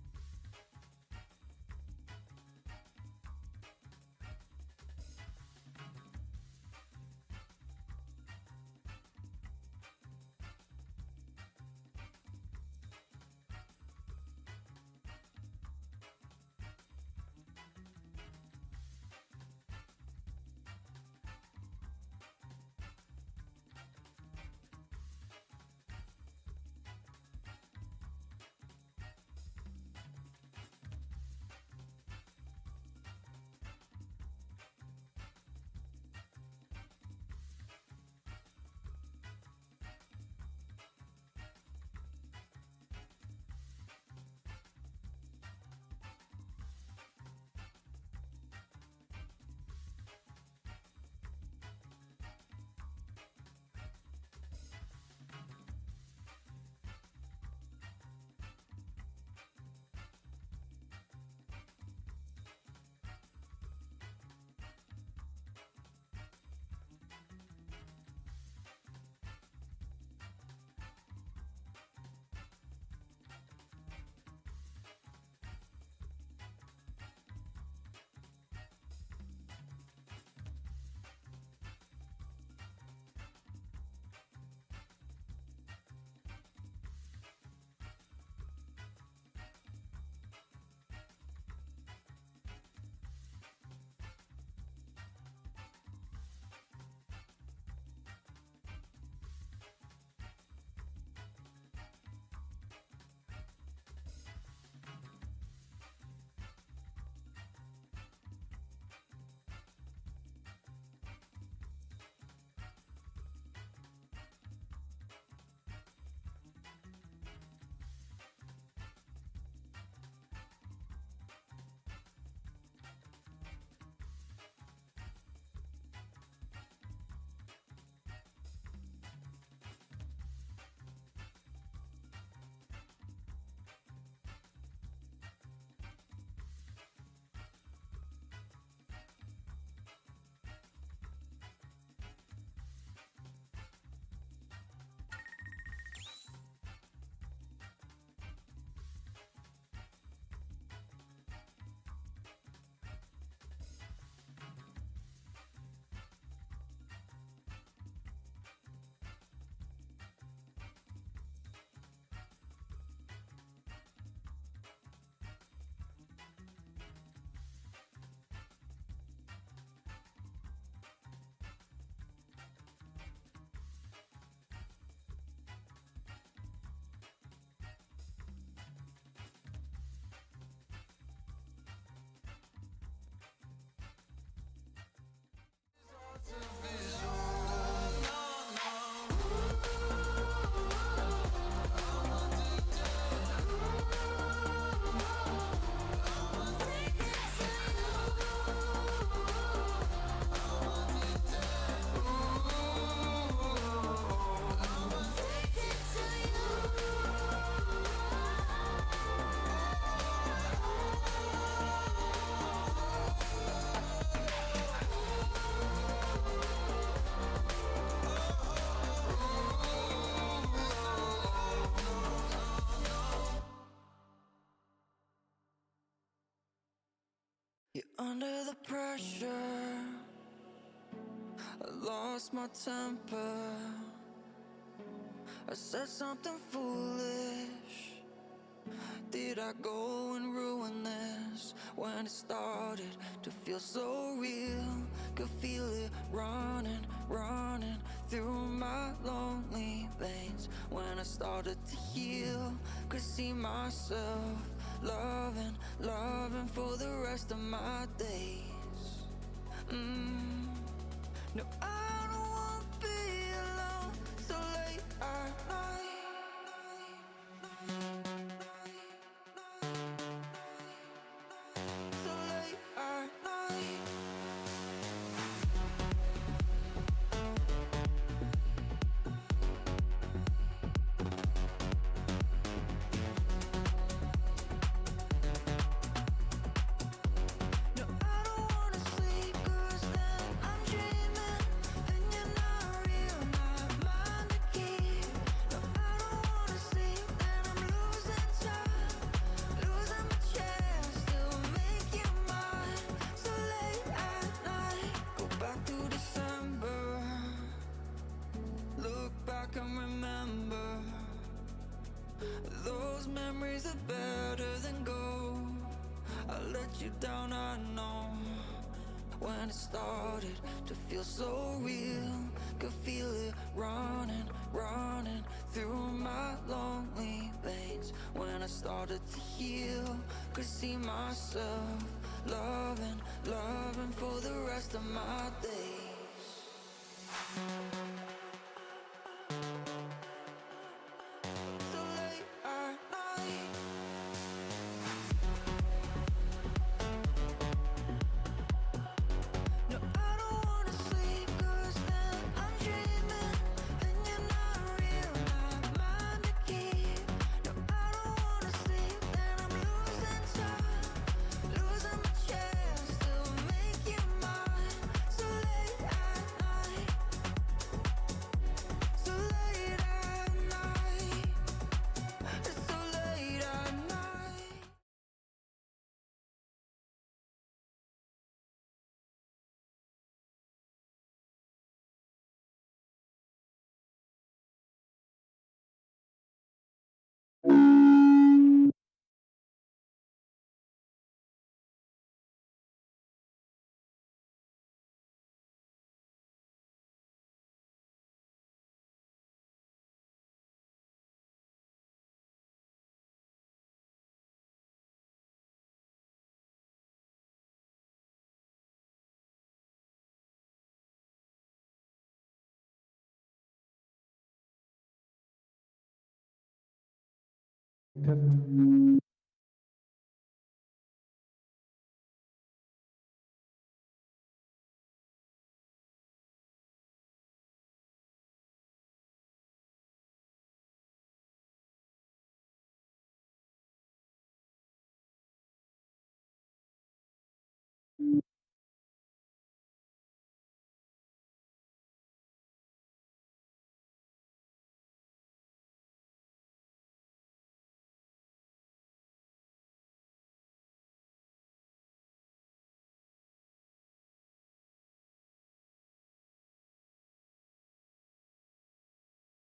You're under the pressure. I lost my temper. I said something foolish. Did I go and ruin this? When it started to feel so real, could feel it running, running through my lonely veins. When I started to heal, could see myself loving, loving for the rest of my days. No, I don't want to be alone so late at night. So late at night. No, I don't wanna sleep 'cause then I'm dreaming and you're not real, my mind to keep. No, I don't wanna sleep and I'm losing time, losing my chance to make you mine. So late at night, go back to December, look back and remember. Those memories are better than gold. I let you down, I know. When it started to feel so real, could feel it running, running through my lonely veins. When I started to heal, could see myself loving, loving for the rest of my days. So late at night. No, I don't wanna sleep 'cause then I'm dreaming and you're not real, my mind to keep. No, I don't wanna sleep and I'm losing time, losing my chance to make you mine. So late at night, so late at night, it's so late at night.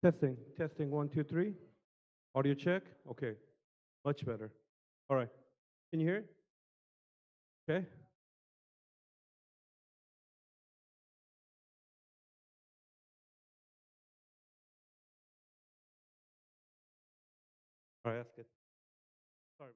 Testing, testing, 1, 2, 3. Audio check. Okay, much better. All right, can you hear it? Okay. All right, that's good. Sorry.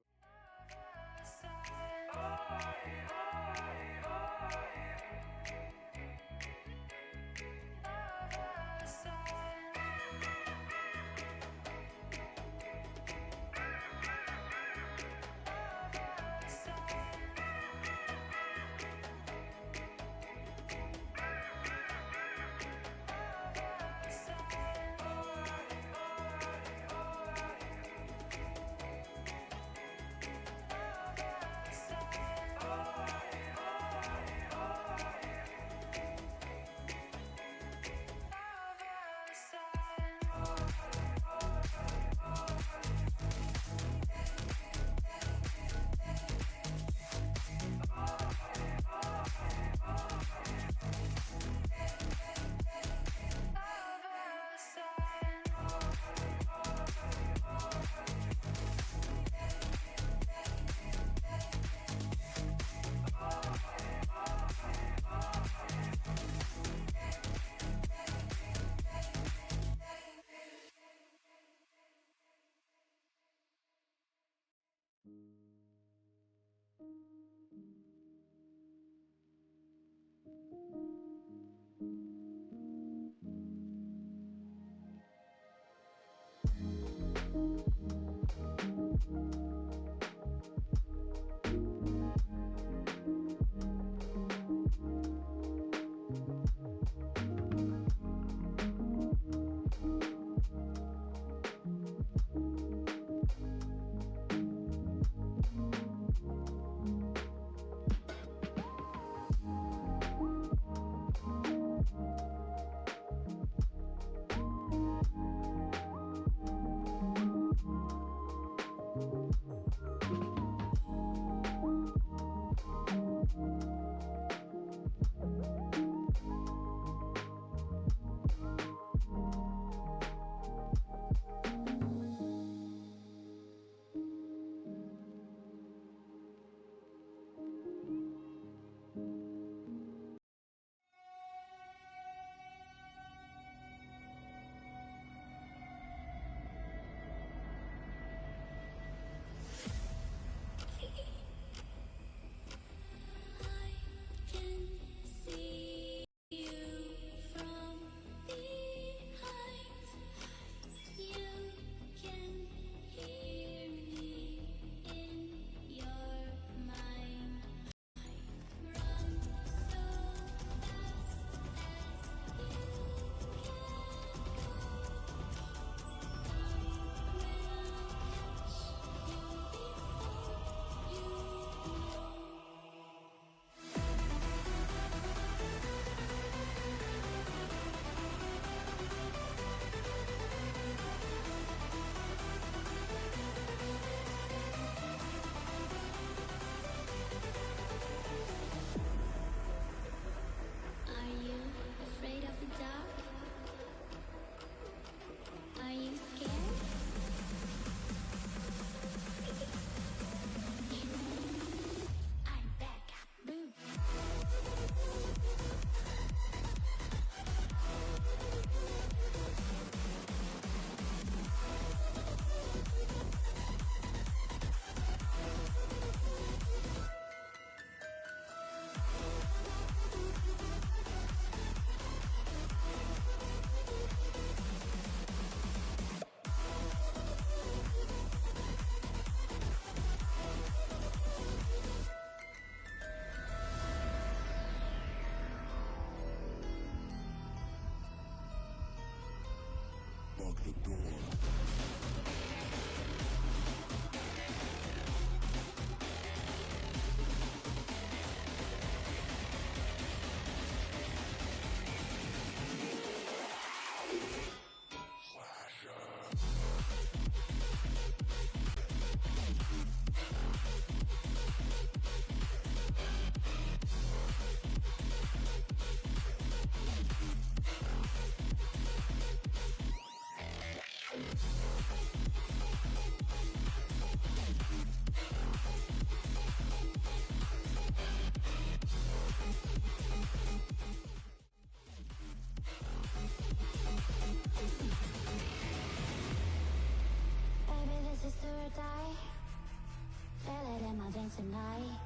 tonight.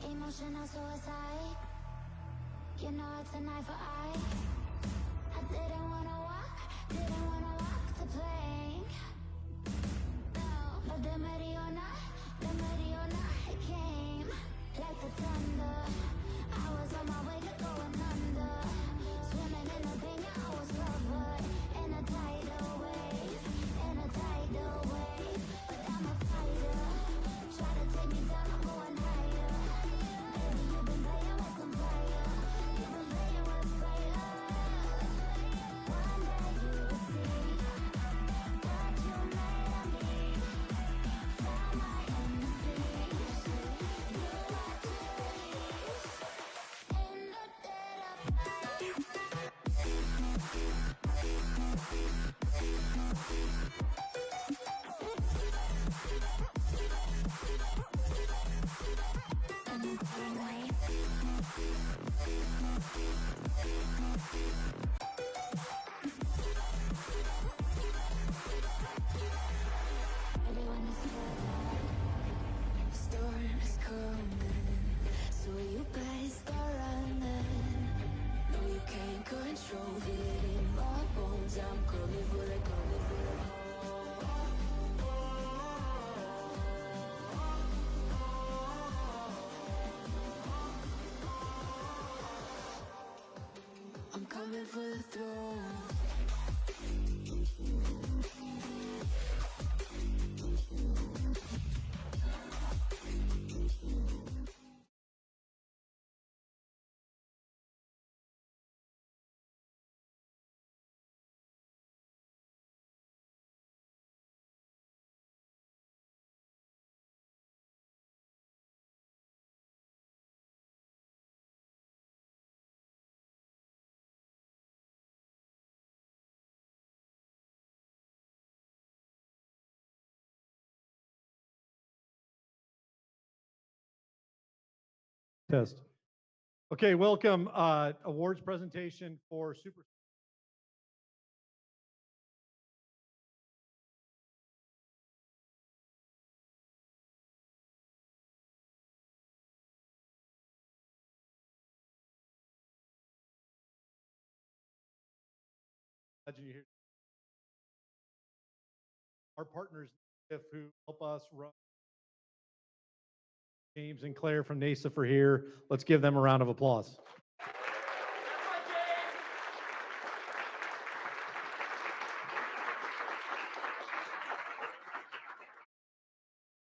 Emotional suicide. You know it's an eye for eye. I didn't wanna walk the plank. No, but the Mariona, it came like the thunder. I was on my way to going under. Swimming in the pain, I was covered in a tidal wave, But I'm a fighter. Try to take me down, I'm going higher. Baby, you've been playing with some fire. You've been playing with fire. One day you will see what you made of me. Found my inner peace. You are to release. I'm coming for the throne. Test. Okay, welcome. Awards presentation for Super. Imagine you hear our partners who help us run. James and Claire from NASEF are here. Let's give them a round of applause.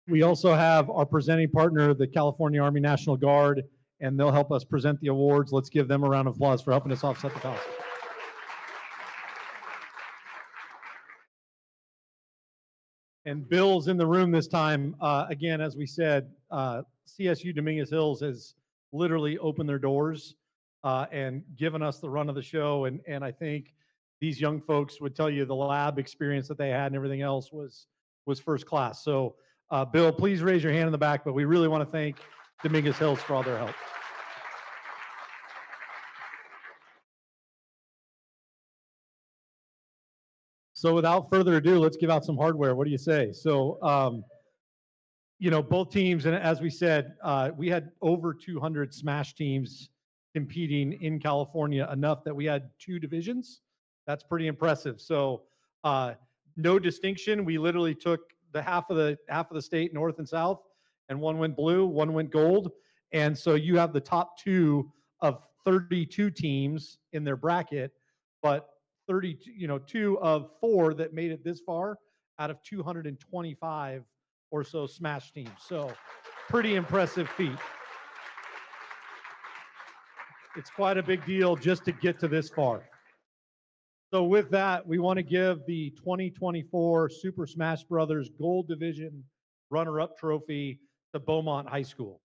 We also have our presenting partner, the California Army National Guard, and they'll help us present the awards. Let's give them a round of applause for helping us offset the cost. And Bill's in the room this time. Again, as we said, CSU Dominguez Hills has literally opened their doors and given us the run of the show. And I think these young folks would tell you the lab experience that they had and everything else was first class. So Bill, please raise your hand in the back, but we really want to thank Dominguez Hills for all their help. So without further ado, let's give out some hardware. What do you say? So, you know, both teams, and as we said, we had over 200 Smash teams competing in California, enough that we had 2 divisions. That's pretty impressive. So, no distinction. We literally took the half of the state, north and south, and one went blue, one went gold. And so you have the top 2 of 32 teams in their bracket, but 32, you know, 2 of 4 that made it this far out of 225 or so Smash teams. So pretty impressive feat. It's quite a big deal just to get to this far. So with that, we want to give the 2024 Super Smash Brothers Gold Division runner-up trophy to Beaumont High School.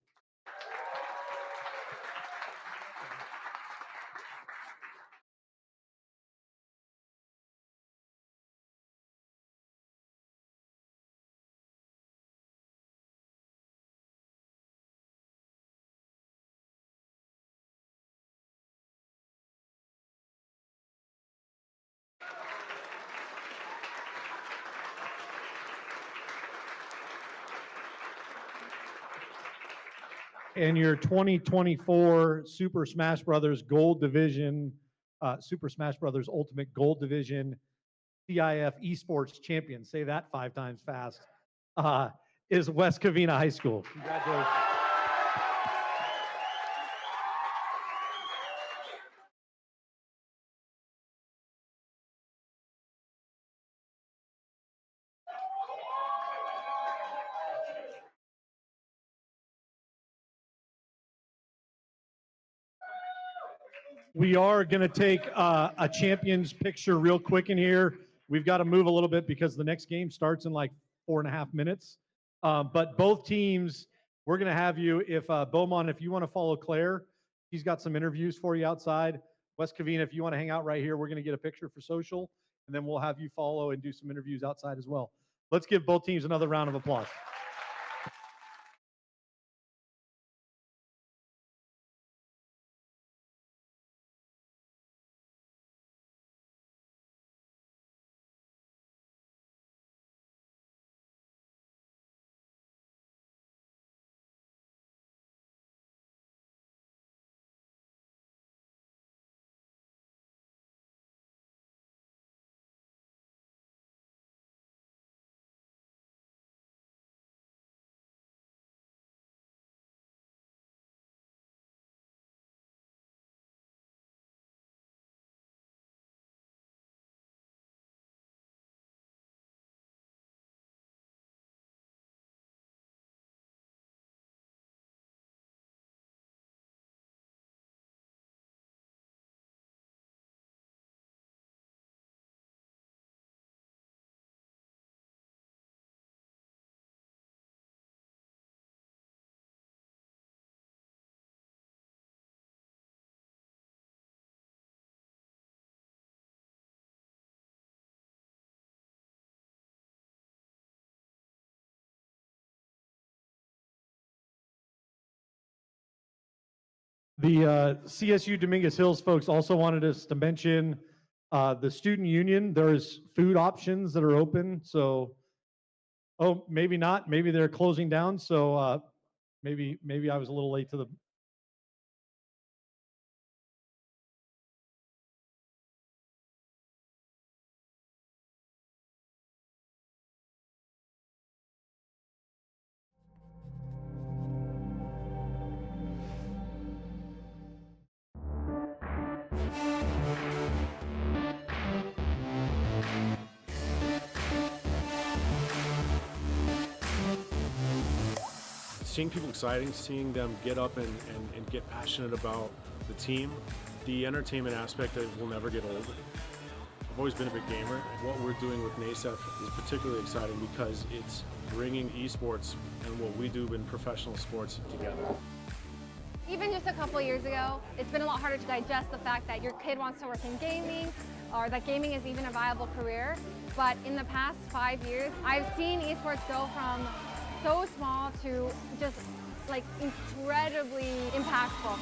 And your 2024 Super Smash Brothers Gold Division, Super Smash Brothers Ultimate Gold Division CIF Esports champion, say that 5 times fast, is West Covina High School. Congratulations. We are going to take a champions picture real quick in here. We've got to move a little bit because the next game starts in like 4.5 minutes. But both teams, we're going to have you, if Beaumont, if you want to follow Claire, she's got some interviews for you outside. West Covina, if you want to hang out right here, we're going to get a picture for social, and then we'll have you follow and do some interviews outside as well. Let's give both teams another round of applause. The CSU Dominguez Hills folks also wanted us to mention the student union. There's food options that are open. So, oh, maybe not. Maybe they're closing down. So maybe I was a little late to the. Seeing people exciting, seeing them get up and get passionate about the team, the entertainment aspect will never get old. I've always been a big gamer. What we're doing with NASEF is particularly exciting because it's bringing esports and what we do in professional sports together. Even just a couple years ago, it's been a lot harder to digest the fact that your kid wants to work in gaming or that gaming is even a viable career. But in the past 5 years, I've seen esports go from so small to just like incredibly impactful.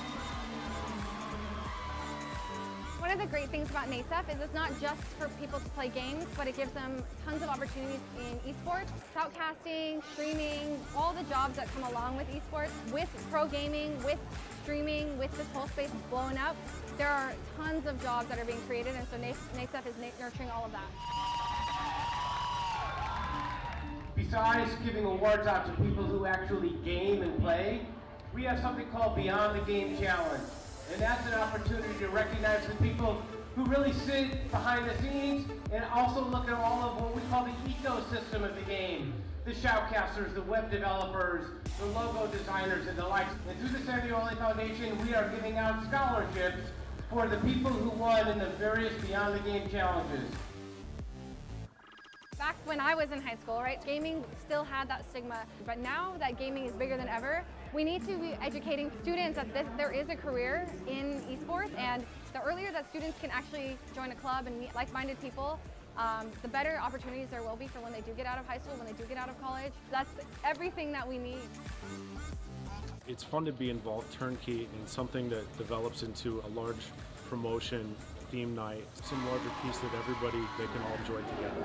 One of the great things about NASEF is it's not just for people to play games, but it gives them tons of opportunities in esports, shoutcasting, streaming, all the jobs that come along with esports. With pro gaming, with streaming, with this whole space blowing up, there are tons of jobs that are being created, and so NASEF is nurturing all of that. Besides giving awards out to people who actually game and play, we have something called Beyond the Game Challenge. And that's an opportunity to recognize the people who really sit behind the scenes and also look at all of what we call the ecosystem of the game. The shoutcasters, the web developers, the logo designers, and the likes. And through the Sandy Oley Foundation, we are giving out scholarships for the people who won in the various Beyond the Game challenges. Back when I was in high school, right, gaming still had that stigma, but now that gaming is bigger than ever, we need to be educating students that there is a career in esports, and the earlier that students can actually join a club and meet like-minded people, the better opportunities there will be for when they do get out of high school, when they do get out of college. That's everything that we need. It's fun to be involved turnkey in something that develops into a large promotion theme night, some larger piece that they can all enjoy together.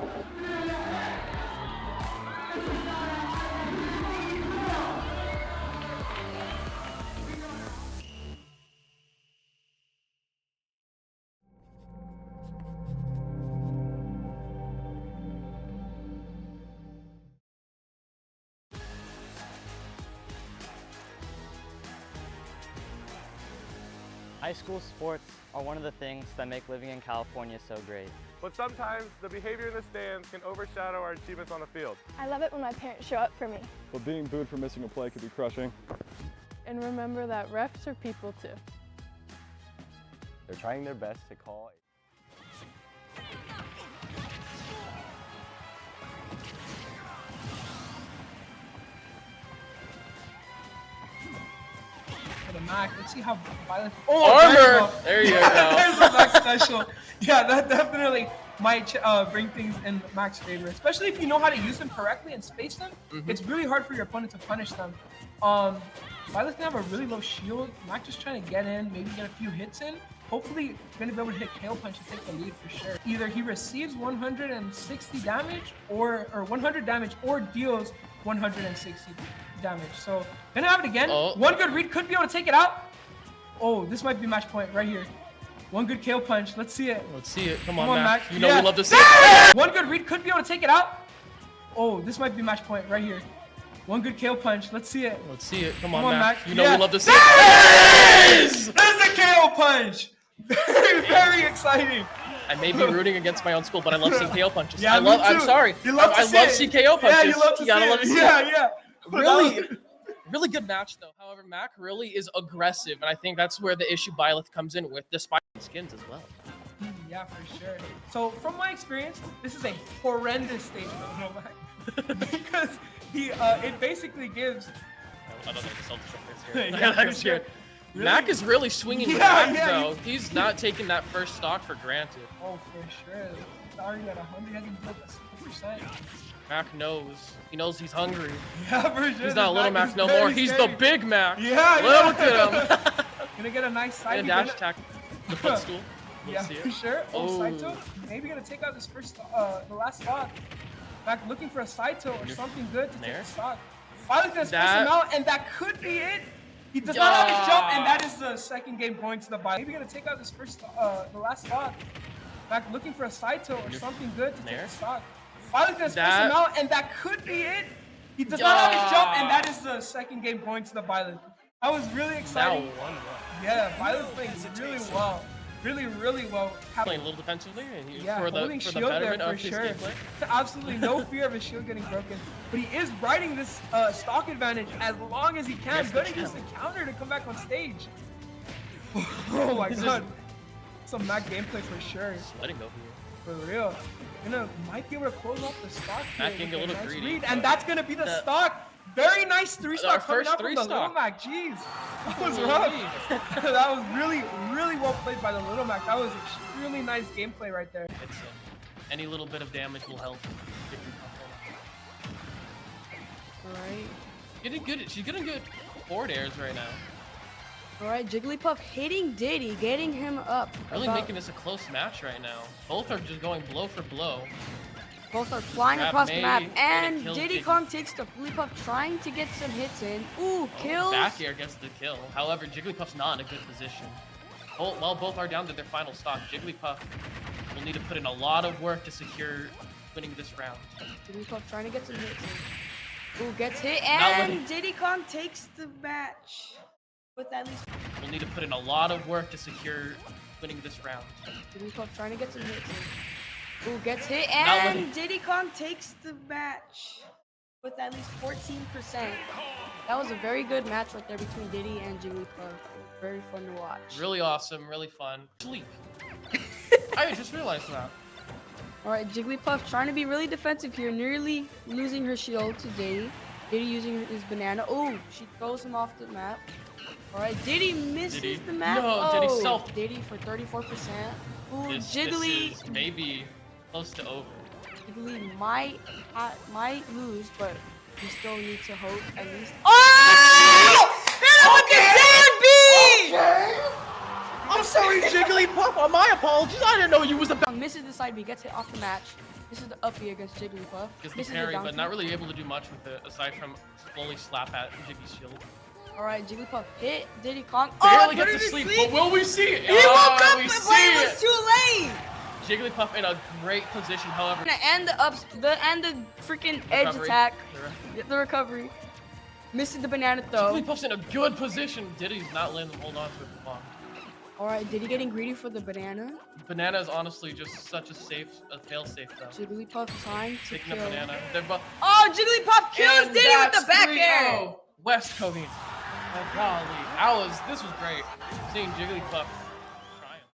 High school sports are one of the things that make living in California so great. But sometimes the behavior in the stands can overshadow our achievements on the field. I love it when my parents show up for me. But being booed for missing a play can be crushing. And remember that refs are people too. They're trying their best to call. For the Mac, let's see how violent. Armor! There you go. There's a Mac special. Yeah, that definitely might bring things in Mac's favor, especially if you know how to use them correctly and space them. It's really hard for your opponent to punish them. Violet's gonna have a really low shield. Mac just trying to get in, maybe get a few hits in. Hopefully, gonna be able to hit KO punch and take the lead for sure. Either he receives 160 damage or 100 damage, or deals 160 damage. So gonna have it again. One good read could be able to take it out. Oh, this might be match point right here. One good KO punch. Let's see it. Let's see it. Come on, Mac. You know Yeah. we love to see it. One good read could be able to take it out. Oh, this might be match point right here. One good KO punch. Let's see it. Let's see it. Come on, Mac. You know Yeah. we love to see it. There's a KO punch. Very exciting. I may be rooting against my own school, but I love seeing KO punches. Yeah, I'm too. sorry. You love to I see love it. seeing KO punches. Yeah, you love to gotta see love it. to see Yeah, it. yeah. Really good match though. However, Mac really is aggressive, and I think that's where the issue Byleth comes in with, despite skins as well. Yeah, for sure. So from my experience, this is a horrendous stage for Mac because it basically gives. I don't know the self-destruct here. Yeah, I'm for scared. sure. Mac is really swinging back though. He's not taking that first stock for granted. Oh, for sure. He's already at 100. He hasn't built a 60%. Mac knows. He knows he's hungry. Yeah, for sure. He's not little Mac no more. He's the big Mac. Yeah, Look at him. Gonna get a nice side. And a dash attack. The footstool. We'll Yeah, see for it. sure. Oh, side toe. Oh. Maybe gonna take out this first, the last stock. Back looking for a side toe or something good to take the stock. Violet's gonna space him out, and that could be it. He does not have his jump, and that is the second game point to the Violet. Maybe gonna take out this first, the last stock. Back looking for a side toe or something good to take the stock. Violet's gonna space him out, and that could be it. He does not have his jump, and that is the second game point to the Violet. That was really exciting. Now 1-1. Yeah, Violet's playing really well. Really well. Playing a little defensively and Yeah, for the holding for the shield there betterment for of his sure. gameplay. Absolutely no fear of his shield getting broken. But he is riding this stock advantage as long as he can. Gonna use the counter to come back on stage. Oh my god. Some mad gameplay for sure. Sweating over here. For real. Might be able to close off the stock here Mac getting a with little nice greedy, read, but and that's gonna be the stock. Very nice 3-stock coming first out from the 3-stock. Little Mac. Jeez, that was rough. That was really well played by the Little Mac. That was extremely nice gameplay right there. It's any little bit of damage will help. Alright. Getting good. She's getting good forward airs right now. Alright, Jigglypuff hitting Diddy, getting him up. Really making this a close match right now. Both are just going blow for blow. Both are flying Grab across the May, map, and it and kills Diddy Diddy. Kong takes the Jigglypuff, trying to get some hits in. Ooh, kills. Back air gets the kill. However, Jigglypuff's not in a good position. While both are down to their final stock, Jigglypuff will need to put in a lot of work to secure winning this round. Jigglypuff trying to get some hits in. Ooh, gets hit, Not and winning. Diddy Kong takes the match. With at least We'll need to put in a lot of work to secure winning this round. Jigglypuff trying to get some hits in. Ooh, gets hit, Not and winning. Diddy Kong takes the match. With at least 14%. That was a very good match right there between Diddy and Jigglypuff. Very fun to watch. Really awesome, really fun. Sleep. I just realized that. Alright, Jigglypuff trying to be really defensive here, nearly losing her shield to Diddy. Diddy using his banana. Oh, she throws him off the map. Alright, Diddy misses Diddy. the map. No, oh, Diddy self. Diddy for 34%. Ooh, This Jiggly. is maybe close to over. Jiggly might lose, but we still need to hope at least. Oh! Hit him with the sand beam! I'm sorry, Jigglypuff. My apologies. I didn't know you was the best. Misses the side B, gets hit off the match. This is the up B against Jigglypuff. Gets the Misses parry, down but kick. not really able to do much with it aside from slowly slap at Jiggy's shield. Alright, Jigglypuff hit Diddy Kong. Barely put gets him to to sleep, but will we see it? He woke up, we but see it was it. too late. Jigglypuff in a great position, however. And the freaking edge Recovery. attack. The The recovery. Missing the banana throw. Jigglypuff's in a good position. Diddy's not letting them hold on to it for long. Alright, Diddy getting greedy for the banana. Banana is honestly just such a fail-safe though. Jigglypuff trying to Taking kill. a banana. They're both. Oh, Jigglypuff kills And Diddy with the that's back 3-0. air. West Covina. Oh golly, this was great. Seeing Jigglypuff triumph.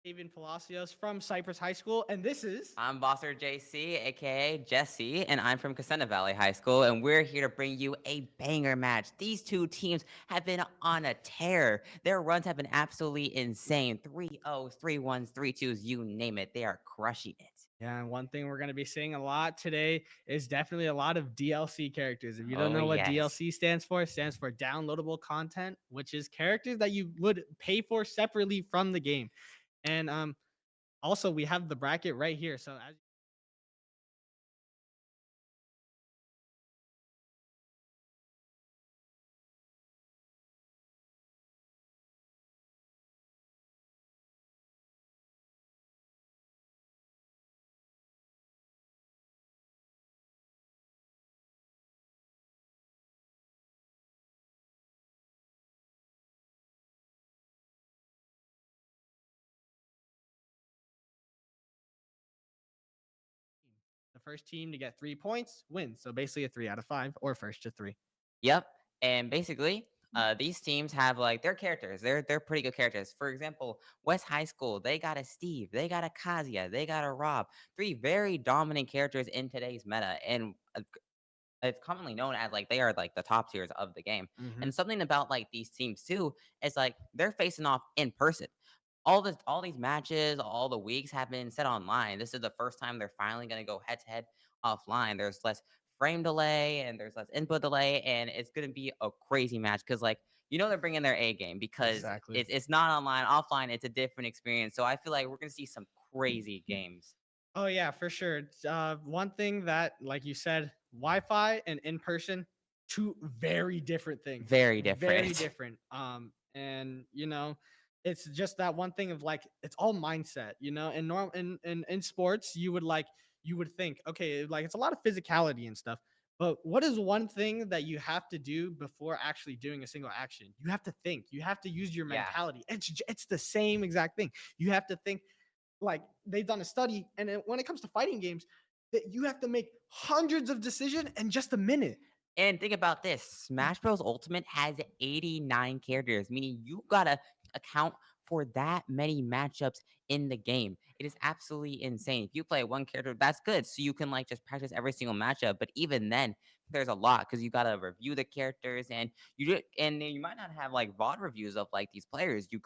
David Palacios from Cypress High School, and this is I'm Bosser JC, aka Jesse, and I'm from Cassena Valley High School, and we're here to bring you a banger match. These two teams have been on a tear. Their runs have been absolutely insane. 3-0s, 3-1s, 3-2s, you name it. They are crushing it. Yeah, and one thing we're going to be seeing a lot today is definitely a lot of DLC characters. If you don't Oh, know what yes. DLC stands for, it stands for downloadable content, which is characters that you would pay for separately from the game. And also we have the bracket right here. So as the first team to get 3 points wins. So basically a 3 out of 5 or first to 3. Yep. And basically, these teams have like their characters. They're pretty good characters. For example, West High School, they got a Steve, they got a Kazuya, they got a Rob. 3 very dominant characters in today's meta, and it's commonly known as like they are like the top tiers of the game. And something about like these teams too is like they're facing off in person. All these matches, all the weeks have been set online. This is the first time they're finally going to go head to head offline. There's less frame delay and there's less input delay, and it's going to be a crazy match because like they're bringing their A game because Exactly. it's not online. Offline, it's a different experience. So I feel like we're going to see some crazy games. Oh yeah, for sure. One thing that, like you said, Wi-Fi and in person, two very different things. Very different. Very different. And it's just that one thing of like it's all mindset. In normal in sports, you would think, okay, like it's a lot of physicality and stuff. But what is one thing that you have to do before actually doing a single action? You have to think. You have to use your Yeah. mentality. It's the same exact thing. You have to think. Like they've done a study, and when it comes to fighting games, that you have to make hundreds of decisions in just a minute. And think about this, Smash Bros. Ultimate has 89 characters, meaning you gotta account for that many matchups in the game. It is absolutely insane. If you play one character, that's good, so you can like just practice every single matchup. But even then, there's a lot because you gotta review the characters, and you might not have like VOD reviews of like these players. You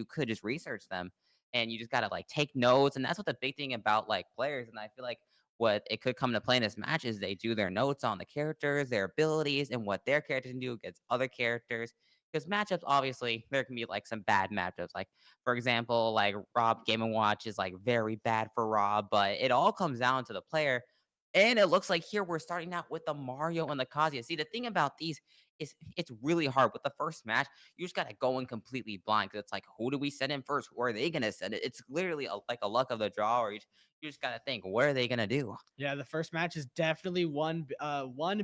could just research them, and you just gotta like take notes. And that's what the big thing about like players. And I feel like what it could come to play in this match is they do their notes on the characters, their abilities, and what their characters can do against other characters. Because matchups, obviously, there can be like some bad matchups. Like, for example, like Rob Game & Watch is like very bad for Rob, but it all comes down to the player. And it looks like here we're starting out with the Mario and the Kazuya. See, the thing about these is it's really hard. With the first match, you just got to go in completely blind because it's like, who do we send in first? Who are they going to send it? It's literally like a luck of the draw, or you just got to think, what are they going to do? Yeah, the first match is definitely one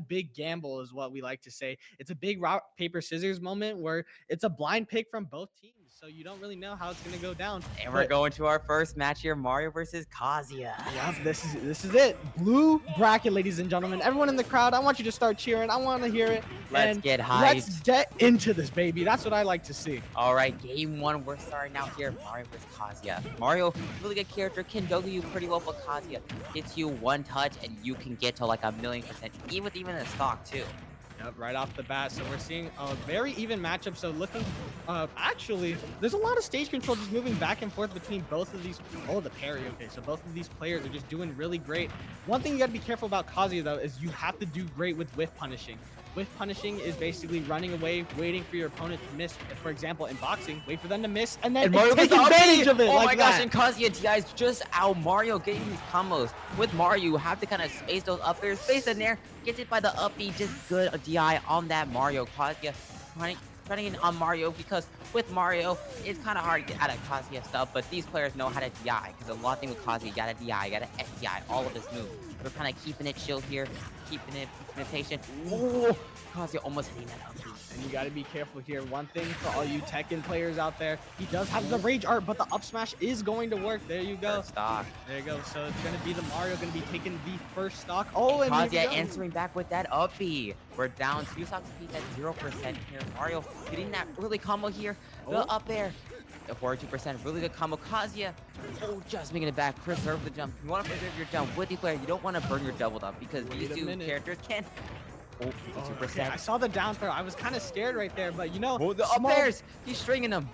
big gamble, is what we like to say. It's a big rock paper scissors moment where it's a blind pick from both teams, so you don't really know how it's gonna go down. And we're going to our first match here, Mario versus Kazuya. Yep, this is it. Blue bracket, ladies and gentlemen. Everyone in the crowd, I want you to start cheering. I want to hear it. Let's get hyped. Let's get into this, baby. That's what I like to see. All right, game one. We're starting out here. Mario versus Kazuya. Mario, really good character, can juggle you pretty well, but Kazuya hits you one touch and you can get to like 1,000,000%, even in stock too. Yep, right off the bat. So we're seeing a very even matchup. So looking, actually, there's a lot of stage control just moving back and forth between both of these. Oh, the parry. Okay, so both of these players are just doing really great. One thing you got to be careful about Kazuya, though, is you have to do great with whiff punishing. Whiff punishing is basically running away, waiting for your opponent to miss. For example, in boxing, wait for them to miss, and then take advantage of it. Oh like my gosh, that. and Kazuya DI's just out Mario getting these combos. With Mario, you have to kind of space those up there, space in there, gets it by the up B, just good DI on that Mario. Kazuya running in on Mario because with Mario, it's kind of hard to get out of Kazuya stuff, but these players know how to DI because a lot of things with Kazuya, you gotta DI, you gotta SDI, all of his moves. We're kind of keeping it chill here, keeping it patient. Oh, Kazuya almost hitting that up B. And you got to be careful here. One thing for all you Tekken players out there, he does have the rage art, but the up smash is going to work. There you go. First stock. There you go. So it's going to be the Mario going to be taking the first stock. Oh, and Kazuya answering back with that up B. We're down 2 stocks apiece at 0% here. Mario getting that early combo here. The up there. A 42%, really good combo. Kazuya, oh, just making it back. Preserve the jump. You want to preserve your jump with the player. You don't want to burn your double up because these two characters can. Oh, 52%. Okay, I saw the down throw. I was kind of scared right there, but you know, Oh, the up airs. He's stringing them.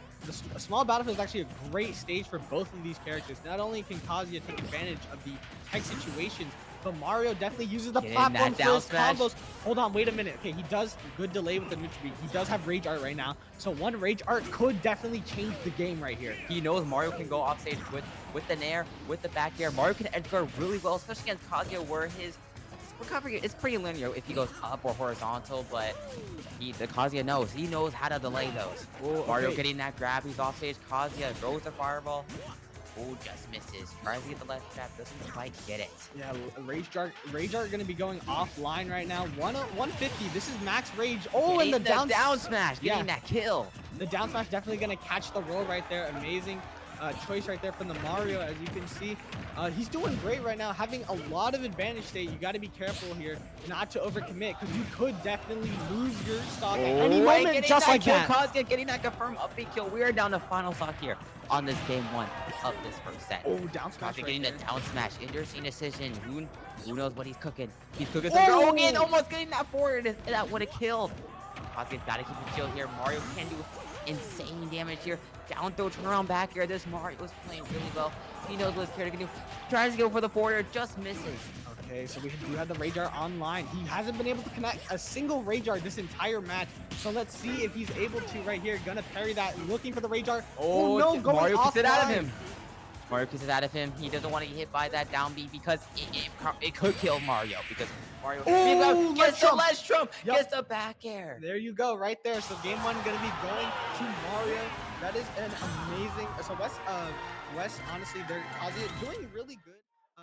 A small battlefield is actually a great stage for both of these characters. Not only can Kazuya take advantage of the tech situations, but Mario definitely uses the platform for his combos. Hold on, wait a minute. Okay, he does good delay with the neutral beat. He does have Rage Art right now. So one Rage Art could definitely change the game right here. He knows Mario can go off stage with the nair, with the back air. Mario can edge guard really well, especially against Kazuya, where his recovery is pretty linear if he goes up or horizontal, but the Kazuya knows. He knows how to delay those. Ooh, Mario okay. getting that grab. He's off stage. Kazuya throws the fireball. Oh, just misses. Tries to get the left trap. Doesn't quite get it. Yeah, Rage Art going to be going offline right now. 150. This is max Rage. Oh, Getting and the down smash. Getting that kill. The down smash definitely going to catch the roll right there. Amazing choice right there from the Mario, as you can see. He's doing great right now, having a lot of advantage state. You got to be careful here not to overcommit, because you could definitely lose your stock at any moment, just like that. Kazuya getting that confirmed up B kill. We are down to final stock here on this game 1 of this first set. Oh, down smash Kazuya getting right the down smash. Interesting decision. Who knows what he's cooking? He's cooking some. Oh, again, almost getting that forward. That would have killed. Kazuya's got to keep the shield here. Mario can do insane damage here. Down throw, turn around back here. This Mario is playing really well. He knows what his character can do. Tries to go for the forward, just misses. Okay, so we do have the Rage Art online. He hasn't been able to connect a single Rage Art this entire match. So let's see if he's able to right here. Gonna parry that, looking for the Rage Art. Oh, no, going Mario kicks it out of offline. him. Mario kicks it out of him. He doesn't want to get hit by that down B because it could kill Mario, because Mario gets the ledge trump, gets the back air. There you go, right there. So game 1 gonna be going to Mario. That is an amazing. So West, honestly, they're Kazuya doing really good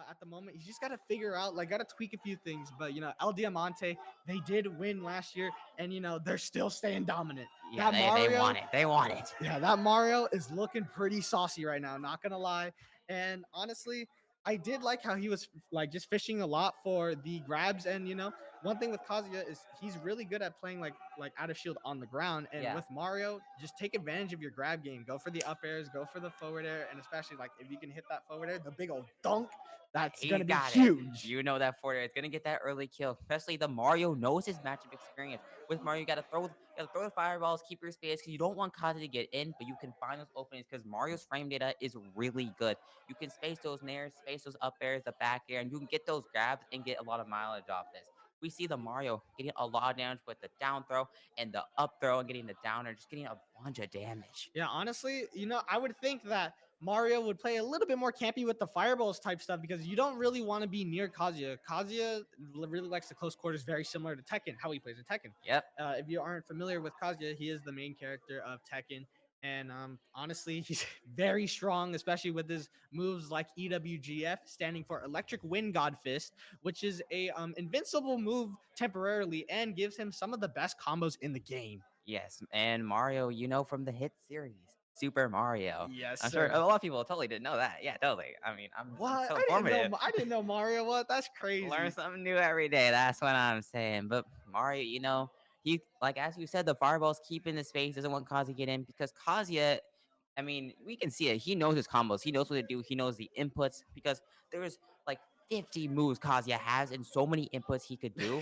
at the moment. He's just got to figure out, got to tweak a few things. But, El Diamante, they did win last year, and, they're still staying dominant. Yeah, they want it. They want it. Yeah, that Mario is looking pretty saucy right now, not going to lie. And honestly, I did like how he was just fishing a lot for the grabs. And, one thing with Kazuya is he's really good at playing like out of shield on the ground. And with Mario, just take advantage of your grab game. Go for the up airs, go for the forward air. And especially if you can hit that forward air, the big old dunk, that's going to be huge. You know that forward air is going to get that early kill. Especially the Mario knows his matchup experience. With Mario, you got to throw the fireballs, keep your space, because you don't want Kazuya to get in, but you can find those openings because Mario's frame data is really good. You can space those nairs, space those up airs, the back air, and you can get those grabs and get a lot of mileage off this. We see the Mario getting a lot of damage with the down throw and the up throw and getting the downer, just getting a bunch of damage. Yeah, honestly, I would think that Mario would play a little bit more campy with the fireballs type stuff, because you don't really want to be near Kazuya. Kazuya really likes the close quarters, very similar to Tekken, how he plays in Tekken. Yep. If you aren't familiar with Kazuya, he is the main character of Tekken. And honestly, he's very strong, especially with his moves like EWGF, standing for Electric Wind God Fist, which is a invincible move temporarily and gives him some of the best combos in the game. Yes, and Mario, from the hit series, Super Mario. Yes, I'm sir. sure a lot of people totally didn't know that. Yeah, totally. I mean, I'm so informative. I didn't know Mario. What? That's crazy. Learn something new every day. That's what I'm saying. But Mario, he, as you said, the fireballs keep in the space, doesn't want Kazuya to get in, because Kazuya, I mean, we can see it. He knows his combos. He knows what to do. He knows the inputs, because there's 50 moves Kazuya has and so many inputs he could do.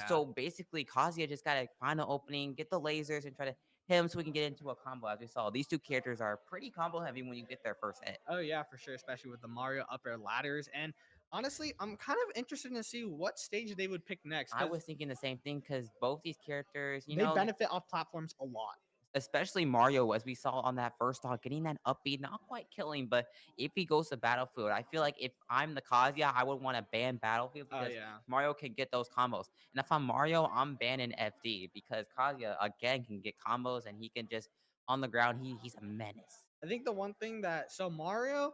So basically, Kazuya just got to find an opening, get the lasers, and try to hit him so we can get into a combo. As we saw, these two characters are pretty combo heavy when you get their first hit. Oh, yeah, for sure, especially with the Mario up air ladders. And honestly, I'm kind of interested to see what stage they would pick next. I was thinking the same thing, because both these characters, they benefit off platforms a lot. Especially Mario, as we saw on that first stock, getting that upbeat, not quite killing, but if he goes to Battlefield, I feel like if I'm the Kazuya, I would want to ban Battlefield, because Mario can get those combos. And if I'm Mario, I'm banning FD, because Kazuya, again, can get combos, and he can just, on the ground, he's a menace. I think the one thing so Mario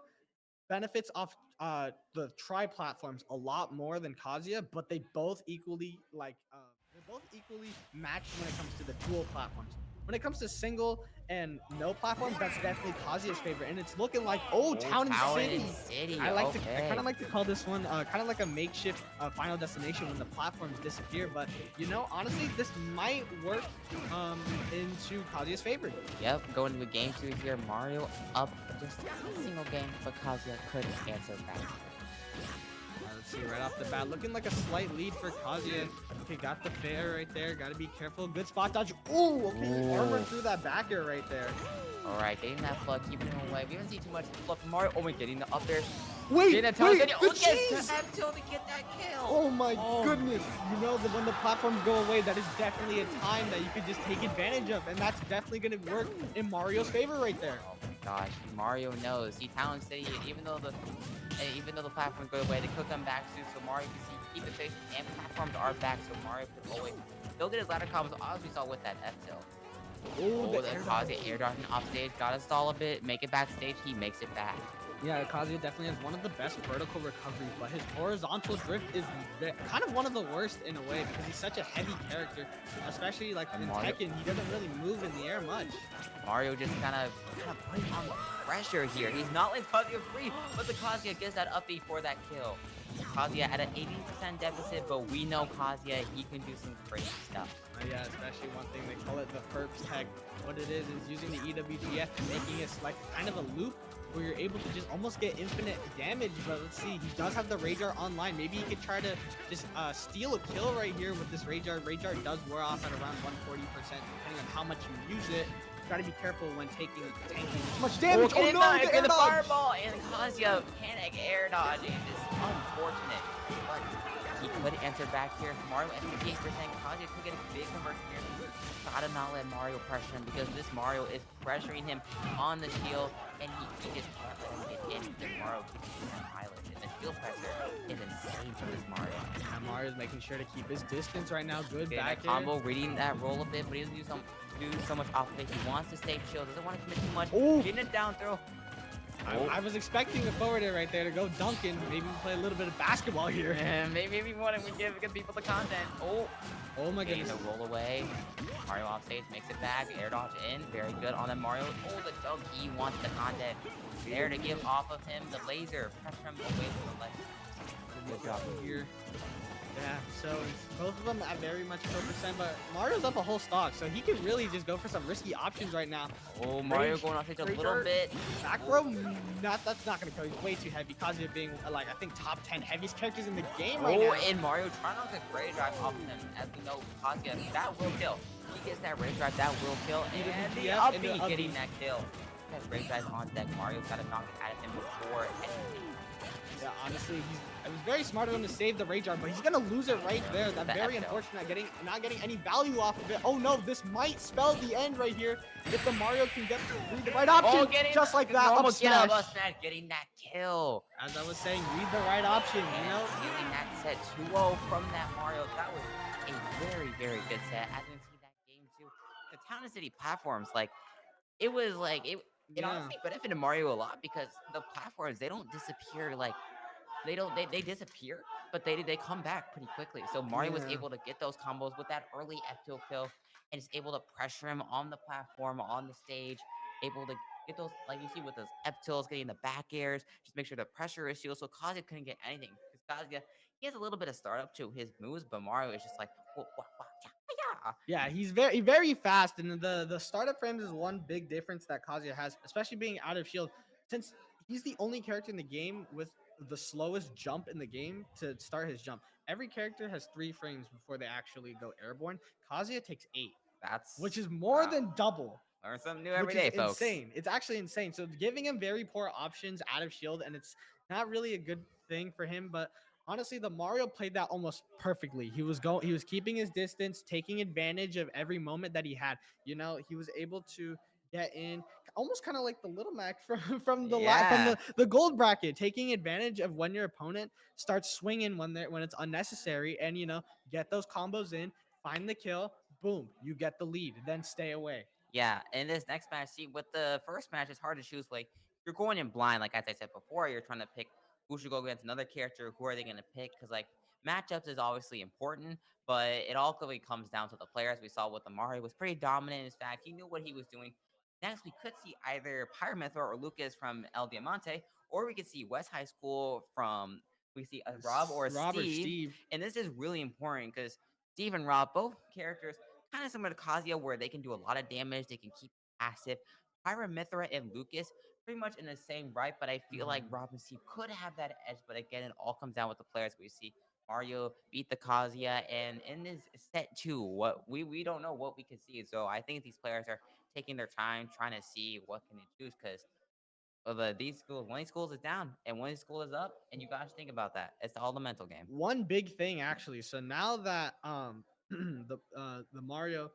benefits off the tri-platforms a lot more than Kazuya, but they both equally matched when it comes to the dual platforms. when it comes to single and no platforms, that's definitely Kazuya's favorite. And it's looking like, oh, Town and City. I kind of like to call this one kind of like a makeshift final destination when the platforms disappear. But you know, honestly, this might work into Kazuya's favor. Yep, going to game 2 here. Mario up just a single game, but Kazuya couldn't answer back. Let's see, right off the bat, looking like a slight lead for Kazuya. Okay, got the fair right there. Got to be careful. Good spot dodge. Ooh, okay, armor through that back air right there. All right, getting that flood, keeping him away. We haven't seen too much flood from Mario. Oh my, getting the up there. Wait, the cheese! F2 to get that kill. Oh my goodness. You know that when the platforms go away, that is definitely a time that you could just take advantage of. And that's definitely going to work in Mario's favor right there. Oh my gosh, Mario knows. See, Town City, even though the platforms go away, they could come back soon. So Mario can see, keep it safe, and platforms are back. So Mario could always still get his ladder combos, as we saw with that F tilt. Oh, the Kazuya air dodging off stage, gotta stall a bit, make it backstage. He makes it back. Yeah, Kazuya definitely has one of the best vertical recoveries, but his horizontal drift is kind of one of the worst in a way because he's such a heavy character, especially like in Tekken. He doesn't really move in the air much. Mario just kind of putting on pressure here. He's not like Kazuya free, but the Kazuya gets that up before that kill. Kazuya at an 80% deficit, but we know Kazuya, he can do some crazy stuff. Yeah, especially one thing, they call it the FERPS tech. What it is using the EWGF and making it like kind of a loop where you're able to just almost get infinite damage. But let's see, he does have the Rage Art online. Maybe he could try to just steal a kill right here with this Rage Art. Rage Art does wear off at around 140%, depending on how much you use it. Gotta be careful when tanking this much damage. Oh no, the fireball and Kazuya panic air dodging is unfortunate. But he could answer back here. Mario at 58%. Kazuya could get a big conversion here. Gotta not let Mario pressure him because this Mario is pressuring him on the shield, and he just can't let him get hit because Mario keeps that mileage. And the shield pressure is insane for this Mario. And Mario's making sure to keep his distance right now. Good getting back that combo, reading that roll a bit, but he doesn't do so much off of it. He wants to stay chill, doesn't want to commit too much. Ooh. Getting it down throw. I was expecting the forward air right there to go Duncan. Maybe we play a little bit of basketball here. And maybe we want to give people the content. Oh my goodness. The roll away. Mario off stage makes it back. Air dodge in. Very good on that Mario. Oh, the dunk. He wants the content. There to give off of him the laser. Pressure him away from the ledge. Good job here. Yeah, so both of them at very much 4%, but Mario's up a whole stock, so he can really just go for some risky options right now. Oh, Mario going off stage a little bit. Back row, that's not going to kill. He's way too heavy. Kazuya being, like, I think top 10 heaviest characters in the game right now. Oh, and Mario trying to get Ray Drive off of him. As we know, Kazuya, that will kill. He gets that Ray Drive, that will kill. And the up getting that kill. That Ray Drive on deck. Mario's got to knock it out of him before anything. Yeah, honestly, it was very smart of him to save the Rage Art, but he's gonna lose it right there. That's very unfortunate, not getting any value off of it. Oh no, this might spell the end right here if the Mario can read the right option, just like that. Up smash. Getting that kill. As I was saying, read the right option, you know? Stealing that set 2-0 from that Mario. That was a very, very good set. I didn't see that game too. The Town and City platforms, it was it honestly benefited Mario a lot because the platforms, they don't disappear they disappear, but they come back pretty quickly. So Mario was able to get those combos with that early F2 kill and is able to pressure him on the platform, on the stage, able to get those, like you see with those F2s, getting the back airs, just make sure the pressure is shielded so Kazuya couldn't get anything. Because Kazuya, he has a little bit of startup to his moves, but Mario is just like, yeah, he's very, very fast, and the startup frames is one big difference that Kazuya has, especially being out of shield, since he's the only character in the game with the slowest jump in the game to start his jump. Every character has 3 frames before they actually go airborne. Kazuya takes 8. Which is more than double. Learn something new every day, folks. Insane. It's actually insane. So giving him very poor options out of shield, and it's not really a good thing for him, but honestly, the Mario played that almost perfectly. He was keeping his distance, taking advantage of every moment that he had. You know, he was able to get in, almost kind of like the Little Mac from the gold bracket, taking advantage of when your opponent starts swinging when it's unnecessary, and get those combos in, find the kill, boom, you get the lead, then stay away. Yeah, in this next match, see, with the first match, it's hard to choose. You're going in blind, as I said before. You're trying to pick who should go against another character. Who are they going to pick? Because matchups is obviously important, but it ultimately comes down to the players. We saw with Amari was pretty dominant. In fact, he knew what he was doing. Next, we could see either Pyramithra or Lucas from El Diamante, or we could see West High School from we see a Rob or a Rob or Steve. Steve. And this is really important because Steve and Rob, both characters, kind of similar to Kazuya, where they can do a lot of damage. They can keep passive. Pyramithra and Lucas pretty much in the same right, but I feel like Rob and Steve could have that edge. But again, it all comes down with the players. We see Mario beat the Kazuya, and in this set two, what we don't know what we can see. So I think these players are taking their time, trying to see what can they choose, because these schools, one of these schools is down and one of these schools is up, and you guys think about that. It's all the mental game. One big thing actually. So now that the Mario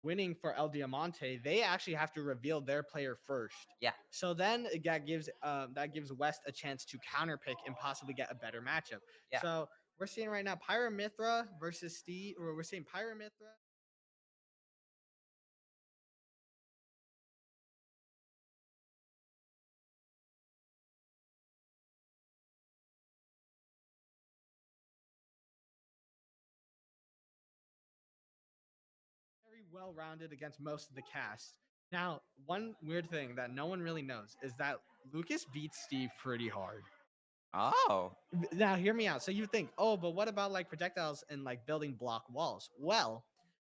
winning for El Diamante, they actually have to reveal their player first. Yeah. So then that gives West a chance to counterpick and possibly get a better matchup. Yeah. So we're seeing right now Pyramithra versus Steve, or we're seeing Pyramithra. Very well rounded against most of the cast. Now, one weird thing that no one really knows is that Lucas beats Steve pretty hard. Oh. Now, hear me out. So you think, oh, but what about like projectiles and like building block walls? Well,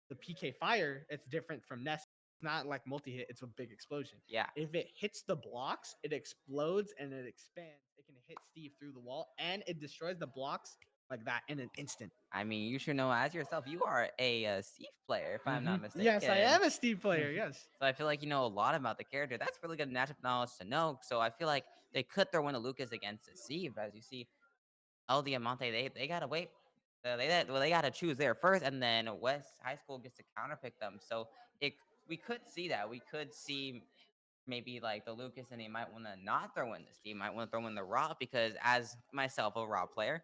the PK fire, it's different from Nest. It's not like multi-hit, it's a big explosion. Yeah. If it hits the blocks, it explodes and it expands. It can hit Steve through the wall and it destroys the blocks like that in an instant. I mean, you should know as yourself, you are a Steve player, if I'm not mistaken. Yes, I am a Steve player, yes. So I feel like you know a lot about the character. That's really good matchup knowledge to know. So I feel like they could throw in a Lucas against a Steve. As you see, El Diamante, they gotta wait. They gotta choose there first, and then West High School gets to counterpick them. So we could see that. We could see maybe like the Lucas, and he might want to not throw in the Steve, might want to throw in the Rob, because as myself, a Rob player,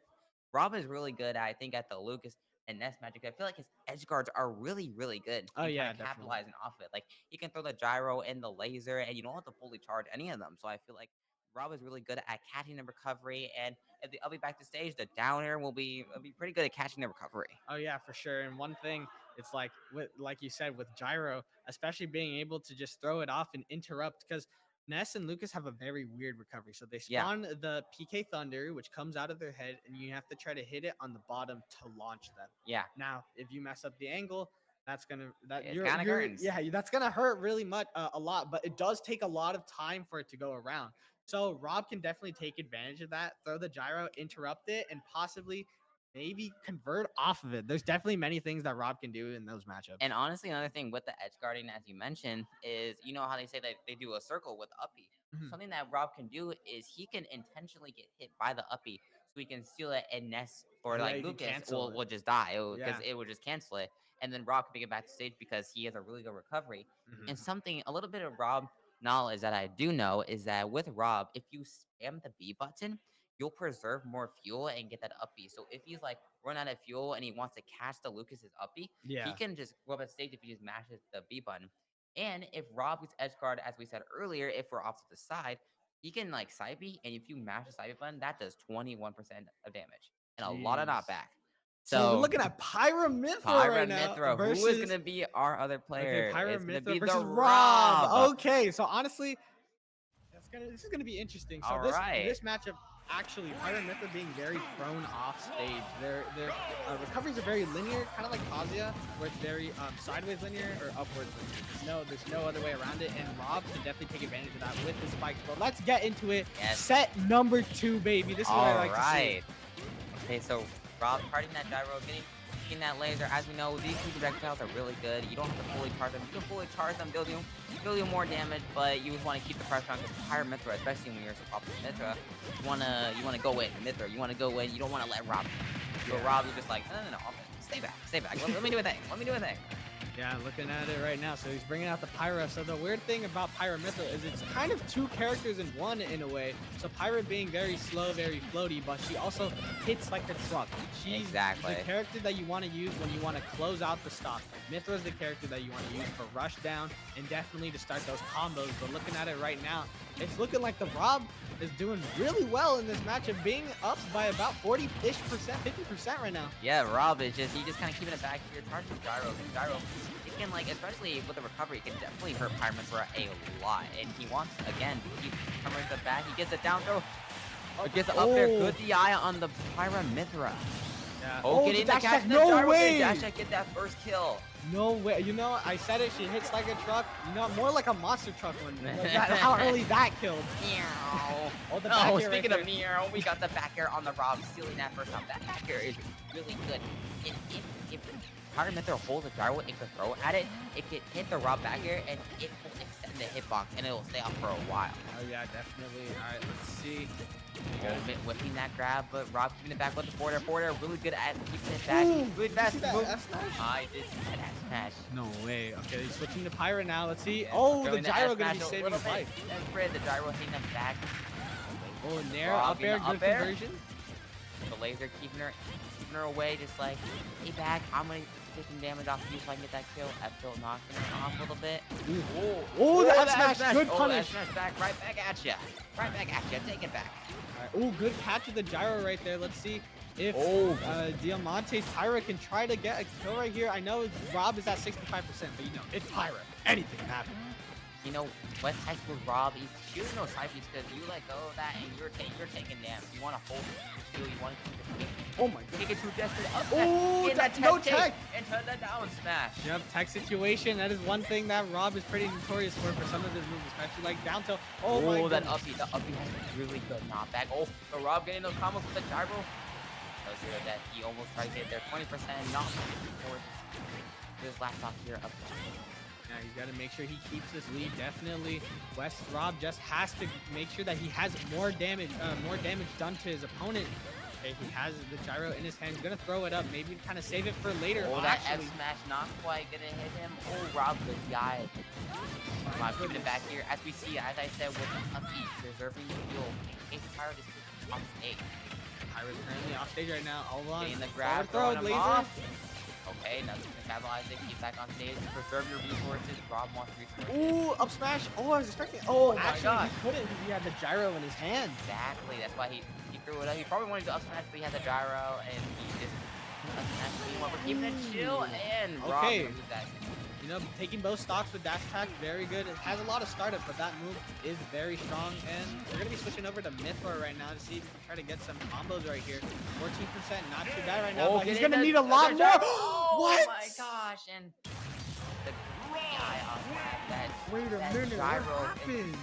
Rob is really good, I think, at the Lucas and Nest Magic. I feel like his edge guards are really, really good. Oh, in yeah, kinda definitely. capitalizing off of it. Like, he can throw the gyro and the laser, and you don't have to fully charge any of them. So I feel like Rob is really good at catching the recovery, and if the up back to stage, the down air will be pretty good at catching the recovery. Oh yeah, for sure. And one thing, it's like like you said with gyro, especially being able to just throw it off and interrupt, because Ness and Lucas have a very weird recovery. So they spawn the PK Thunder, which comes out of their head, and you have to try to hit it on the bottom to launch them. Yeah. Now, if you mess up the angle, that's gonna It's kinda hurts. that's gonna hurt really much, a lot. But it does take a lot of time for it to go around. So Rob can definitely take advantage of that, throw the gyro, interrupt it, and possibly maybe convert off of it. There's definitely many things that Rob can do in those matchups. And honestly, another thing with the edge guarding, as you mentioned, is you know how they say that they do a circle with uppy. Mhm. Something that Rob can do is he can intentionally get hit by the uppy, so he can steal it, and Ness or Yeah, like he can Lucas cancel will it. just die because Yeah. it will just cancel it, and then Rob can pick it back to stage because he has a really good recovery. And something a little bit of Rob knowledge that I do know is that with Rob, if you spam the B button, you'll preserve more fuel and get that uppy. So if he's like run out of fuel and he wants to catch the Lucas's uppy, he Yeah. can just go up at stage if he just mashes the B button. And if Rob gets edge guard, as we said earlier, if we're off to the side, he can like side B, and if you mash the side B button, that does 21% of damage and a lot of Jeez. knockback. So we're looking at Pyramithra right now Pyramithra, who is versus- gonna be our other player? Okay, It's gonna Pyramithra be the versus Rob. Rob. Okay, so honestly, this is gonna be interesting. So All this right. this matchup, actually, Pyramithra being very prone off stage. Their recoveries are very linear, kind of like Kazuya, where it's very sideways linear or upwards linear. There's no other way around it, and Rob can definitely take advantage of that with the spikes. But let's get into it. Yes. Set number 2, baby. This is what I like to see. Okay, so Rob parting that gyro, getting that laser. As we know, these two projectiles are really good. You don't have to fully charge them. You can fully charge them, they'll do more damage, but you just want to keep the pressure on because Pyramithra, especially when you're so popular with Mithra, you wanna go in Mithra. You wanna go in. You don't want to let Rob. So Rob is just like, no. Stay back. Let me do a thing. Yeah, looking at it right now. So he's bringing out the Pyra. So the weird thing about Pyramithra is it's kind of two characters in one in a way. So Pyra being very slow, very floaty, but she also hits like a truck. She's Exactly. the character that you want to use when you want to close out the stock. Mithra is the character that you want to use for rush down and definitely to start those combos. But looking at it right now, it's looking like the Rob is doing really well in this matchup, being up by about 40-ish percent, 50% right now. Yeah, Rob is just, he just kind of keeping it back here. It's hard for Gyro. Because Gyro, it can, like, especially with the recovery, it can definitely hurt Pyramithra a lot. And he wants, again, to keep Pyramithra back. He gets a down throw. Gets it up there. Good DI on the Pyramithra. Yeah. Oh, getting the catch. No way! Dash Attack get that first kill. No way. You know, I said it. She hits like a truck. You know, more like a monster truck one. How early that killed. Meow. Oh, the back air Speaking right of meow, we got the back air on the Rob, stealing that first time. That back air is really good. If Pyramithra holds a gyro and can throw at it, it can hit the Rob back air and it will extend the hitbox and it will stay off for a while. Oh yeah, definitely. All right, let's see. Whipping that grab, but Rob keeping it back with the border. Border really good at keeping it back. Good fast move. I did see that F smash. No way. Okay, he's switching to Pyra now. Let's see. Oh, the gyro gonna be saving his life. That's Fred, the gyro hitting him back. Oh, and there, up air, good conversion. The laser keeping her away, just like, hey back, I'm gonna take some damage off you so I can get that kill. F-tilt knocking her off a little bit. Oh, the F-smash, good punish. F-smash back, right back at ya. Right back at ya, take it back. Oh, good catch of the gyro right there. Let's see if Diamante's Pyra can try to get a kill right here. I know Rob is at 65%, but you know, it's Pyra. Anything can happen. You know, West High School Rob, he's shooting those side beats because you let go of that and you're taking damage. You want to hold your shield, you want to keep it king. Oh my god. Take it too desperate. Oh, no tech. Into the down smash. Yep, tech situation. That is one thing that Rob is pretty notorious for some of his moves, especially like down tilt. Oh my god. That uppie. The uppie has a really good knockback. Oh, but Rob getting those combos with the gyro. No zero death. He almost tried to get there. 20% knockback for this last off here up. Yeah, he's got to make sure he keeps this lead. Definitely, West Rob just has to make sure that he has more damage done to his opponent. Okay, he has the gyro in his hand. He's gonna throw it up. Maybe kind of save it for later. Oh, that F smash not quite gonna hit him. Oh, Rob the DI. Rob keeping it back here. As we see, as I said, with Uppy preserving the fuel. Ace Pyro just off stage. Pyro's currently off stage right now. Hold on. Getting the grab, throw laser. Off. Okay, nothing to capitalize it. Keep back on stage. Preserve your resources. Rob wants resources. Ooh, up smash. Oh, I was expecting. Oh, my actually, God. he couldn't because he had the gyro in his hand. Exactly. That's why he threw it up. He probably wanted to up smash, but he had the gyro, and he just up smash. We're keeping it chill, and Rob loses that. You know, taking both stocks with dash attack, very good. It has a lot of startup, but that move is very strong. And we're going to be switching over to Mythor right now to see if we can try to get some combos right here. 14%, not too bad right now, but he's going to need a lot more. What? Oh my gosh, and the guy on that. Wait a minute, gyro, what happened?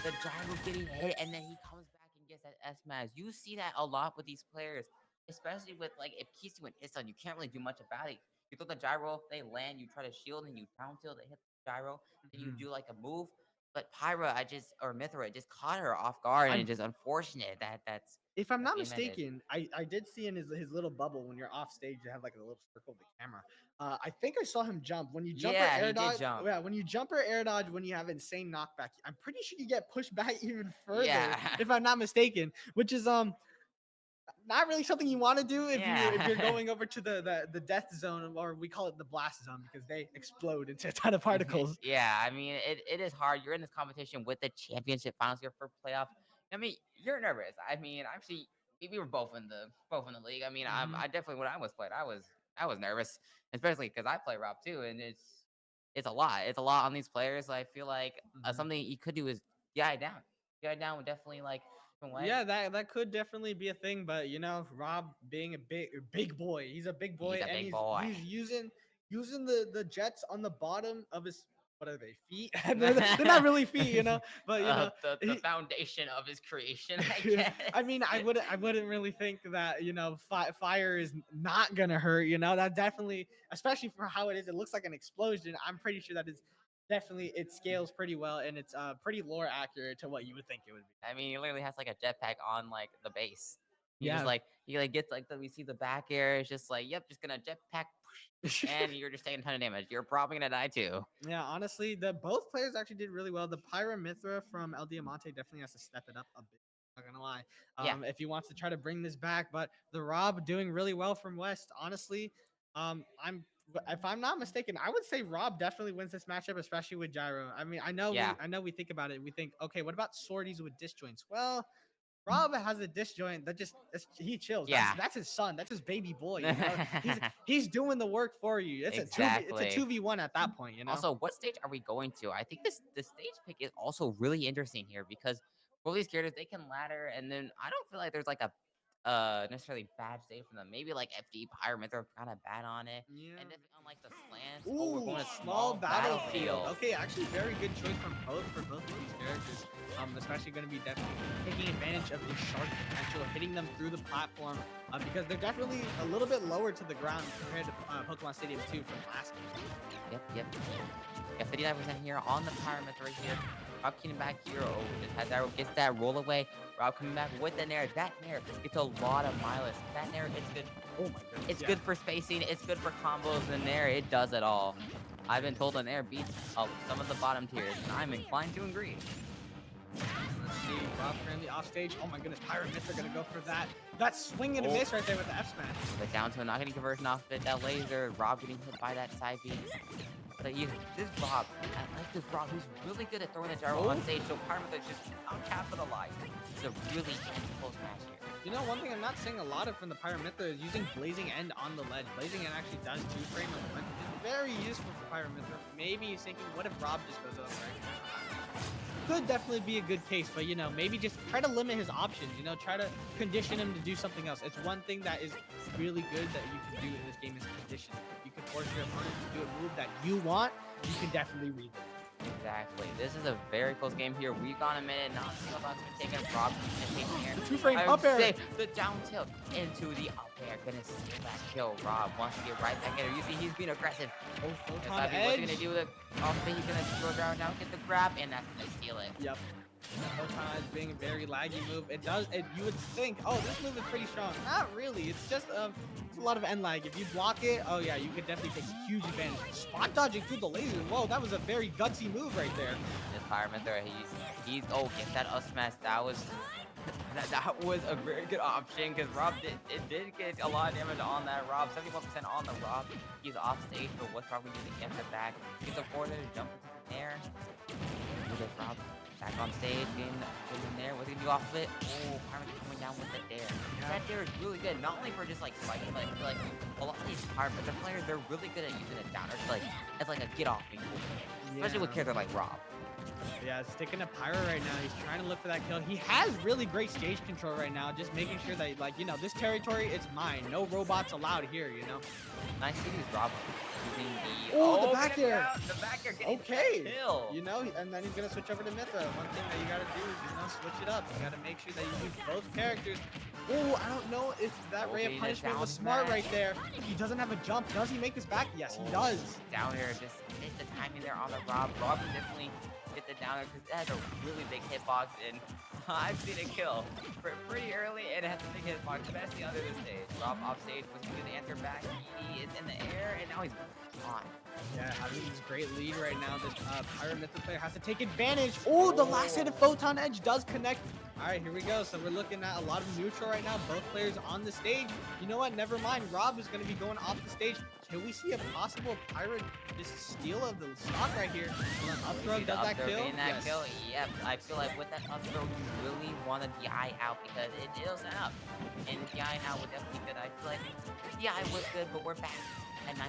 The gyro getting hit, and then he comes back and gets that S-Smash. You see that a lot with these players, especially with, like, if Kisu and Isan, you can't really do much about it. You throw the gyro, they land, you try to shield, and you down tilt, they hit the gyro, and you do like a move. But Pyra, or Mythra, just caught her off guard, and it's just unfortunate that's. If I'm not mistaken, I did see in his little bubble when you're off stage, you have like a little circle of the camera. I think I saw him jump when you jump or air dodge. Yeah, when you jump or air dodge, when you have insane knockback, I'm pretty sure you get pushed back even further. Yeah. If I'm not mistaken, which is not really something you want to do if you're going over to the death zone, or we call it the blast zone because they explode into a ton of particles. Yeah, I mean it is hard. You're in this competition with the championship finals here for playoff. I mean, you're nervous. I mean, actually, we were both in the league. I mean, I definitely when I was playing, I was nervous, especially because I play Rob too, and it's a lot. It's a lot on these players. I feel like something you could do is DI down. DI down would definitely like. Yeah, that could definitely be a thing, but you know, Rob being a big boy, he's a big boy, he's using the jets on the bottom of his, what are they, feet? they're not really feet, you know, but you know, the foundation of his creation. I guess. I mean, I wouldn't really think that, you know, fire is not gonna hurt, you know. That definitely, especially for how it is, it looks like an explosion. I'm pretty sure that is. Definitely, it scales pretty well, and it's pretty lore accurate to what you would think it would be. I mean, he literally has like a jetpack on like the base. He Yeah. just like he like gets like we see the back air. It's just like, yep, just gonna jetpack, and you're just taking a ton of damage. You're probably gonna die too. Yeah, honestly, both players actually did really well. The Pyra Mythra from El Diamante definitely has to step it up a bit. Not gonna lie, if he wants to try to bring this back. But the Rob doing really well from West. Honestly, I'm if I'm not mistaken, I would say Rob definitely wins this matchup, especially with gyro. I mean, Yeah. I know we think about it. We think, okay, what about sorties with disjoints? Well, Rob has a disjoint that he chills. Yeah. That's his son. That's his baby boy. You know, he's doing the work for you. It's Exactly. a 2v1 at that point. You know. Also, what stage are we going to? I think the stage pick is also really interesting here because both these characters they can ladder, and then I don't feel like there's like a necessarily bad stage for them. Maybe like FD Pyramid are kind of bad on it, and then unlike the slants, we're going to small battlefield. Okay, actually, very good choice for both of these characters. Especially going to be definitely taking advantage of the shark potential, hitting them through the platform because they're definitely a little bit lower to the ground compared to Pokemon Stadium 2 from last game. Yep. Yeah, 59% here on the Pyramid right here. Rob Keenan back here. Oh, just has that, gets that roll away. Rob coming back with the Nair. That Nair gets a lot of mileage. That Nair, it's good. Oh my goodness. It's good for spacing. It's good for combos. The Nair, it does it all. I've been told the Nair beats some of the bottom tiers, and I'm inclined to agree. Let's see. Rob currently off stage. Oh my goodness. Pyramid are going to go for that. That swing and a miss right there with the F smash. But down to not getting conversion off of it. That laser. Rob getting hit by that side beat. But this Rob, I like this Rob. He's really good at throwing the gyro on stage, so Pyramid just cannot capitalize. It's a really tense close match here. You know, one thing I'm not seeing a lot of from the Pyramid is using Blazing End on the ledge. Blazing End actually does 2-frame on the ledge, which is very useful for Pyramid. Maybe he's thinking, what if Rob just goes up right? Could definitely be a good case, but you know, maybe just try to limit his options. You know, try to condition him to do something else. It's one thing that is really good that you can do in this game is condition. If you can force your opponent to do a move that you want, you can definitely read it. Exactly. This is a very close game here. We've gone a minute. Not single box been taken. Rob taking here. 2-frame up air. The down tilt into the up air. Gonna steal that kill. Rob wants to get right back in there. You see, he's being aggressive. Oh, Photon what's edge. he gonna do with it? He's gonna throw down now, get the grab, and that's gonna steal it. Yep. Photon edge being a very laggy move. You would think, oh, this move is pretty strong. Not really. It's just it's a lot of end lag. If you block it, oh yeah, you could definitely take huge advantage. Spot dodging through the laser. Whoa, that was a very gutsy move right there. This Pyramid there, he's gets that up smash. That was a very good option because Rob did get a lot of damage on that Rob. 71% on the Rob. He's off stage, but what's probably going to answer back? Gets a forward to jump into the air. Do this, Rob. Back on stage, getting in there. What's he gonna do off of it? Oh, Pyramid coming down with the dare. Yeah. That dare is really good, not only for just like spiking, but I feel like a lot of these Pyramid players, they're really good at using it downer as like a get off thing. Especially with characters like Rob. Yeah, sticking to Pyro right now. He's trying to look for that kill. He has really great stage control right now, just making sure that, like, you know, this territory, it's mine. No robots allowed here, you know? Nice to use Rob using the back air. The back air getting okay. that kill. You know, and then he's going to switch over to Mythra. One thing that you got to do is, you know, switch it up. You got to make sure that you use both characters. Oh, I don't know if that ray of punishment was smart right there. He doesn't have a jump. Does he make this back? Yes, he does. Down here, just missed the timing there on the Rob. Rob can definitely get the downer because it has a really big hitbox, and I've seen it kill pretty early, and it has a big hitbox, especially under the stage. Rob off stage was going to answer back. He is in the air, and now he's on. Yeah, having this great lead right now. This Pyramid player has to take advantage. Oh, the last hit of Photon Edge does connect. All right, here we go. So we're looking at a lot of neutral right now. Both players on the stage. You know what? Never mind. Rob is going to be going off the stage. Can we see a possible Pirate just steal of the stock right here? Up throw does that kill? Yes. Kill? Yep. I feel like with that up throw, you really want to DI out because it'll set up. And DI out would definitely be good. I feel like DI was good, but we're back at 9%.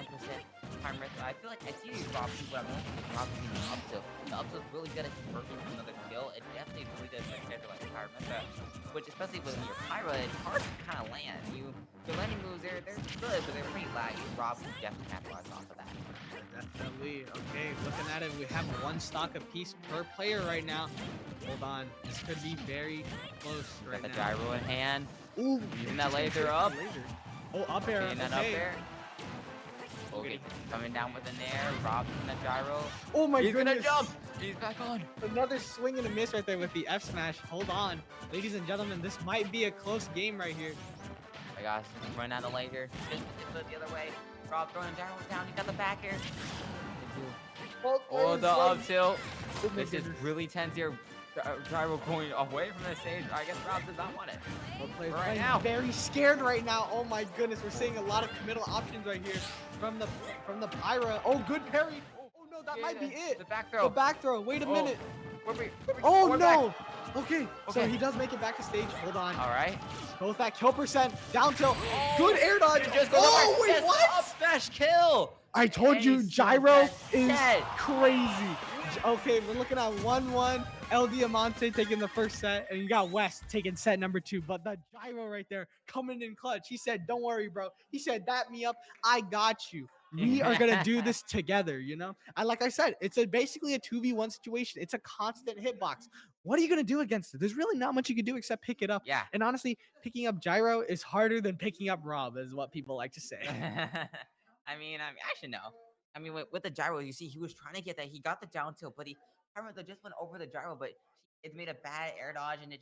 I feel like I see these Rob people that won't take Rob using the up tilt. The up tilt is really good at converting to another kill. It definitely is really good for a character like Pyramid, which especially when you're Pyro, it's hard to kind of land. Your landing moves, they're good, but they're pretty laggy. Rob can definitely capitalize off of that. Definitely. Okay, looking at it, we have one stock apiece per player right now. Hold on. This could be very close right now. Got the gyro in hand. Ooh, using that laser up. Oh, up air. Okay. That up air. Okay, coming down with an air, Rob in the gyro. Oh my He's goodness. He's gonna jump. He's back on. Another swing and a miss right there with the F smash. Hold on. Ladies and gentlemen, this might be a close game right here. Oh my gosh, running out of laser. Just the other way. Rob throwing gyro down. He got the back air. Oh, the up tilt. This is really tense here. Gyro going away from the stage. I guess Rob does not want it. Both players Right playing now. very scared right now. Oh my goodness, we're seeing a lot of committal options right here from the Pyra. Oh, good parry. Oh no, that might be it. The back throw. The back throw. Wait a Oh. minute. Oh, Oh no. Okay, so Okay. he does make it back to stage. Hold on. All right. Both back kill percent. Down tilt. Good air dodge. It just goes Oh up. wait, Yes, what? Up smash kill. I told And you, he seals Gyro that is set. crazy. Okay, we're looking at 1-1. El Diamante taking the first set, and you got West taking set number 2. But the Gyro right there coming in clutch. He said, "Don't worry, bro." He said, "Dap me up. I got you. We are gonna do this together." You know, and like I said, it's basically a 2v1 situation. It's a constant hitbox. What are you gonna do against it? There's really not much you can do except pick it up. Yeah. And honestly, picking up Gyro is harder than picking up Rob, is what people like to say. I mean, actually, no. I mean, with the gyro, you see, he was trying to get that. He got the down tilt, but Pyramid just went over the gyro, but it made a bad air dodge, and it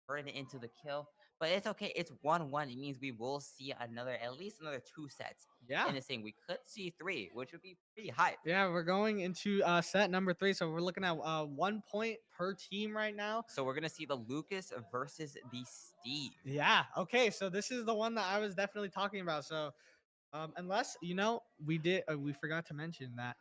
converted it into the kill. But it's okay. It's 1-1. It means we will see at least another 2 sets. Yeah. In this thing, we could see 3, which would be pretty hype. Yeah, we're going into set number 3, so we're looking at 1 point per team right now. So we're gonna see the Lucas versus the Steve. Yeah. Okay. So this is the one that I was definitely talking about. So, unless we forgot to mention that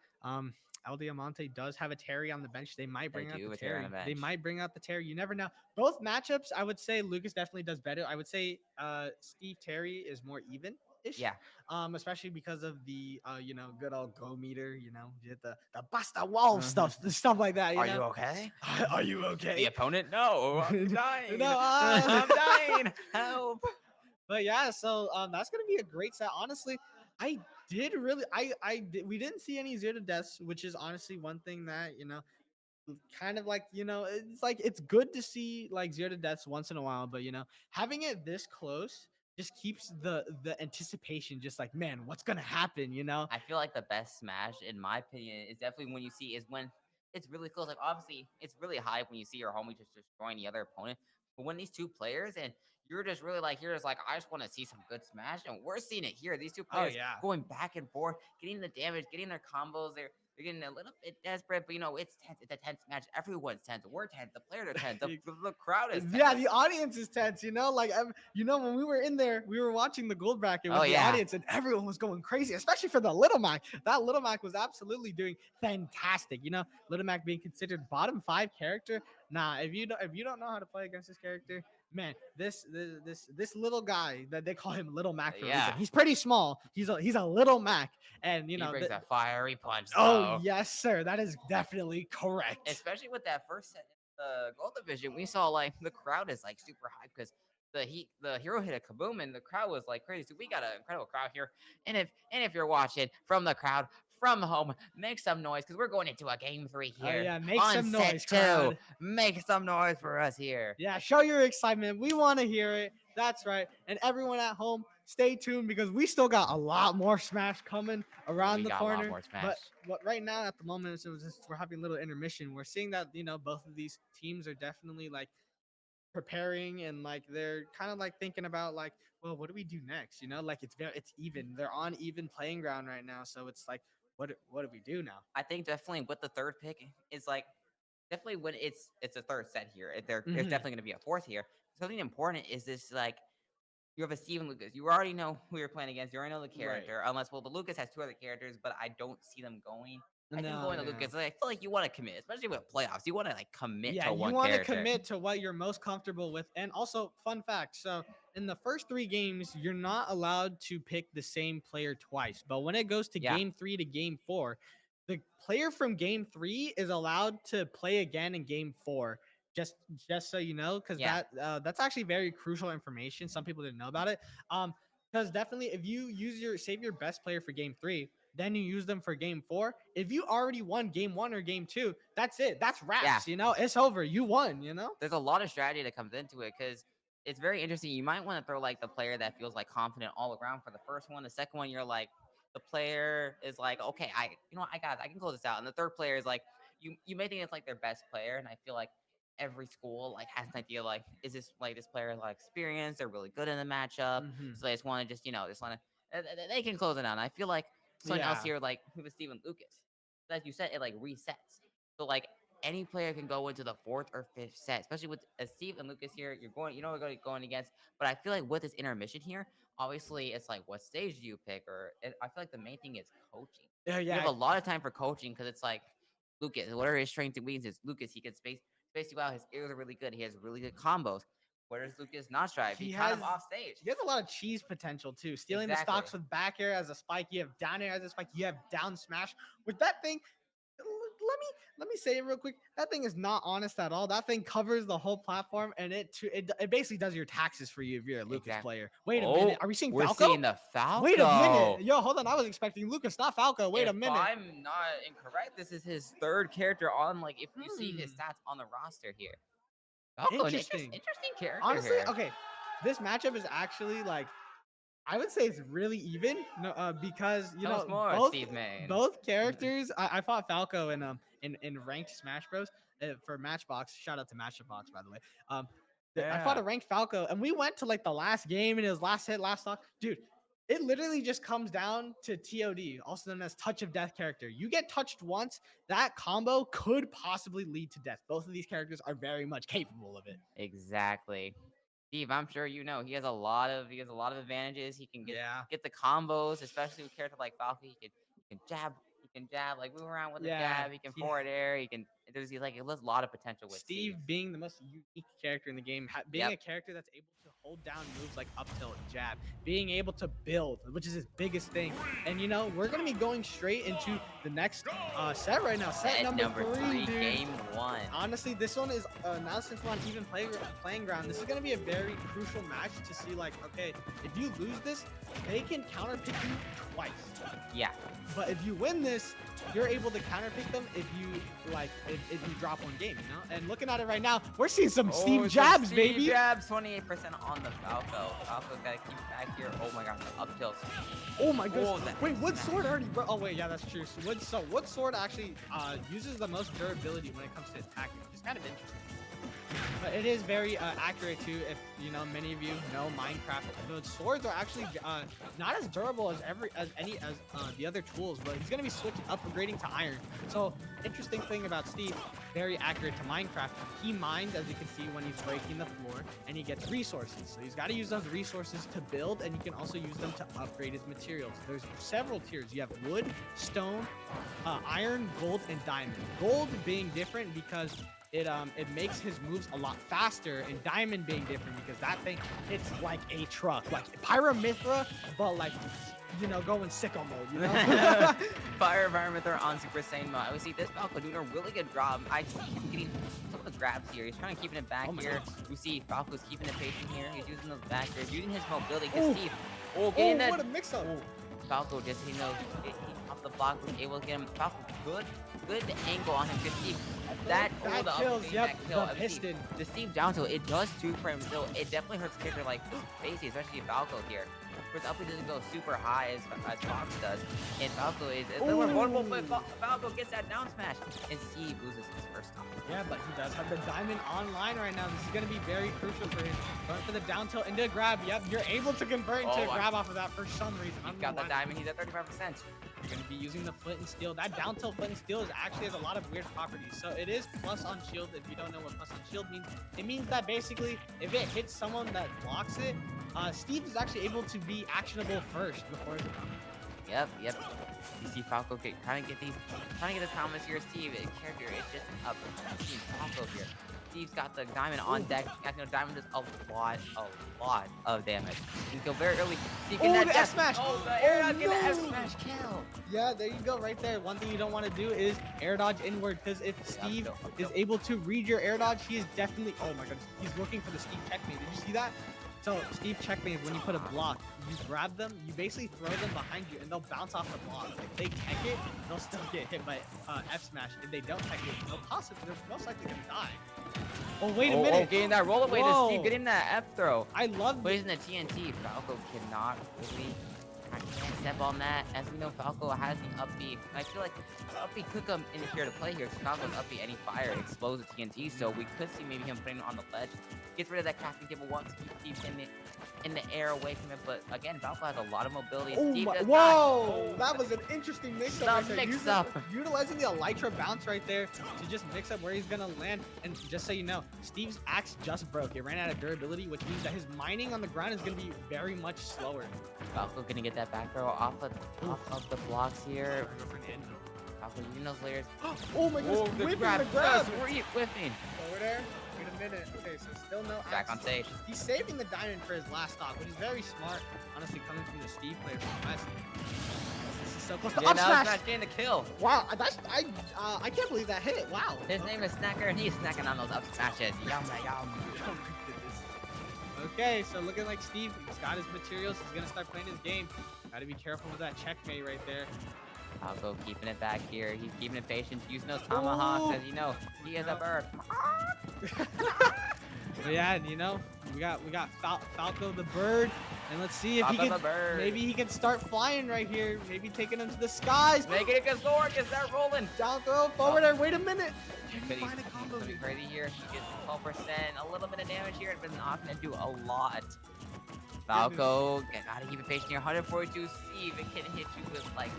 El Diamante does have a Terry on the bench. They might bring out the Terry. They might bring out the Terry. You never know. Both matchups, I would say Lucas definitely does better. I would say Steve Terry is more even. Yeah. Especially because of the good old go meter, the basta wall stuff like that. Are you okay? Are you okay? The opponent? No, I'm dying. No, I'm dying. Help. But yeah, so that's gonna be a great set. Honestly, I did really, we didn't see any zero to deaths, which is honestly one thing that kind of like it's like it's good to see like zero to deaths once in a while, but having it this close just keeps the anticipation just like, man, what's gonna happen? I feel like the best smash, in my opinion, is definitely when it's really close. Like obviously, it's really hype when you see your homie just destroying the other opponent. But when these 2 players and you're just like, I just want to see some good smash, and we're seeing it here. These 2 players going back and forth, getting the damage, getting their combos. They're getting a little bit desperate, but it's tense. It's a tense match. Everyone's tense. We're tense. The players are tense. The crowd is tense. Yeah, the audience is tense. When we were in there, we were watching the gold bracket with the audience, and everyone was going crazy, especially for the Little Mac. That Little Mac was absolutely doing fantastic. Little Mac being considered bottom 5 character. Nah, if you don't know how to play against this character, man, this little guy that they call him Little Mac for a reason. He's pretty small. He's a Little Mac, and he brings that fiery punch. Oh yes, sir. That is definitely correct. Especially with that first set in the gold division, we saw like the crowd is like super hyped because the hero hit a kaboom and the crowd was like crazy. So we got an incredible crowd here. And if you're watching from the crowd, from home, make some noise because we're going into a game 3 here. Oh, yeah, make on some noise, set 2. crowd. Make some noise for us here. Yeah, show your excitement. We want to hear it. That's right. And everyone at home, stay tuned because we still got a lot more Smash coming around the corner. A lot more Smash. But right now, at the moment, we're having a little intermission. We're seeing that both of these teams are definitely like preparing and like they're kind of like thinking about like, well, what do we do next? Like it's even. They're on even playing ground right now, so it's like, what do we do now? I think definitely with the 3rd pick is like definitely when it's a 3rd set here. There's definitely going to be a 4th here. Something important is this like you have a Steven Lucas. You already know who you're playing against. You already know the character. Unless the Lucas has 2 other characters, but I don't see them going. I think going to Lucas. I feel like you want to commit, especially with playoffs. You want to like commit to one character. Yeah, you want to commit to what you're most comfortable with. And also, fun fact. So in the first 3 games, you're not allowed to pick the same player twice. But when it goes to game 3 to game 4, the player from game 3 is allowed to play again in game 4. Just so you know, because that's actually very crucial information. Some people didn't know about it. Because definitely, if you save your best player for game 3, then you use them for game 4. If you already won game 1 or game 2, that's it. That's wraps. It's over. You won. There's a lot of strategy that comes into it because it's very interesting. You might want to throw like the player that feels like confident all around for the first one. The second one, you're like, the player is like, okay, I can close this out. And the third player is like, you may think it's like their best player, and I feel like every school like has an idea like, is this player like experienced? They're really good in the matchup, so they just want to they can close it out. And I feel like something else here like with Steven Lucas, like you said, it like resets. So like any player can go into the 4th or 5th set, especially with Steve and Lucas here. We're going against. But I feel like with this intermission here, obviously it's like, what stage do you pick? I feel like the main thing is coaching. You have a lot of time for coaching because it's like, Lucas, what are his strengths and weaknesses? Lucas, he can space you out. His ears are really good. He has really good combos. Where does Lucas not strive? He caught him off stage. He has a lot of cheese potential too. Stealing the stocks with back air as a spike. You have down air as a spike. You have down smash. With that thing, let me say it real quick. That thing is not honest at all. That thing covers the whole platform, and it basically does your taxes for you if you're a Lucas player. Wait a minute. Are we seeing Falco? We're seeing the Falco. Wait a minute. Yo, hold on. I was expecting Lucas, not Falco. Wait a minute. If I'm not incorrect, this is his 3rd character on, like, if you see his stats on the roster here. Falco, interesting character. Honestly, here. okay. This matchup is actually like, I would say it's really even. Because both characters. I fought Falco in ranked Smash Bros. For Matchbox. Shout out to Matchbox, by the way. I fought a ranked Falco, and we went to like the last game, and it was last hit, last stock. Dude, it literally just comes down to TOD, also known as Touch of Death character. You get touched once, that combo could possibly lead to death. Both of these characters are very much capable of it. Exactly. Steve, I'm sure you know he has a lot of advantages. He can get the combos, especially with character like Falco. He can jab, like move around with the jab. He can forward air. There's a lot of potential with Steve being the most unique character in the game, being a character that's able to hold down moves like up tilt, jab, being able to build, which is his biggest thing. And we're gonna be going straight into the next set right now. Set number 3, dude. Game 1. Honestly, this one is now since we're on even playing ground. This is gonna be a very crucial match to see. Like, okay, if you lose this, they can counter pick you twice. Yeah. But if you win this, you're able to counterpick them if you if you drop one game, And looking at it right now, we're seeing some Steve jabs, baby. Steve jabs, 28% on the Falco. Falco's gotta keep back here. Oh my gosh, the up tilts. Oh my goodness. Wait, what sword already? Oh wait, yeah, that's true. So what sword actually uses the most durability when it comes to attacking? It's kind of interesting. But it is very accurate too. If many of you know Minecraft, the swords are actually not as durable as any the other tools. But he's gonna be upgrading to iron. So interesting thing about Steve, very accurate to Minecraft. He mines, as you can see, when he's breaking the floor, and he gets resources. So he's got to use those resources to build, and you can also use them to upgrade his materials. There's several tiers. You have wood, stone, iron, gold, and diamond. Gold being different because it makes his moves a lot faster, and diamond being different because that thing hits like a truck, like Pyramithra, but like going sicko mode, Fire Pyramithra on Super Saiyan mode. I would see this Falco doing a really good job. I see he's getting some of the grabs here. He's trying to keep it back here. We see Falco's keeping it patient here. He's using those back here, using his mobility. Steve, getting that. What a mix-up! Falco just he off the block was able to get him. Falco good angle on him. Because Steve, that kills. Yep, the piston. The Steve down tilt, it does too for him. So it definitely hurts a character like Spacey, especially Falco here. His up doesn't go super high as Fox does, and Falco is a little more vulnerable, but Falco gets that down smash, and Steve loses his first stock. Yeah, but he does have the diamond online right now. This is going to be very crucial for him. Going for the down tilt into a grab. Yep, you're able to convert into a grab off of that for some reason. He's got the diamond. He's at 35%. You're going to be using the flint and steel. That down tilt flint and steel actually has a lot of weird properties. So it is plus on shield. If you don't know what plus on shield means, it means that basically if it hits someone that blocks it, Steve is actually able to be actionable first before the Yep. You see Falco trying to get these combos here. Steve, character, it's just up. See Falco here. Steve's got the diamond on deck. Diamond does a lot of damage. You go very early. Steve getting that F smash. The air dodge, get the F smash kill. Yeah, there you go, right there. One thing you don't want to do is air dodge inward, because if Steve is able to read your air dodge, he is definitely. Oh my goodness, he's looking for the Steve checkmate. Did you see that? So Steve checkmate is when you put a block, you grab them, you basically throw them behind you, and they'll bounce off the block. If they tech it, they'll still get hit by F smash. If they don't tech it, they're most likely gonna die. Oh wait a minute! Getting that roll away to Steve, getting that F throw. I love wasting the TNT. Falco cannot really. I can't step on that. As we know, Falco has the up B. I feel like up B could come in here to play here. Falco's up B, any fire explodes the TNT, so we could see maybe him putting it on the ledge. Gets rid of that crafting table once. Keeps in it. in the air away from it. But again, Falco has a lot of mobility. Oh Steve my, does whoa! not. That was an interesting mix-up. The right there. mix-up. Utilizing the Elytra bounce right there to just mix up where he's gonna land. And just so you know, Steve's axe just broke. It ran out of durability, which means that his mining on the ground is gonna be very much slower. Falco gonna get that back throw off of the blocks here. Falco using those layers. Oh my goodness! The Whipping grab. the grab. Whipping. Over there. Wait a minute. Okay, so still no Back axe. on stage. He's saving the diamond for his last stock, which is very smart. Honestly, coming from the Steve player from the West. This is so close to up smash. Getting the kill. Wow, I can't believe that hit. Wow. His name is Snacker, and he's snacking on those up smashes. Yum, yum. Okay, so looking like Steve, he's got his materials. He's gonna start playing his game. Gotta be careful with that checkmate right there. Falco keeping it back here. He's keeping it patient, using those tomahawks, as you know, he is a bird. But yeah, and you know, we got Falco the bird, and let's see if Falco he the can bird. maybe he can start flying right here. Maybe taking him to the skies. Make it a good sword. Get that rolling. Down throw forward there. Wait a minute. But he's something crazy here. He gets 12%, a little bit of damage here, but not gonna do a lot. Falco, gotta keep it patient here. 142 Steve, it can hit you with like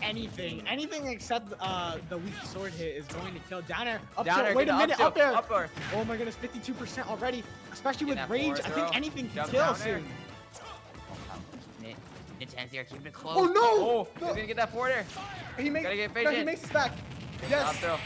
Anything except the weak sword hit is going to kill. Down air, up Down tilt. air, Wait a get minute, up up there. tilt, up air. Oh my goodness, 52% already. Especially with that rage, forward I throw. think anything can Jump kill down soon. Intense here, keeping it close. Oh no! Oh, he's gonna get that forward air. He makes. Gotta get No, he patient. makes this back. Yes. Up throw.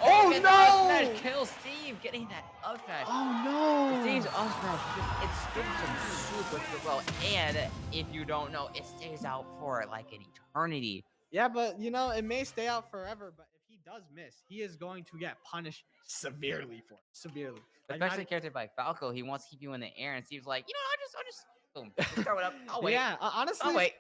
Oh, gets no! the up smash. Kill Steve, getting that up smash. Oh no! Steve's up smash, it strips him super well. And if you don't know, it stays out for like an eternity. Yeah, but you know, it may stay out forever, but if he does miss, he is going to get punished severely for it. Severely. Like, Especially a character like Falco, he wants to keep you in the air, and Steve's like, you know, I'll just boom, just throw it up. I'll wait. Yeah, honestly, I'll wait.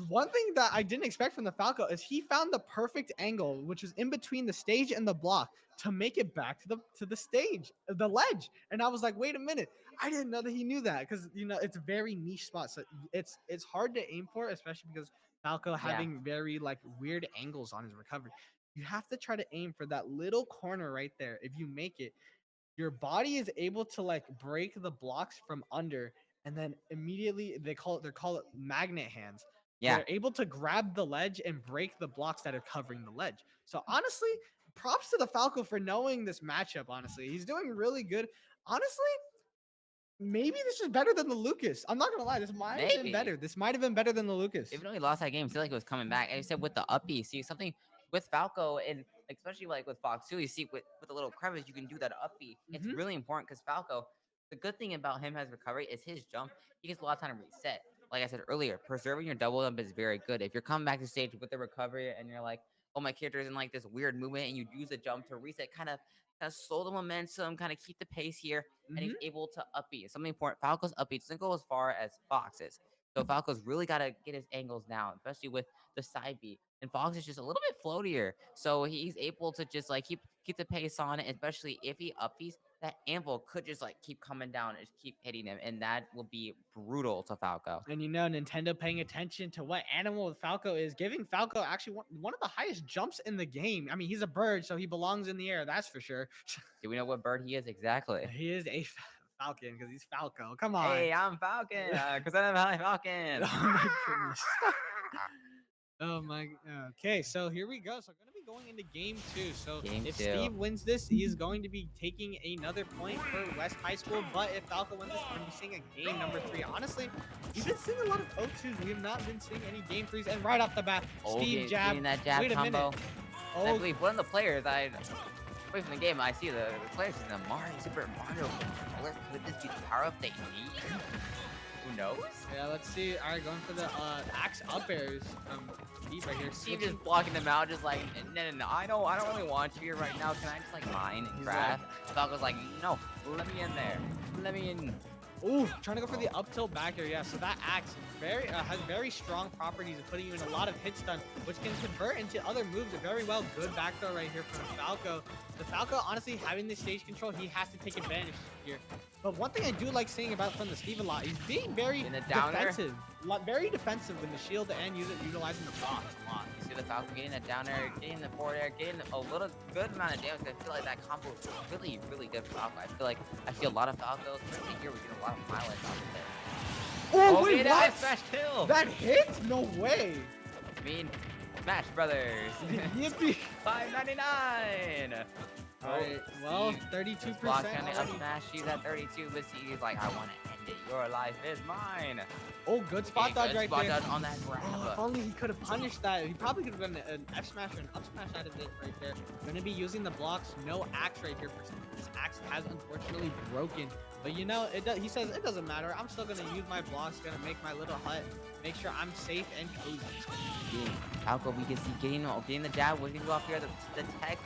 one thing that I didn't expect from the Falco is he found the perfect angle, which is in between the stage and the block, to make it back to the stage, the ledge. And I was like, wait a minute, I didn't know that he knew that, because you know it's a very niche spot, so it's hard to aim for, especially because Falco having very like weird angles on his recovery. You have to try to aim for that little corner right there. If you make it, your body is able to like break the blocks from under, and then immediately they call it magnet hands. Yeah. They're able to grab the ledge and break the blocks that are covering the ledge. So honestly, props to the Falco for knowing this matchup. Honestly, he's doing really good. Honestly, maybe this is better than the Lucas. I'm not gonna lie, this might have been Maybe. better. This might have been better than the Lucas. Even though he lost that game, I feel like it was coming back. And you said with the uppie, see something with Falco, and especially like with Fox too, you see with a little crevice, you can do that uppie. It's really important because Falco, the good thing about him as recovery is his jump. He gets a lot of time to reset. Like I said earlier, preserving your double jump is very good. If you're coming back to stage with the recovery and you're like, oh, my character is in like this weird movement, and you use a jump to reset, kind of slow the momentum, kind of keep the pace here, and he's able to uppie. It's something important. Falco's uppie doesn't go as far as Fox's. So Falco's really got to get his angles down, especially with the side beat. And Fox is just a little bit floatier. So he's able to just like keep the pace on it, especially if he uppies. That anvil could just like keep coming down and just keep hitting him, and that will be brutal to Falco. And you know, Nintendo paying attention to what animal Falco is, giving Falco actually one of the highest jumps in the game. I mean, he's a bird, so he belongs in the air, that's for sure. Do we know what bird he is exactly? He is a falcon because he's Falco. Come on. Hey, I'm Falcon, because I'm a Falcon. Oh my goodness. Oh my. Okay, so here we go. So we're gonna be going into game 2. So Game if 2. Steve wins this, he is going to be taking another point for West High School. But if Falco wins this, we're gonna be seeing a game number 3. Honestly, we've been seeing a lot of O2s. We have not been seeing any game 3s. And right off the bat, Steve jab. Getting that jab Wait a combo. minute. I believe one of the players, away from the game, I see the players in the Super Mario controller. Could this be the power up they need? Who knows? Yeah, let's see. All right, going for the axe up airs. Steve right here. Steve just blocking them out, just like, no, I don't really want you here right now. Can I just like mine and craft? Falco's like, no, let me in there. Let me in. Ooh, trying to go for the up tilt back here. Yeah, so that axe has very strong properties of putting you in a lot of hit stun, which can convert into other moves very well. Good back throw right here from Falco. The Falco, honestly, having the stage control, he has to take advantage here. But one thing I do like seeing from the Steve a lot, he's being very defensive. Very defensive in the shield and utilizing the blocks a lot. You see the Falcon getting that down air, getting the forward air, getting a little good amount of damage. I feel like that combo is really, really good for Falco. I feel a lot of Falcos, especially here, we get a lot of mileage off of there. Oh, get wait, it, what? I smash kill. That hit? No way. I mean, Smash Brothers. Yippee. $5.99. All right, well, Steve 32% block trying to already. smash you at 32, but Steve's like, I want to end it. Your life is mine. Oh, good spot dodge good right spot there. dodge on that grab. Oh, if only he could have punished that. He probably could have done an F smash or an up smash out of it right there. Gonna be using the blocks. No axe right here for Steve. This axe has unfortunately broken. But you know, he says it doesn't matter. I'm still gonna use my blocks. Gonna make my little hut. Make sure I'm safe and cozy. Falco, we can see getting the jab, working off here, the tech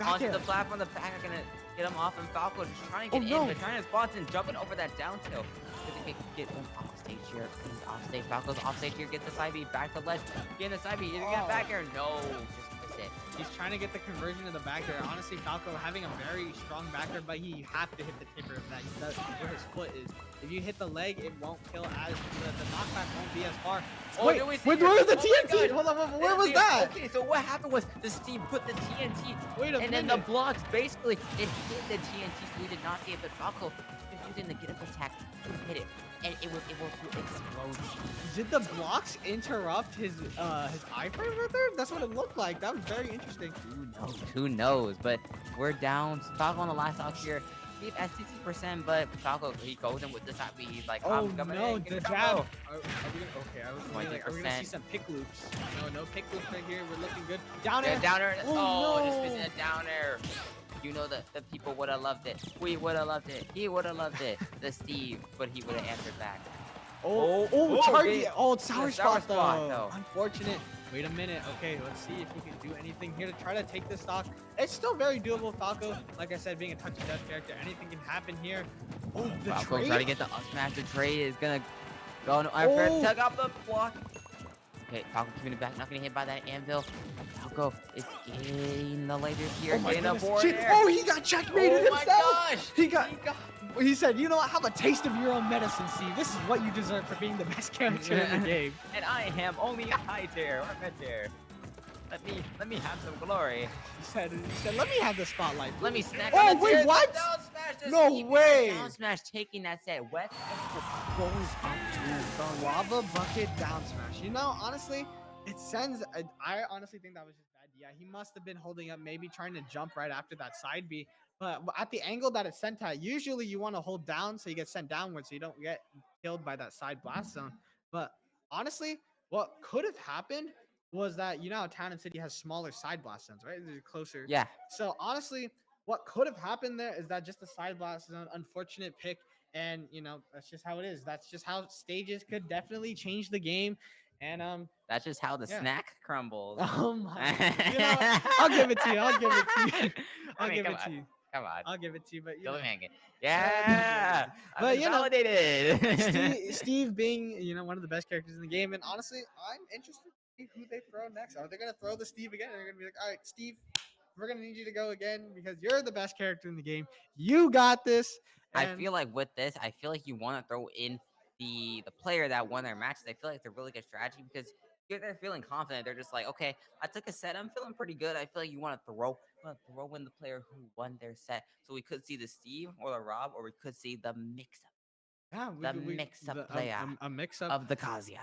onto air. the platform, the back are gonna get him off, and Falco just trying to get Oh, in, no. but trying to spot and jumping over that down tilt. Doesn't get him off stage here. He's off stage. Falco's off stage here, gets the side B, back to ledge, getting the side B, he's gonna get back here. No, just miss it. He's trying to get the conversion to the back air. Honestly, Falco having a very strong back air, but he have to hit the tipper of that. That's where his foot is. If you hit the leg, it won't kill as the knockback won't be as far. Oh, Wait, did we see where it? was the Oh my TNT? God. Hold on, where Didn't was see it. that? Okay, so what happened was the Steve put the TNT, and then the blocks basically it hit the TNT, so we did not see it. But Falco was using the get up attack to hit it, and it was able to explode. Did the blocks interrupt his iframe right there? That's what it looked like. That was very interesting. Who knows? But we're down. Falco on the last stock here. Steve at 60%, but Falco he goes in with the side B. He's like, Oh I'm coming no, in, the get jab. combo. Okay, I was wondering, like, are we gonna see 20%. some pick loops? No pick loops right here. We're looking good. Down Yeah, air. down air. Oh, Just no. missing a down air. You know that the people would have loved it. We would have loved it. He would have loved it. The Steve, but he would have answered back. Chargy. Oh, it's sour Yeah, spot though. Unfortunate. Wait a minute. Okay, let's see if we can do anything here to try to take this stock. It's still very doable, Falco. Like I said, being a touch and death character, anything can happen here. Oh, the Falco trade. trying to get the up smash. The trade is gonna go. No, our friend tug off the block. Okay, Falco keeping it back, not getting hit by that anvil. Falco is getting the lasers here, Oh my getting a goodness. board Shit. there. Oh, he got checkmated Oh my himself. gosh. He said, you know what? Have a taste of your own medicine, Steve. This is what you deserve for being the best character in the game. And I am only a high tier or mid tier. Let me have some glory. He said, let me have the spotlight. Let me snack Oh, on the wait, tiers. what? Down smash to No Steve. way. Down smash taking that set. West goes up to The lava bucket down smash. You know, honestly, it sends. I honestly think that was just bad. Yeah, he must have been holding up, maybe trying to jump right after that side B. But at the angle that it's sent at, usually you want to hold down so you get sent downwards so you don't get killed by that side blast zone. But honestly, what could have happened was that, you know, how Town and City has smaller side blast zones, right? They're closer. Yeah. So honestly, what could have happened there is that just the side blast zone, unfortunate pick. And, you know, that's just how it is. That's just how stages could definitely change the game. And That's just how the yeah. snack crumbles. Oh my! You know what? I'll give it to you. I'll give it to you. I'll give come it to on. you. Come on. I'll give it to you. But you Go know. hang it. Yeah. I've But been you know, validated. Steve being, you know, one of the best characters in the game, and honestly, I'm interested to see who they throw next. Are they gonna throw the Steve again? They're gonna be like, all right, Steve, we're gonna need you to go again because you're the best character in the game. You got this. I And feel like with this, I feel like you want to throw in the player that won their matches. I feel like it's a really good strategy because they're feeling confident. They're just like, okay, I took a set. I'm feeling pretty good. I feel like you want to throw in the player who won their set. So we could see the Steve or the Rob, or we could see the mix-up. yeah, Mix-up player a mix-up of the Kazuya.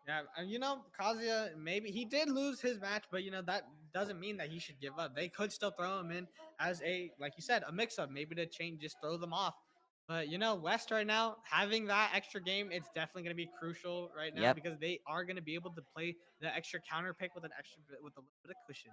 Yeah, and you know, Kazuya, maybe he did lose his match, but you know, that doesn't mean that he should give up. They could still throw him in as a, like you said, a mix-up, maybe to change, just throw them off. But you know, West right now, having that extra game, it's definitely going to be crucial right now because they are going to be able to play the extra counter pick with a little bit of cushion.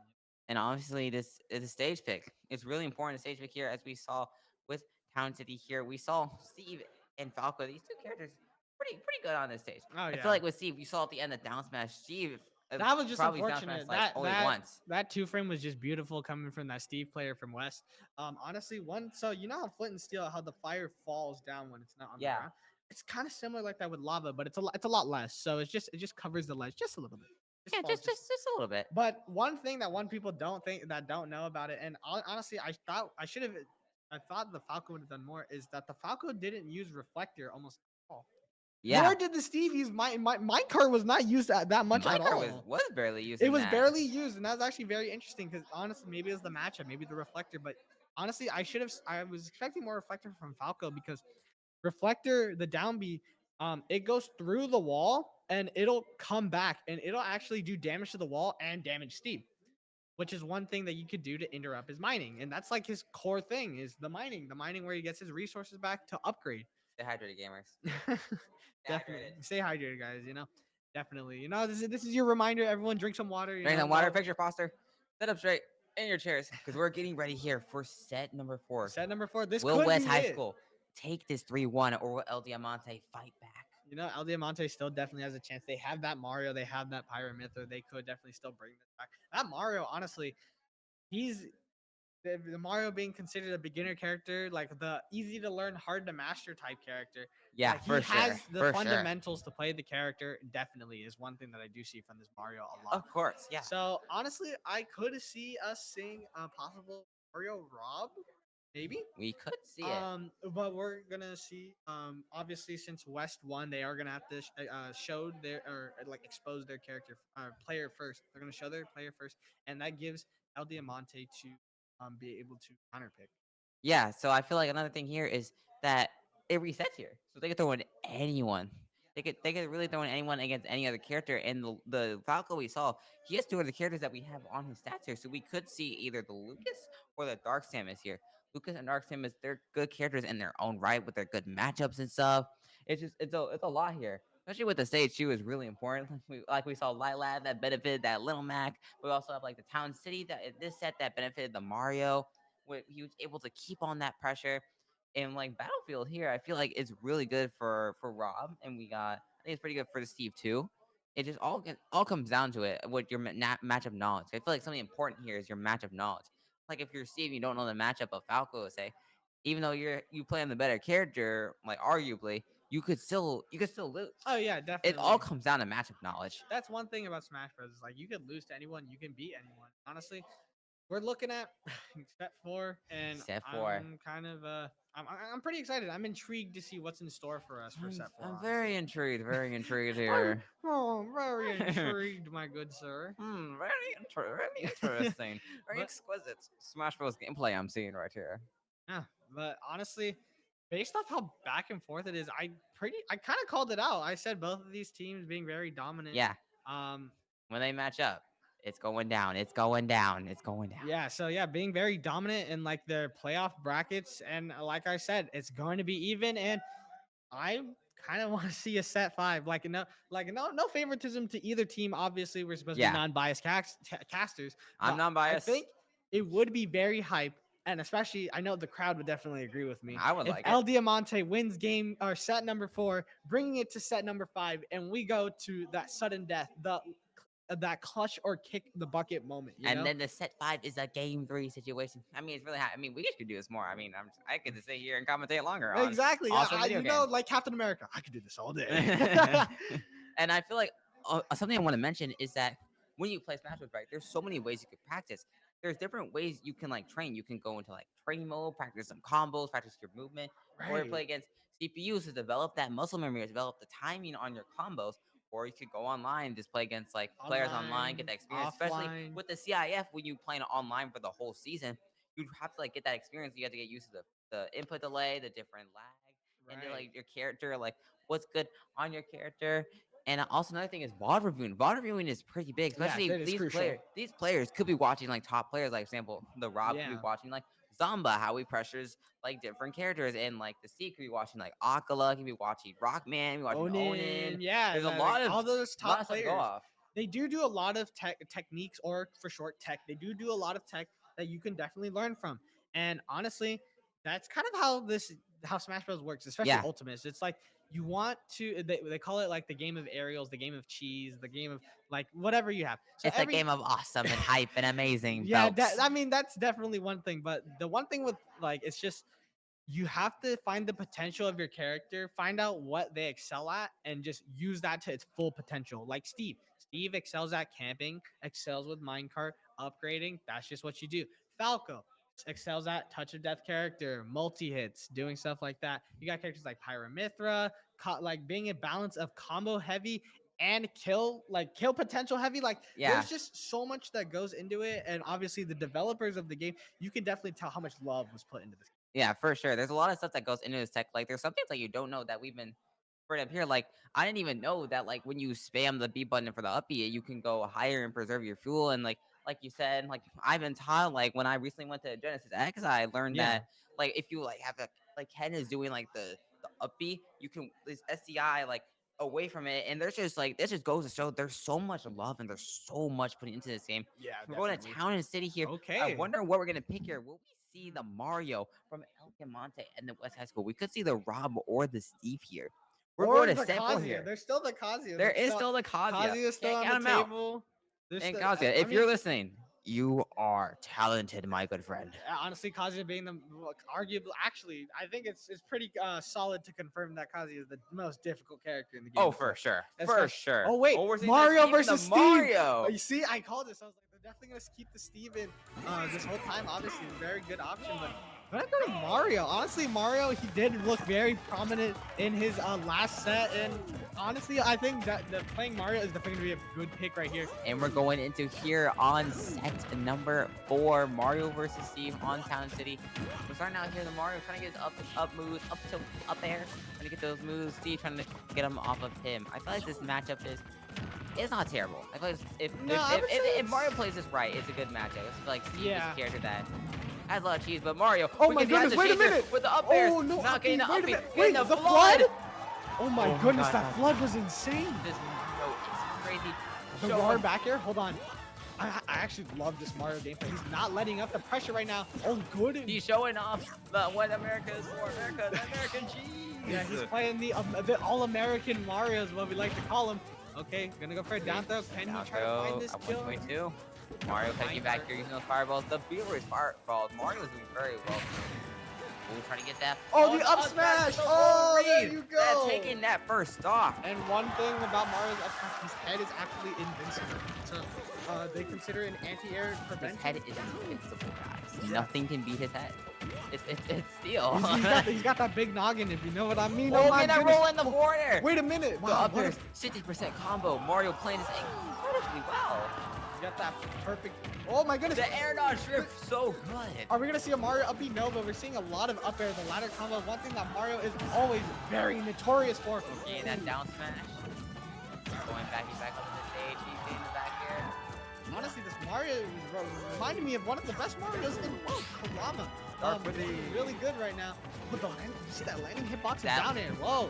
And obviously, this is a stage pick. It's really important, a stage pick here, as we saw with Town City here. We saw Steve and Falco, these two characters, pretty good on this stage. Oh, I yeah. feel like with Steve, you saw at the end of Down Smash, Steve That was just probably down unfortunate. smash, like, only once. That two frame was just beautiful coming from that Steve player from West. Honestly, so you know how Flint and Steel, how the fire falls down when it's not on the ground. It's kind of similar like that with lava, but it's a lot less. So it just covers the ledge just a little bit. Just a little bit. But one thing that people don't know about it, and honestly, I thought the Falco would have done more, is that the Falco didn't use reflector almost at all. Yeah. Nor did the Steve use minecart was not used that much at all. Was barely used. It was barely used, and that was actually very interesting because honestly, maybe it was the matchup, maybe the reflector, but honestly, I was expecting more reflector from Falco because reflector, the down B, it goes through the wall and it'll come back and it'll actually do damage to the wall and damage Steve, which is one thing that you could do to interrupt his mining. And that's like his core thing is the mining where he gets his resources back to upgrade. Stay hydrated, gamers. Definitely. Stay hydrated, guys, you know. Definitely. You know, this is your reminder. Everyone drink some water. Drink some water, picture poster. Sit up straight in your chairs because we're getting ready here for set number 4. Set number 4. This Will could West be High it. School take this 3-1 or will El Diamante fight back? You know, El Diamante still definitely has a chance. They have that Mario. They have that Pyramithra. They could definitely still bring this back. That Mario, honestly, he's the Mario being considered a beginner character, like the easy to learn, hard to master type character. Yeah, he for has sure. the For fundamentals to play the character. Definitely is one thing that I do see from this Mario a lot. Of course, yeah. So honestly, I could see us seeing a possible Mario Rob, maybe. We could see it. But we're gonna see. Obviously, since West won, they are gonna have to show their or like expose their character player first. They're gonna show their player first, and that gives El Diamante to be able to counterpick. Yeah, so I feel like another thing here is that it resets here, so they could throw in anyone. They could really throw in anyone against any other character. And the Falco we saw, he has 2 other characters that we have on his stats here, so we could see either the Lucas or the Dark Samus here. Lucas and Dark Samus, they're good characters in their own right with their good matchups and stuff. It's a lot here. Especially with the stage too is really important. We saw Light Lab that benefited that Little Mac. We also have like the Town City that this set that benefited the Mario. He was able to keep on that pressure. And like Battlefield here, I feel like it's really good for Rob, and I think it's pretty good for Steve too. It just all comes down to it with your matchup knowledge. I feel like something important here is your matchup knowledge. Like if you're Steve, you don't know the matchup of Falco, say, even though you play on the better character, like arguably, you could still lose. Oh yeah, definitely. It all comes down to matchup knowledge. That's one thing about Smash Bros. Like you could lose to anyone, you can beat anyone. Honestly, we're looking at set 4, and Set 4. I'm kind of I'm pretty excited. I'm intrigued to see what's in store for us for set 4. I'm very intrigued here. Very intrigued, my good sir. Very interesting. Very exquisite Smash Bros. Gameplay I'm seeing right here. Yeah, but honestly, based off how back and forth it is, I kind of called it out. I said both of these teams being very dominant. Yeah. When they match up, it's going down. It's going down. It's going down. Yeah. So yeah, being very dominant in like their playoff brackets, and like I said, it's going to be even. And I kind of want to see a set 5. No favoritism to either team. Obviously, we're supposed to be non-biased casters. I'm non-biased. I think it would be very hype. And especially, I know the crowd would definitely agree with me. I would if like El it. Diamante wins game or set number 4, bringing it to set number 5, and we go to that sudden death, that clutch or kick the bucket moment. Then the set 5 is a game 3 situation. I mean, it's really high. I mean, we could do this more. I mean, I could just sit here and commentate longer. Exactly. Awesome video games. Like Captain America, I could do this all day. And I feel like something I want to mention is that when you play Smash Bros, right, there's so many ways you could practice. There's different ways you can like train. You can go into like training mode, practice some combos, practice your movement, or you play against CPUs to develop that muscle memory, to develop the timing on your combos. Or you could go online and just play against like players online, get that experience. Especially with the CIF, when you play online for the whole season, you have to like get that experience. You have to get used to the input delay, the different lag, and then, like your character, like what's good on your character. And also another thing is VOD reviewing. VOD reviewing is pretty big, especially these players could be watching like top players, like for example, the Rob could be watching like Zamba, how he pressures like different characters, and like the C could be watching like Akala, could be watching Rockman, be watching Onin. Yeah, there's a lot of all those top players. Go off. They do a lot of techniques, or for short tech. They do a lot of tech that you can definitely learn from. And honestly, that's kind of how Smash Bros works, especially Ultimates. It's like you want to. They call it like the game of aerials, the game of cheese, the game of like whatever you have. So it's a game of awesome and hype and amazing. Yeah, I mean that's definitely one thing. But the one thing with like it's just you have to find the potential of your character, find out what they excel at, and just use that to its full potential. Like Steve. Steve excels at camping, excels with minecart, upgrading. That's just what you do. Falco excels at touch of death character, multi-hits, doing stuff like that. You got characters like Pyramithra, like being a balance of combo heavy and kill potential heavy. Like there's just so much that goes into it. And obviously the developers of the game, you can definitely tell how much love was put into this game. Yeah, for sure. There's a lot of stuff that goes into this tech. Like there's some things that you don't know that we've been right up here. Like I didn't even know that like when you spam the B button for the up B, you can go higher and preserve your fuel. And like you said, like I've been taught like when I recently went to Genesis X, I learned Yeah. that like if you like have like Ken is doing like the up B, you can this SCI like away from it. And there's just like this just goes to show there's so much love and there's so much put into this game. Yeah, We're going to definitely. Town and City here. I Okay. wonder what we're gonna pick here. Will we see the Mario from El Camonte and the West High School? We could see the Rob or the Steve here. We're Or going to the sample Kazuya. here. There's still the Kazuya. There is still the Kazuya. Kazuya's still Can't on count the 'em out. table. There's And still- Kazuya, I if you're mean, listening, you are talented, my good friend. honestly, Kazuya being the arguably, actually, I think it's pretty solid to confirm that Kazuya is the most difficult character in the game. Oh, to for play. sure. For Especially- sure. Oh wait, Oh, we're seeing Mario the Steve and versus the Steve. Mario. Oh, you see, I called this. I was like, they're definitely gonna keep the Steve in this whole time. Obviously, a very good option, but. When I go to Mario, honestly, Mario, he did look very prominent in his last set, and honestly, I think that playing Mario is definitely going to be a good pick right here. And we're going into here on set number 4, Mario versus Steve on Town City. We're starting out here, the Mario trying to get his up moves, up tilt, up air, trying to get those moves. Steve trying to get them off of him. I feel like this matchup is. It's not terrible. I feel like if Mario plays this right, it's a good matchup. It's like Steve is a character that has a lot of cheese, but Mario. Oh my goodness! Wait a minute! With the up airs, Oh no! not getting the up air. Wait, the flood! Oh my Oh my goodness! God, That no. flood was insane. This it's crazy. The Show roar him. back air. Hold on. I actually love this Mario gameplay. He's not letting up the pressure right now. Oh, good. He's showing off what America is for. America, the American cheese. Yeah, he's playing the all-American Mario is what we like to call him. Okay, gonna go for a down throw. Can he try to find this At kill? 1.2. Mario taking back here using those fireballs. The Beaver's fireballs. Mario's doing very well. Ooh, trying to get that. Oh, the up smash! Oh, there you go. That's taking that first stock. And one thing about Mario's up smash, his head is actually invincible. So they consider an anti-air prevention. His head is invincible, guys. Nothing can beat his head. It's steel. He's got that big noggin, if you know what I mean. Oh, my get that goodness. roll in the border. Wait a minute. The Wow, up what air is- 60% combo. Mario playing this incredibly well. He's got that perfect. Oh my goodness. The air dodge drift so good. Are we gonna see a Mario up B? No, but we're seeing a lot of up air. The ladder combo. One thing that Mario is always very notorious for. Getting that down smash. Going back up on the stage. He's getting the back air. Honestly, this Mario reminded me of one of the best Marios in the world, Kurama. Really good right now. But the landing, you see that landing hitbox is down air. Whoa.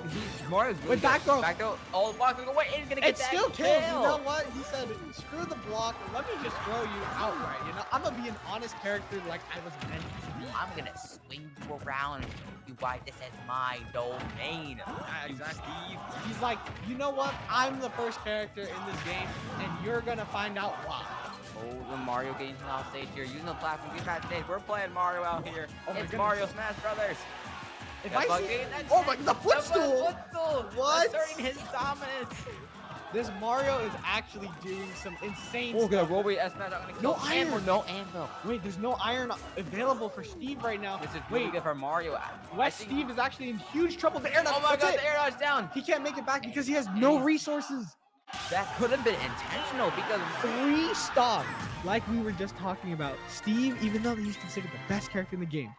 Mario's really Wait, back throw. Back throw. Oh, the block will go away. He's gonna get It that still kill. kills. You know what? He said, screw the block. Let me just throw you outright. You know, I'm gonna be an honest character like I was meant to be. I'm gonna swing you around and show you why this is my domain. Exactly. He's like, you know what? I'm the first character in this game, and you're gonna find out why. Oh, the Mario getting off stage here, using the platform, get back stage. We're playing Mario out here. Oh my It's goodness. Mario Smash Brothers. If I see, oh my, the footstool. What? Asserting his dominance. This Mario is actually doing some insane Oh, stuff. good. Roll Smash not gonna No kill. iron. No anvil. Wait, there's no iron available for Steve right now. This is really good for Mario. West Steve is actually in huge trouble. The air dodge. Oh my that's God, it. the air dodge down. He can't make it back because he has no resources. That could have been intentional because 3 stocks, like we were just talking about. Steve, even though he's considered the best character in the game,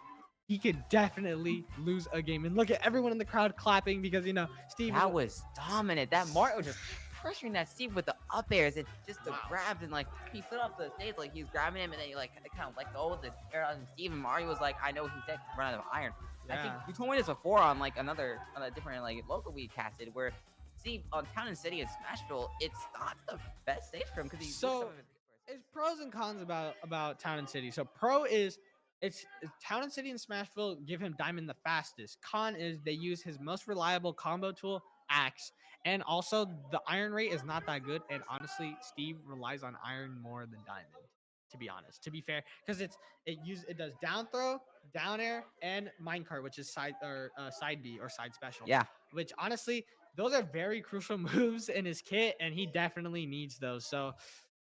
he could definitely lose a game. And look at everyone in the crowd clapping because, you know, Steve. that was dominant. That Mario just pressuring that Steve with the up airs and just the grabs and like he stood up the stage like he was grabbing him and then he like kind of let go of the air on Steve and Mario was like, I know he's dead, run out of iron. I think Yeah. you told me this before on like on a different like local we casted where Steve on Town and City and Smashville, it's not the best stage for him because he's So it's pros and cons about Town and City. So pro is it's Town and City and Smashville give him Diamond the fastest. Con is they use his most reliable combo tool, Axe, and also the iron rate is not that good. And honestly, Steve relies on iron more than Diamond. To be honest, to be fair, because it does down throw, down air, and minecart, which is side B or side special. Yeah. Which honestly, those are very crucial moves in his kit, and he definitely needs those. So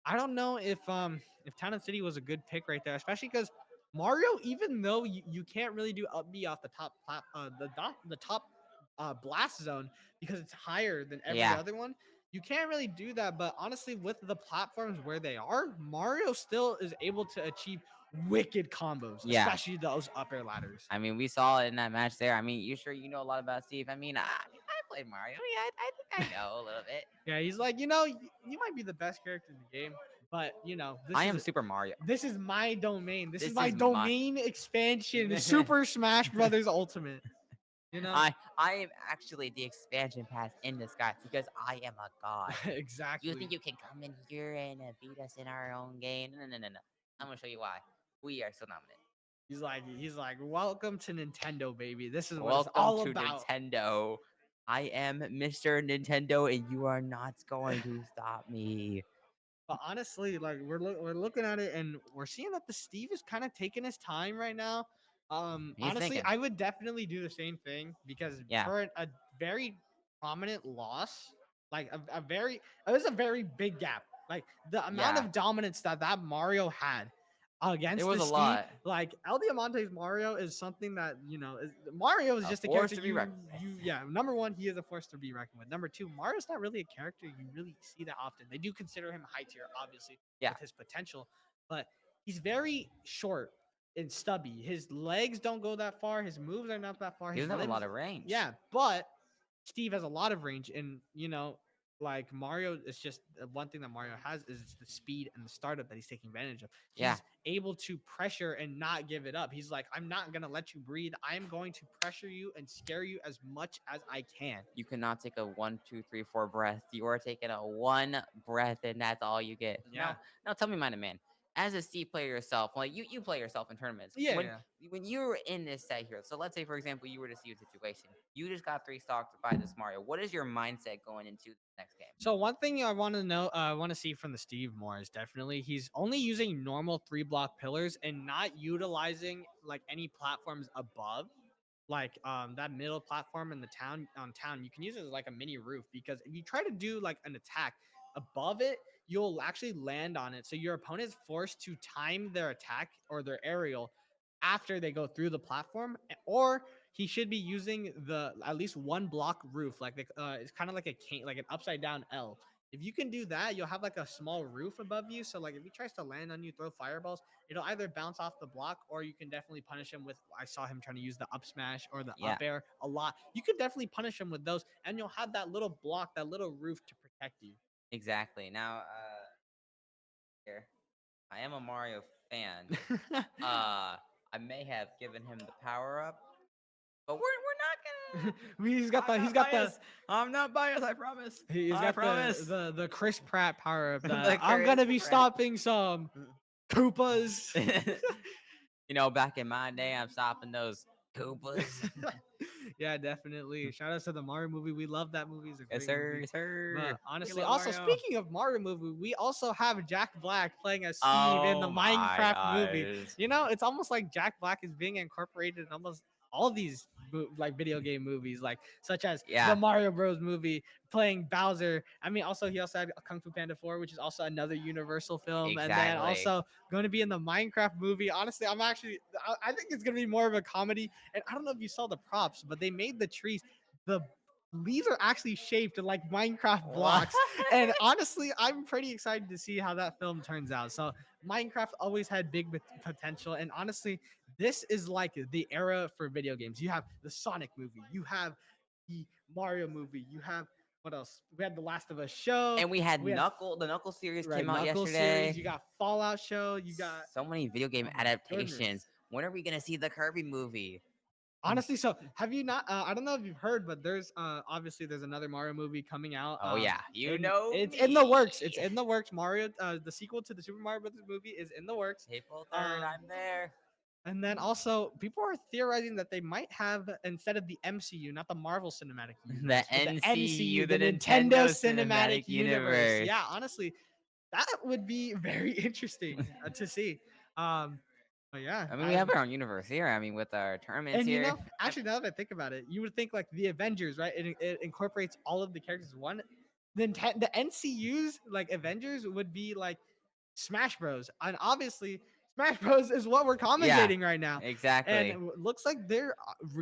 I don't know if Town and City was a good pick right there, especially because Mario, even though you can't really do up B off the top the top blast zone because it's higher than every other one. You can't really do that, but honestly, with the platforms where they are, Mario still is able to achieve wicked combos, Yeah. especially those up air ladders. I mean, we saw it in that match there. I mean, you know a lot about Steve. I mean, I played Mario. Yeah, I think I know a little bit. Yeah, he's like, you know, you might be the best character in the game, but you know, I am Super Mario. this is my domain. This is This my is my- domain expansion, Super Smash Brothers Ultimate. You know, I am actually the expansion pass in disguise because I am a god. exactly. You think you can come in here and beat us in our own game? No. I'm gonna show you why. We are so dominant. He's like, welcome to Nintendo, baby. This is what it's Welcome all to about. Nintendo. I am Mr. Nintendo, and you are not going to stop me. But honestly, like we're looking at it and we're seeing that the Steve is kind of taking his time right now. He's Honestly, thinking. I would definitely do the same thing because Yeah. for a very prominent loss, like it was a very big gap. Like the amount Yeah. of dominance that Mario had against It was the a Steve, lot. like El Diamante's Mario is something that Mario is A just a force character to be reckoned number one, he is a force to be reckoned with. Number two, Mario's not really a character you really see that often. They do consider him high tier, obviously, Yeah. with his potential, but he's very short and stubby. His legs don't go that far. His moves are not that far. He His doesn't have a lot limbs- of range. Yeah, but Steve has a lot of range, and like Mario is just one thing that Mario has is the speed and the startup that he's taking advantage of. He's Yeah. able to pressure and not give it up. He's like, I'm not gonna let you breathe. I'm going to pressure you and scare you as much as I can. You cannot take a 1, 2, 3, 4 breath. You are taking a 1 breath, and that's all you get. Yeah. Now tell me, man. As a C player yourself, like you play yourself in tournaments. Yeah, When you're in this set here, so let's say for example you were to see a situation, you just got 3 stocks by this Mario. What is your mindset going into the next game? So one thing I want to know, I want to see from the Steve more is definitely he's only using normal 3-block pillars and not utilizing like any platforms above, like that middle platform in the town. You can use it as like a mini roof, because if you try to do like an attack above it, you'll actually land on it. So your opponent is forced to time their attack or their aerial after they go through the platform, or he should be using the at least 1 block roof, like it's kind of like a cane, like an upside down L. If you can do that, you'll have like a small roof above you. So like if he tries to land on you, throw fireballs, it'll either bounce off the block, or you can definitely punish him with. I saw him trying to use the up smash or the up air a lot. You could definitely punish him with those, and you'll have that little block, that little roof to protect you. Exactly. Now, here, I am a Mario fan. I may have given him the power up, but we're not gonna. He's got I'm not biased. I promise. He's I got promise. the Chris Pratt power up. The I'm gonna Chris be Pratt. stopping some Koopas. Back in my day, I'm stopping those Koopas. Yeah, definitely. Shout out to the Mario movie. We love that movie. It's a great Yes, sir. movie. Yes, sir. But We honestly, love also Mario. speaking of Mario movie, we also have Jack Black playing as Steve in the Oh my Minecraft movie. gosh. It's almost like Jack Black is being incorporated in almost all these like video game movies, like such as the Mario Bros movie, playing Bowser. I mean, also he also had Kung Fu Panda 4, which is also another Universal film, and then Exactly. also going to be in the Minecraft movie. Honestly, I think it's going to be more of a comedy. And I don't know if you saw the props, but they made the trees. The leaves are actually shaped like Minecraft blocks. And honestly, I'm pretty excited to see how that film turns out. So Minecraft always had big potential. And honestly, this is like the era for video games. You have the Sonic movie. You have the Mario movie. You have, what else? We had the Last of Us show. And we had Knuckle. The Knuckle series came out Knuckle yesterday. series. You got Fallout show. You got so many video game my adaptations. goodness. When are we gonna see the Kirby movie? Honestly, so have you not? I don't know if you've heard, but there's obviously there's another Mario movie coming out. Oh yeah, it's in the works. It's in the works. Mario, the sequel to the Super Mario Brothers movie is in the works. April 3rd, I'm there. And then also, people are theorizing that they might have, instead of the MCU, not the Marvel Cinematic Universe, The but NCU, the the Nintendo Nintendo Cinematic Cinematic Universe. Universe. Yeah, honestly, that would be very interesting to see. But yeah, I mean, we have our own universe here. I mean, with our tournaments and here. actually, now that I think about it, you would think like the Avengers, right? It incorporates all of the characters in one. The NCU's like Avengers would be like Smash Bros. And obviously, Smash Bros. Is what we're commentating right now. Exactly. And it looks like they're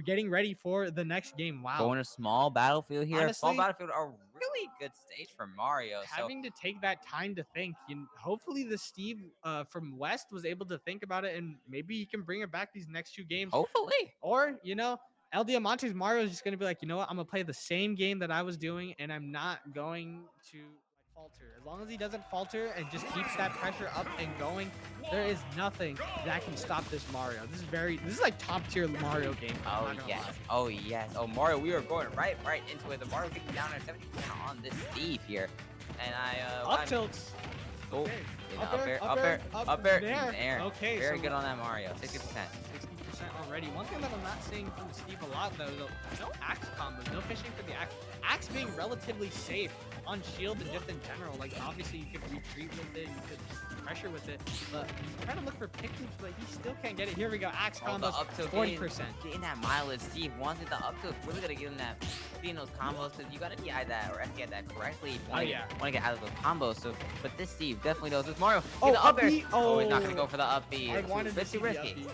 getting ready for the next game. Wow. Going to small battlefield here. Honestly, small battlefield are a really good stage for Mario. Having to take that time to think, hopefully the Steve from West was able to think about it, and maybe he can bring it back these next 2 games. Hopefully. Or El Diamante's Mario is just gonna be like, you know what? I'm gonna play the same game that I was doing, and I'm not going to like falter. As long as he doesn't falter and just keeps that pressure up and going, there is nothing that can stop this Mario. This is like top tier Mario game. I'm Oh not gonna yes, lie. oh yes, oh Mario, we are going right into it. The Mario getting down at 70% on this Steve here, and Up tilts. Oh, Okay. you know, Up air, up air, there. Okay, very so good on that Mario, 60%. 60% already. One thing that I'm not seeing from Steve a lot though, no axe combos, no fishing for the axe. Axe being relatively safe on shield and just in general. Like obviously you could retreat with it, you could pressure with it, but he's trying to look for pick loops, but he still can't get it. Here we go, axe Oh, the combos, up tilt 40%. getting that mileage. Steve wanted the up tilt. Really gonna give him that being those combos because you gotta DI that or FDI that correctly. If you want to get out of those combos. So, but this Steve definitely knows this Mario. Oh, up air. upbeat. Oh, he's not gonna go for the up B. I wanted to see too the risky. upbeat.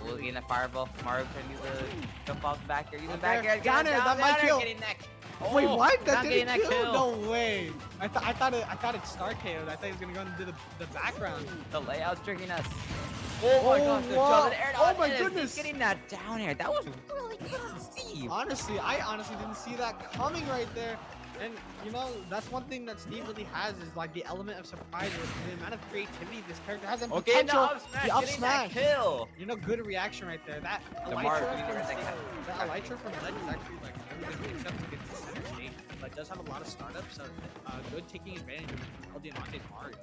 We'll get a fireball. Mario can use the jump off the back here. Use the Up back air. here. Down air, that might kill. Getting neck. Wait, Oh, what? That not getting didn't that kill? No way. I thought it star KO'd. I thought he was gonna go into the background. The layout's tricking us. Oh my gosh, the wow. jump and air Oh dodge, my and goodness. He's getting that down air. That was really good on Steve. Honestly, I honestly didn't see that coming right there. And you know, that's one thing that Steve really has is like the element of surprise with the amount of creativity this character has and Okay, potential. the up smash, The up getting that smash. kill. You know, good reaction right there. That The Elytra Mario from getting that kill. that Elytra from Ledge is actually like really good except to get to center stage, but it does have a lot of startups, so good taking advantage of it from El Diamante's Mario.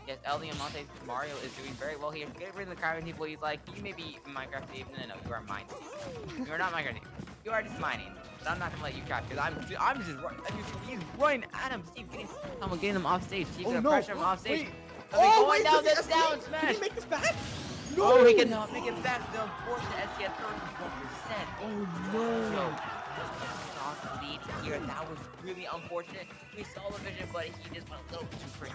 Yes, El Diamante's Mario is doing very well here. Get rid of the crowd people. He's like, you may be Minecraft Steve. No, you are mine, Steve. You are not Minecraft Steve. You are just mining. But I'm not gonna let you trap because I'm just he's running at him. Steve getting him off stage. Steve gonna pressure him off stage. Going down this down smash. Can he make this back? No, oh, he cannot make it back. The unfortunate SC at 31%. Oh no. Stock lead here. That was really unfortunate. We saw the vision, but he just went a little too crazy.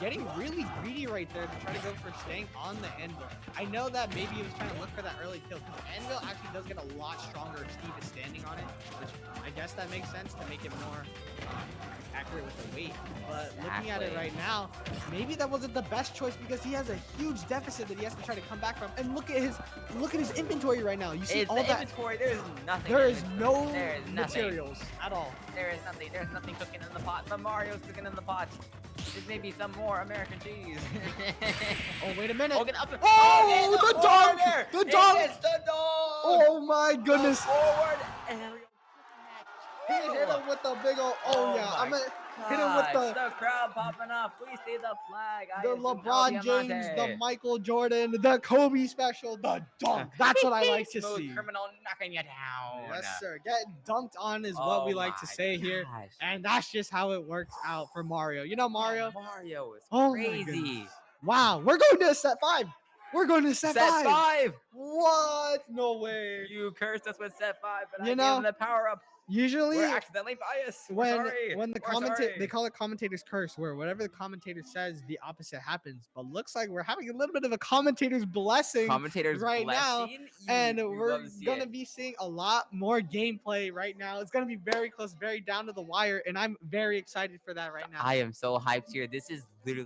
Getting really greedy right there to try to go for staying on the anvil. I know that maybe he was trying to look for that early kill because anvil actually does get a lot stronger if Steve is standing on it, which I guess that makes sense to make it more accurate with the weight. But looking at it right now, maybe that wasn't the best choice because he has a huge deficit that he has to try to come back from. And look at his inventory right now. You see It's all the that inventory. There is nothing. There is no nothing. materials at all. There is nothing. There's nothing cooking in the pot. But Mario's cooking in the pot. There's maybe some more American cheese. Oh, wait a minute. Oh, get up. Oh, the dunk! The dunk! It's the dunk! Oh my goodness. Forward aerial. He hit him with the big old. Oh yeah, I'm gonna hit him with the crowd popping up. Please see the flag. the LeBron James, the Michael Jordan, the Kobe special, the dunk. That's what I like to Smooth see. criminal knocking you down. Yes, sir. Get dunked on is what we like to say here, and that's just how it works out for Mario. You know, Mario. Mario is Oh my crazy. goodness. Wow, we're going to set 5. We're going to set 5. What? No way. You cursed us with set 5, but You I know, gave him the power up. Usually, We're accidentally biased. We're sorry. when the We're commentator sorry. they call it commentator's curse, where whatever the commentator says, the opposite happens. But looks like we're having a little bit of a commentator's blessing Commentator's right now, blessing? and You we're love to see gonna it. be seeing a lot more gameplay right now. It's gonna be very close, very down to the wire, and I'm very excited for that right now. I am so hyped here. This is it.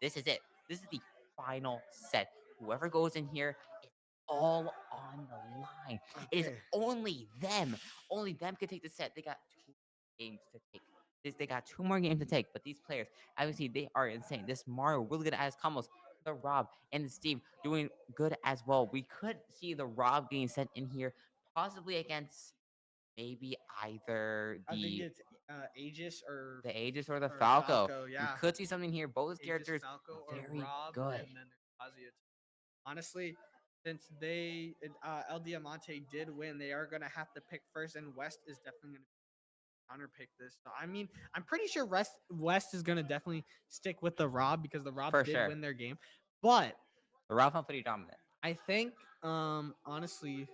This is the final set. Whoever goes in here, it's all on the line. It is only them. Only them can take the set. They got 2 games to take. They got 2 more games to take. But these players, obviously, they are insane. This Mario really good at his combos. The Rob and the Steve doing good as well. We could see the Rob getting sent in here, possibly against maybe either I think the it's Aegis or the Aegis or the Falco. yeah. We could see something here. Both Aegis, characters Falco, or very Rob, good. and then there's Kazuya. Honestly, since they El Diamante did win, they are gonna have to pick first, and West is definitely gonna counter pick this. So I mean, I'm pretty sure West is gonna definitely stick with the Rob because the Rob For did sure. win their game. But The Rob felt pretty dominant. I think honestly,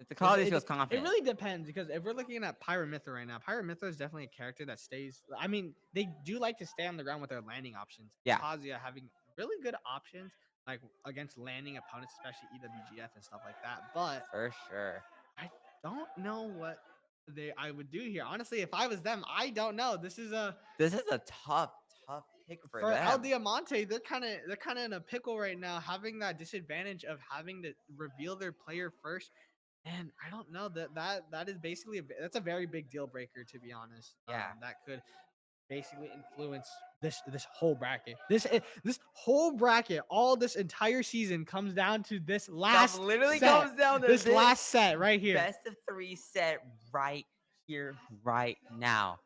The quality feels confident. it really depends because if we're looking at Pyramithra right now, Pyramithra is definitely a character that stays. I mean, they do like to stay on the ground with their landing options. Yeah. Kazuya having really good options like against landing opponents, especially EWGF and stuff like that. But For sure. I don't know what I would do here. Honestly, if I was them, I don't know. This is a tough pick for for El them. Diamante. They're kind of in a pickle right now, having that disadvantage of having to reveal their player first. And I don't know that is basically that's a very big deal breaker, to be honest. Yeah. That could basically influence this whole bracket. This whole bracket, all this entire season comes down to this last literally set. comes down to this last set right here. Best of 3 set right here, right now.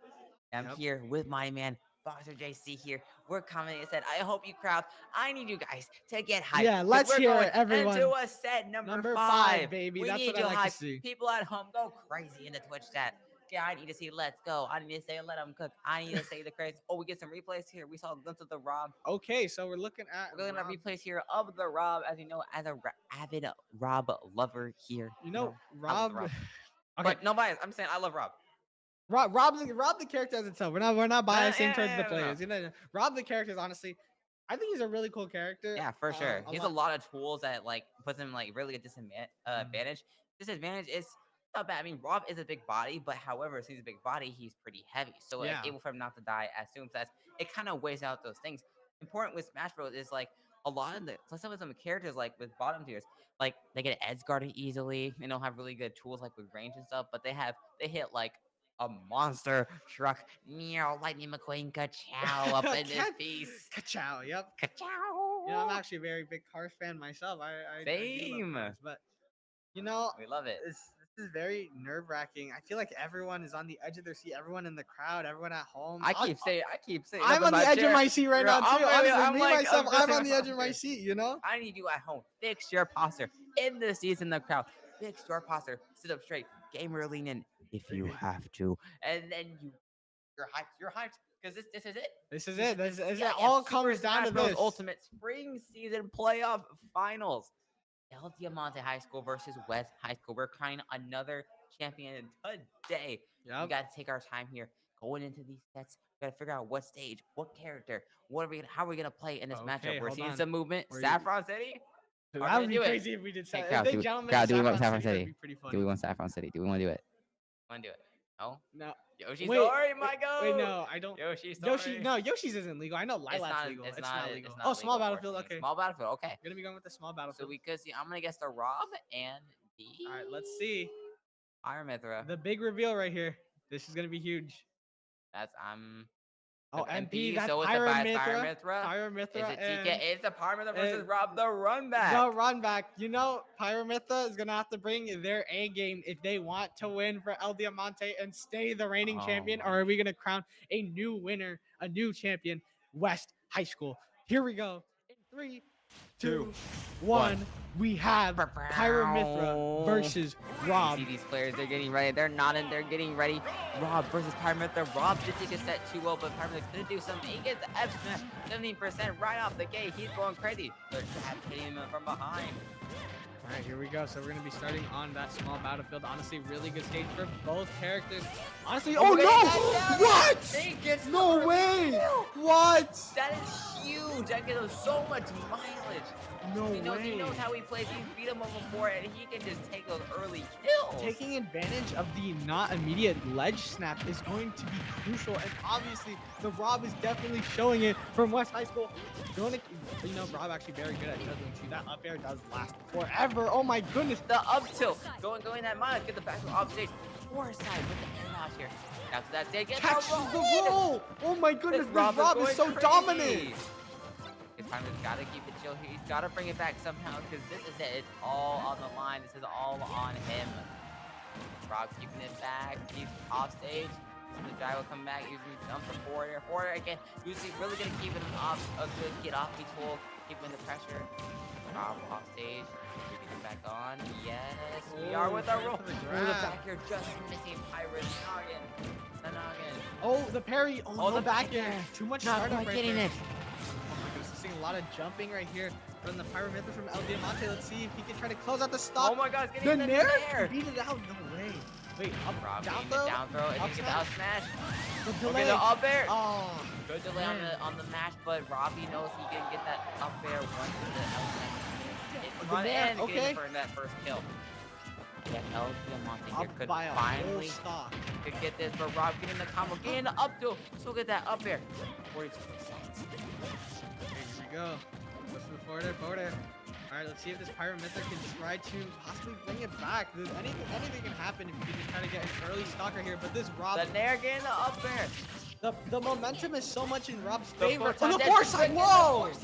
I'm here with my man, Boxer JC here. We're coming and said, I hope you crowd. I need you guys to get hyped. Yeah, 'cause let's we're hear going it, everyone. into a set number five, 5. baby. We That's need what I you like to hyped. see. People at home, go crazy in the Twitch chat. Yeah, I need to see Let's Go. I need to say Let Them Cook. I need to say the crazy. Oh, we get some replays here. We saw a glimpse of the Rob. Okay, so we're looking at We're looking at replays here of the Rob, as you know, as a avid Rob lover here. You know, I love Rob. the Rob. Okay, But no bias. I'm saying I love Rob. Rob the character as itself. We're not biasing towards the no. players. You know, Rob the character is honestly, I think he's a really cool character. Yeah, for sure. He has a lot. lot of tools that like puts him like really a advantage. Disadvantage is not bad. I mean, Rob is a big body, but however, since he's a big body, he's pretty heavy. So like, Yeah. able for him not to die as soon as it kind of weighs out those things. Important with Smash Bros. Is like a lot of some of some characters like with bottom tiers, like they get edge guarded easily. They don't have really good tools like with range and stuff, but they hit like a monster truck. Meow, Lightning McQueen, ka-chow up in this piece. Ka-chow, yep. Ka-chow. You know, I'm actually a very big Cars fan myself. I do love Same. Cars, but you know, We love it. this is very nerve-wracking. I feel like everyone is on the edge of their seat. Everyone in the crowd, everyone at home. I keep saying I'm up on in the my edge chair. of my seat right Bro, now too. Honestly, I'm me like, myself, I'm I'm on the just- edge of my seat. You know. I need you at home. Fix your posture. In the seats in the crowd. Fix your posture. Sit up straight. Gamer lean in if you have to. And then you're hyped. You're hyped. Because this is it. This is it. This CIF it all Super comes down Smash to Bros. this. Ultimate Spring Season Playoff Finals. El Diamante High School versus West High School. We're crying another champion today. We Yep. got to take our time here. Going into these sets, we got to figure out what stage, what character, how are we gonna play in this matchup. We're hold seeing on. some movement. We're- Saffron City. Dude, Are that we would be gonna do it? crazy if we did. Hey, If crowd, they do- gentlemen crowd, in do we want Saffron Saffron City, City? that'd be pretty funny. Do we want Saffron City? Do we want to do it? Want to do it? No. No. Yoshi Wait, Story, my go. Wait, no, I don't. Yoshi Story. No, Yoshi's isn't legal. I know Lilacs legal. It's not legal. Oh, small legal, battlefield. unfortunately. Okay. Small battlefield. Okay. We're gonna be going with the small So battlefield. we could see. I'm gonna guess the Rob and the All right, let's see Iron Mithra. the big reveal right here. This is gonna be huge. That's Oh, MP. That's So it's Pyra the Fire Mithra. Mithra. Pyra Mithra. Is it TK? It's the Pyra Mithra versus and- Rob the Run Back. No, run back. You know, Pyra Mithra is gonna have to bring their A game if they want to win for El Diamante and stay the reigning champion. my. Or are we gonna crown a new winner, a new champion, West High School? Here we go. In 3, 2, 1. We have Pyra Mithra versus Rob. See these players, they're getting ready. They're nodding, they're getting ready. Rob versus Pyra Mithra. Rob did take a set 2-0, but Pyra Mithra's gonna do something. He gets the F smash, 17% right off the gate. He's going crazy. They're hitting him from behind. All right, here we go. So we're gonna be starting on that small battlefield. Honestly, really good stage for both characters. Honestly, oh no! What? He gets No way! What? That is huge. That gives him so much mileage. No He knows how he plays. He's beat him up before, and he can just take those early kills. Taking advantage of the not immediate ledge snap is going to be crucial, and obviously the Rob is definitely showing it from West High School. Rob actually very good at juggling too. That up air does last forever. Oh my goodness. The up tilt, going that mile, get the back off stage. Forward side with the air out here. Now to that stage, get Catches the the roll. roll. Oh my goodness, this Rob Rob is going so crazy. dominant. His partner's got to keep it chill here. He's got to bring it back somehow because this is it. It's all on the line. This is all on him. Rob keeping it back. He's off stage. The guy will come back using jump for forward air. Forward air again. Usually really going to keep it off. A good get off me tool. Keeping the pressure. Rob off stage. Keeping it back on. Yes. We are with our roll. Ooh, the back here just missing Pirate's noggin. The noggin. Oh, the parry. Oh, the no back air. Too much Not startup quite right getting there. it. Oh my goodness, seeing a lot of jumping right here from the Pyra Mithra from El Diamante. Let's see if he can try to close out the stop. Oh my God, it's the getting nair? nair. Beat it out. No way. Wait, up, Rob down getting throw? the down throw, and Up you get the up smash. The Okay, delay. the up air. Oh, Good delay on the match, but Robbie knows he can get that up air once the El Diamante front nair, end okay. getting for that first kill. Yeah, El Diamante here up could by a finally whole stock. could get this, but Rob getting the combo, getting the up throw, still get that up air. 42%. Here we go. Push the forward air, forward air. All right, let's see if this Pyramithra can try to possibly bring it back. Anything can happen if you can just try to get an early stock right here. But this Rob, The Nair getting the up air. the momentum is so much in Rob's The favor. Photon On the Edge far is side, breaking the whoa! force.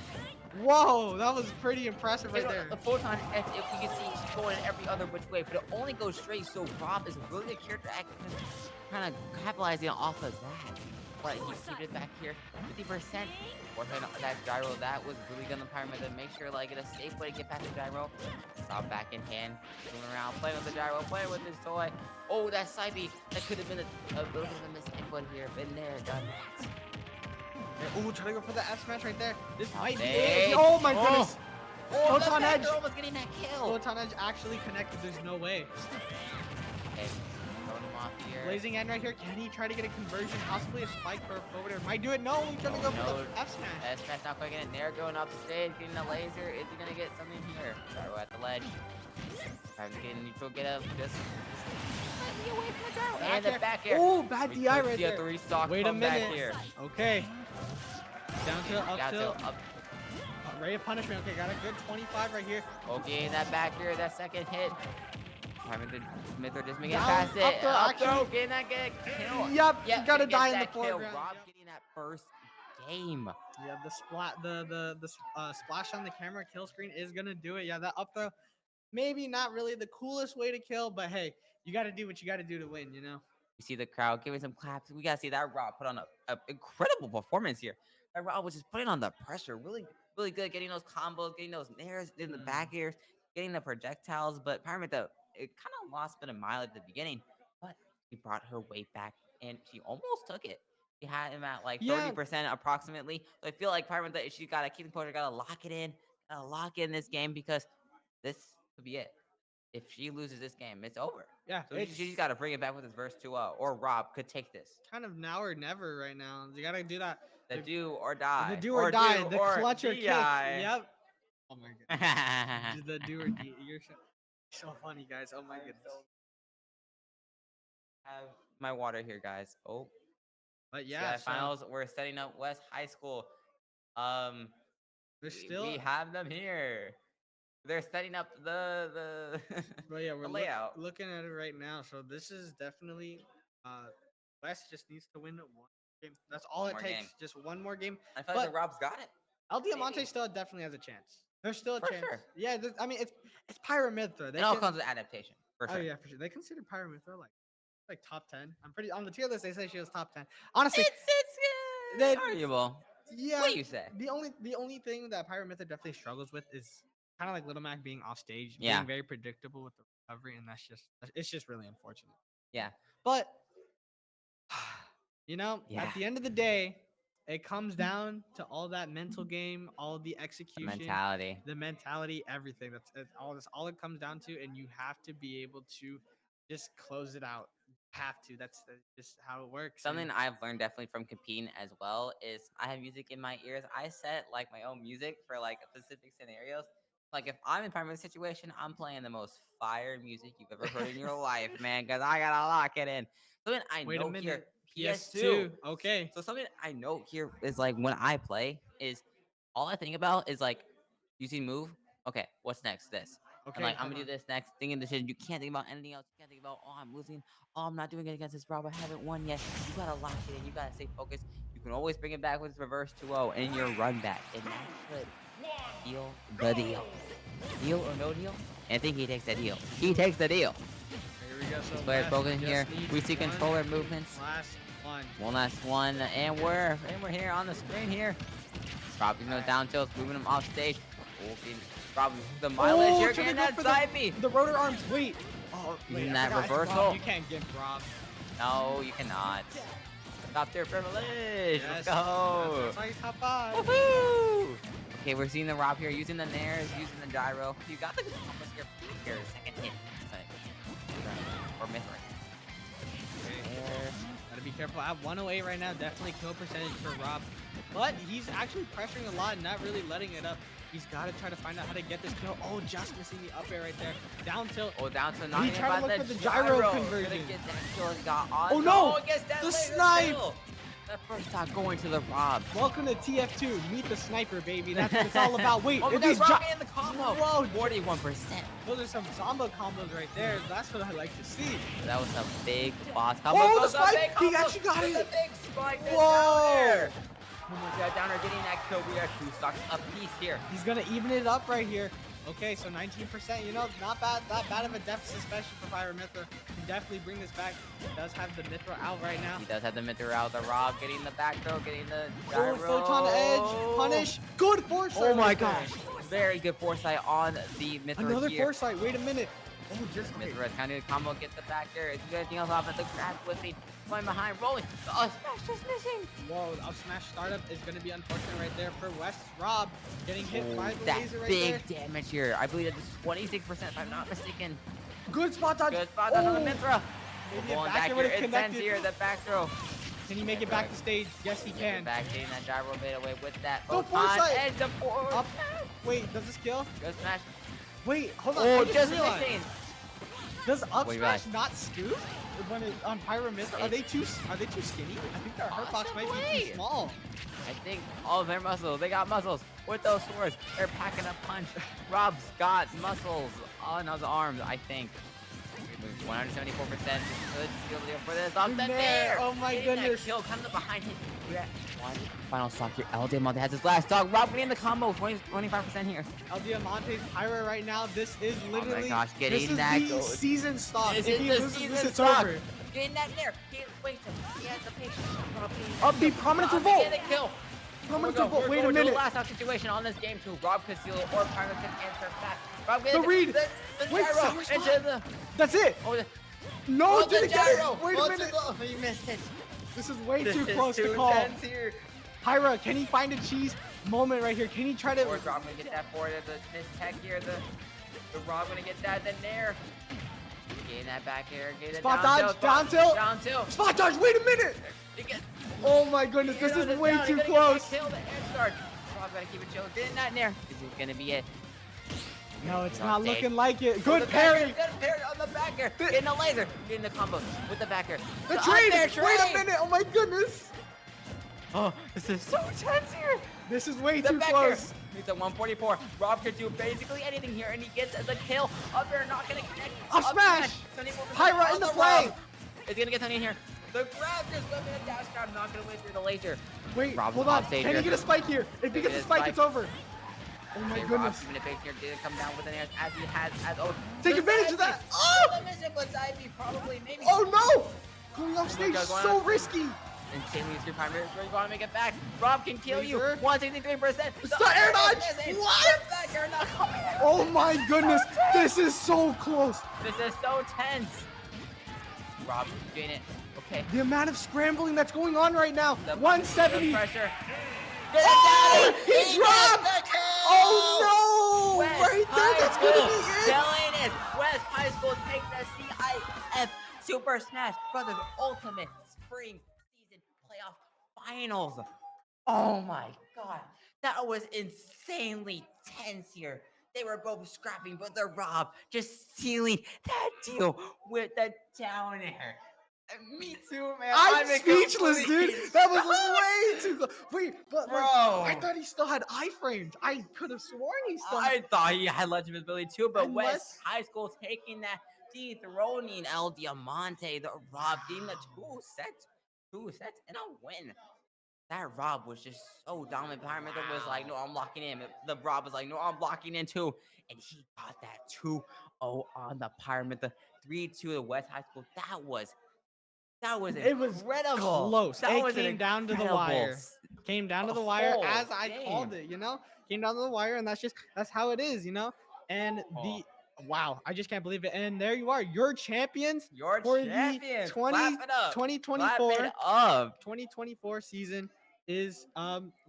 Whoa, that was pretty impressive right there. The Photon Edge, if you can see, she's going in every other which way, but it only goes straight. So Rob is a really good character act, kind of capitalizing off of that. But he keep it back here, 50%. Working on that gyro, that was really good on the Pyramid. Make sure like get a safe way to get past the gyro. Rob back in hand, moving around, playing with the gyro, playing with his toy. Oh, that side B, that could have been a little bit of a misinput here, but there, done that. Oh, trying to go for the F smash right there. This might be Hey. it. Oh my goodness. Oh, Photon that Edge. girl was getting that kill. Photon Edge actually connected. There's no way. Okay, throwing him off here. Blazing End right here. Can he try to get a conversion? Possibly a spike for over there. Might do it. No, he's trying to go for the F smash. F smash not quite getting there. Going up the stage, getting the laser. Is he gonna get something here? Gyro at the ledge. Trying to get a neutral get up. Just away from the gyro. And the back air. Oh, bad We DI could right see a there. 3-stock Wait a come back minute. here. Okay. Down tilt, up Down tilt. tilt, up. Ray of punishment. Okay, got a good 25 right here. Okay, that back here, that second hit. Having the Mithra just making it Down, past it. up throw, Up actually. throw, getting that kill. Yep, you gotta gets die in the that kill. foreground. Rob getting that first game. Yeah, the splash on the camera kill screen is gonna do it. Yeah, that up throw, maybe not really the coolest way to kill, but hey, you gotta do what you gotta do to win, you know? You see the crowd giving some claps. We gotta see that Rob put on a incredible performance here. That Rob was just putting on the pressure. Really, really good getting those combos, getting those nairs in the back airs, getting the projectiles. But Pyramid, though, it kind of lost a bit of mile at the beginning, but he brought her weight back and she almost took it. She had him at like 30% approximately. So I feel like Pyramid, that she gotta keep the composure, gotta lock it in, gotta lock in this game because this could be it. If she loses this game, it's over. Yeah, So she's got to bring it back with his verse 2-0, or Rob could take this. Kind of now or never right now. You gotta do that. The do or die. The do or die. The or clutch or kick. DI. Yep. Oh my goodness. The do or die. You're so funny, guys. Oh my goodness. Have my water here, guys. Oh. But yeah, CIF finals. We're setting up West High School. We have them here. They're setting up the But yeah, we're layout. looking at it right now. So this is definitely West just needs to win one game. That's all One it more takes. game. Just one more game. I feel like the Rob's got it. El Diamante still definitely has a chance. There's still a For chance. sure. Yeah, I mean it's Pyramithra. It all comes with adaptation. For sure. Oh yeah, for sure. They consider Pyramithra like top 10. I'm pretty on the tier list. They say she was top 10. Honestly, It's arguable. yeah. What do you say? The only thing that Pyramithra definitely struggles with is kind of like Little Mac being off stage, Yeah. being very predictable with the recovery, and it's just really unfortunate. Yeah. But you know, Yeah. at the end of the day, it comes down to all that mental game, all the execution, The mentality. everything. That's all it comes down to, and you have to be able to just close it out. Have to. That's just how it works. Something and- I've learned definitely from competing as well is I have music in my ears. I set like my own music for like specific scenarios. Like if I'm in primary situation, I'm playing the most fire music you've ever heard in your life, man, because I gotta lock it in. Something I Wait a know minute. here, PS2. Okay. So something I know here is like when I play is all I think about is like you see move. Okay, what's next? This. Okay, And like I'm hold gonna do this next thing in decision. You can't think about anything else. You can't think about I'm losing. Oh, I'm not doing it against this Rob. I haven't won yet. You gotta lock it in. You gotta stay focused. You can always bring it back with reverse 2-0 and your run back, and that could seal the deal. Deal or no deal? I think he takes the deal. He takes the deal. Here we go. So This player's West broken just here. needs We see one controller movements. Last one. One last one, and we're here on the screen here. Dropping those down tilts, moving them off stage. Probably the mileage Oh, here, trying to getting go that for side B. The rotor arms. Wait. Oh, Using I that forgot it's reversal. Rob. You can't get Rob. No, you cannot. Top tier privilege. Yes, Let's go. That's why he's top 5. Woohoo! Okay, we're seeing the Rob here using the nairs, using the gyro. You got the compass here. Second hit. Or myth Gotta be careful. At 108 right now, definitely kill percentage for Rob. But he's actually pressuring a lot and not really letting it up. He's got to try to find out how to get this kill. Oh, just missing the up air right there. Down tilt. Oh, down to He not tried to look for the gyro conversion. Get that kill he got on. Oh no! Gets that The laser snipe! kill. That first shot going to the Rob. Welcome to TF2. Meet the sniper, baby. That's what it's all about. Wait, oh, look these at in the combo. Whoa, 41%. Those are some Zombo combos right there. That's what I like to see. That was a big boss combo. Oh, the spike! He actually got it. The big spike. Whoa! Oh my god, Downer getting that kill. We are 2 stocks apiece here. He's gonna even it up right here. Okay, so 19%, you know, not bad, that bad of a deficit, especially for Fire Mithra. Can definitely bring this back. He does have the Mithra out right now. He does have the Mithra out. The Rob getting the back throw, getting the gyro. Photon edge, punish. Good foresight. Oh my right gosh. there. Very good foresight on the Mithra Another here. foresight, wait a minute. Oh, just Mithra's kind of combo, get the back there. Is he got anything else off at the grab whipping? Going behind, rolling. Oh, smash just missing. Whoa, up smash startup is going to be unfortunate right there for West. Rob getting hit by the that laser right big there. damage here. I believe that is 26% if I'm not mistaken. Good spot dodge. Good spot dodge on the Mithra. Maybe Going a back back here, would it's have tense connected. here, the back throw. Can he make it back to stage? Yes, he can. Back getting that gyro bait away with that. Go Photon foresight. edge the forward. Up. Wait, does this kill? Good smash. Wait, hold on. Oh, I just realized. missing. Does up What do you smash got? not scoop when it on Pyro Mithra? Are they too skinny? I think their hurt box might be Possibly. too small. I think all of their muscles, they got muscles with those swords. They're packing a punch. Rob's got muscles on his arms, I think. 174%. Good skill deal for this. Off the there. Oh my Getting that goodness. kill coming up behind him. We're at 1 final stock here. El Diamante has his last dog. Rob getting the combo. 25% here. El Diamante's Pyro right now. This is literally. Oh my gosh, getting this is that the gold. season stock. This If is he the loses season this, it's stock. over. Getting that there. He waits him. He has the patience. Up the prominent revolt. Get a kill. Prominent We're revolt. Wait a going to minute. the last out situation on this game too. Rob could seal or Pyro could answer back. Rob The getting read. The Wait, gyro sour spot. into the. That's it. Oh, the, No, oh, didn't the get it. gyro. Wait Oh, a minute. He missed it. This is way This too is close too to call. intense here. Pyra, can he find a cheese moment right here? Can he try to? Or Rob gonna get that forward. This tech here. The Rob gonna get that. The nair. Getting that back here. Get it Spot down dodge, tilt, down tilt. Down tilt. Spot dodge. Wait a minute. He gets- Oh my goodness, You this know, is this way down, he too gotta close. Get that kill, the edge guard. Rob gotta keep it chill. Getting that nair. This is gonna be it. No, it's Not not dead. looking like it. Oh, Good the back parry. air, good parry on the back air. Getting the laser. Getting the combos with the back air. The up trade. there, Wait a trade. minute. Oh my goodness. Oh, this is so tense here. This is way The too back close. air. He's at 144. Rob could do basically anything here, and he gets the kill. Up there, not gonna connect. Up smash. 74% Pyra on in the Rob. play. It's gonna get something here. The grab just whipping a dash grab, not gonna win through the laser. Wait, Rob's hold off on. stage Can he here. get a spike here? If he Get gets a a spike, spike. it's over. Oh my Okay, Rob goodness. keeping it big here, didn't come down with an air as he has as oh. Take the advantage side of that. B. Oh! The mission, but side B probably maybe. Oh no! Going off my stage God, is going so on. risky. Insanely screwed primary. We're gonna make it back. Rob can kill you. Laser. 163%. It's the air dodge. What? The back air not coming. Oh my goodness. This is so close. This is so tense. Rob doing it. Okay. The amount of scrambling that's going on right now. The 170. pressure. Oh, Get it down. he dropped. got the kill. Oh no! West Right there, High that's gonna School be it. killing it. West High School takes the CIF Super Smash Brothers Ultimate Spring Season Playoff Finals. Oh my god, that was insanely tense here. They were both scrapping, but the Rob just sealing that deal with the down air. Me too, man. I'm speechless, completely dude. That was way too close. Wait, but like, Bro. I thought he still had iframes. I could have sworn he still I had. thought he had legend ability too, but Unless- West High School taking that, dethroning El Diamante, the Rob getting the two sets and a win. That Rob was just so dominant. Pyramid was like, no, I'm locking in. The Rob was like, no, I'm locking in too. And he got that 2-0 on the Pyramid, the 3-2 to West High School. That was It was incredible. close. That It was an came down to the incredible wire. Came down to the wire whole as I called game. it. You know, came down to the wire, and that's how it is. You know, and the. Wow, I just can't believe it. And there you are, your champions Your for champions. the Clap it up. 2024 Clap it up. 2024 season is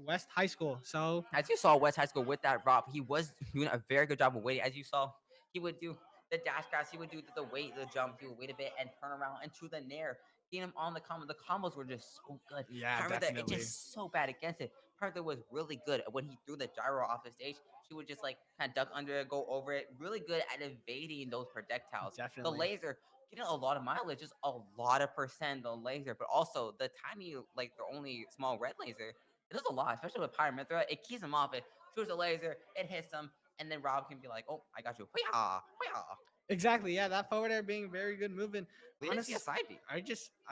West High School. So As you saw West High School with that Rob, he was doing a very good job of waiting. As you saw, he would do the dash grass, he would do the weight, the jump, he would wait a bit and turn around and to the nair. Getting him on the combo. The combos were just so good. Yeah, It's definitely. just so bad against it. Parther was really good when he threw the gyro off the stage. She would just like kind of duck under it, go over it. Really good at evading those projectiles. Definitely. The laser getting a lot of mileage, just a lot of percent on laser, but also the tiny, like the only small red laser, it does a lot, especially with Pyramithra. It keys him off, it shoots a laser, it hits him, and then Rob can be like, oh, I got you. Hoo-yah, hoo-yah. Exactly. Yeah, that forward air being very good movement. We didn't see a side B. I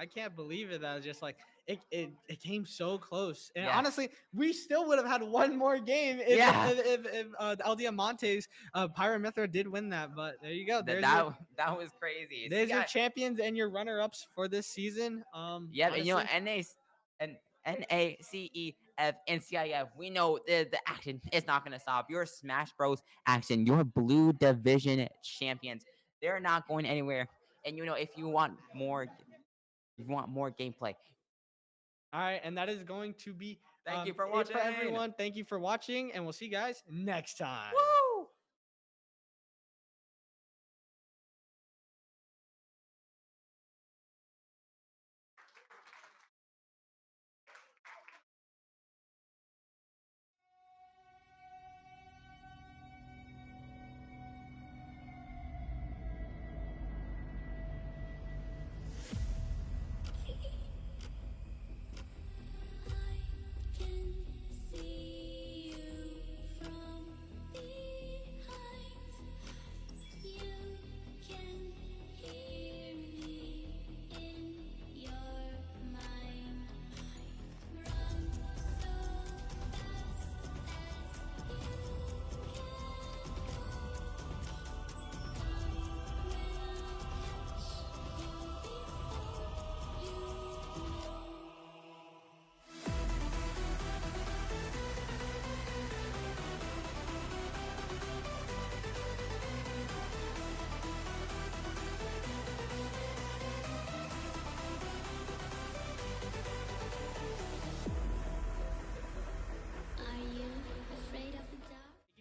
can't believe it. That was just like it came so close. And Yeah. honestly, we still would have had one more game if Yeah. if El Diamante's Pyramithra did win that. But there you go. That was crazy. There's your champions and your runner-ups for this season. Yeah, and you know, honestly, NACEF and CIF, we know the action is not going to stop. Your Smash Bros. Action, your Blue Division champions, they're not going anywhere. And you know, if you want more gameplay. All right, and that is going to be Thank you for it watching. for everyone. Thank you for watching, and we'll see you guys next time. Woo!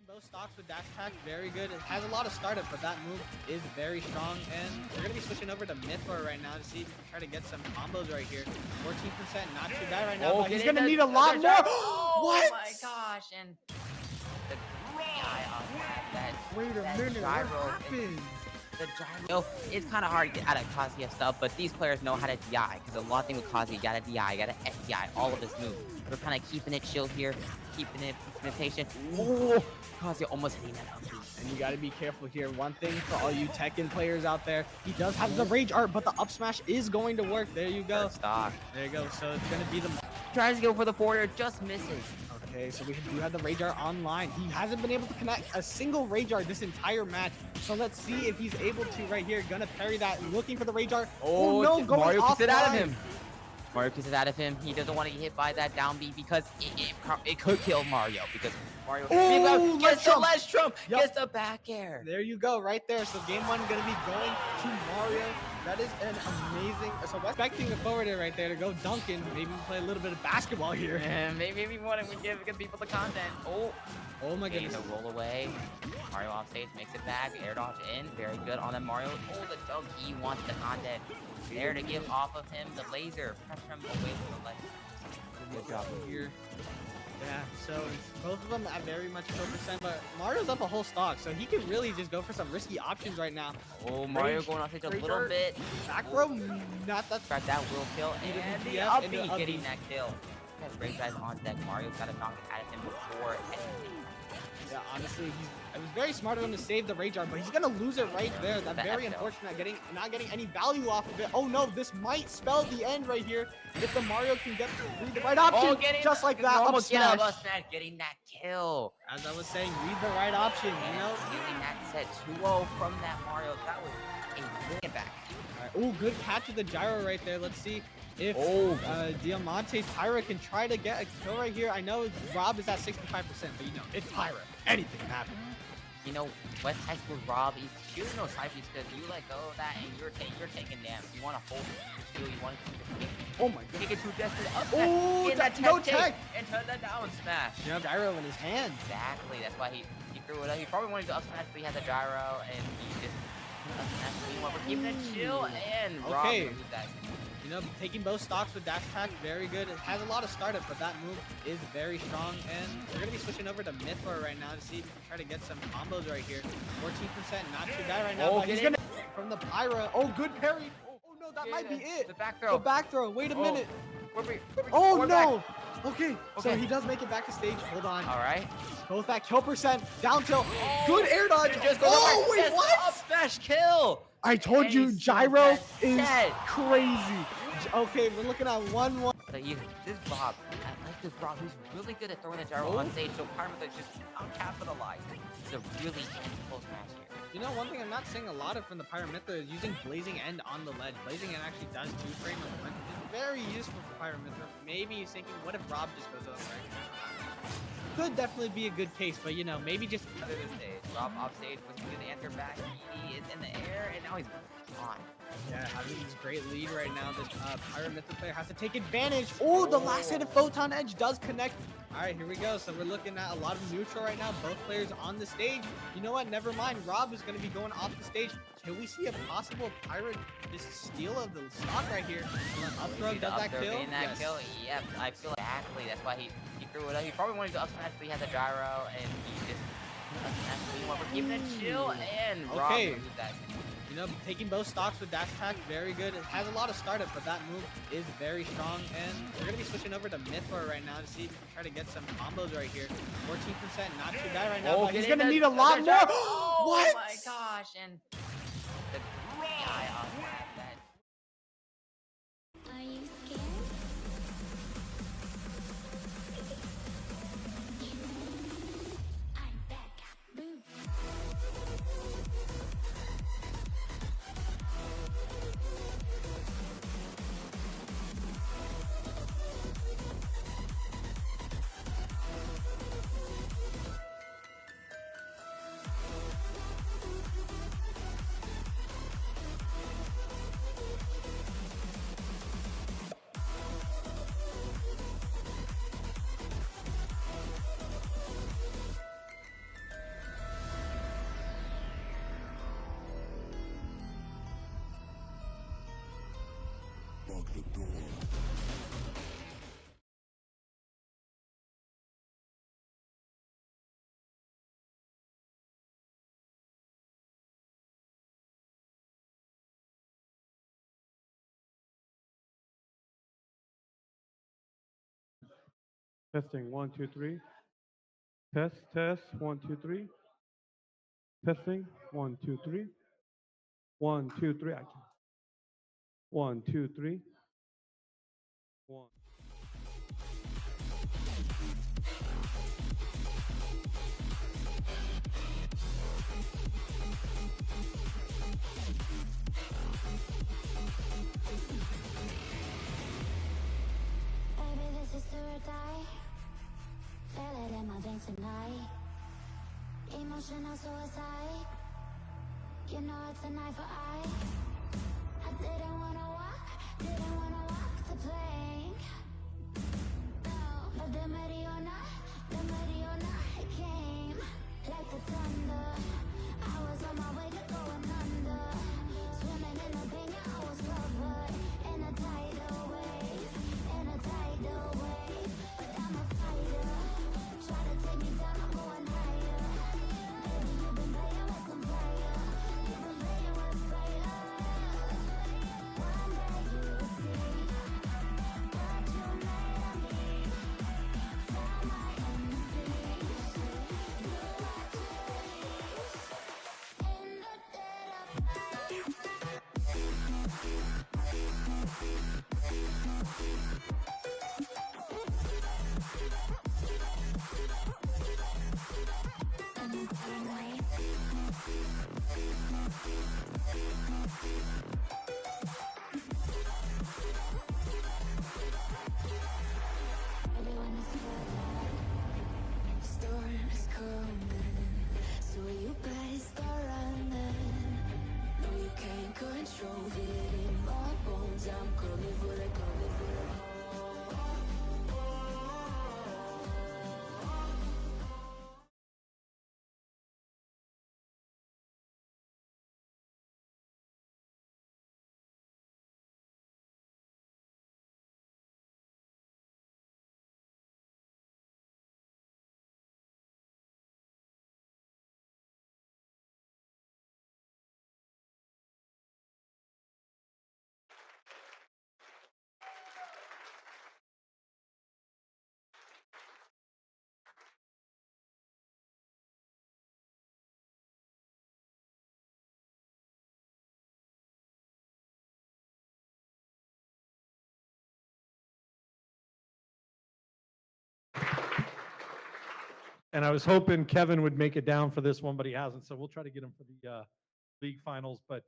Both stocks with dash attack, very good. It has a lot of startup, but that move is very strong. And we're going to be switching over to Mythor right now to see if we can try to get some combos right here. 14%, not too bad right now, but he's going to need a lot more. Oh What? my gosh, and the guy on that. Wait a minute, what happened? The gyro, it's kind of hard to get out of Kazuya stuff, but these players know how to DI, because a lot of things with Kazuya, you gotta DI, you gotta SDI, all of his moves. We're kind of keeping it chill here, keeping it patient. Oh, Kazuya almost hitting that up. And you got to be careful here. One thing for all you Tekken players out there, he does have the Rage Art, but the up smash is going to work. There you go. Stock. There you go. So it's going to be the... Tries to go for the forward, just misses. Okay, so we do have the Rage Art online. He hasn't been able to connect a single Rage Art this entire match. So let's see if he's able to right here. Gonna parry that, looking for the Rage Art. Oh no, going Mario off kicks it out of him. Mario kicks it out of him. He doesn't want to get hit by that down B because it could kill Mario, because Mario gets the ledge trump, gets the back air. There you go, right there. So game one gonna be going to Mario. That is an amazing. So we're expecting the forward air right there to go Duncan. Maybe play a little bit of basketball here. And maybe we want to give people the content. Oh my goodness. The roll away. Mario off stage, makes it back. Air dodge in. Very good on that Mario. Oh, the dunk. He wants the content. There to give off of him the laser. Pressure him away from the ledge. Good job here. Yeah, so both of them at very much 4%, but Mario's up a whole stock, so he can really just go for some risky options right now. Oh, Mario going off stage a little bit. Back row, not that. That will kill, and the up B getting that kill. Has great guys on deck. Mario's got to knock it out of him before anything. Yeah, honestly, it was very smart of him to save the Rage Art, but he's gonna lose it right there. That's very unfortunate, not getting any value off of it. Oh no, this might spell the end right here if the Mario can get the right option, just like that. Almost up smash, getting that kill. As I was saying, read the right option, you know? Getting that set 2-0 from that Mario, that was a win back. Oh, good catch of the gyro right there. Let's see if Diamante's Pyra can try to get a kill right here. I know Rob is at 65%, but you know, it's Pyra. Anything can happen. You know, West High School Rob, he's shooting those side beats because you let go of that and you're taking damage. You want to hold the shield, you want to keep it quick. Oh my god. Take it too desperate. Oh, no tag. And turn that down smash. You have gyro in his hand. Exactly. That's why he threw it up. He probably wanted to up smash, but he had the gyro and he just up smash. Meanwhile, we're keeping it chill and Rob loses that. You know, taking both stocks with dash attack, very good. It has a lot of startup, but that move is very strong. And we're going to be switching over to Mythor right now to see if we can try to get some combos right here. 14%, not too bad right now. But he's going to... from the Pyra. Oh, good parry. Oh no, that might be it. The back throw. The back throw. Wait a minute. Oh Oh no. Okay, so Okay. he does make it back to stage. Hold on. All right. Both at kill percent. Down tilt. Good air dodge. Just goes Oh, over. wait, Yes, what? Up smash kill. I told And you, he seals gyro that is set. crazy. Okay, we're looking at 1-1. But this Rob, I like this Rob. He's really good at throwing the gyro on stage, so Pyramid is just uncapitalized. It's a really tense close match here. You know, one thing I'm not seeing a lot of from the Pyramithra is using Blazing End on the ledge. Blazing End actually does 2-frame of momentum. It's very useful for Pyramithra. Maybe he's thinking, what if Rob just goes up, right? Could definitely be a good case, but you know, maybe just Under the stage, Rob off stage was going to answer back. He is in the air, and now he's on. yeah, having this great lead right now. This Pyramithra player has to take advantage. Oh, the last hit of Photon Edge does connect. All right, here we go. So we're looking at a lot of neutral right now. Both players on the stage. You know what? Never mind. Rob is going to be going off the stage. Can we see a possible Pirate steal of the stock right here? Up throw does that kill? Getting that kill? Yep, I feel exactly. That's why he threw it up. He probably wanted to up smash, but he had the gyro, and he just up smashed. We're keeping it chill, and Rob Okay. loses that. You know, taking both stocks with dash attack, very good. It has a lot of startup, but that move is very strong. And we're going to be switching over to Mythor right now to see if we can try to get some combos right here. 14%, not too bad right now, but he's going to need a lot more. Oh What? my gosh, and the guy on that. Are you scared? I'm back. Boom. Testing, 1, 2, 3. Test, test, 1, 2, 3. Testing, 1, 2, 3. 1, 2, 3. I can. 1, 2, 3. 1. Baby, this is do or die. Feel it in my veins tonight. Emotional suicide. You know it's an eye for eye. I didn't wanna walk the plank. No, but the Mariona, it came like the thunder. I was on my way to going under. Swimming in the pain, I was covered in a tidal wave, But I'm a fighter. Try to take me down, I'm going higher. Baby, you've been playing with some fire. You've been playing with fire. One day you will see what you made of me. Found my own peace. Do what you please. In the dead of Storm is coming, so you better start running. No, you can't control, feel it in my bones. I'm coming for the And I was hoping Kevin would make it down for this one, but he hasn't. So we'll try to get him for the league finals. But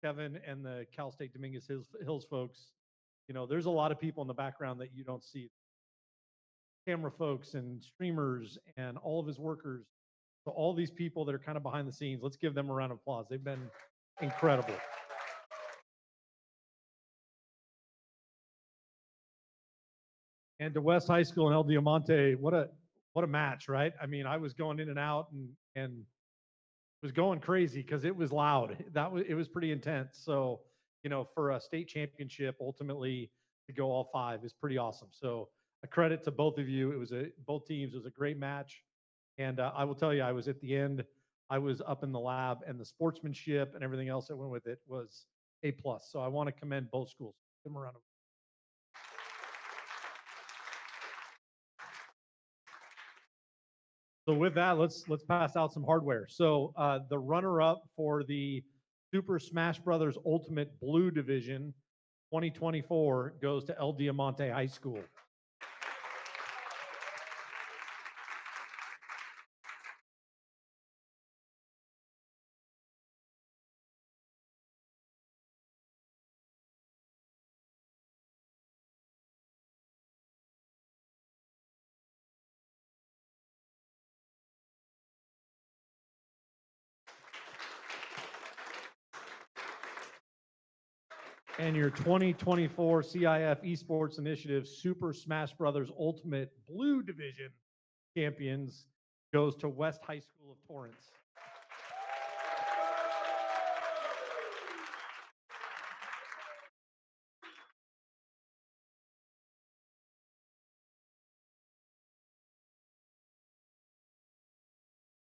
Kevin and the Cal State Dominguez Hills folks, you know, there's a lot of people in the background that you don't see. Camera folks and streamers and all of his workers. So all these people that are kind of behind the scenes, let's give them a round of applause. They've been incredible. And to West High School and El Diamante, what a match, right? I mean, I was going in and out and was going crazy because it was loud. It was pretty intense. So, you know, for a state championship, ultimately to go all 5 is pretty awesome. So a credit to both of you. It was both teams. It was a great match. And I will tell you, I was at the end, I was up in the lab, and the sportsmanship and everything else that went with it was A+. So I want to commend both schools. Give them a round of. So with that, let's pass out some hardware. So the runner-up for the Super Smash Brothers Ultimate Blue Division 2024 goes to El Diamante High School. And your 2024 CIF Esports Initiative Super Smash Brothers Ultimate Blue Division champions goes to West High School of Torrance.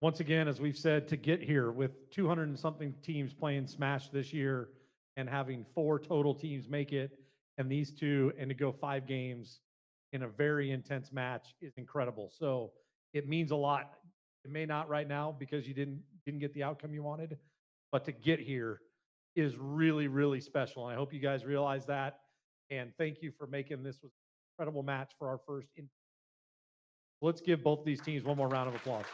Once again, as we've said, to get here with 200 and something teams playing Smash this year and having 4 total teams make it, and these 2, and to go 5 games in a very intense match is incredible. So it means a lot. It may not right now because you didn't get the outcome you wanted, but to get here is really, really special. And I hope you guys realize that. And thank you for making this an incredible match for our first. Let's give both these teams one more round of applause.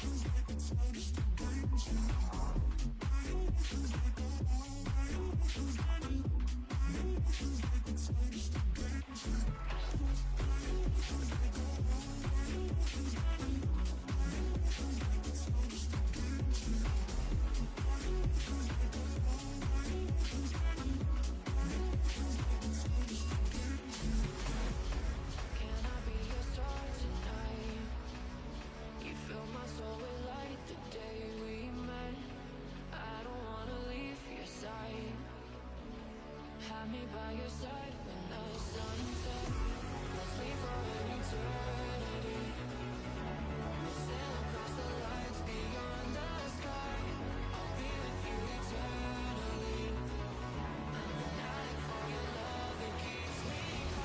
Can I be your star tonight? You fill my soul with light the day we met. I don't wanna leave your side. Have me by your side when the sun sets. Let's leave for an eternity. We'll sail across the lights beyond the sky. I'll be with you eternally. I'm an addict for your love, it keeps me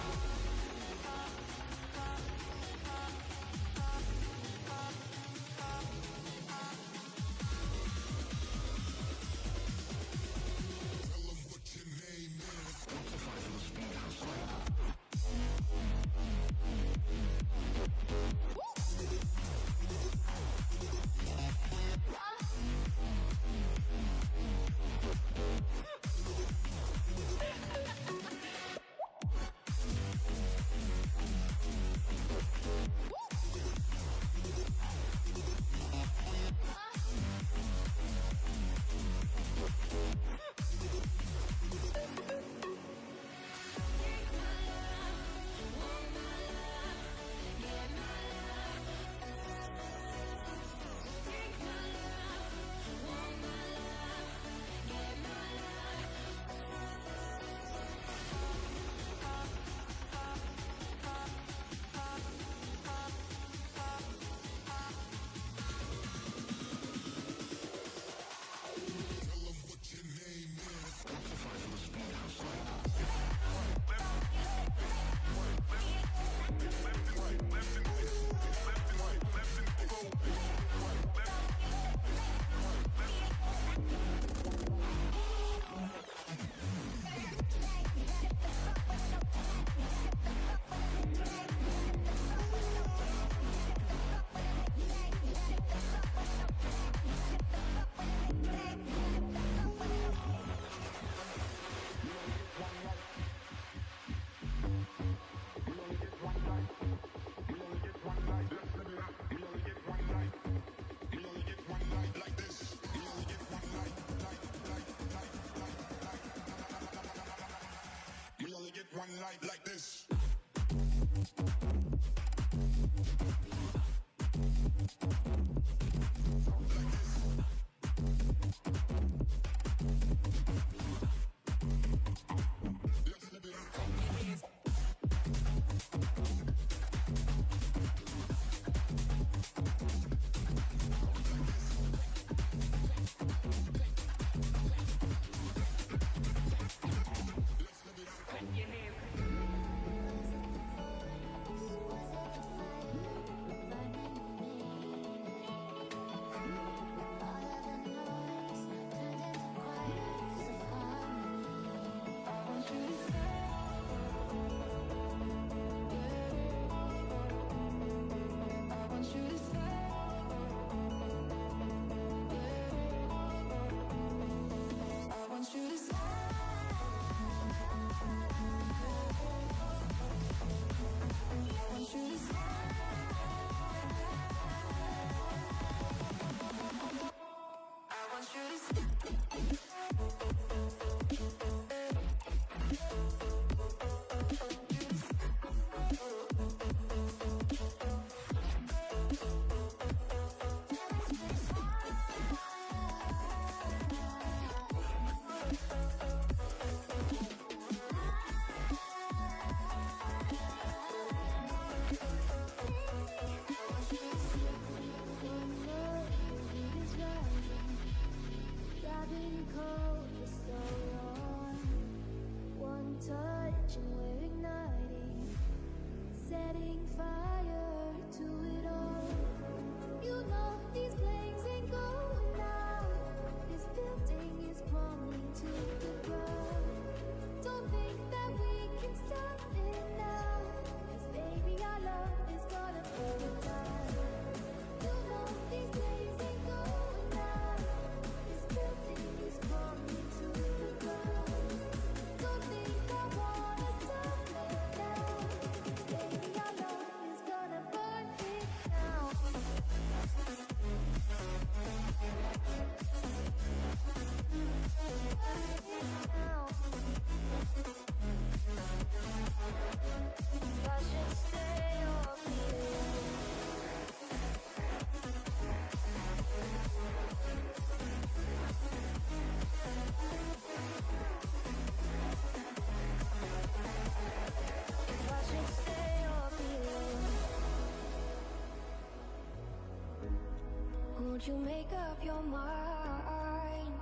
Won't you make up your mind?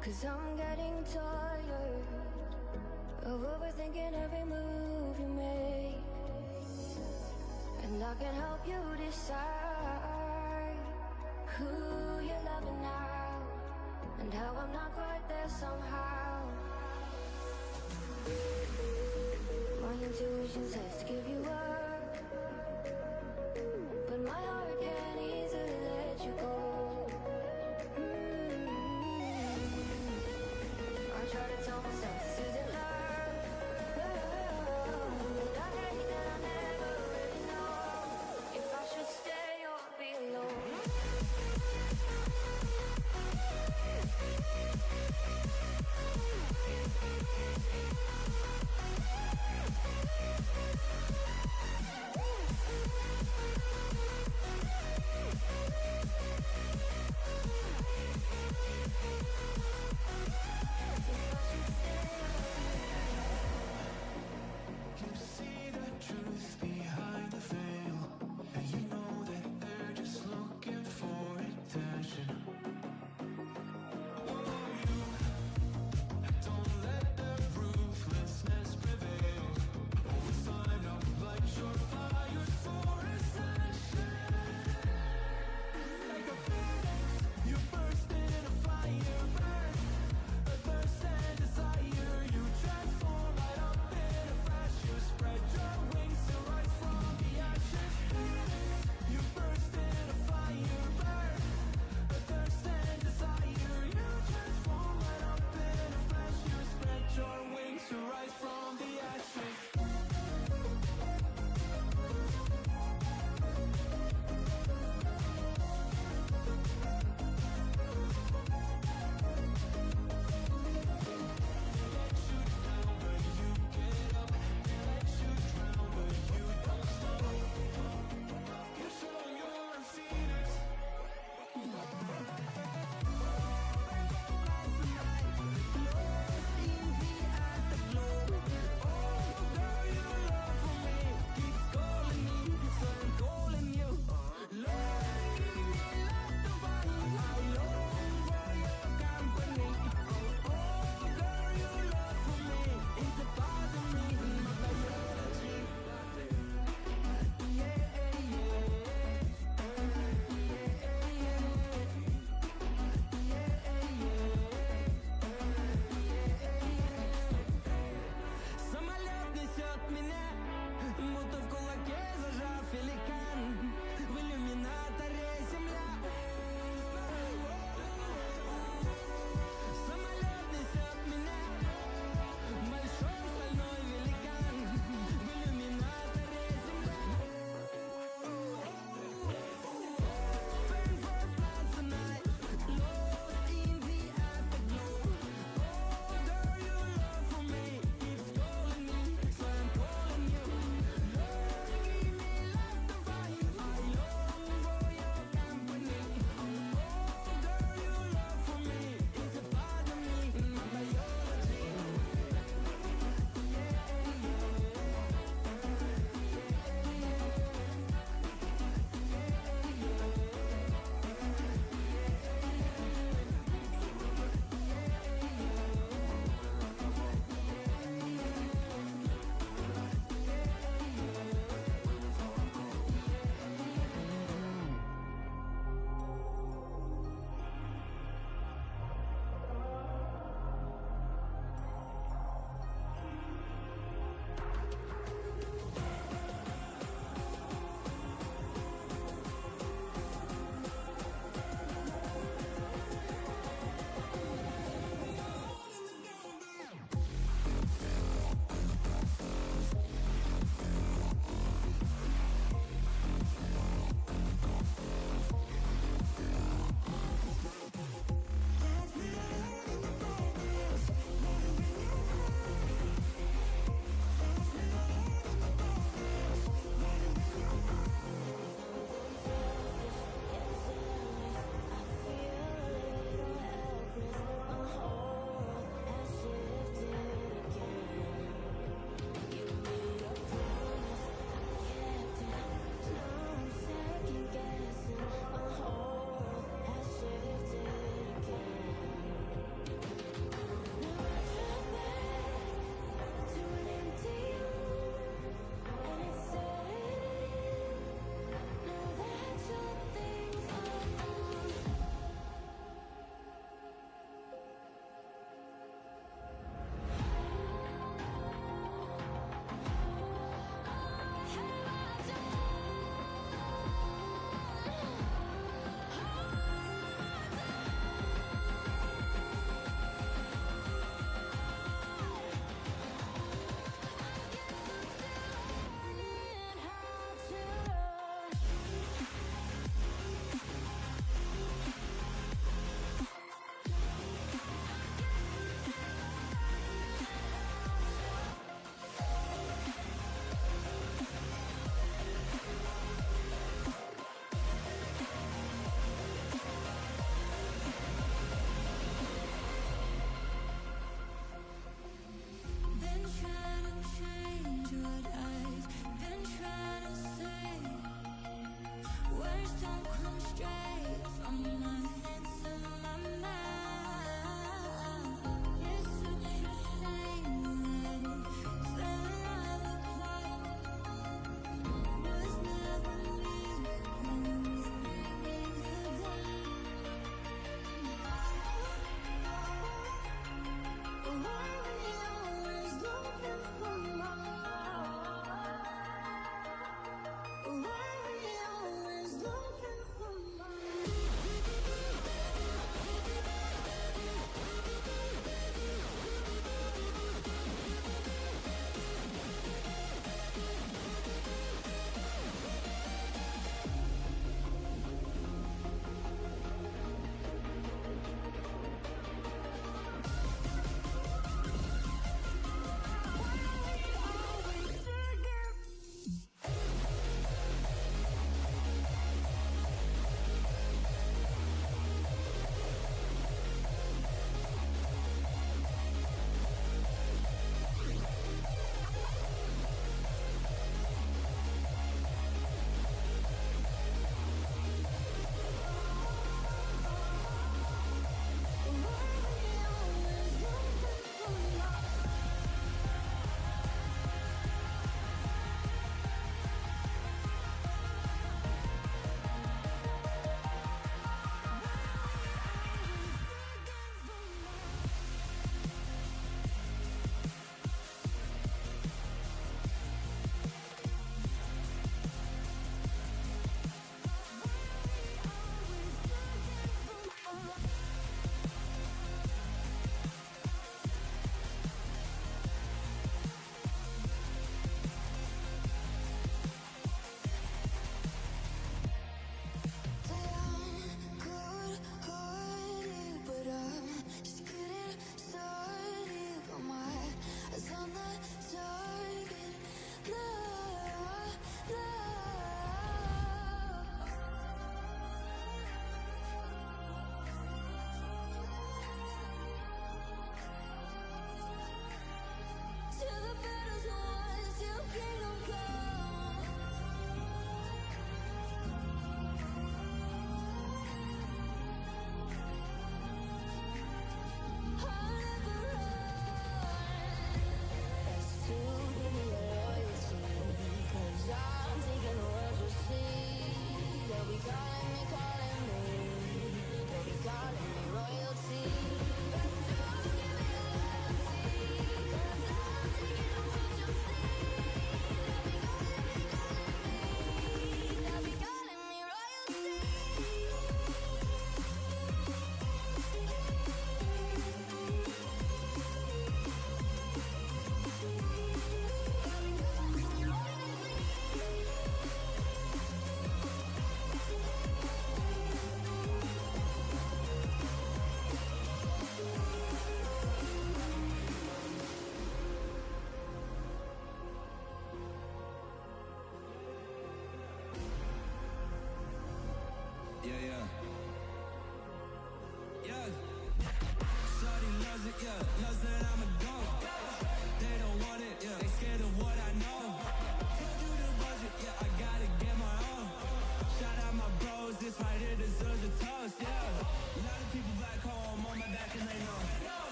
'Cause I'm getting tired of overthinking every move you make. And I can help you decide who you're loving now, and how I'm not quite there somehow. My intuition says to give you up, but my heart can't easily let you go. I try to tell myself this isn't love, but I hate that I never really know if I should stay or be alone.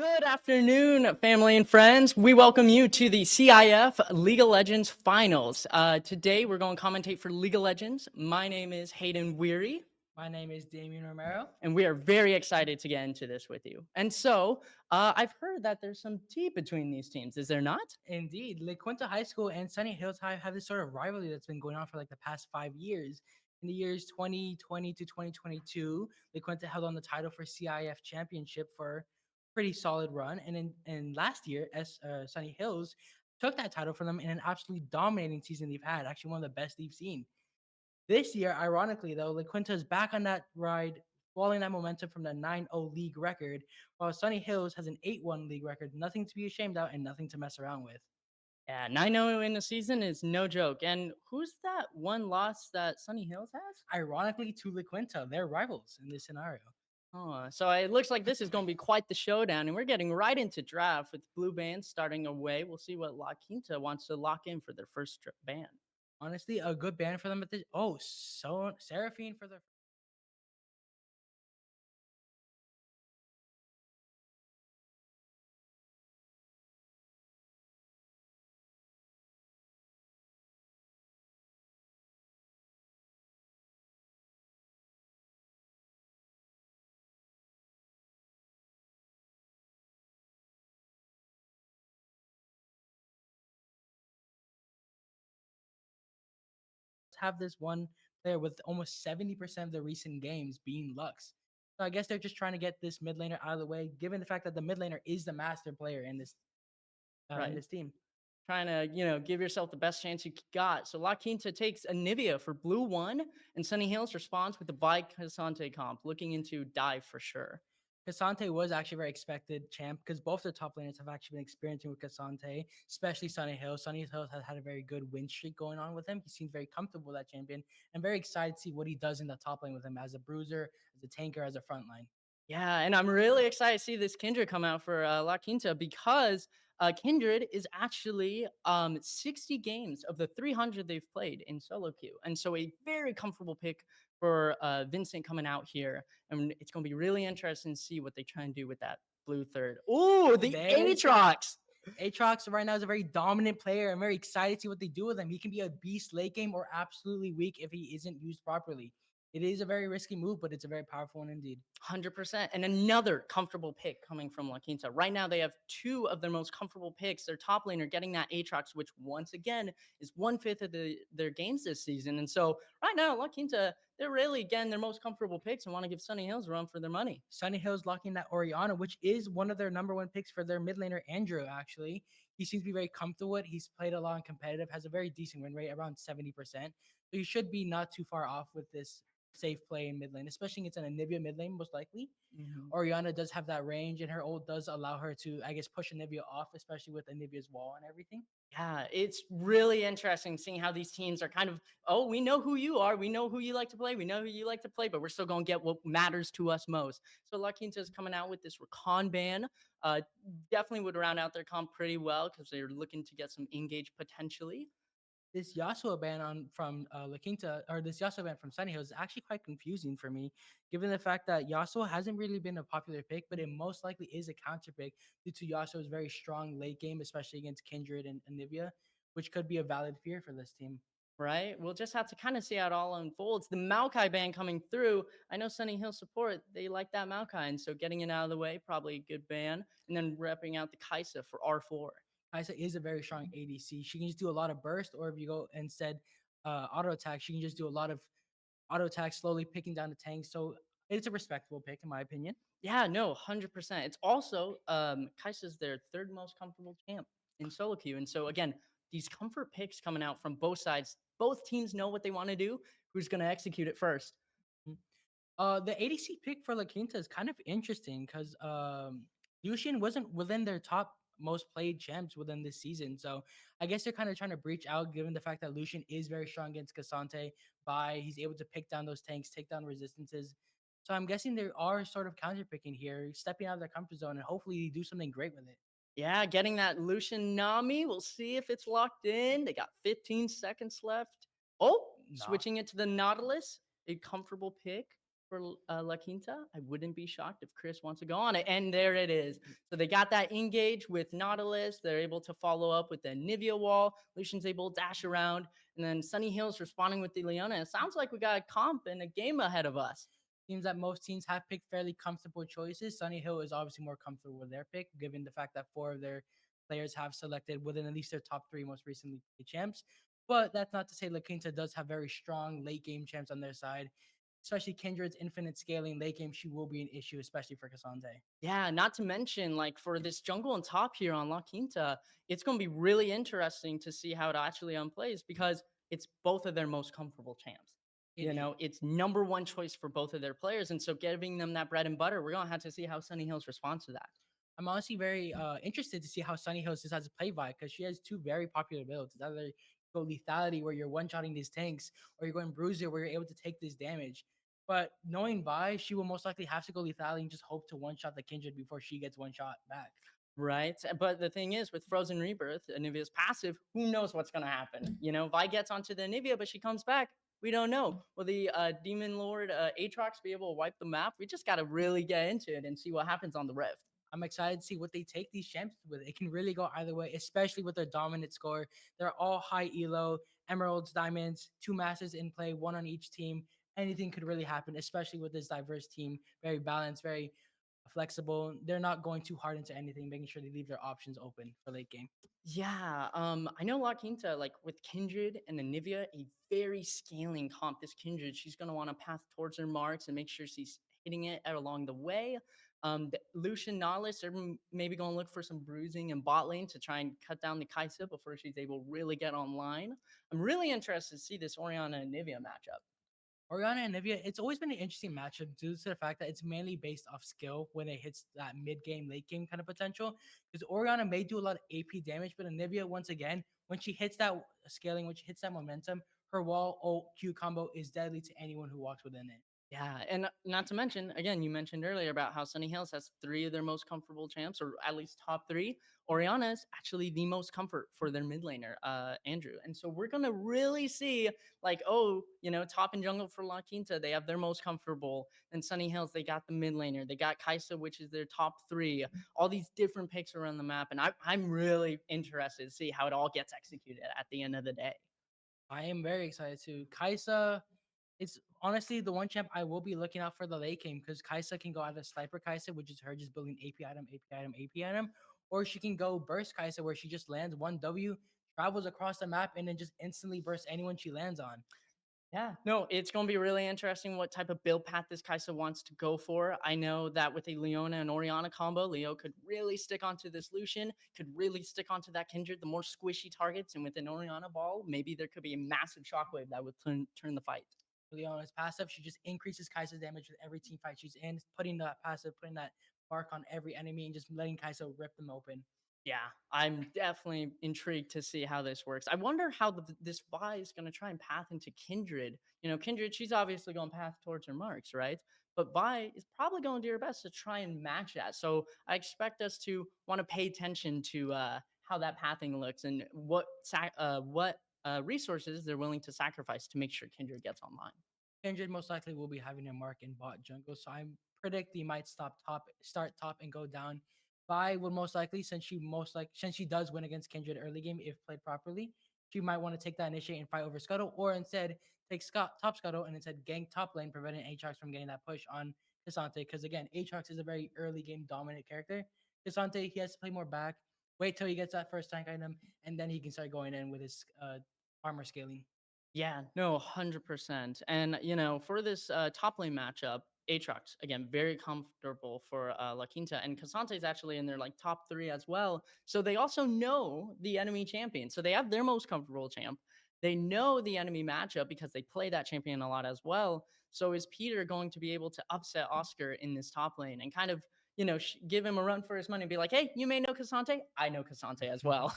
Good afternoon, family and friends. We welcome you to the CIF League of Legends Finals. Today, we're going to commentate for League of Legends. My name is Hayden Weary. My name is Damian Romero. And we are very excited to get into this with you. And so, I've heard that there's some tea between these teams. Is there not? Indeed. La Quinta High School and Sunny Hills High have this sort of rivalry that's been going on for like the past 5 years. In the years 2020 to 2022, La Quinta held on the title for CIF Championship for pretty solid run. And in last year, Sunny Hills took that title from them in an absolutely dominating season they've had, actually one of the best they've seen. This year, ironically, though, La Quinta is back on that ride, following that momentum from the 9-0 league record, while Sunny Hills has an 8-1 league record. Nothing to be ashamed of and nothing to mess around with. Yeah, 9-0 in the season is no joke. And who's that one loss that Sunny Hills has? Ironically, to La Quinta, they're rivals in this scenario. Oh, so it looks like this is going to be quite the showdown, and we're getting right into draft with Blue Band starting away. We'll see what La Quinta wants to lock in for their first ban. Honestly, a good ban for them at this. Oh, so Seraphine for their. Have this one player with almost 70% of the recent games being Lux. So I guess they're just trying to get this mid laner out of the way, given the fact that the mid laner is the master player in this team. Trying to, give yourself the best chance you got. So La Quinta takes Anivia for blue 1, and Sunny Hills responds with the Vi Casante comp, looking into dive for sure. Casante was actually a very expected champ because both the top laners have actually been experimenting with Casante, especially Sunny Hills. Sunny Hills has had a very good win streak going on with him. He seems very comfortable with that champion and very excited to see what he does in the top lane with him as a bruiser, as a tanker, as a front line. Yeah, and I'm really excited to see this Kindred come out for La Quinta because Kindred is actually 60 games of the 300 they've played in solo queue. And so a very comfortable pick for Vincent coming out here. And it's going to be really interesting to see what they try and do with that blue third. Ooh, the Aatrox! Aatrox right now is a very dominant player. I'm very excited to see what they do with him. He can be a beast late game or absolutely weak if he isn't used properly. It is a very risky move, but it's a very powerful one indeed. 100%. And another comfortable pick coming from La Quinta. Right now, they have two of their most comfortable picks. Their top laner getting that Aatrox, which once again is 1/5 of their games this season. And so right now, La Quinta, they're really getting their most comfortable picks and want to give Sunny Hills a run for their money. Sunny Hills locking that Orianna, which is one of their number one picks for their mid laner, Andrew, actually. He seems to be very comfortable with. He's played a lot in competitive, has a very decent win rate, around 70%. So he should be not too far off with this safe play in mid lane, especially against an Anivia mid lane, most likely. Orianna does have that range, and her ult does allow her to, I guess, push Anivia off, especially with Anivia's wall and everything. Yeah, it's really interesting seeing how these teams are kind of, oh, we know who you are. We know who you like to play. We know who you like to play, but we're still going to get what matters to us most. So La Quinta is coming out with this Rakan ban. Definitely would round out their comp pretty well because they're looking to get some engage potentially. This Yasuo ban from La Quinta, or this Yasuo ban from Sunny Hills is actually quite confusing for me, given the fact that Yasuo hasn't really been a popular pick, but it most likely is a counter pick due to Yasuo's very strong late game, especially against Kindred and Anivia, which could be a valid fear for this team. Right? We'll just have to kind of see how it all unfolds. The Maokai ban coming through. I know Sunny Hill support, they like that Maokai, and so getting it out of the way, probably a good ban. And then repping out the Kaisa for R4. Kaisa is a very strong ADC. She can just do a lot of burst, or if you go instead auto attack, she can just do a lot of auto attack, slowly picking down the tanks. So it's a respectable pick, in my opinion. Yeah, no, 100%. It's also Kaisa's their third most comfortable champ in solo queue. And so again, these comfort picks coming out from both sides. Both teams know what they want to do. Who's going to execute it first? The ADC pick for La Quinta is kind of interesting because Lucian wasn't within their top most played champs within this season. So I guess they're kind of trying to breach out given the fact that Lucian is very strong against Casante. He's able to pick down those tanks, take down resistances. So I'm guessing they are sort of counter picking here, stepping out of their comfort zone, and hopefully do something great with it. Yeah, getting that Lucian Nami. We'll see if it's locked in. They got 15 seconds left. Oh, switching it to the Nautilus. A comfortable pick for La Quinta, I wouldn't be shocked if Chris wants to go on it. And there it is. So they got that engage with Nautilus. They're able to follow up with the Nivea wall. Lucian's able to dash around. And then Sunny Hill's responding with the Leona. It sounds like we got a comp and a game ahead of us. Seems that most teams have picked fairly comfortable choices. Sunny Hill is obviously more comfortable with their pick, given the fact that 4 of their players have selected within at least their top 3 most recently champs. But that's not to say La Quinta does have very strong late game champs on their side. Especially Kindred's infinite scaling late game, she will be an issue, especially for Cassante. Yeah, not to mention, like for this jungle and top here on La Quinta, it's going to be really interesting to see how it actually unplays because it's both of their most comfortable champs. You know, it's number one choice for both of their players. And so giving them that bread and butter, we're going to have to see how Sunny Hills responds to that. I'm honestly very interested to see how Sunny Hills decides to play Vi because she has 2 very popular builds. It's either go lethality where you're one-shotting these tanks, or you're going bruiser where you're able to take this damage. But knowing Vi, she will most likely have to go lethality and just hope to one-shot the Kindred before she gets one shot back. Right. But the thing is, with Frozen Rebirth, Anivia's passive, who knows what's going to happen? You know, Vi gets onto the Anivia, but she comes back. We don't know. Will the Demon Lord Aatrox be able to wipe the map? We just got to really get into it and see what happens on the Rift. I'm excited to see what they take these champions with. It can really go either way, especially with their dominant score. They're all high elo, emeralds, diamonds, 2 masters in play, 1 on each team. Anything could really happen, especially with this diverse team. Very balanced, very flexible. They're not going too hard into anything, making sure they leave their options open for late game. Yeah, I know La Quinta, like with Kindred and Anivia, a very scaling comp. This Kindred, she's going to want to path towards her marks and make sure she's hitting it along the way. The Lucian Nautilus, they're maybe going to look for some bruising in bot lane to try and cut down the Kaisa before she's able to really get online. I'm really interested to see this Oriana and Nivea matchup. Oriana and Nivea, it's always been an interesting matchup due to the fact that it's mainly based off skill when it hits that mid game, late game kind of potential. Because Oriana may do a lot of AP damage, but Nivea, once again, when she hits that scaling, when she hits that momentum, her wall ult Q combo is deadly to anyone who walks within it. Yeah, and not to mention, again, you mentioned earlier about how Sunny Hills has 3 of their most comfortable champs, or at least top 3. Oriana is actually the most comfort for their mid laner, Andrew. And so we're gonna really see, like, oh, you know, top and jungle for La Quinta, they have their most comfortable. And Sunny Hills, they got the mid laner, they got Kaisa, which is their top 3. All these different picks around the map, and I'm really interested to see how it all gets executed at the end of the day. I am very excited too. Kaisa, it's honestly the one champ I will be looking out for the late game because Kaisa can go either Sniper Kaisa, which is her just building AP item, AP item, AP item, or she can go Burst Kaisa, where she just lands 1W, travels across the map, and then just instantly bursts anyone she lands on. Yeah, no, it's going to be really interesting what type of build path this Kaisa wants to go for. I know that with a Leona and Oriana combo, Leo could really stick onto this Lucian, could really stick onto that Kindred, the more squishy targets. And with an Oriana ball, maybe there could be a massive shockwave that would turn the fight. Leona's passive, she just increases Kaisa's damage with every team fight she's in, putting that passive, putting that mark on every enemy, and just letting Kaisa rip them open. Yeah, I'm definitely intrigued to see how this works. I wonder how this Vi is going to try and path into Kindred. You know, Kindred, she's obviously going to path towards her marks, right? But Vi is probably going to do her best to try and match that. So I expect us to want to pay attention to how that pathing looks and what resources they're willing to sacrifice to make sure Kindred gets online. Kindred most likely will be having a mark in bot jungle, so I predict he might start top, and go down. Vi would most likely, since she does win against Kindred early game if played properly, she might want to take that initiate and fight over Scuttle, or instead take top Scuttle and instead gank top lane, preventing Aatrox from getting that push on Cassante. Because again, Aatrox is a very early game dominant character. Cassante, he has to play more back, wait till he gets that first tank item, and then he can start going in with his armor scaling. Yeah, no, 100%. And, you know, for this top lane matchup, Aatrox, again, very comfortable for La Quinta. And Cassante is actually in their like top 3 as well. So they also know the enemy champion. So they have their most comfortable champ. They know the enemy matchup because they play that champion a lot as well. So is Peter going to be able to upset Oscar in this top lane and kind of, you know, give him a run for his money and be like, hey, you may know Cassante. I know Cassante as well.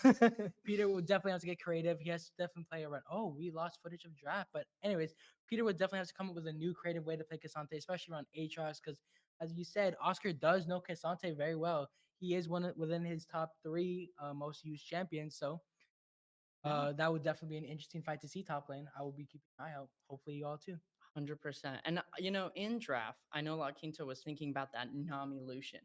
Peter would definitely have to get creative. He has to definitely play around. Oh, we lost footage of draft. But anyways, Peter would definitely have to come up with a new creative way to play Cassante, especially around Aatrox, because as you said, Oscar does know Cassante very well. He is within his top 3 most used champions. So that would definitely be an interesting fight to see top lane. I will be keeping an eye out. Hopefully you all too. 100%. And, in draft, I know La Quinta was thinking about that Nami Lucian,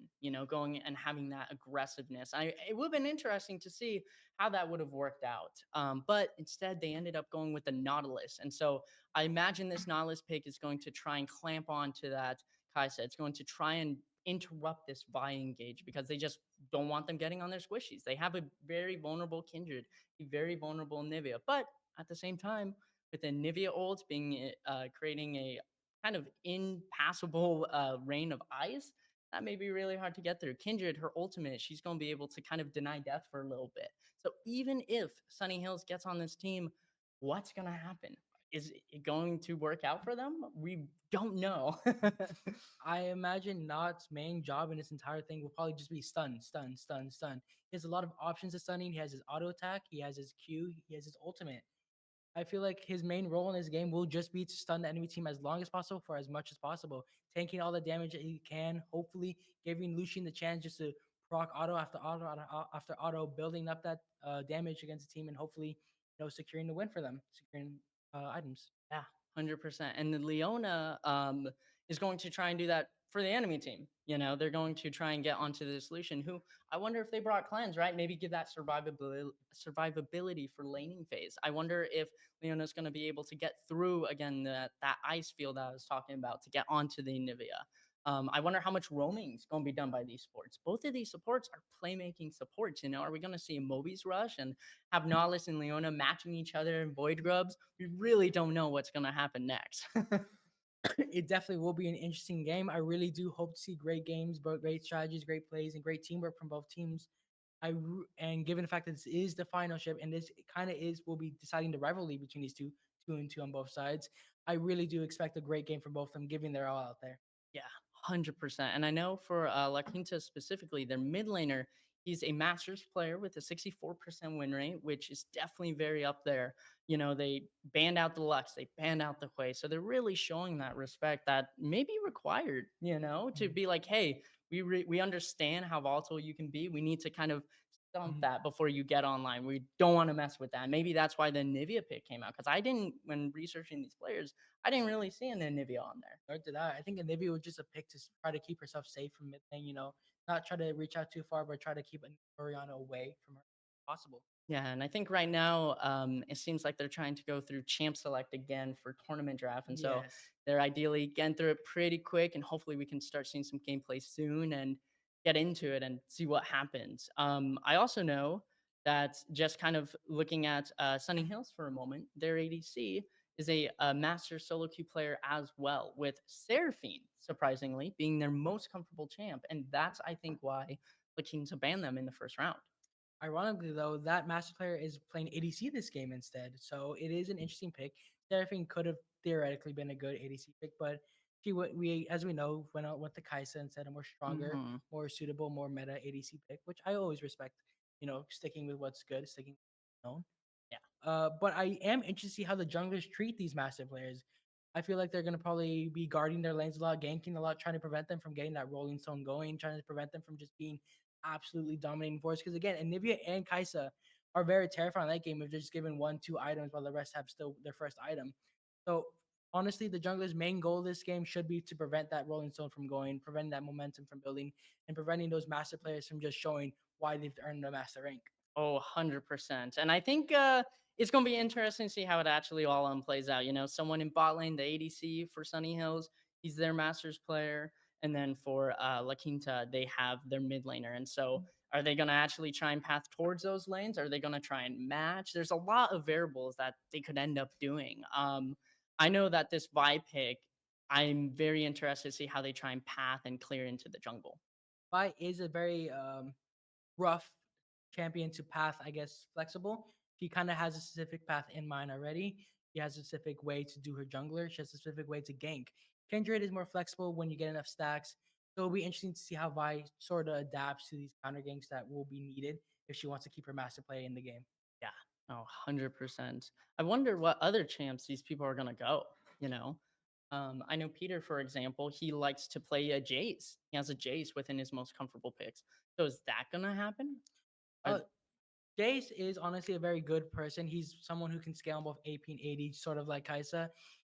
going and having that aggressiveness. It would have been interesting to see how that would have worked out. But instead, they ended up going with the Nautilus. And so I imagine this Nautilus pick is going to try and clamp on to that Kaisa. It's going to try and interrupt this Vi engage because they just don't want them getting on their squishies. They have a very vulnerable Kindred, a very vulnerable Nivea. But at the same time, with the Nivea ult being creating a kind of impassable rain of ice, that may be really hard to get through. Kindred, her ultimate, she's going to be able to kind of deny death for a little bit. So even if Sunny Hills gets on this team, what's going to happen? Is it going to work out for them? We don't know. I imagine Not's main job in this entire thing will probably just be stun, stun, stun, stun. He has a lot of options of stunning. He has his auto attack, he has his Q, he has his ultimate. I feel like his main role in this game will just be to stun the enemy team as long as possible for as much as possible, tanking all the damage that he can, hopefully giving Lucian the chance just to proc auto after auto, building up that damage against the team, and hopefully, securing the win for them, securing items. Yeah, 100%. And the Leona is going to try and do that for the enemy team. They're going to try and get onto the solution. Who I wonder if they brought cleanse, right? Maybe give that survivability for laning phase. I wonder if Leona's going to be able to get through again that ice field that I was talking about to get onto the Nivea. I wonder how much roaming is going to be done by these supports. Both of these supports are playmaking supports. Are we going to see a Moby's rush and have Nautilus and Leona matching each other in Void Grubs? We really don't know what's going to happen next. It definitely will be an interesting game. I really do hope to see great games, but great strategies, great plays, and great teamwork from both teams. And given the fact that this is the final ship, and this kind of will be deciding the rivalry between these two and two on both sides. I really do expect a great game from both of them, giving their all out there. Yeah, 100%. And I know for La Quinta specifically, their mid laner, he's a Masters player with a 64% win rate, which is definitely very up there. They banned out the Lux, they banned out the Hui. So they're really showing that respect that may be required, to be like, hey, we understand how volatile you can be. We need to kind of stump that before you get online. We don't want to mess with that. Maybe that's why the Nivea pick came out. Because when researching these players, I didn't really see an Nivea on there. Or did I? I think Nivea was just a pick to try to keep herself safe from mid lane, not try to reach out too far, but try to keep Oriana away from her if possible. Yeah, and I think right now it seems like they're trying to go through champ select again for tournament draft, and so Yes. they're ideally getting through it pretty quick, and hopefully we can start seeing some gameplay soon and get into it and see what happens. I also know that just kind of looking at Sunny Hills for a moment, their ADC is a master solo queue player as well, with Seraphine surprisingly being their most comfortable champ, and that's I think why looking to ban them in the first round. Ironically, though, that master player is playing ADC this game instead, so it is an interesting pick. Seraphine could have theoretically been a good ADC pick, but as we know, went out with the Kaisa instead, a more stronger, more suitable, more meta ADC pick, which I always respect. Sticking with what's good, sticking with known. Yeah. But I am interested to see how the junglers treat these master players. I feel like they're going to probably be guarding their lanes a lot, ganking a lot, trying to prevent them from getting that rolling stone going, trying to prevent them from just being absolutely dominating force. Because again, Anivia and Kaisa are very terrifying in that game if they're just given 1-2 items while the rest have still their first item. So honestly, the jungler's main goal of this game should be to prevent that rolling stone from going, preventing that momentum from building, and preventing those master players from just showing why they've earned the master rank. Oh, 100%. And I think it's going to be interesting to see how it actually all plays out. Someone in bot lane, the ADC for Sunny Hills, he's their Masters player. And then for La Quinta, they have their mid laner. And so are they going to actually try and path towards those lanes? Are they going to try and match? There's a lot of variables that they could end up doing. I know that this Vi pick, I'm very interested to see how they try and path and clear into the jungle. Vi is a very rough champion to path, I guess, flexible. She kind of has a specific path in mind already. She has a specific way to do her jungler. She has a specific way to gank. Kindred is more flexible when you get enough stacks. So it'll be interesting to see how Vi sort of adapts to these counter ganks that will be needed if she wants to keep her master play in the game. Yeah. Oh, 100%. I wonder what other champs these people are going to go, I know Peter, for example, he likes to play a Jace. He has a Jace within his most comfortable picks. So is that going to happen? Jace is honestly a very good person. He's someone who can scale on both AP and AD, sort of like Kaisa.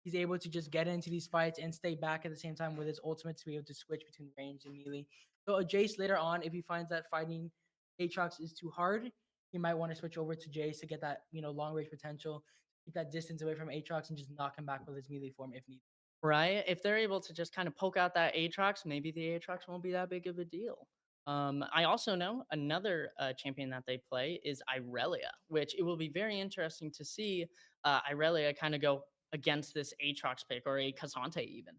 he's able to just get into these fights and stay back at the same time with his ultimate to be able to switch between range and melee. So Jace later on, if he finds that fighting Aatrox is too hard, he might want to switch over to Jace to get that long range potential, keep that distance away from Aatrox, and just knock him back with his melee form if needed. Right? If they're able to just kind of poke out that Aatrox, maybe the Aatrox won't be that big of a deal. I also know another champion that they play is Irelia, which it will be very interesting to see Irelia kind of go against this Aatrox pick or a Kazante even.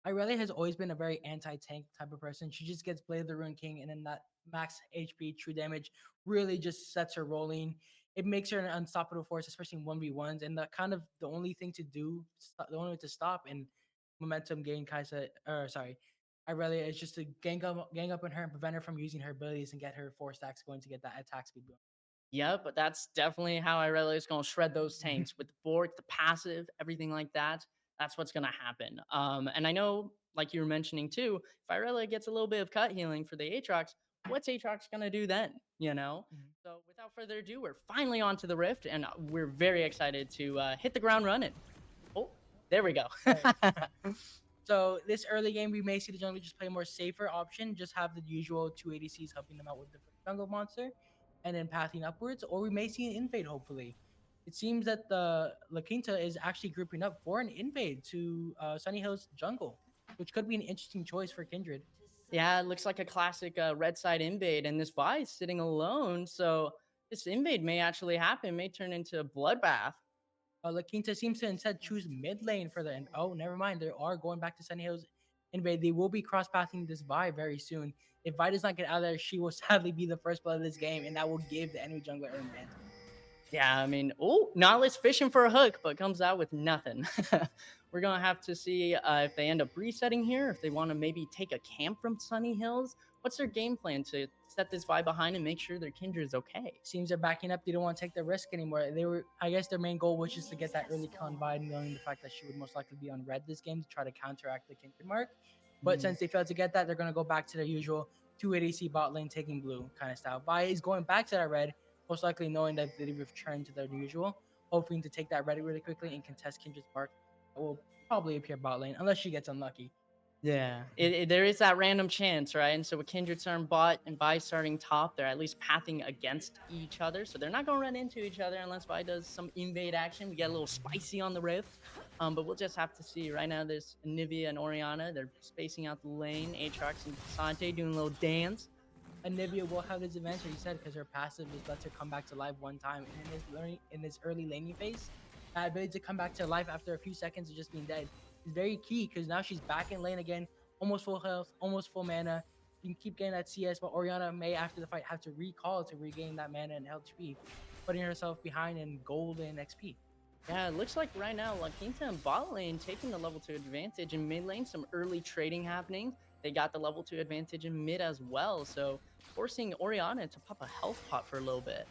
Irelia has always been a very anti-tank type of person. She just gets Blade of the Ruin King, and then that max HP true damage really just sets her rolling. It makes her an unstoppable force, especially in 1v1s. And the only thing to do, the only way to stop and momentum gain Irelia is just to gang up on her and prevent her from using her abilities and get her 4 stacks going to get that attack speed boom. Yep, but that's definitely how Irelia is going to shred those tanks with the fork, the passive, everything like that. That's what's going to happen. And I know, like you were mentioning too, if Irelia gets a little bit of cut healing for the Aatrox, what's Aatrox going to do then? So without further ado, we're finally on to the Rift, and we're very excited to hit the ground running. Oh, there we go. So this early game, we may see the jungler just play a more safer option, just have the usual 2 ADCs helping them out with the jungle monster, and then pathing upwards, or we may see an invade, hopefully. It seems that the La Quinta is actually grouping up for an invade to Sunny Hills jungle, which could be an interesting choice for Kindred. Yeah, it looks like a classic red side invade, and this Vi is sitting alone, so this invade may actually happen, may turn into a bloodbath. La Quinta seems to instead choose mid lane for the end. Oh, never mind. They are going back to Sunny Hills invade. They will be cross pathing this Vi very soon. If Vi does not get out of there, she will sadly be the first blood of this game, and that will give the enemy jungler an advantage. Yeah, I mean, oh, Nautilus fishing for a hook, but comes out with nothing. We're going to have to see if they end up resetting here, if they want to maybe take a camp from Sunny Hills. What's their game plan to set this Vi behind and make sure their Kindred is okay? Seems they're backing up. They don't want to take the risk anymore. I guess their main goal was just to get that early kill on Vi, knowing the fact that she would most likely be on red this game to try to counteract the Kindred mark. But since they failed to get that, they're going to go back to their usual 2 ADC bot lane taking blue kind of style. Vi is going back to that red, most likely knowing that they've returned to their usual, hoping to take that red really quickly and contest Kindred's mark. That will probably appear bot lane, unless she gets unlucky. Yeah, there is that random chance, right? And so with Kindred starting bot and Vi starting top, they're at least pathing against each other. So they're not going to run into each other unless Vi does some invade action. We get a little spicy on the Rift. But we'll just have to see. Right now, there's Anivia and Orianna. They're spacing out the lane. Aatrox and Sante doing a little dance. Anivia will have this advantage, you said, because her passive just lets her come back to life one time. And in this early laning phase, that ability to come back to life after a few seconds of just being dead is very key, because now she's back in lane again, almost full health, almost full mana. You can keep getting that CS, but Orianna may, after the fight, have to recall to regain that mana and HP, putting herself behind in gold and XP. Yeah, it looks like right now, La Quinta and bot lane taking the level 2 advantage. In mid lane, some early trading happening. They got the level 2 advantage in mid as well, so forcing Orianna to pop a health pot for a little bit.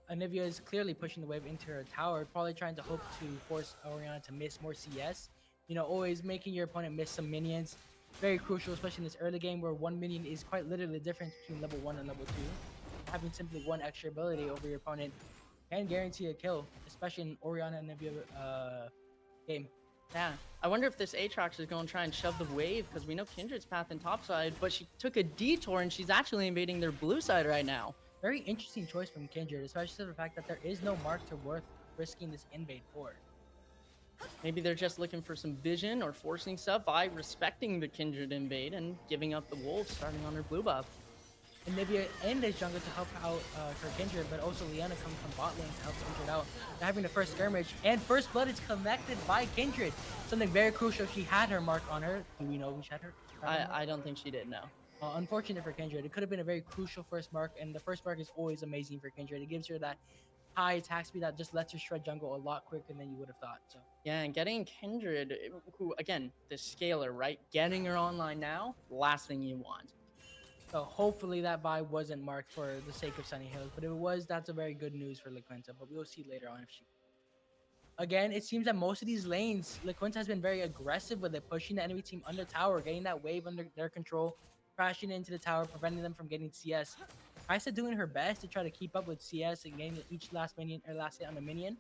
Anivia is clearly pushing the wave into her tower, probably trying to hope to force Orianna to miss more CS. Always making your opponent miss some minions. Very crucial, especially in this early game where one minion is quite literally the difference between level 1 and level 2. Having simply one extra ability over your opponent can guarantee a kill, especially in Orianna and Anivia game. Yeah, I wonder if this Aatrox is going to try and shove the wave, because we know Kindred's path in top side, but she took a detour and she's actually invading their blue side right now. Very interesting choice from Kindred, especially the fact that there is no marker worth risking this invade for. Maybe they're just looking for some vision or forcing stuff by respecting the Kindred invade and giving up the wolves starting on her blue buff. Anivia in this jungle to help out her Kindred, but also Liana comes from bot lane to help Kindred out. They're having the first skirmish, and first blood is collected by Kindred. Something very crucial. She had her mark on her. Do we know who she had her? I don't think she did, no. Unfortunate for Kindred. It could have been a very crucial first mark, and the first mark is always amazing for Kindred. It gives her that high attack speed that just lets her shred jungle a lot quicker than you would have thought. So yeah, and getting Kindred, who again, the scaler, right? Getting her online now, last thing you want. So hopefully that buy wasn't marked for the sake of Sunny Hills, but if it was, that's a very good news for La Quinta. But we'll see later on if she. Again, it seems that most of these lanes, La Quinta has been very aggressive with it, pushing the enemy team under tower, getting that wave under their control, crashing into the tower, preventing them from getting CS. Kaisa doing her best to try to keep up with CS and getting each last minion or last hit on a minion.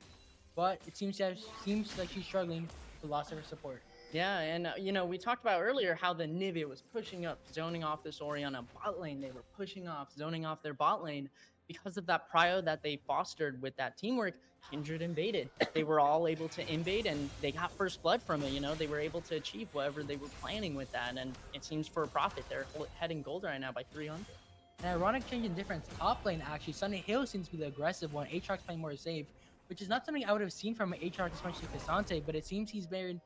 but it seems like she's struggling with the loss of her support. Yeah, and we talked about earlier how the Nivea was pushing up, zoning off this Orianna bot lane. They were pushing off, zoning off their bot lane because of that prio that they fostered with that teamwork. Kindred invaded. They were all able to invade, and they got first blood from it. They were able to achieve whatever they were planning with that, and it seems for a profit. They're heading gold right now by 300. An ironic change in difference. Top lane, actually, Sunny Hill seems to be the aggressive one. Aatrox playing more safe, which is not something I would have seen from Aatrox, especially Cassante, but it seems he's very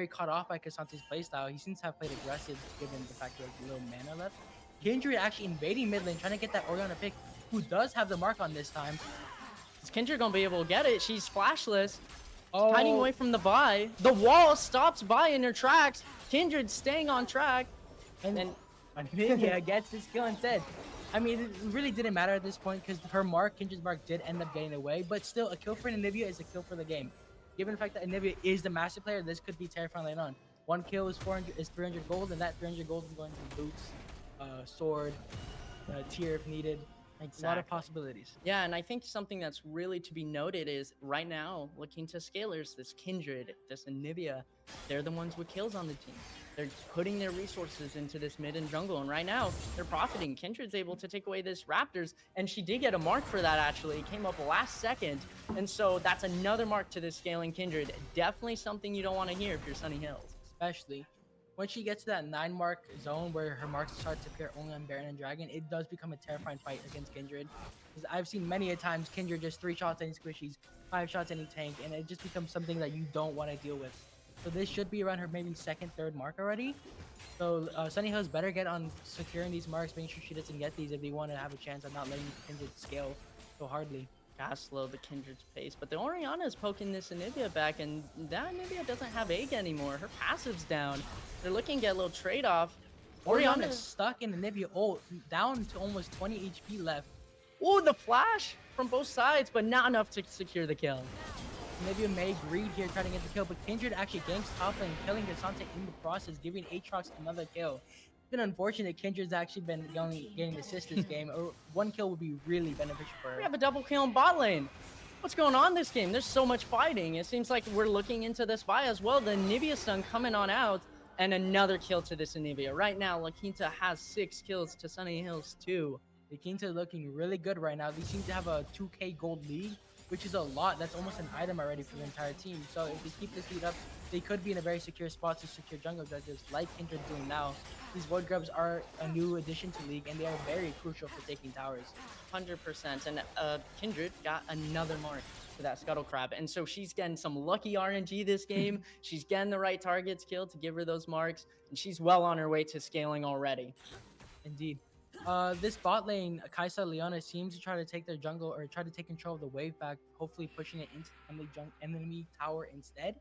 caught off by Cassante's playstyle. He seems to have played aggressive given the fact he has a little mana left. Kindred actually invading mid lane, trying to get that Orianna pick, who does have the mark on this time. Is Kindred gonna be able to get it? She's flashless. Oh. Hiding away from the Vi. The wall stops Vi in her tracks. Kindred staying on track. And then Anivia gets this kill instead. I mean, it really didn't matter at this point because her mark, Kindred's mark, did end up getting away. But still, a kill for Anivia is a kill for the game. Given the fact that Anivia is the master player, this could be terrifying later on. One kill is 300 gold, and that 300 gold is going to boots, sword, tier if needed. Exactly. A lot of possibilities. Yeah, and I think something that's really to be noted is right now, looking to scalers, this Kindred, this Anivia, they're the ones with kills on the team. They're putting their resources into this mid and jungle, and right now, they're profiting. Kindred's able to take away this Raptors, and she did get a mark for that, actually. It came up last second, and so that's another mark to this scaling Kindred. Definitely something you don't want to hear if you're Sunny Hills. Especially when she gets to that 9 mark zone where her marks start to appear only on Baron and Dragon, it does become a terrifying fight against Kindred. Because I've seen many a times Kindred just 3 shots any squishies, 5 shots any tank, and it just becomes something that you don't want to deal with. So this should be around her maybe 2nd, 3rd mark already. So Sunny Hills better get on securing these marks, making sure she doesn't get these if they want to have a chance of not letting Kindred scale so hardly. Gotta slow the Kindred's pace, but the Orianna is poking this Anivia back, and that Anivia doesn't have egg anymore. Her passive's down. They're looking to get a little trade-off. Orianna's stuck in Anivia ult, down to almost 20 HP left. Oh, the flash from both sides, but not enough to secure the kill. Anivia may greed here trying to get the kill, but Kindred actually ganks top lane, killing Cassante in the process, giving Aatrox another kill. It's been unfortunate Kindred's actually been getting assists this game. Or 1 kill would be really beneficial for her. We have a double kill in bot lane. What's going on this game? There's so much fighting. It seems like we're looking into this Vi as well. The Anivia stun coming on out, and another kill to this Anivia. Right now, La Quinta has 6 kills to Sunny Hills 2. La Quinta looking really good right now. They seem to have a 2k gold lead, which is a lot. That's almost an item already for the entire team. So if they keep this lead up, they could be in a very secure spot to secure jungle objectives like Kindred's doing now. These Void Grubs are a new addition to League, and they are very crucial for taking towers. 100%. And Kindred got another mark for that Scuttle Crab. And so she's getting some lucky RNG this game. She's getting the right targets killed to give her those marks, and she's well on her way to scaling already. Indeed. This bot lane, Kaisa Leona seems to try to take their jungle or try to take control of the wave back, hopefully pushing it into enemy tower instead.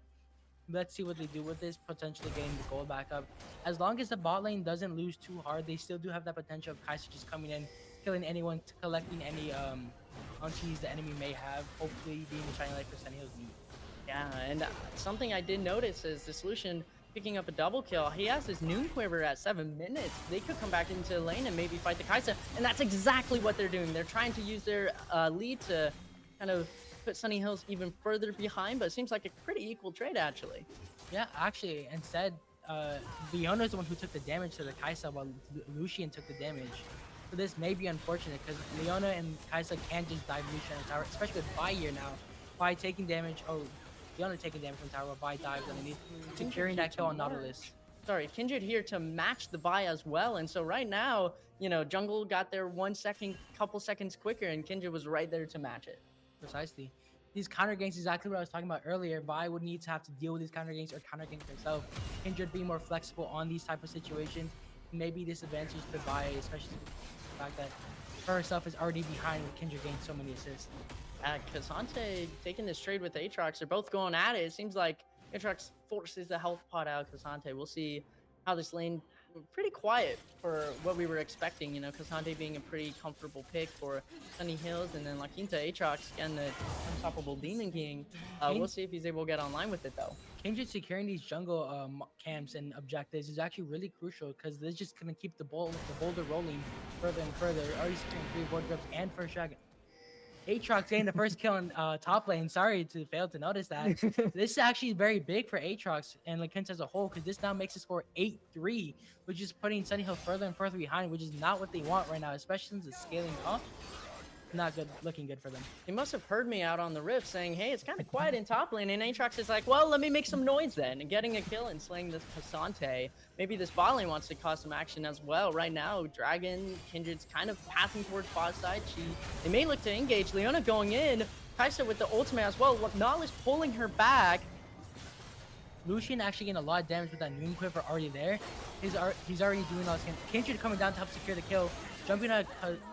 Let's see what they do with this, potentially getting the gold back up. As long as the bot lane doesn't lose too hard, they still do have that potential of Kaisa just coming in, killing anyone, collecting any bounties the enemy may have, hopefully being the shining light for Sunny Hills. Yeah, and something I did notice is the solution picking up a double kill. He has his Noon Quiver at 7 minutes. They could come back into the lane and maybe fight the Kaisa, and that's exactly what they're doing. They're trying to use their lead to kind of put Sunny Hills even further behind, but it seems like a pretty equal trade, actually. Yeah, actually, instead, Leona is the one who took the damage to the Kaisa while Lucian took the damage. So this may be unfortunate because Leona and Kaisa can't just dive Lucian in the tower, especially with Vi here now. Vi taking damage, Leona taking damage from tower, Vi dives underneath, securing that kill on Nautilus. Sorry, Kindred here to match the Vi as well, and so right now, jungle got there 1 second, couple seconds quicker, and Kindred was right there to match it. Precisely. These counter ganks, exactly what I was talking about earlier. Vi would need to have to deal with these counter ganks or counter gank herself. Kindred being more flexible on these type of situations, maybe disadvantage to Vi, especially the fact that her herself is already behind with Kindred getting so many assists. Cassante taking this trade with Aatrox. They're both going at it. It seems like Aatrox forces the health pot out of Cassante. We'll see how this lane, pretty quiet for what we were expecting. Cassante being a pretty comfortable pick for Sunny Hills, and then La Quinta, Aatrox, and the unstoppable Demon King. We'll see if he's able to get online with it, though. Kindred securing these jungle camps and objectives is actually really crucial because they're just going to keep the boulder rolling further and further. Already securing 3 Void Grubs and first dragon. Aatrox getting the first kill in top lane. Sorry to fail to notice that. This is actually very big for Aatrox and La Quinta as a whole, because this now makes the score 8-3, which is putting Sunny Hill further and further behind, which is not what they want right now, especially since it's scaling up. Not good, looking good for them. He must have heard me out on the rift saying, hey, it's kind of quiet in top lane, and Aatrox is like, well, let me make some noise then, and getting a kill and slaying this Cassante. Maybe this bot lane wants to cause some action as well. Right now, Dragon, Kindred's kind of pathing towards bot side. They may look to engage. Leona going in. Kai'Sa with the ultimate as well. Nautilus pulling her back. Lucian actually getting a lot of damage with that Noon Quiver already there. He's already doing all this. Kindred coming down to help secure the kill. Jumping at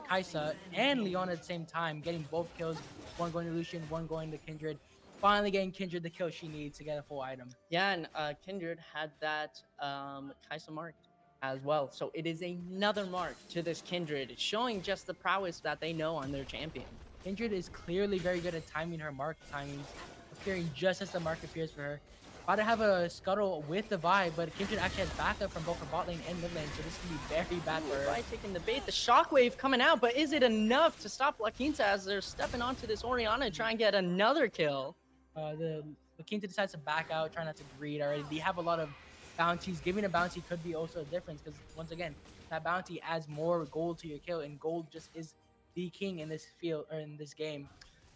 Kai'Sa and Leona at the same time, getting both kills. One going to Lucian, one going to Kindred. Finally getting Kindred the kill she needs to get a full item. Yeah, and Kindred had that Kai'Sa marked as well. So it is another mark to this Kindred, showing just the prowess that they know on their champion. Kindred is clearly very good at timing her mark timings, appearing just as the mark appears for her. About to have a scuttle with the vibe, but Kindred actually has backup from both her bot lane and mid lane, so this can be very bad for her. Right, taking the bait, the shockwave coming out, but is it enough to stop La Quinta as they're stepping onto this Orianna to try and get another kill? The La Quinta decides to back out, try not to greed already. They have a lot of bounties. Giving a bounty could be also a difference, because once again, that bounty adds more gold to your kill, and gold just is the king in this field or in this game.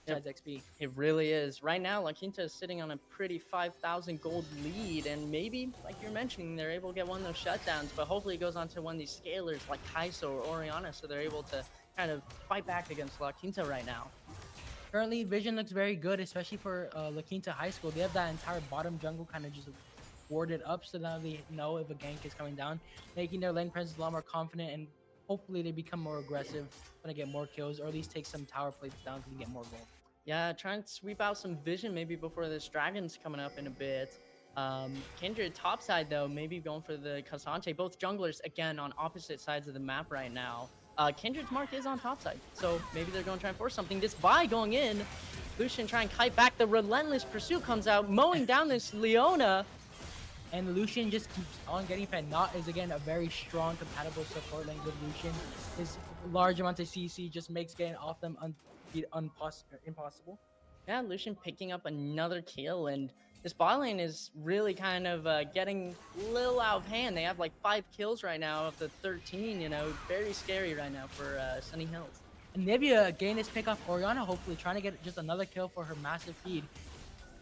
XP. It really is. Right now, La Quinta is sitting on a pretty 5,000 gold lead, and maybe, like you're mentioning, they're able to get one of those shutdowns, but hopefully it goes on to one of these scalers like Kai'Sa or Orianna, so they're able to kind of fight back against La Quinta right now. Currently, vision looks very good, especially for La Quinta High School. They have that entire bottom jungle kind of just warded up, so now they know if a gank is coming down, making their lane presence a lot more confident, and hopefully they become more aggressive, gonna get more kills, or at least take some tower plates down to get more gold. Yeah, trying to sweep out some vision maybe before this dragon's coming up in a bit. Kindred topside though, maybe going for the Cassante. Both junglers again on opposite sides of the map right now. Kindred's mark is on topside, so maybe they're going to try and force something. This buy going in, Lucian trying to kite back. The relentless pursuit comes out, mowing down this Leona. And Lucian just keeps on getting fed. Not is again a very strong compatible support lane with Lucian. His large amount of CC just makes getting off them impossible. Yeah, Lucian picking up another kill, and this bot lane is really kind of getting a little out of hand. They have like 5 kills right now of the 13, you know, very scary right now for Sunny Hills. And Nivea getting this pick off Orianna, hopefully trying to get just another kill for her massive feed.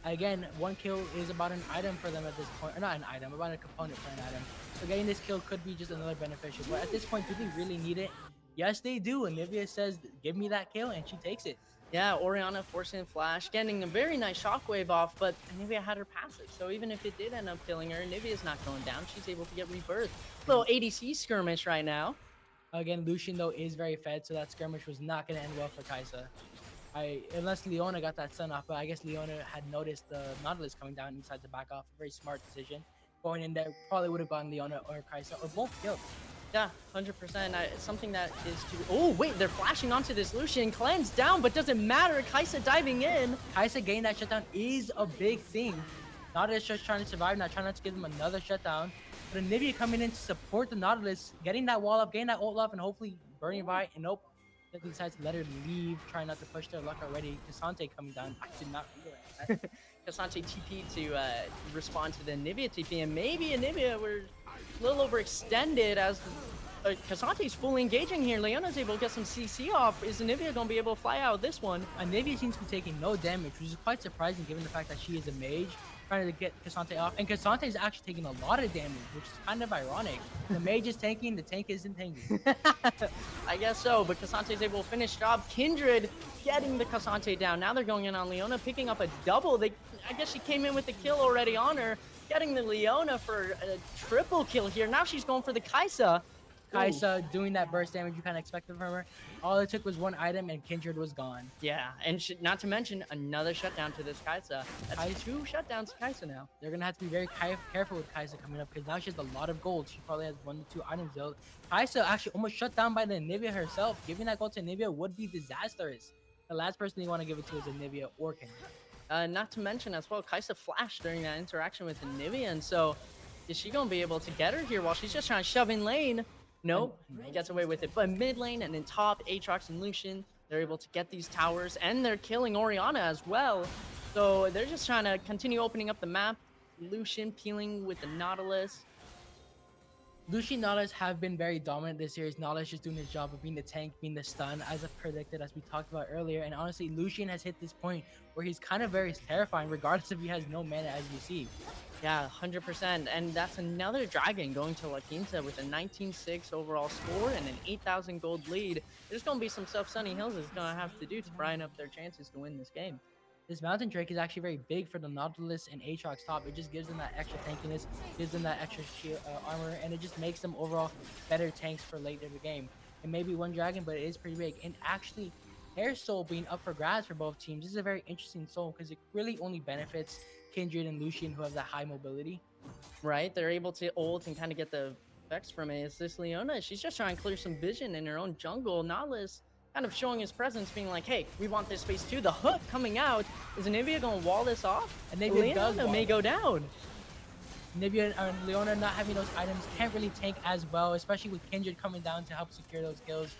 Again, 1 kill is about an item for them at this point, or not an item, about a component for an item. So getting this kill could be just another beneficial, but at this point, do they really need it? Yes, they do, and Nivea says, give me that kill, and she takes it. Yeah, Orianna forcing Flash, getting a very nice shockwave off, but Nivea had her passive, so even if it did end up killing her, Nivea's not going down. She's able to get rebirth. Little ADC skirmish right now. Again, Lucian, though, is very fed, so that skirmish was not going to end well for Kai'Sa. Unless Leona got that stun off, but I guess Leona had noticed the Nautilus coming down and decided to back off. Very smart decision. Going in there, probably would have gotten Leona or Kai'Sa, or both killed. Yeah, 100%. Something that is too... Oh, wait, they're flashing onto this Lucian. Cleanse down, but doesn't matter. Kai'Sa diving in. Kai'Sa getting that shutdown is a big thing. Nautilus just trying to survive, not trying not to give them another shutdown. But Nivea coming in to support the Nautilus, getting that wall up, getting that ult off, and hopefully burning by. And nope, they decides to let her leave, trying not to push their luck already. Cassante coming down. I did not realize that. Cassante TP to respond to the Nivea TP, and maybe Nivea were a little overextended as Cassante's fully engaging here. Leona's able to get some CC off. Is Nivea going to be able to fly out this one? Nivea seems to be taking no damage, which is quite surprising given the fact that she is a mage, trying to get Cassante off. And Cassante is actually taking a lot of damage, which is kind of ironic. The mage is tanking, the tank isn't tanking. I guess so, but Cassante is able to finish job. Kindred getting the Cassante down. Now they're going in on Leona, picking up a double. I guess she came in with the kill already on her, getting the Leona for a triple kill here. Now she's going for the Kai'Sa. Kai'Sa doing that burst damage you kind of expected from her. All it took was 1 item and Kindred was gone. Yeah, and not to mention another shutdown to this Kai'Sa. That's 2 shutdowns to Kai'Sa now. They're going to have to be very careful with Kai'Sa coming up because now she has a lot of gold. She probably has 1 to 2 items though. Kai'Sa actually almost shut down by the Nivea herself. Giving that gold to Nivea would be disastrous. The last person you want to give it to is a Nivea or Kindred. Not to mention as well, Kai'Sa flashed during that interaction with the Nivea, and so is she going to be able to get her here while she's just trying to shove in lane? Nope, he gets away with it. But mid lane and then top, Aatrox and Lucian They're able to get these towers, and they're killing Oriana as well. So they're just trying to continue opening up the map. Lucian peeling with the Nautilus. Lucian Nautilus have been very dominant this series. Nautilus just doing his job of being the tank, being the stun, as I predicted, as we talked about earlier. And honestly, Lucian has hit this point where he's kind of very terrifying, regardless if he has no mana, as you see. Yeah, 100%. And that's another Dragon going to La Quinta with a 19-6 overall score and an 8,000 gold lead. There's going to be some stuff Sunny Hills is going to have to do to brighten up their chances to win this game. This Mountain Drake is actually very big for the Nautilus and Aatrox top. It just gives them that extra tankiness, gives them that extra shield, armor, and it just makes them overall better tanks for later in the game. It may be one dragon, but it is pretty big. And actually, Hair Soul being up for grabs for both teams is a very interesting soul because it really only benefits Kindred and Lucian, who have that high mobility. Right? They're able to ult and kind of get the effects from it. It's this Leona. She's just trying to clear some vision in her own jungle. Nautilus kind of showing his presence, being like, hey, we want this space too. The hook coming out. Is Anivia going to wall this off? And Anivia Leona may go down. Anivia and Leona not having those items can't really tank as well, especially with Kindred coming down to help secure those kills.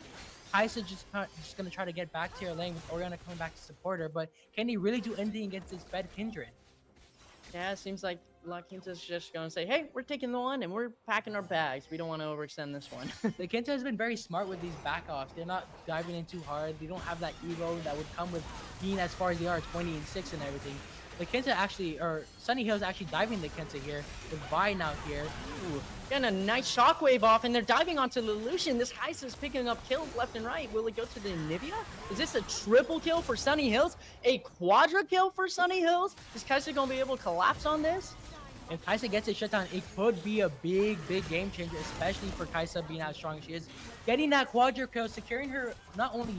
Kaisa just going to try to get back to her lane with Oriana coming back to support her, but can he really do anything against this fed Kindred? Yeah, it seems like La Quinta's just going to say, hey, we're taking the one and we're packing our bags. We don't want to overextend this one. La Quinta has been very smart with these backoffs. They're not diving in too hard. They don't have that ego that would come with being as far as they are, 20 and 6 and everything. La Quinta actually, or Sunny Hills actually diving La Quinta here with Vi now here. Ooh, getting a nice shockwave off, and they're diving onto the Lucian. This Kai'Sa's picking up kills left and right. Will it go to the Anivia? Is this a triple kill for Sunny Hills? A quadra kill for Sunny Hills? Is Kaisa going to be able to collapse on this? If Kaisa gets a shutdown, it could be a big game changer, especially for Kaisa being how strong she is. Getting that quadra kill, securing her not only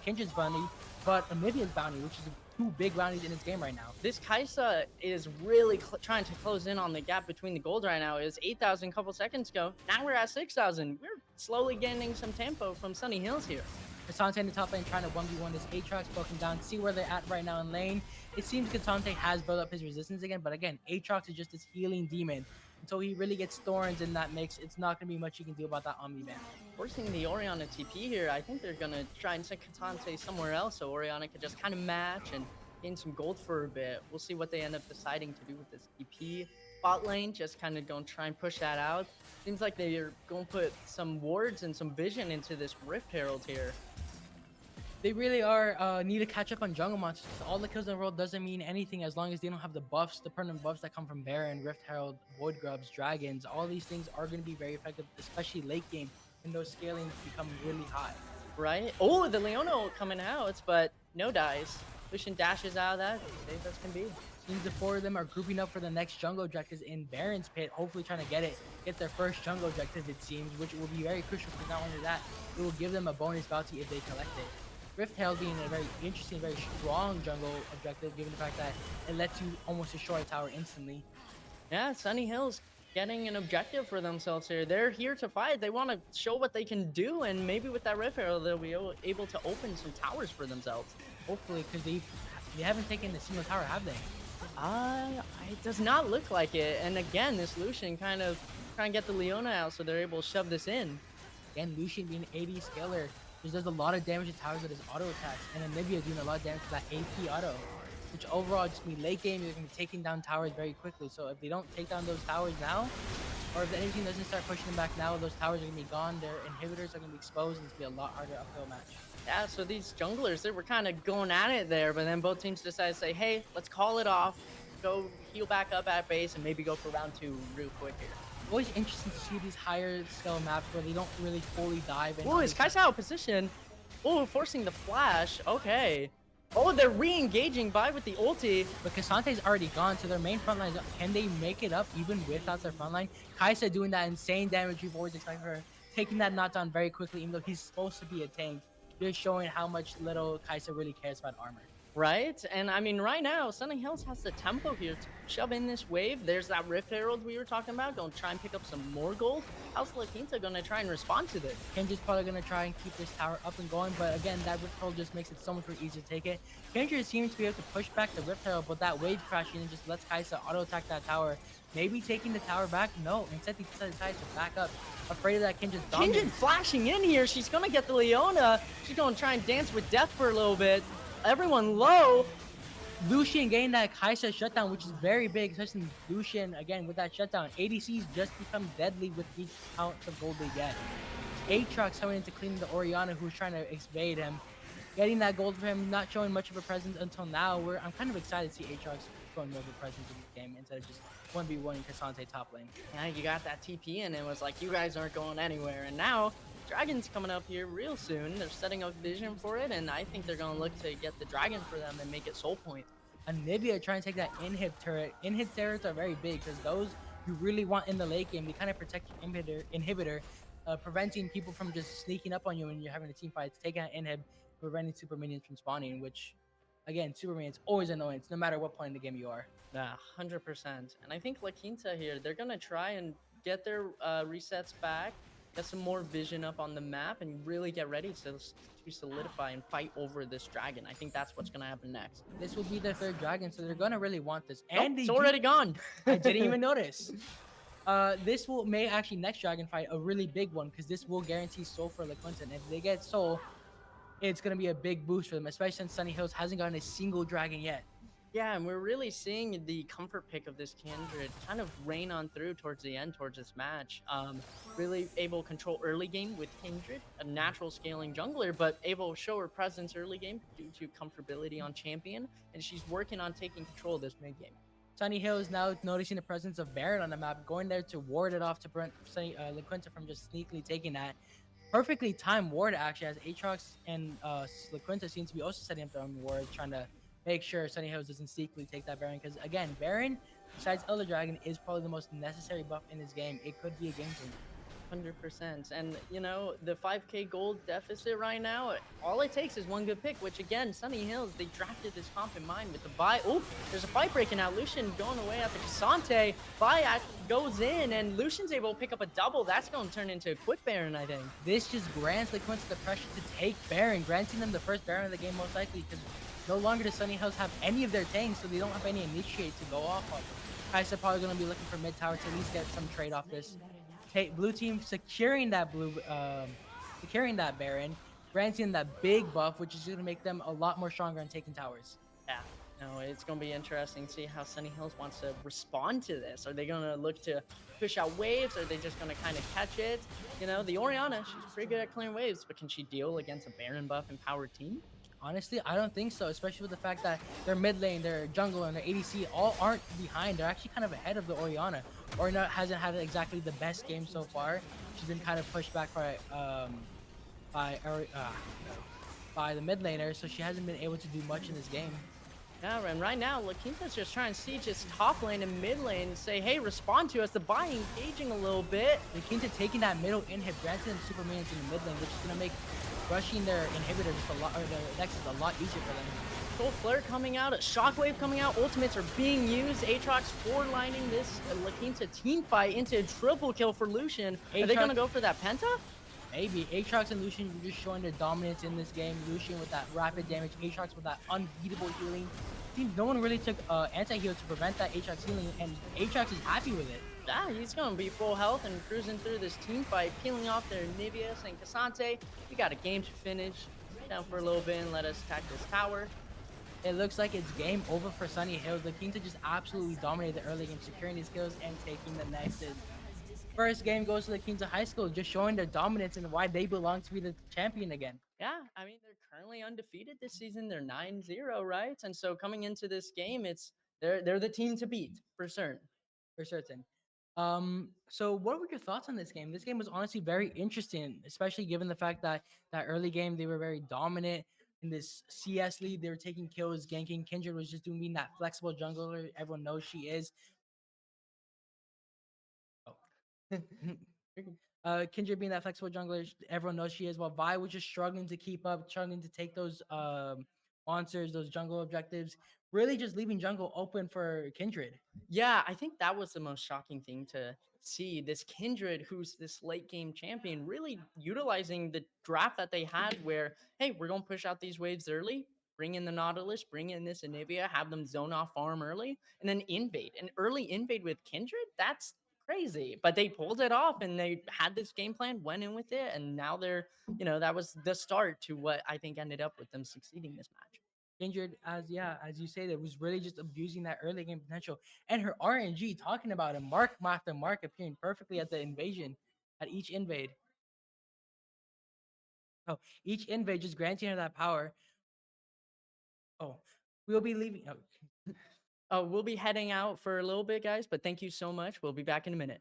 Kindred's bounty, but Anivia's bounty, which is two big bounties in this game right now. This Kaisa is really trying to close in on the gap between the gold right now. It was 8,000 a couple seconds ago. Now we're at 6,000. We're slowly gaining some tempo from Sunny Hills here. Kasante in the top lane trying to 1v1 this Aatrox, poking down, see where they're at right now in lane. It seems Kasante has built up his resistance again, but again, Aatrox is just this healing demon. Until he really gets thorns in that mix, it's not going to be much you can do about that Omni Band. Forcing the Oriana TP here, I think they're going to try and send Kasante somewhere else so Oriana could just kind of match and gain some gold for a bit. We'll see what they end up deciding to do with this TP. Bot lane, just kind of going to try and push that out. Seems like they're going to put some wards and some vision into this Rift Herald here. They really are need to catch up on jungle monsters. All the kills in the world doesn't mean anything as long as they don't have the buffs, the permanent buffs that come from Baron, Rift Herald, Void Grubs, Dragons. All these things are going to be very effective, especially late game when those scalings become really high. Right? Oh, the Leona coming out, but no dies. Lucian dashes out of that, safe as can be. Seems the four of them are grouping up for the next jungle objectives in Baron's Pit, hopefully trying to get their first jungle objective, it seems, which will be very crucial because not only that, it will give them a bonus bounty if they collect it. Rift Herald being a very interesting, very strong jungle objective, given the fact that it lets you almost destroy a tower instantly. Yeah, Sunny Hills getting an objective for themselves here. They're here to fight. They want to show what they can do, and maybe with that Rift Herald, they'll be able to open some towers for themselves. Hopefully, because they haven't taken a single tower, have they? It does not look like it. And again, this Lucian kind of trying to get the Leona out so they're able to shove this in. Again, Lucian being 80 scaler, just does a lot of damage to towers with his auto attacks, and Anivia doing a lot of damage to that AP auto, which overall just means late game you're going to be taking down towers very quickly. So if they don't take down those towers now, or if anything doesn't start pushing them back now, those towers are going to be gone, their inhibitors are going to be exposed, and it's going to be a lot harder uphill match. Yeah, so these junglers, they were kind of going at it there, but then both teams decided to say, hey, let's call it off, go heal back up at base, and maybe go for round 2 real quick here. Always interesting to see these higher scale maps where they don't really fully dive in. Oh, is Kaisa out of position? Oh, forcing the flash. Okay. Oh, they're re-engaging by with the ulti. But Kasante's already gone, so their main front line, can they make it up even without their front line? Kaisa doing that insane damage we've always expected her, taking that knockdown very quickly, even though he's supposed to be a tank. Just showing how much little Kaisa really cares about armor. Right? And I mean, right now, Sunny Hills has the tempo here to shove in this wave. There's that Rift Herald we were talking about, going to try and pick up some more gold. How's La Quinta going to try and respond to this? Kendra's probably going to try and keep this tower up and going, but again, that Rift Herald just makes it so much more easier to take it. Kendra seems to be able to push back the Rift Herald, but that wave crashing and just lets Kaisa auto-attack that tower. Maybe taking the tower back? No, instead he decides to back up, afraid of that Kendra's dominance. Kindred flashing in here. She's going to get the Leona. She's going to try and dance with death for a little bit. Everyone low. Lucian getting that Kaisa shutdown, which is very big, especially Lucian, again, with that shutdown. ADCs just become deadly with each ounce of gold they get. Aatrox coming into cleaning the Orianna, who's trying to evade him. Getting that gold for him, not showing much of a presence until now. I'm kind of excited to see Aatrox showing more of a presence in this game instead of just 1v1 in Cassante top lane. Yeah, you got that TP in, and it was like, you guys aren't going anywhere. And now, Dragon's coming up here real soon. They're setting up vision for it, and I think they're going to look to get the Dragon for them and make it soul point. Anivia trying to take that inhib turret. Inhib turrets are very big because those you really want in the late game. They kind of protect your inhibitor, preventing people from just sneaking up on you when you're having a team fight. It's taking out inhib, preventing super minions from spawning, which, again, super minions always annoyance, no matter what point in the game you are. Yeah, 100%. And I think La Quinta here, they're going to try and get their resets back, get some more vision up on the map, and really get ready to solidify and fight over this dragon. I think that's what's going to happen next. This will be their third dragon, so they're going to really want this. Nope, And it's already gone. I didn't even notice. This may actually next dragon fight a really big one because this will guarantee soul for La Quinta. And if they get soul, it's going to be a big boost for them, especially since Sunny Hills hasn't gotten a single dragon yet. Yeah, and we're really seeing the comfort pick of this Kindred kind of rain on through towards the end, towards this match. Really able to control early game with Kindred, a natural scaling jungler, but able to show her presence early game due to comfortability on champion, and she's working on taking control of this mid game. Sunny Hills now noticing the presence of Baron on the map, going there to ward it off to prevent La Quinta from just sneakily taking that. Perfectly timed ward, actually, as Aatrox and La Quinta seem to be also setting up their own ward, trying to make sure Sunny Hills doesn't sneakily take that Baron. Because, again, Baron, besides Elder Dragon, is probably the most necessary buff in this game. It could be a game changer. 100%. And, you know, the 5k gold deficit right now, all it takes is one good pick, which, again, Sunny Hills, they drafted this comp in mind with the buy. Oh, there's a fight breaking out. Lucian going away after Cassante. Buy goes in, and Lucian's able to pick up a double. That's going to turn into a quick Baron, I think. This just grants La Quinta the pressure to take Baron, granting them the first Baron of the game most likely, because no longer does Sunny Hills have any of their tanks, so they don't have any initiate to go off of. Kaisa probably going to be looking for mid tower to at least get some trade off this. Blue team securing that Baron, granting them that big buff, which is going to make them a lot more stronger on taking towers. Yeah, no, it's going to be interesting to see how Sunny Hills wants to respond to this. Are they going to look to push out waves? Are they just going to kind of catch it? You know, the Orianna, she's pretty good at clearing waves, but can she deal against a Baron buff empowered team? Honestly, I don't think so, especially with the fact that their mid lane, their jungle, and their ADC all aren't behind. They're actually kind of ahead of the Orianna. Orianna hasn't had exactly the best game so far. She's been kind of pushed back by the mid laner, so she hasn't been able to do much in this game. Yeah, and right now, La Quinta's just trying to siege his top lane and mid lane and say, hey, respond to us. The buy engaging a little bit. La Quinta taking that middle inhib, granting them super minions in the mid lane, which is going to make rushing their inhibitor just a lot, or their nexus a lot easier for them. Full flare coming out, a shockwave coming out, ultimates are being used. Aatrox forward-lining this La Quinta team fight into a triple kill for Lucian. Are they going to go for that penta? Maybe. Aatrox and Lucian are just showing their dominance in this game. Lucian with that rapid damage, Aatrox with that unbeatable healing. Seems no one really took anti-heal to prevent that Aatrox healing, and Aatrox is happy with it. Yeah, he's going to be full health and cruising through this team fight, peeling off their Niveus and Cassante. We got a game to finish. Down for a little bit and let us attack this tower. It looks like it's game over for Sunny Hills. The Kings just absolutely dominated the early game, securing these kills and taking the nexus. First game goes to the Kings of High School, just showing their dominance and why they belong to be the champion again. Yeah, I mean, they're currently undefeated this season. They're 9-0, right? And so coming into this game, they're the team to beat, for certain. For certain. So what were your thoughts on this game? This game was honestly very interesting, especially given the fact that that early game they were very dominant in this CS lead. They were taking kills, ganking. Kindred was just doing that flexible jungler. Everyone knows she is. Kindred being that flexible jungler, everyone knows she is. While Vi was just struggling to keep up, struggling to take those monsters, those jungle objectives, really just leaving jungle open for Kindred. Yeah, I think that was the most shocking thing to see. This Kindred, who's this late game champion, really utilizing the draft that they had where, hey, we're going to push out these waves early, bring in the Nautilus, bring in this Anivia, have them zone off farm early, and then invade. An early invade with Kindred, that's crazy. But they pulled it off and they had this game plan, went in with it, and now they're, that was the start to what I think ended up with them succeeding this match. Kindred, as you say, that was really just abusing that early game potential, and her RNG talking about it, mark after mark appearing perfectly at the invasion, at each invade. Oh, each invade just granting her that power. Oh, we'll be leaving. Oh. We'll be heading out for a little bit, guys, but thank you so much. We'll be back in a minute.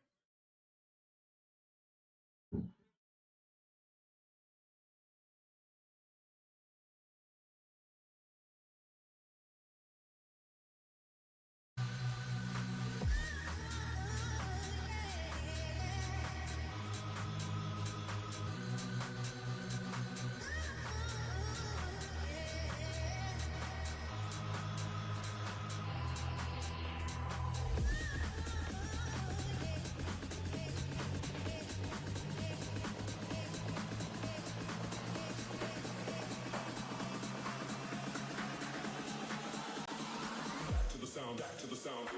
Back to the sound.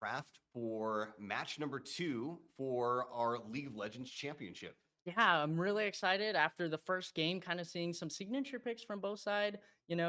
draft for match number 2 for our League of Legends Championship. Yeah, I'm really excited after the first game, kind of seeing some signature picks from both sides,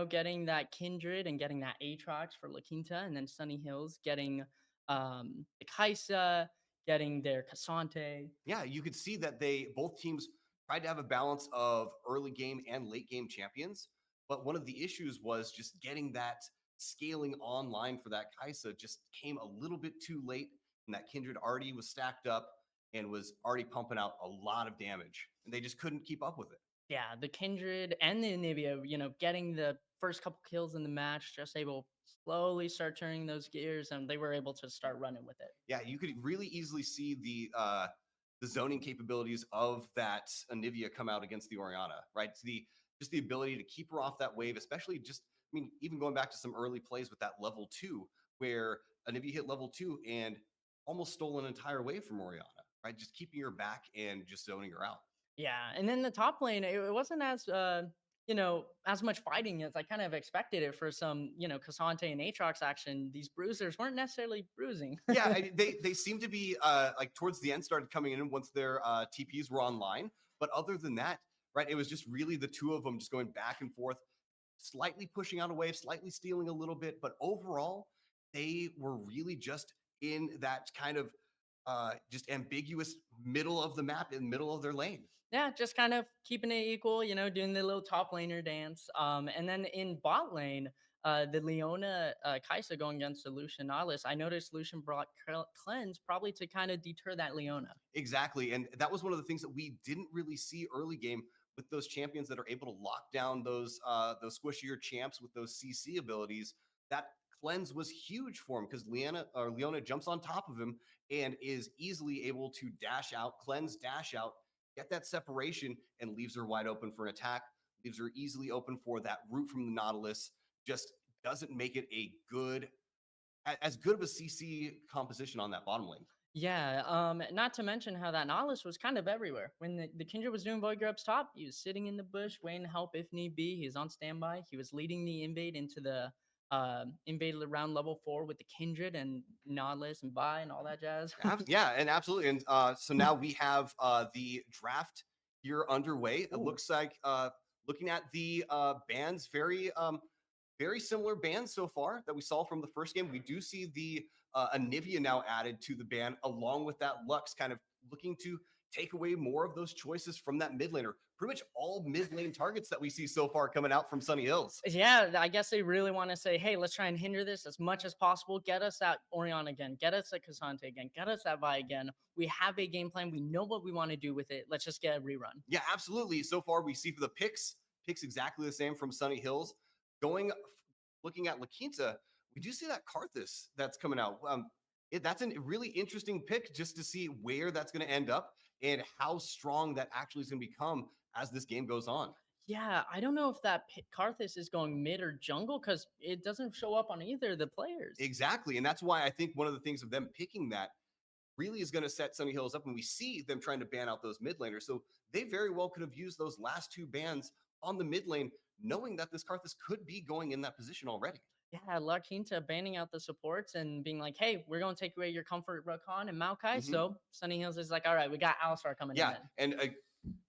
getting that Kindred and getting that Aatrox for La Quinta, and then Sunny Hills getting the Kaisa, getting their Cassante. Yeah, you could see that both teams tried to have a balance of early game and late game champions, but one of the issues was just getting that scaling online for that Kaisa just came a little bit too late, and that Kindred already was stacked up and was already pumping out a lot of damage, and they just couldn't keep up with it. Yeah, the Kindred and the Anivia, getting the first couple kills in the match, just able slowly start turning those gears, and they were able to start running with it. Yeah, you could really easily see the zoning capabilities of that Anivia come out against the Orianna, right? It's just the ability to keep her off that wave, especially even going back to some early plays with that level 2, where Anivia hit level 2 and almost stole an entire wave from Orianna, right? Just keeping her back and just zoning her out. Yeah, and then the top lane, it wasn't as much fighting as I kind of expected it for some, Cassante and Aatrox action. These bruisers weren't necessarily bruising. Yeah, they seem to be like towards the end started coming in once their TPs were online. But other than that, right, it was just really the two of them just going back and forth, slightly pushing out a wave, slightly stealing a little bit. But overall, they were really just in that kind of just ambiguous middle of the map, in the middle of their lane. Yeah, just kind of keeping it equal, doing the little top laner dance. And then in bot lane, the Leona Kaisa going against the Lucian Nautilus, I noticed Lucian brought Cleanse probably to kind of deter that Leona. Exactly. And that was one of the things that we didn't really see early game with those champions that are able to lock down those squishier champs with those CC abilities. That Cleanse was huge for him because Leona jumps on top of him and is easily able to dash out, Cleanse, dash out, get that separation, and leaves her wide open for an attack, leaves her easily open for that route from the Nautilus. Just doesn't make it as good of a CC composition on that bottom lane. Yeah, not to mention how that Nautilus was kind of everywhere. When the Kindred was doing Void Grub's top, he was sitting in the bush waiting to help if need be. He was on standby. He was leading the invade into the invade around level 4 with the Kindred and Nautilus and Vi and all that jazz. Yeah, and absolutely. And so now we have the draft here underway. It looks like looking at the bans, very similar bans so far that we saw from the first game. We do see the Anivia now added to the ban, along with that Lux kind of looking to take away more of those choices from that mid laner. Pretty much all mid lane targets that we see so far coming out from Sunny Hills. Yeah, I guess they really want to say, hey, let's try and hinder this as much as possible. Get us that Orion again. Get us that Cassante again. Get us that Vi again. We have a game plan. We know what we want to do with it. Let's just get a rerun. Yeah, absolutely. So far, we see for the picks exactly the same from Sunny Hills. Looking at La Quinta, we do see that Karthus that's coming out. That's a really interesting pick just to see where that's going to end up and how strong that actually is going to become as this game goes on. Yeah, I don't know if that Karthus is going mid or jungle because it doesn't show up on either of the players. Exactly. And that's why I think one of the things of them picking that really is going to set Sunny Hills up, and we see them trying to ban out those mid laners. So they very well could have used those last two bans on the mid lane, knowing that this Karthus could be going in that position already. Yeah, La Quinta banning out the supports and being like, hey, we're going to take away your comfort, Rakan and Maokai. So Sunny Hills is like, all right, we got Alistar coming in. Yeah, and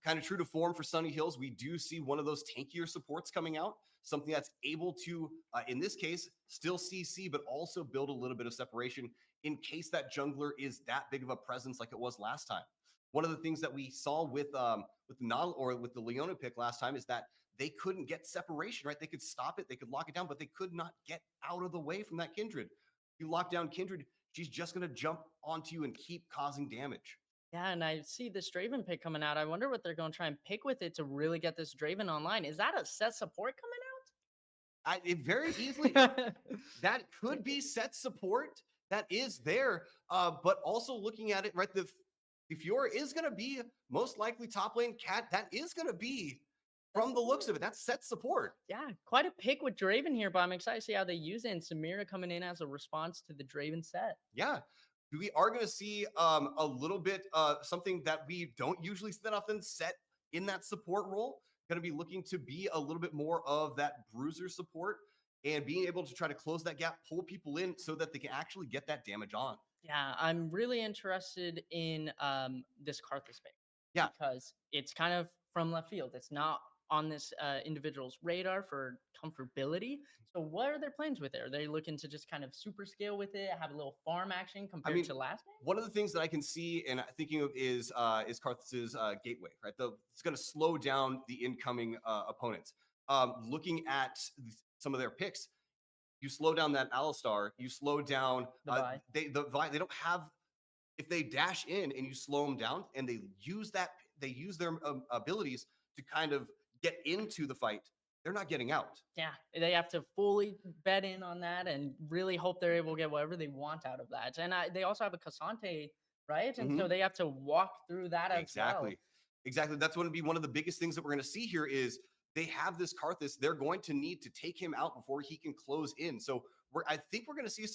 kind of true to form for Sunny Hills, we do see one of those tankier supports coming out, something that's able to, in this case, still CC, but also build a little bit of separation in case that jungler is that big of a presence like it was last time. One of the things that we saw with the Leona pick last time is that they couldn't get separation, right? They could stop it, they could lock it down, but they could not get out of the way from that Kindred. If you lock down Kindred, she's just going to jump onto you and keep causing damage. Yeah, and I see this Draven pick coming out. I wonder what they're going to try and pick with it to really get this Draven online. Is that a set support coming out? It very easily, that could be set support that is there, but also looking at it, right, the Fiora is going to be most likely top lane. Cat, that is going to be, from the looks of it, that's set support. Yeah, quite a pick with Draven here, but I'm excited to see how they use it. And Samira coming in as a response to the Draven set. Yeah, we are going to see a little bit something that we don't usually see that often set in that support role. Going to be looking to be a little bit more of that bruiser support. and being able to try to close that gap, pull people in so that they can actually get that damage on. Yeah, I'm really interested in this Karthus pick. Yeah. Because it's kind of from left field. It's not on this individual's radar for comfortability. So what are their plans with it? Are they looking to just kind of super scale with it, have a little farm action compared to last game? One of the things that I can see and thinking of is Karthus's gateway, right? It's going to slow down the incoming opponents. Looking at some of their picks, you slow down that Alistar, you slow down Vi. They don't have. If they dash in and you slow them down, and they use their abilities to kind of get into the fight, they're not getting out. Yeah, they have to fully bet in on that and really hope they're able to get whatever they want out of that. And they also have a Cassante, right? And so Mhm. they have to walk through that as well. Exactly. That's going to be one of the biggest things that we're going to see here is they have this Karthus. They're going to need to take him out before he can close in. So I think we're going to see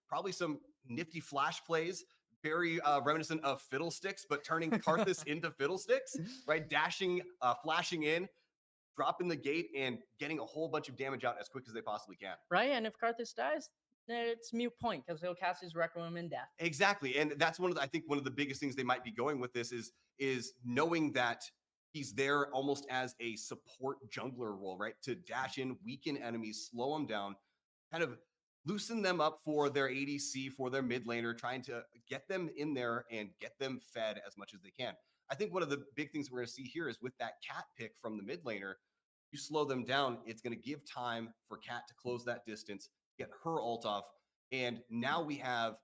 probably some nifty flash plays, very reminiscent of Fiddlesticks, but turning Karthus into Fiddlesticks, right? Dashing, flashing in, dropping the gate, and getting a whole bunch of damage out as quick as they possibly can. Right, and if Karthus dies, it's mute point because he'll cast his Requiem in death. Exactly, and that's I think one of the biggest things they might be going with this is knowing that he's there almost as a support jungler role, right? To dash in, weaken enemies, slow them down, kind of loosen them up for their ADC, for their mid laner, trying to get them in there and get them fed as much as they can. I think one of the big things we're going to see here is with that Cat pick from the mid laner, you slow them down, it's going to give time for Cat to close that distance, get her ult off, and now we have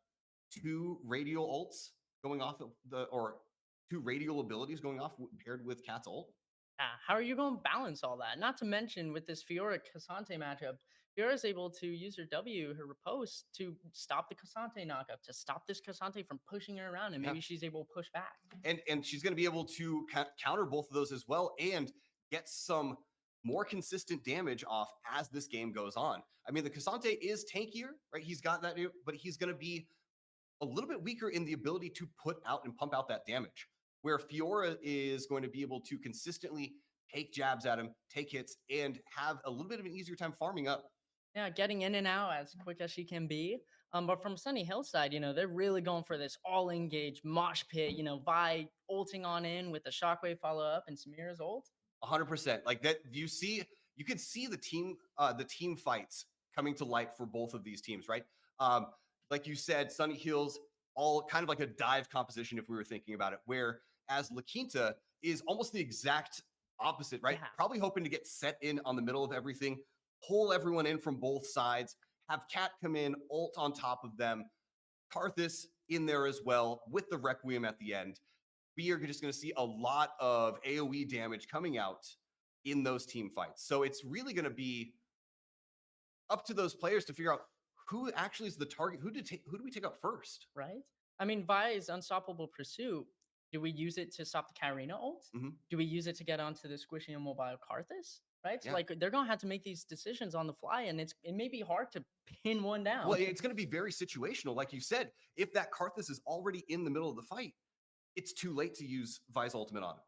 two radial ults going off or two radial abilities going off paired with Cat's ult. Yeah, how are you going to balance all that? Not to mention with this Fiora Cassante matchup, Fiora is able to use her W, her riposte, to stop the Cassante knockup, to stop this Cassante from pushing her around, and maybe she's able to push back. And she's going to be able to counter both of those as well and get some more consistent damage off as this game goes on. I mean, the Cassante is tankier, right? He's got that, but he's going to be a little bit weaker in the ability to put out and pump out that damage, where Fiora is going to be able to consistently take jabs at him, take hits, and have a little bit of an easier time farming up. Yeah, getting in and out as quick as she can be. But from Sunny Hill's side, they're really going for this all engaged mosh pit, Vi ulting on in with the shockwave follow up and Samira's ult. 100%. Like that, you can see the team fights coming to light for both of these teams, right? Like you said, Sunny Hills, all kind of like a dive composition if we were thinking about it, where as La Quinta is almost the exact opposite, right? Yeah. Probably hoping to get set in on the middle of everything, pull everyone in from both sides, have Cat come in, ult on top of them, Karthus in there as well with the Requiem at the end. We are just going to see a lot of AoE damage coming out in those team fights. So it's really going to be up to those players to figure out who actually is the target. Who do we take out first? Right? I mean, Vi's Unstoppable Pursuit, do we use it to stop the Karina ult? Mhm. Do we use it to get onto the squishy and mobile Karthus? Right? So Yeah. like they're gonna have to make these decisions on the fly, and it may be hard to pin one down. Well, it's going to be very situational. Like you said, if that Karthus is already in the middle of the fight, it's too late to use Vi's ultimate on him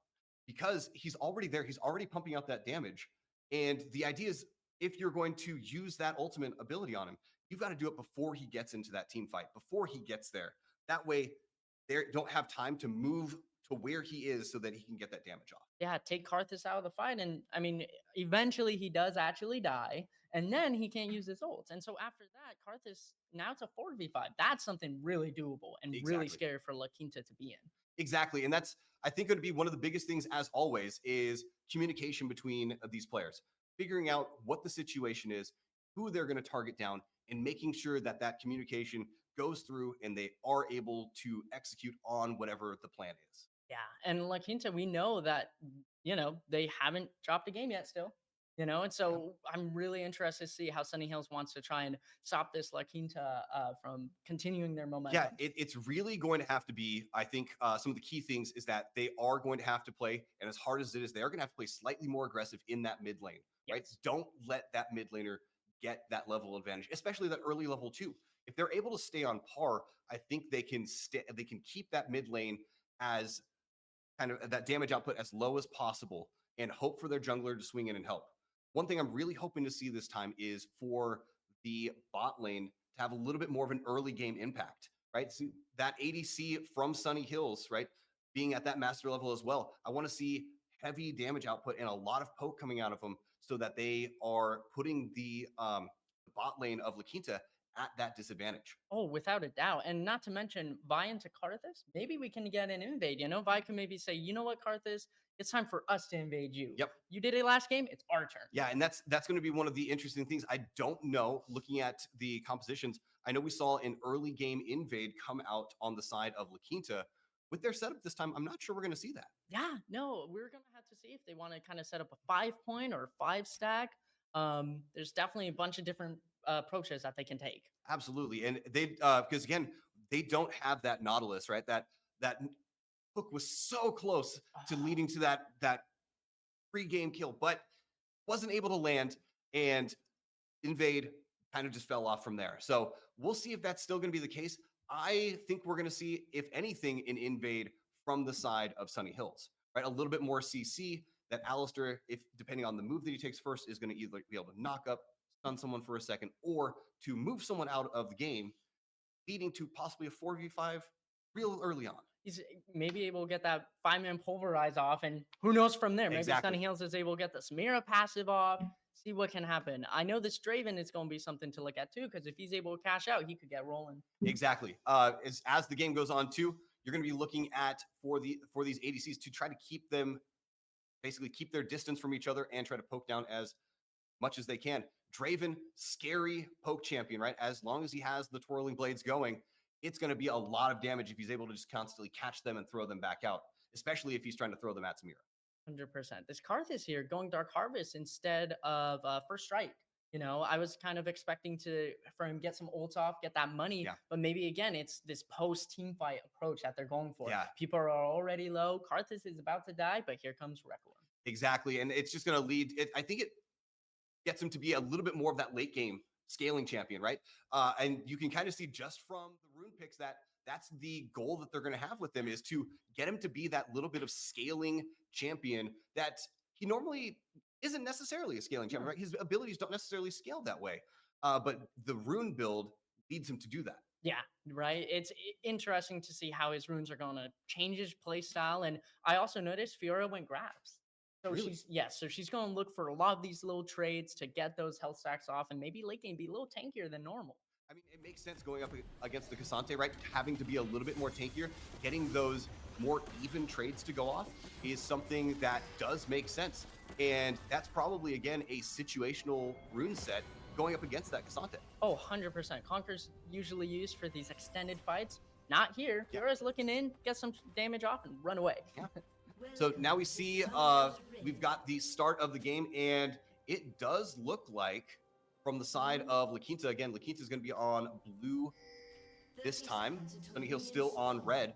because he's already there. He's already pumping out that damage. And the idea is if you're going to use that ultimate ability on him, you've got to do it before he gets into that team fight, before he gets there. That way, they don't have time to move to where he is so that he can get that damage off. Yeah, take Karthus out of the fight. And I mean, eventually he does actually die, and then he can't use his ult. And so after that, Karthus, now it's a 4v5. That's something really doable and really Exactly. scary for La Quinta to be in. Exactly. And that's, I think, going to be one of the biggest things, as always, is communication between these players, figuring out what the situation is, who they're going to target down, and making sure that that communication goes through and they are able to execute on whatever the plan is. Yeah, and La Quinta, we know that, they haven't dropped a game yet still, and so I'm really interested to see how Sunny Hills wants to try and stop this La Quinta from continuing their momentum. Yeah, it's really going to have to be, I think, some of the key things is that they are going to have to play, and as hard as it is, they are going to have to play slightly more aggressive in that mid lane, right? Don't let that mid laner get that level of advantage, especially that early level 2. If they're able to stay on par, I think they can keep that mid lane as kind of that damage output as low as possible and hope for their jungler to swing in and help. One thing I'm really hoping to see this time is for the bot lane to have a little bit more of an early game impact, right? So that ADC from Sunny Hills, right, being at that master level as well. I want to see heavy damage output and a lot of poke coming out of them so that they are putting the bot lane of La Quinta at that disadvantage. Oh, without a doubt. And not to mention, Vi into Karthus, maybe we can get an invade. You know, Vi can maybe say, you know what, Karthus, it's time for us to invade you. Yep. You did it last game, it's our turn. Yeah, and that's going to be one of the interesting things. I don't know, looking at the compositions, I know we saw an early game invade come out on the side of La Quinta. With their setup this time, I'm not sure we're going to see that. Yeah, no, we're going to have to see if they want to kind of set up a 5-point or 5-stack. There's definitely a bunch of different approaches that they can take. Absolutely. And they, because again, they don't have that Nautilus, right? That hook was so close to leading to that pre-game kill, but wasn't able to land, and invade kind of just fell off from there. So we'll see if that's still going to be the case. I think we're going to see, if anything, an invade from the side of Sunny Hills, right? A little bit more CC that Alistair, if depending on the move that he takes first, is going to either be able to knock up, stun someone for a second, or to move someone out of the game, leading to possibly a 4v5 real early on. He's maybe able to get that 5-man pulverize off, and who knows from there? Maybe Exactly. Sunny Hills is able to get the Samira passive off, see what can happen. I know this Draven is going to be something to look at too, because if he's able to cash out, he could get rolling. Exactly. As the game goes on too, you're going to be looking at for these ADCs to try to keep them, basically keep their distance from each other and try to poke down as much as they can. Draven, scary poke champion, right? As long as he has the twirling blades going, it's going to be a lot of damage if he's able to just constantly catch them and throw them back out, especially if he's trying to throw them at Samira. 100%. This Karthus here going Dark Harvest instead of First Strike. You know, I was kind of expecting for him get some ults off, get that money, but maybe again, it's this post team fight approach that they're going for. Yeah. People are already low. Karthus is about to die, but here comes Requiem. Exactly. And it's just going to lead, I think it gets him to be a little bit more of that late game scaling champion, right? And you can kind of see just from the rune picks that that's the goal that they're going to have with them, is to get him to be that little bit of scaling champion that he normally isn't necessarily a scaling champion, right? His abilities don't necessarily scale that way. But the rune build leads him to do that. Yeah, right. It's interesting to see how his runes are going to change his play style. And I also noticed Fiora went grabs. So Really? she's going to look for a lot of these little trades to get those health stacks off, and maybe late game be a little tankier than normal. I mean, it makes sense going up against the Cassante, right? Having to be a little bit more tankier, getting those more even trades to go off is something that does make sense. And that's probably, again, a situational rune set going up against that Cassante. Oh, 100%. Conquer's usually used for these extended fights. Not here. Fiora's looking in, get some damage off, and run away. Yeah. So now we see we've got the start of the game, and it does look like from the side of La Quinta, again, La Quinta is going to be on blue this time. Sunny Hill's still on red.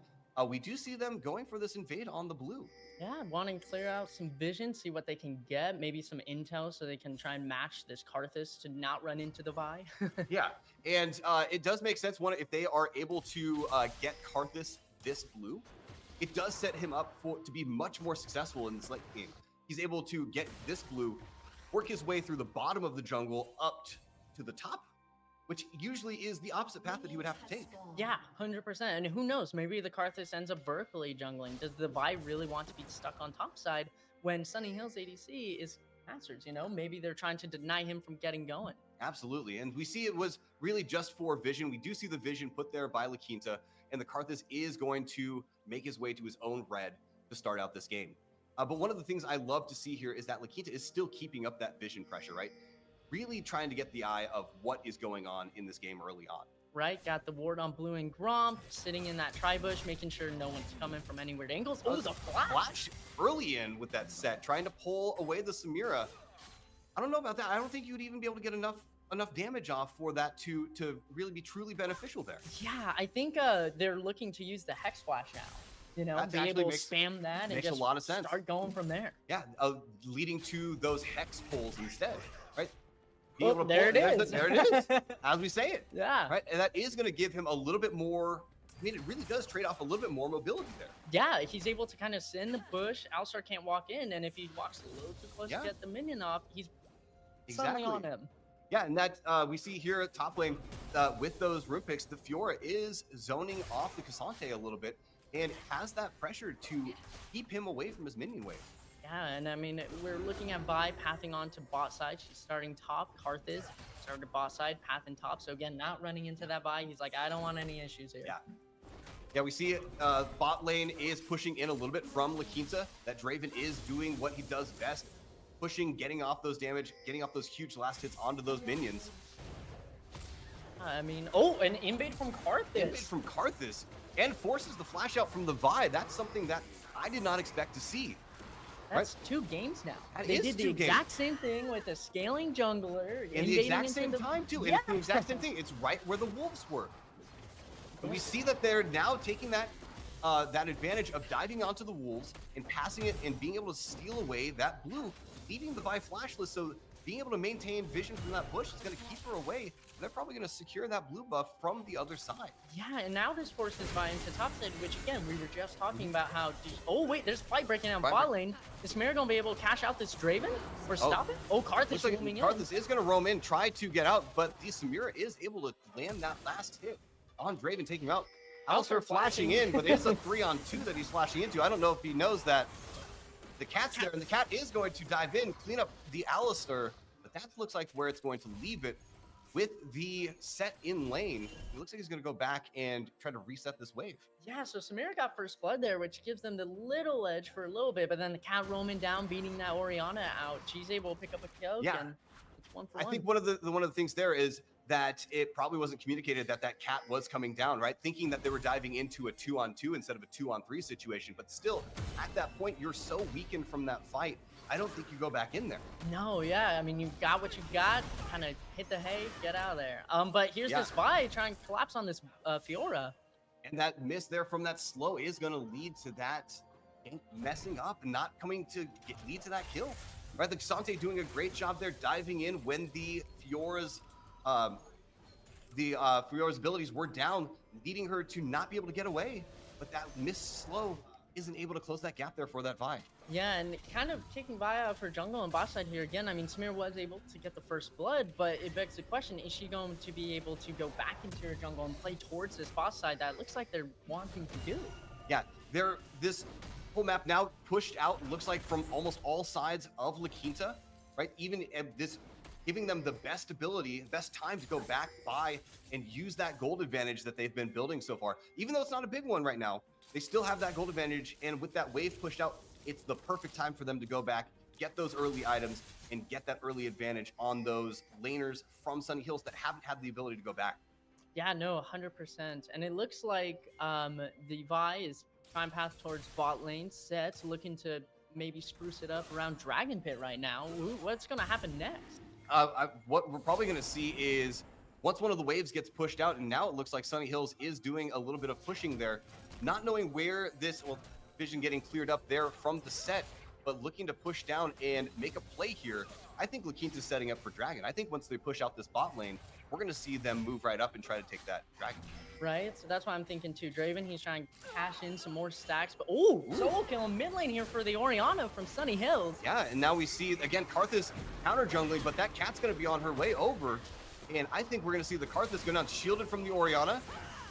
We do see them going for this invade on the blue. Yeah, wanting to clear out some vision, see what they can get, maybe some intel so they can try and match this Karthus to not run into the Vi. Yeah, and it does make sense if they are able to get Karthus this blue. It does set him up to be much more successful in this late game. He's able to get this blue, work his way through the bottom of the jungle up to the top, which usually is the opposite path that he would have to take. Yeah, 100%. And who knows, maybe the Karthus ends up vertically jungling. Does the Vi really want to be stuck on top side when Sunny Hills ADC is Masters? You know, maybe they're trying to deny him from getting going. Absolutely. And we see it was really just for vision. We do see the vision put there by La Quinta, and the Karthus is going to make his way to his own red to start out this game. But one of the things I love to see here is that La Quinta is still keeping up that vision pressure, right? Really trying to get the eye of what is going on in this game early on. Right, got the ward on blue and Gromp, sitting in that tri-bush, making sure no one's coming from any weird angles. Oh, the flash! Early in with that set, trying to pull away the Samira. I don't know about that. I don't think you would even be able to get enough damage off for that to really be truly beneficial there. Yeah, I think they're looking to use the Hex Flash now. You know, be able to spam that and just a lot of sense. Start going from there. Yeah, leading to those Hex pulls instead, right? There it is. There it is, as we say it. Yeah. Right, and that is going to give him a little bit more. I mean, it really does trade off a little bit more mobility there. Yeah, he's able to kind of sit in the bush. Alistar can't walk in, and if he walks a little too close to get the minion off, he's suddenly on him. Yeah, and that we see here at top lane with those root picks, the Fiora is zoning off the Cassante a little bit and has that pressure to keep him away from his minion wave. Yeah, and I mean, we're looking at Vi pathing on to bot side. She's starting top. Karthus started bot side, pathing top. So again, not running into that Vi. He's like, I don't want any issues here. Yeah. Yeah, we see bot lane is pushing in a little bit from La Quinta. That Draven is doing what he does best, pushing, getting off those damage, getting off those huge last hits onto those minions. I mean, oh, an invade from Karthus. Invade from Karthus and forces the flash out from the Vi. That's something that I did not expect to see. That's 2 games now. That they is did the 2 games. exact same thing with a scaling jungler. In the exact same the... time, too. Yeah. And it's the exact same thing. It's right where the wolves were. But we see that they're now taking that that advantage of diving onto the wolves and passing it and being able to steal away that blue, leaving the Vi flashless. So being able to maintain vision from that bush is going to keep her away. They're probably going to secure that blue buff from the other side. Yeah, and now this forces Vi into top side, which again, we were just talking about how... Oh, wait, there's a fight breaking out in bot lane. Is Samira going to be able to cash out this Draven or stop it? Oh, Karthus like roaming in. Karthus is going to roam in, try to get out, but the Samira is able to land that last hit on Draven, taking him out. Alistair flashing in, but it's a 3-on-2 that he's flashing into. I don't know if he knows that the cat's there, and the cat is going to dive in, clean up the Alistair, but that looks like where it's going to leave it. With the set in lane, it looks like he's going to go back and try to reset this wave. Yeah, so Samira got first blood there, which gives them the little edge for a little bit, but then the cat roaming down, beating that Orianna out. She's able to pick up a kill. Yeah. And it's 1 for I 1. think one of the things there is that it probably wasn't communicated that that cat was coming down, right? Thinking that they were diving into a 2-on-2 instead of a 2-on-3 situation. But still, at that point, you're so weakened from that fight. I don't think you go back in there. No, yeah, I mean, you got what you got, kind of hit the hay, get out of there. But here's this Vi trying to collapse on this Fiora. And that miss there from that slow is going to lead to that messing up and not coming to lead to that kill. Right, the Xante doing a great job there, diving in when the Fiora's abilities were down, leading her to not be able to get away. But that missed slow isn't able to close that gap there for that Vi. Yeah, and kind of kicking Vi out of her jungle and bot side here again. I mean, Samir was able to get the first blood, but it begs the question, is she going to be able to go back into her jungle and play towards this bot side that it looks like they're wanting to do? Yeah, this whole map now pushed out, looks like from almost all sides of La Quinta, right? Even this giving them the best ability, best time to go back by and use that gold advantage that they've been building so far. Even though it's not a big one right now, they still have that gold advantage, and with that wave pushed out, it's the perfect time for them to go back, get those early items, and get that early advantage on those laners from Sunny Hills that haven't had the ability to go back. Yeah, no, 100%. And it looks like the Vi is trying to path towards bot lane. Set's looking to maybe spruce it up around Dragon Pit right now. Ooh, what's going to happen next? What we're probably going to see is once one of the waves gets pushed out, and now it looks like Sunny Hills is doing a little bit of pushing there, not knowing where this vision getting cleared up there from the set, but looking to push down and make a play here. I think La Quinta's setting up for Dragon. I think once they push out this bot lane, we're going to see them move right up and try to take that Dragon. Right, so that's why I'm thinking too. Draven, he's trying to cash in some more stacks, but solo kill in mid lane here for the Orianna from Sunny Hills. Yeah, and now we see, again, Karthus counter jungling, but that cat's going to be on her way over, and I think we're going to see the Karthus go down shielded from the Orianna,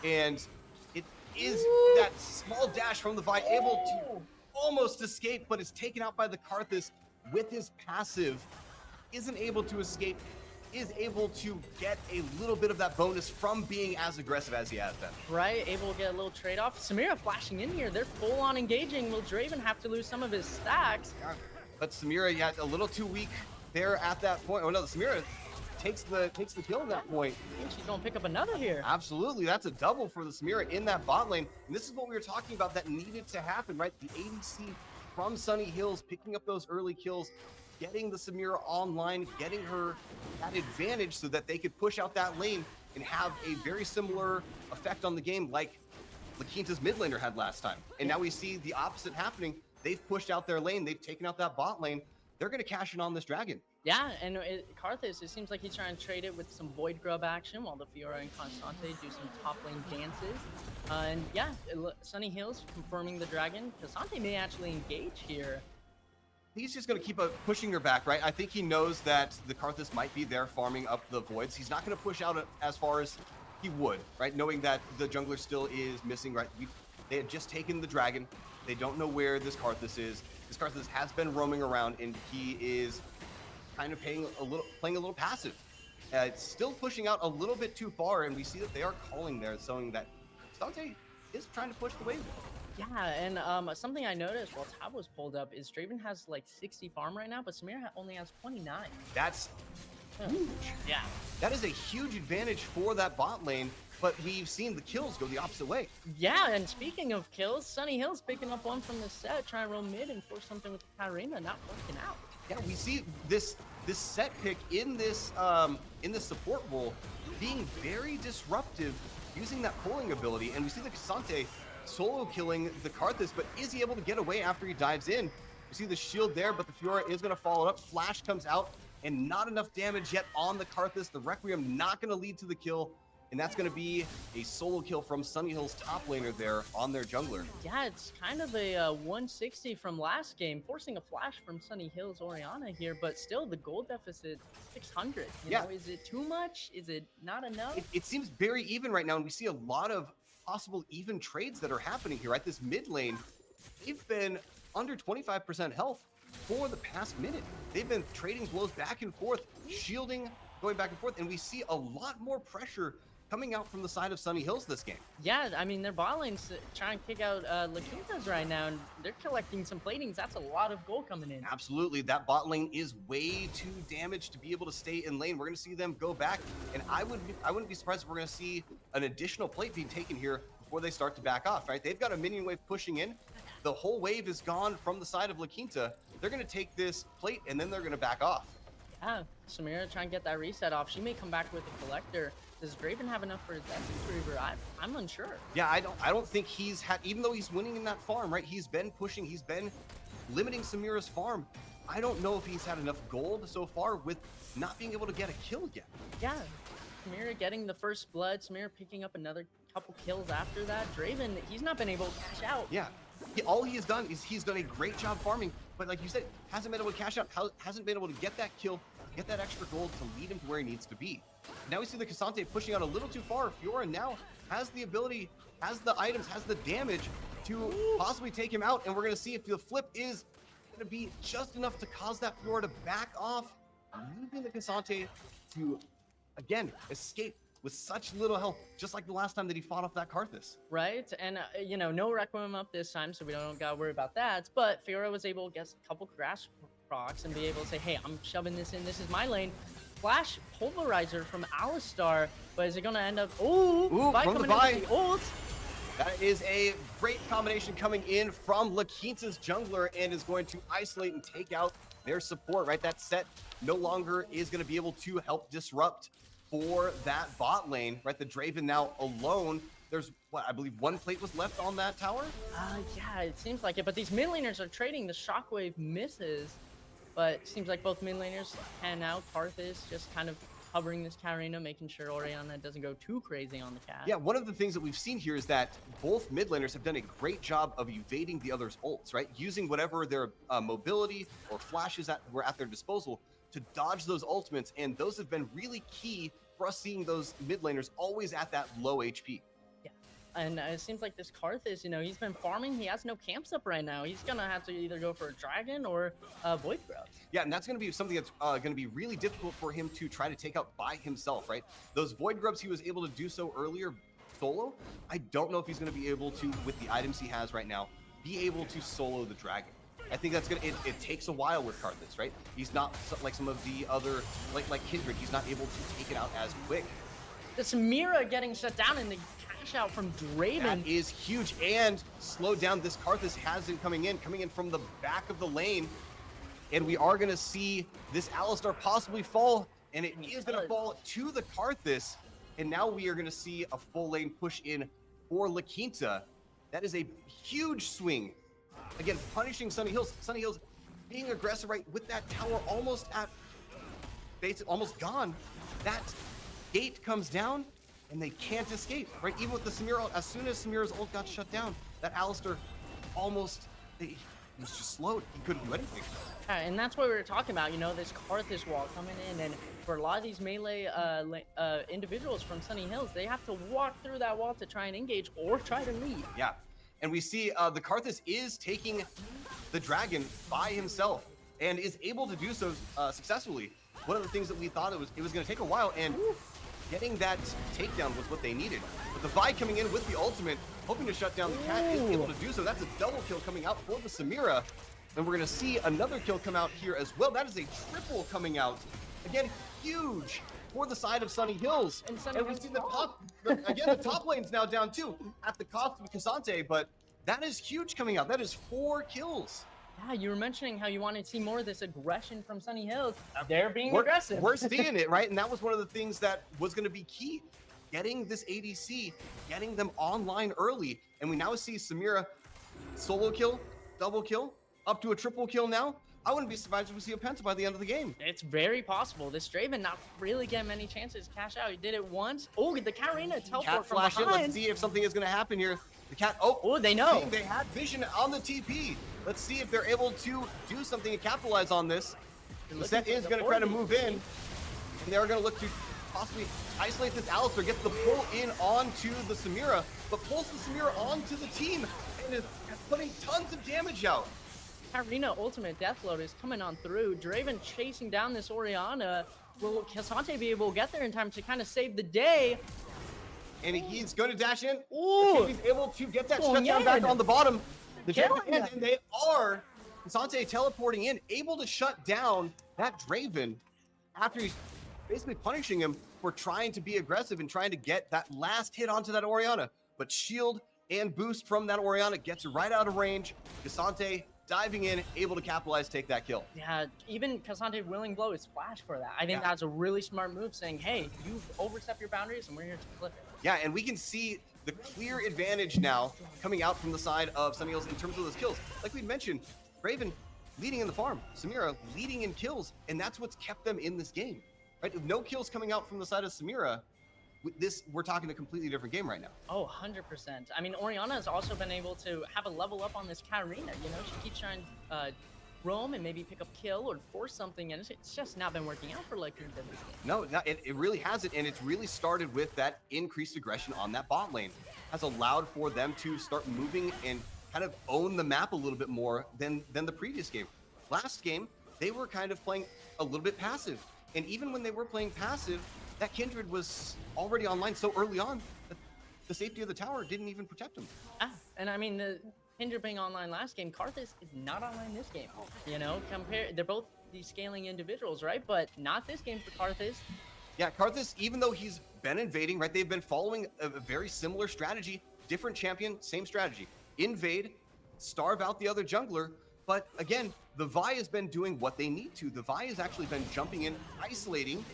and it is that small dash from the Vi able to almost escape, but is taken out by the Karthus with his passive, isn't able to escape, is able to get a little bit of that bonus from being as aggressive as he has been. Right, able to get a little trade-off. Samira flashing in here. They're full on engaging. Will Draven have to lose some of his stacks? Yeah, but Samira, yeah, a little too weak there at that point. Oh no, Samira takes the kill at that point. I think she's gonna pick up another here. Absolutely, that's a double for the Samira in that bot lane. And this is what we were talking about that needed to happen, right? The ADC from Sunny Hills, picking up those early kills, getting the Samira online, getting her that advantage so that they could push out that lane and have a very similar effect on the game like La Quinta's mid laner had last time. And now we see the opposite happening. They've pushed out their lane, they've taken out that bot lane. They're going to cash in on this Dragon. Yeah, and Karthus, it seems like he's trying to trade it with some Void Grub action while the Fiora and Constante do some top lane dances. And yeah, Sunny Hills confirming the Dragon. Constante may actually engage here. he's just going to keep pushing her back, right? I think he knows that the Karthus might be there farming up the voids. He's not going to push out as far as he would, right? Knowing that the jungler still is missing, right? They had just taken the dragon. They don't know where this Karthus is. This Karthus has been roaming around, and he is kind of playing a little passive. It's still pushing out a little bit too far, and we see that they are calling there, showing that Dante is trying to push the wave. Yeah, and something I noticed while Tab was pulled up is Draven has like 60 farm right now, but Samir only has 29. That's huge. Yeah. That is a huge advantage for that bot lane, but we've seen the kills go the opposite way. Yeah, and speaking of kills, Sunny Hill's picking up one from the set, trying to roll mid and force something with the Katarina, not working out. Yeah, we see this set pick in this support role being very disruptive, using that pulling ability, and we see the Cassante solo killing the Karthus, but is he able to get away after he dives in? We see the shield there, but the Fiora is going to follow it up. Flash comes out, and not enough damage yet on the Karthus. The Requiem not going to lead to the kill, and that's going to be a solo kill from Sunny Hill's top laner there on their jungler. Yeah, it's kind of a 160 from last game, forcing a flash from Sunny Hill's Orianna here, but still the gold deficit 600. You know, is it too much? Is it not enough? It seems very even right now, and we see a lot of possible even trades that are happening here. Right, this mid lane, they've been under 25% health for the past minute. They've been trading blows back and forth, shielding, going back and forth, and we see a lot more pressure coming out from the side of Sunny Hills this game. Yeah, I mean, their bot lane's trying to kick out La Quintas right now, and they're collecting some platings. That's a lot of gold coming in. Absolutely, that bot lane is way too damaged to be able to stay in lane. We're going to see them go back, and I wouldn't be surprised if we're going to see an additional plate being taken here before they start to back off, right? They've got a minion wave pushing in. The whole wave is gone from the side of La Quinta. They're going to take this plate, and then they're going to back off. Yeah, Samira trying to get that reset off. She may come back with a collector. Does Draven have enough for his Essence Reaver? I'm unsure. Yeah, I don't think he's had, even though he's winning in that farm, right? He's been pushing, he's been limiting Samira's farm. I don't know if he's had enough gold so far with not being able to get a kill yet. Yeah, Samira getting the first blood. Samira picking up another couple kills after that. Draven, he's not been able to cash out. Yeah, all he has done is he's done a great job farming, but like you said, hasn't been able to cash out, hasn't been able to get that kill, get that extra gold to lead him to where he needs to be. Now we see the Cassante pushing out a little too far. Fiora now has the ability, has the items, has the damage to possibly take him out, and we're going to see if the flip is going to be just enough to cause that Fiora to back off, leaving the Cassante to, again, escape with such little health, just like the last time that he fought off that Karthus. Right, and you know, no Requiem up this time, so we don't gotta worry about that, but Fiora was able to get a couple grass procs and be able to say, hey, I'm shoving this in, this is my lane. Flash Pulverizer from Alistar, but is it gonna end up, Ooh, from the Vi. Ult. That is a great combination coming in from La Quinta's jungler, and is going to isolate and take out their support, right? That set no longer is going to be able to help disrupt for that bot lane, right? The Draven now alone. There's, what, I believe one plate was left on that tower? Yeah, it seems like it, but these mid laners are trading. The Shockwave misses, but it seems like both mid laners pan out. Karthus just kind of hovering this Katarina, making sure Orianna doesn't go too crazy on the cat. Yeah, one of the things that we've seen here is that both mid laners have done a great job of evading the other's ults, right? Using whatever their mobility or flashes that were at their disposal to dodge those ultimates, and those have been really key for us seeing those mid laners always at that low HP. And it seems like this Karthus, you know, he's been farming. He has no camps up right now. He's going to have to either go for a dragon or Void Grubs. Yeah, and that's going to be something that's going to be really difficult for him to try to take out by himself, right? Those Void Grubs, he was able to do so earlier solo. I don't know if he's going to be able to, with the items he has right now, be able to solo the dragon. I think that's gonna. It takes a while with Karthus, right? He's not like some of the other, like Kindred. He's not able to take it out as quick. This Mira getting shut down and the cash out from Draven. That is huge, and slowed down. This Karthus has been coming in from the back of the lane, and we are gonna see this Alistar possibly fall, and it is gonna fall to the Karthus, and now we are gonna see a full lane push in for La Quinta. That is a huge swing. Again, punishing Sunny Hills. Sunny Hills being aggressive, right, with that tower almost at basic, almost gone. That gate comes down and they can't escape, right? Even with the Samira ult, as soon as Samira's ult got shut down, that Alistar almost, he was just slowed. He couldn't do anything. And that's what we were talking about, you know, this Karthus wall coming in, and for a lot of these melee individuals from Sunny Hills, they have to walk through that wall to try and engage or try to lead. Yeah, and we see the Karthus is taking the dragon by himself and is able to do so successfully. One of the things that we thought it was going to take a while, and getting that takedown was what they needed. But the Vi coming in with the ultimate, hoping to shut down the Cat, is able to do so. That's a double kill coming out for the Samira. And we're going to see another kill come out here as well. That is a triple coming out. Again, huge for the side of Sunny Hills. And we see the top lane's now down too, at the cost of Casante, but that is huge coming out. That is 4 kills. Yeah, you were mentioning how you wanted to see more of this aggression from Sunny Hills. They're being aggressive. We're seeing it, right? And that was one of the things that was going to be key. Getting this ADC, getting them online early. And we now see Samira solo kill, double kill, up to a triple kill now. I wouldn't be surprised if we see a penta by the end of the game. It's very possible. This Draven not really getting many chances to cash out. He did it once. Oh, the Katarina teleport Cat from flash in. behind. Let's see if something is going to happen here. The Cat, oh, they know. They had vision on the TP. Let's see if they're able to do something and capitalize on this. The set is going to try to move in, and they're going to look to possibly isolate this Alistar, get the pull in onto the Samira, but pulls the Samira onto the team and is putting tons of damage out. Katarina ultimate deathload is coming on through. Draven chasing down this Orianna. Will Casante be able to get there in time to kind of save the day? And he's going to dash in. Ooh, he's able to get that shutdown back on the bottom. The and they are Casante teleporting in, able to shut down that Draven after he's basically punishing him for trying to be aggressive and trying to get that last hit onto that Orianna. But shield and boost from that Orianna gets right out of range. Casante diving in, able to capitalize, take that kill. Yeah, even Casante willing blow is flash for that. I think that's a really smart move, saying, hey, you've overstepped your boundaries and we're here to clip it. Yeah, and we can see the clear advantage now coming out from the side of Sunny Hills in terms of those kills. Like we mentioned, Raven leading in the farm, Samira leading in kills, and that's what's kept them in this game. Right? With no kills coming out from the side of Samira, we're talking a completely different game right now. Oh, 100%. I mean, Orianna has also been able to have a level up on this Katarina. You know, she keeps trying to roam and maybe pick up kill or force something, and it's just not been working out for like this game. No, it really hasn't, and it's really started with that increased aggression on that bot lane. Has allowed for them to start moving and kind of own the map a little bit more than the previous game. Last game, they were kind of playing a little bit passive, and even when they were playing passive, that Kindred was already online so early on that the safety of the tower didn't even protect them. And I mean, the Kindred being online last game, Karthus is not online this game. You know, they're both these scaling individuals, right? But not this game for Karthus. Yeah, Karthus, even though he's been invading, right? They've been following a very similar strategy, different champion, same strategy. Invade, starve out the other jungler. But again, the Vi has been doing what they need to. The Vi has actually been jumping in, isolating,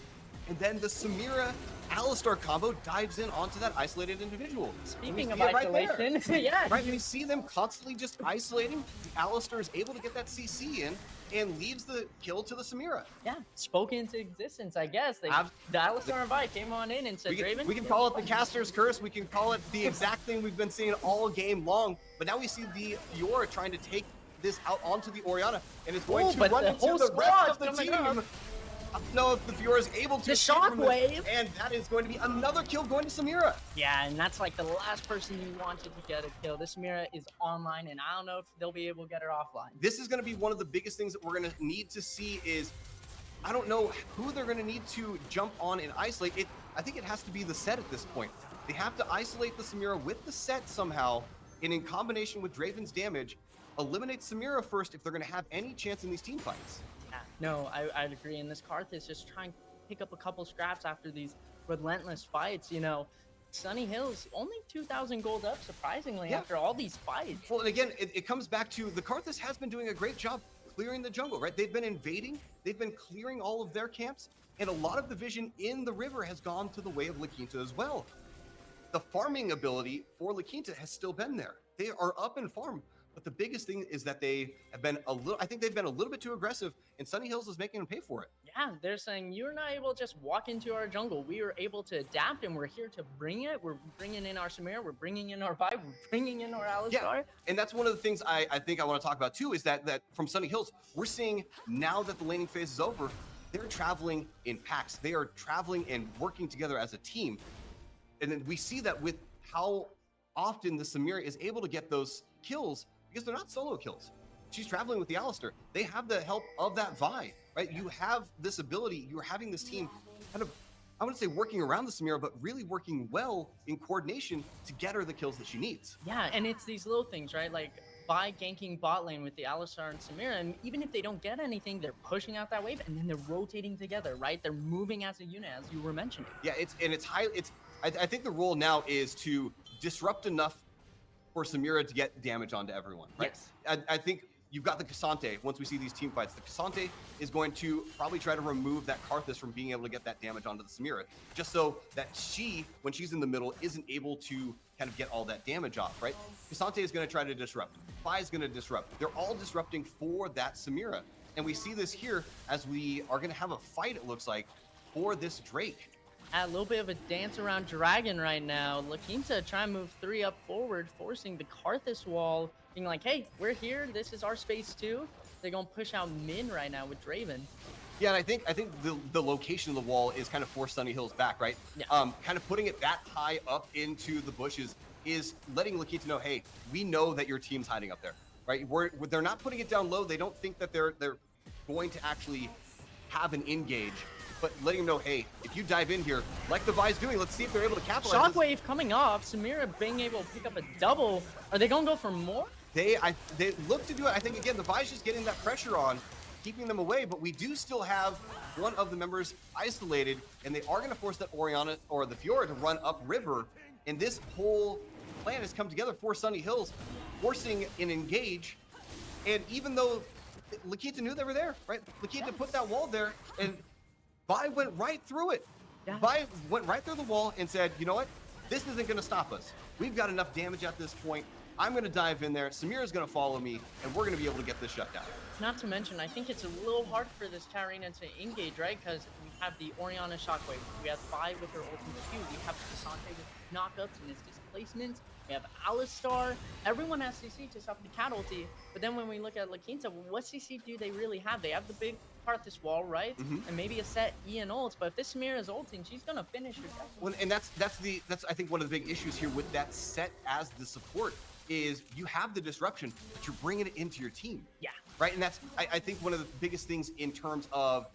and then the Samira Alistar combo dives in onto that isolated individual. Speaking of isolation, right, we see them constantly just isolating. The Alistar is able to get that CC in and leaves the kill to the Samira. Yeah, spoken into existence, I guess. The Alistar and Vi came on in and said, Draven. We can call it the caster's curse. We can call it the exact thing we've been seeing all game long. But now we see the Fiora trying to take this out onto the Orianna, and it's going to run into the rest of the team. I don't know if the Fiora is able to. The shockwave, and that is going to be another kill going to Samira. Yeah, and that's like the last person you wanted to get a kill. This Samira is online, and I don't know if they'll be able to get her offline. This is going to be one of the biggest things that we're going to need to see. Is I don't know who they're going to need to jump on and isolate it. I think it has to be the set at this point. They have to isolate the Samira with the set somehow, and in combination with Draven's damage, eliminate Samira first if they're going to have any chance in these team fights. No, I'd agree. And this Karthus just trying to pick up a couple scraps after these relentless fights. You know, Sunny Hills only 2,000 gold up, surprisingly, after all these fights. Well, and again, it comes back to the Karthus has been doing a great job clearing the jungle, right? They've been invading, they've been clearing all of their camps, and a lot of the vision in the river has gone to the way of La Quinta as well. The farming ability for La Quinta has still been there. They are up in farm, But the biggest thing is that they have been I think they've been a little bit too aggressive, and Sunny Hills is making them pay for it. Yeah, they're saying you're not able to just walk into our jungle. We are able to adapt, and we're here to bring it. We're bringing in our Samira. We're bringing in our Vibe. We're bringing in our Alistar. Yeah, and that's one of the things I think I want to talk about too, is that from Sunny Hills, we're seeing now that the laning phase is over, they're traveling in packs. They are traveling and working together as a team. And then we see that with how often the Samira is able to get those kills, because they're not solo kills. She's traveling with the Alistar. They have the help of that Vi, right? You have this ability, you're having this team kind of, I wouldn't say working around the Samira, but really working well in coordination to get her the kills that she needs. Yeah, and it's these little things, right? Like by ganking bot lane with the Alistar and Samira, and even if they don't get anything, they're pushing out that wave, and then they're rotating together, right? They're moving as a unit, as you were mentioning. Yeah, I think the role now is to disrupt enough for Samira to get damage onto everyone, right? Yes. I think you've got the Cassante. Once we see these team fights, the Cassante is going to probably try to remove that Karthus from being able to get that damage onto the Samira, just so that she, when she's in the middle, isn't able to kind of get all that damage off, right? Cassante is going to try to disrupt. Vi is going to disrupt. They're all disrupting for that Samira. And we see this here as we are going to have a fight, it looks like, for this Drake. A little bit of a dance around Dragon right now. Looking to try and move 3 up forward, forcing the Karthus wall, being like, hey, we're here. This is our space too. They're going to push out Min right now with Draven. Yeah, and I think the location of the wall is kind of forced Sunny Hills back, right? Yeah. Kind of putting it that high up into the bushes is letting Lakita know, hey, we know that your team's hiding up there, right? They're not putting it down low. They don't think that they're going to actually have an engage, but letting them know, hey, if you dive in here, like the Vi's doing, let's see if they're able to capitalize. Shockwave coming off. Samira being able to pick up a double. Are they going to go for more? They look to do it. I think, again, the Vi's just getting that pressure on, keeping them away, but we do still have one of the members isolated, and they are going to force that Orianna or the Fiora to run upriver, and this whole plan has come together for Sunny Hills, forcing an engage, and even though Lakita knew they were there, right? Lakita put that wall there, and Vi went right through it. Yeah. Vi went right through the wall and said, you know what? This isn't going to stop us. We've got enough damage at this point. I'm going to dive in there. Samira's going to follow me, and we're going to be able to get this shut down. Not to mention, I think it's a little hard for this Tarina to engage, right? Because we have the Orianna Shockwave. We have Vi with her ultimate Q. We have Cassante with knockups and his displacements. We have Alistar. Everyone has CC to stop the cat ulti. But then when we look at La Quinta, what CC do they really have? They have the big Karthus wall, right? And maybe a set E and ults. But if this Samira is ulting, she's going to finish her. Well, and that's I think one of the big issues here with that set as the support is you have the disruption, but you're bringing it into your team. Yeah. Right, and that's, I think, one of the biggest things in terms of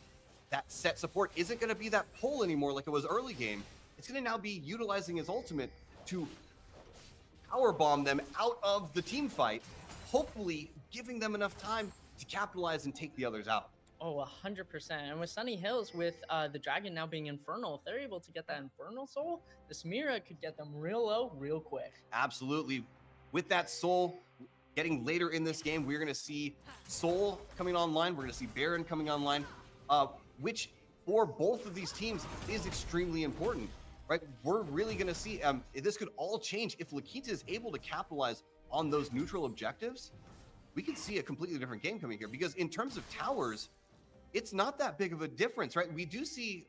that set support isn't going to be that pull anymore like it was early game. It's going to now be utilizing his ultimate to powerbomb them out of the team fight, hopefully giving them enough time to capitalize and take the others out. Oh, 100%. And with Sunny Hills, with the Dragon now being Infernal, if they're able to get that Infernal Soul, the Samira could get them real low, real quick. Absolutely. With that Soul, getting later in this game, we're going to see Soul coming online. We're going to see Baron coming online, which for both of these teams is extremely important, right? We're really going to see this could all change if Lakita is able to capitalize on those neutral objectives. We could see a completely different game coming here, because in terms of towers, it's not that big of a difference, right? We do see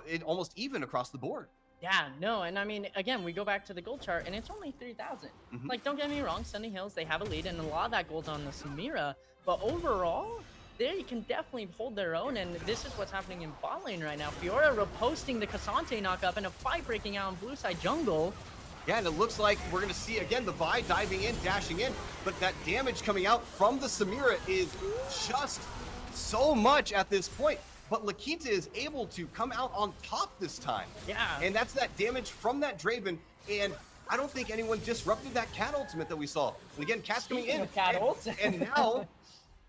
it almost even across the board. Yeah, no, and I mean, again, we go back to the gold chart, and it's only 3,000. Like, don't get me wrong, Sunny Hills, they have a lead, and a lot of that gold's on the Samira, but overall, they can definitely hold their own, and this is what's happening in bot lane right now. Fiora reposting the Cassante knockup, and a fight breaking out in blue side jungle. Yeah, and it looks like we're going to see, again, the Vi diving in, dashing in, but that damage coming out from the Samira is just so much at this point. But Lakita is able to come out on top this time. Yeah. And that's that damage from that Draven. And I don't think anyone disrupted that cat ultimate that we saw. And again, Cat's coming in. And now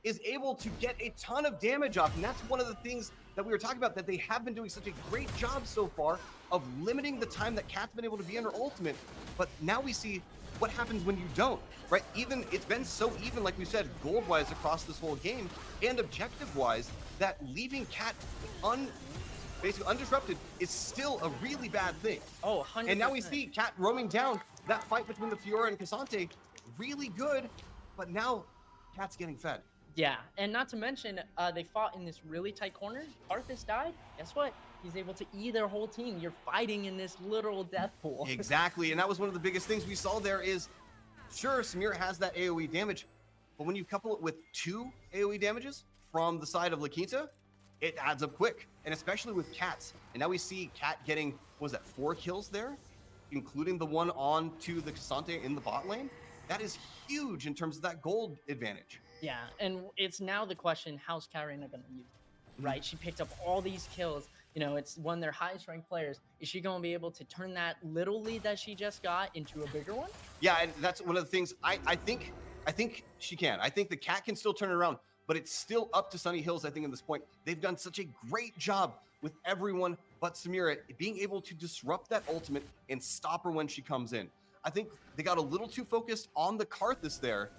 is able to get a ton of damage off. And that's one of the things that we were talking about, that they have been doing such a great job so far of limiting the time that Cat's been able to be under ultimate. But now we see what happens when you don't, right? Even it's been so even, like we said, gold-wise across this whole game, and objective-wise, that leaving Cat basically undisrupted is still a really bad thing. Oh, 100%. And now we see Cat roaming down. That fight between the Fiora and Cassante, really good. but now Cat's getting fed. Yeah, and not to mention, they fought in this really tight corner. Karthus died. Guess what? He's able to E their whole team. You're fighting in this literal death pool. Exactly, and that was one of the biggest things we saw there is, sure, Samira has that AoE damage, but when you couple it with 2 AoE damages from the side of La Quinta, it adds up quick, and especially with Cats. And now we see Cat getting, what was that, 4 kills there, including the one on to the Cassante in the bot lane. That is huge in terms of that gold advantage. Yeah, and it's now the question, how's Karina going to use it, right? She picked up all these kills. You know, it's one of their highest ranked players. Is she going to be able to turn that little lead that she just got into a bigger one? Yeah, and that's one of the things I think she can. I think the Cat can still turn it around, but it's still up to Sunny Hills, I think, at this point. They've done such a great job with everyone but Samira being able to disrupt that ultimate and stop her when she comes in. I think they got a little too focused on the Karthus there,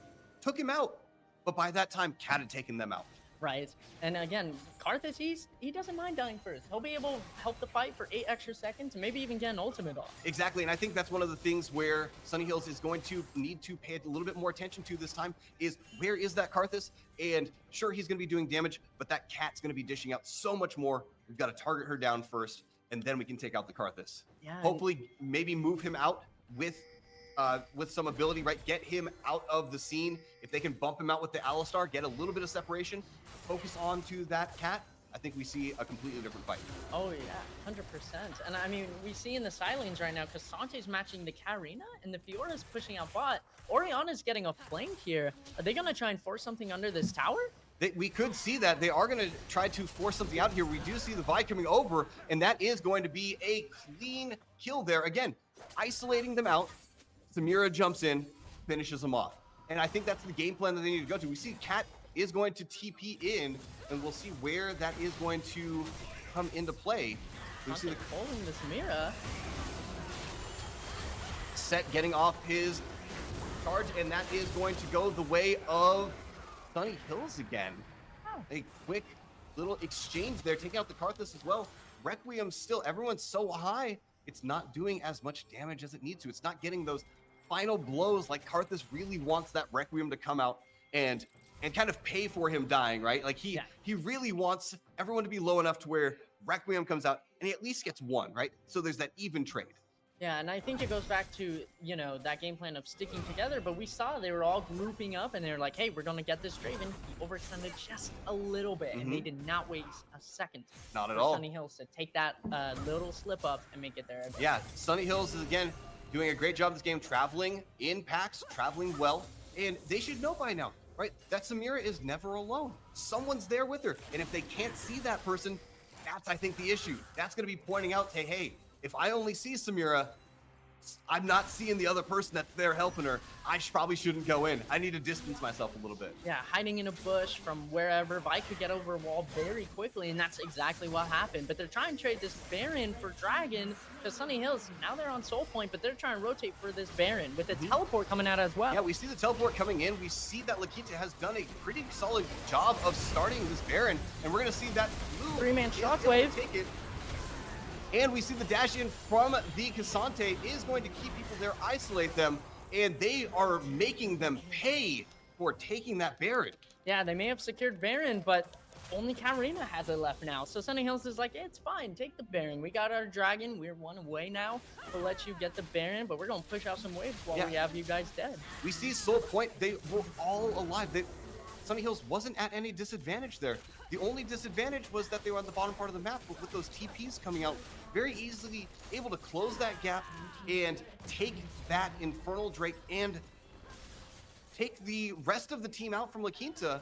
took him out, but by that time, Cat had taken them out. Right, and again, Karthus, he doesn't mind dying first. He'll be able to help the fight for 8 extra seconds and maybe even get an ultimate off. Exactly, and I think that's one of the things where Sunny Hills is going to need to pay a little bit more attention to this time is where is that Karthus? And sure, he's going to be doing damage, but that Cat's going to be dishing out so much more. We've got to target her down first, and then we can take out the Karthus. Yeah. Hopefully, maybe move him out with some ability, right? Get him out of the scene. If they can bump him out with the Alistar, get a little bit of separation, focus on to that Cat, I think we see a completely different fight. Oh yeah, 100%. And I mean, we see in the side lanes right now, Cassante's matching the Karina, and the Fiora's pushing out bot. Oriana's getting a flank here. Are they gonna try and force something under this tower? We could see that. They are going to try to force something out here. We do see the Vi coming over, and that is going to be a clean kill there. Again, isolating them out. Samira jumps in, finishes them off. And I think that's the game plan that they need to go to. We see Cat is going to TP in, and we'll see where that is going to come into play. We see the holding this Samira. Set getting off his charge, and that is going to go the way of Sunny Hills again. Oh. A quick little exchange there, taking out the Karthus as well. Requiem still, everyone's so high, it's not doing as much damage as it needs to. It's not getting those final blows like Karthus really wants that Requiem to come out and kind of pay for him dying, right? Like he really wants everyone to be low enough to where Requiem comes out and he at least gets one, right? So there's that even trade. Yeah, and I think it goes back to, you know, that game plan of sticking together, but we saw they were all grouping up and they were like, hey, we're going to get this Draven. He overextended just a little bit, and they did not waste a second. Not at for all. Sunny Hills to take that little slip up and make it there. Yeah, Sunny Hills is, again, doing a great job this game, traveling in packs, traveling well, and they should know by now, right? That Samira is never alone. Someone's there with her, and if they can't see that person, that's, I think, the issue. That's going to be pointing out, hey, if I only see Samira, I'm not seeing the other person that's there helping her. I probably shouldn't go in. I need to distance myself a little bit. Yeah, hiding in a bush from wherever. Vi could get over a wall very quickly, and that's exactly what happened. But they're trying to trade this Baron for Dragon, because Sunny Hills, now they're on Soul Point, but they're trying to rotate for this Baron with the teleport coming out as well. Yeah, we see the teleport coming in. We see that Lakita has done a pretty solid job of starting this Baron, and we're going to see that blue 3-man shockwave. Take it. And we see the dash in from the Cassante is going to keep people there, isolate them, and they are making them pay for taking that Baron. Yeah, they may have secured Baron, but only Karina has it left now. So Sunny Hills is like, it's fine, take the Baron. We got our Dragon, we're one away now. We'll let you get the Baron, but we're going to push out some waves while we have you guys dead. We see Soul Point, they were all alive. Sunny Hills wasn't at any disadvantage there. The only disadvantage was that they were on the bottom part of the map, but with those TPs coming out, very easily able to close that gap and take that Infernal Drake and take the rest of the team out from La Quinta,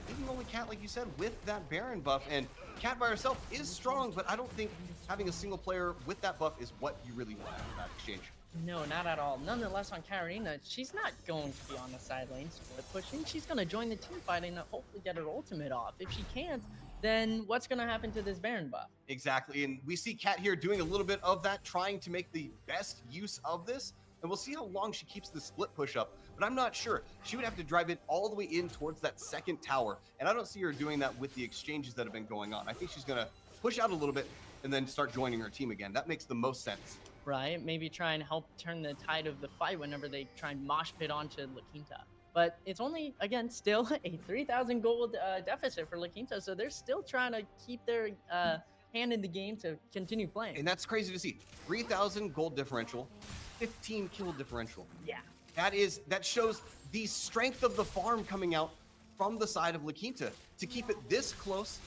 leaving only Cat, like you said, with that Baron buff. And Cat by herself is strong, but I don't think having a single player with that buff is what you really want out of that exchange. No, not at all. Nonetheless, on Karina, she's not going to be on the side lane split pushing. She's going to join the team fight and hopefully get her ultimate off. If she can't, then what's going to happen to this Baron buff? Exactly, and we see Cat here doing a little bit of that, trying to make the best use of this, and we'll see how long she keeps the split push up, but I'm not sure. She would have to drive it all the way in towards that second tower, and I don't see her doing that with the exchanges that have been going on. I think she's going to push out a little bit and then start joining her team again. That makes the most sense. Right, maybe try and help turn the tide of the fight whenever they try and mosh pit onto La Quinta. But it's only, again, still a 3,000 gold deficit for La Quinta, so they're still trying to keep their hand in the game to continue playing. And that's crazy to see. 3,000 gold differential, 15 kill differential. Yeah. That shows the strength of the farm coming out from the side of La Quinta to keep it this close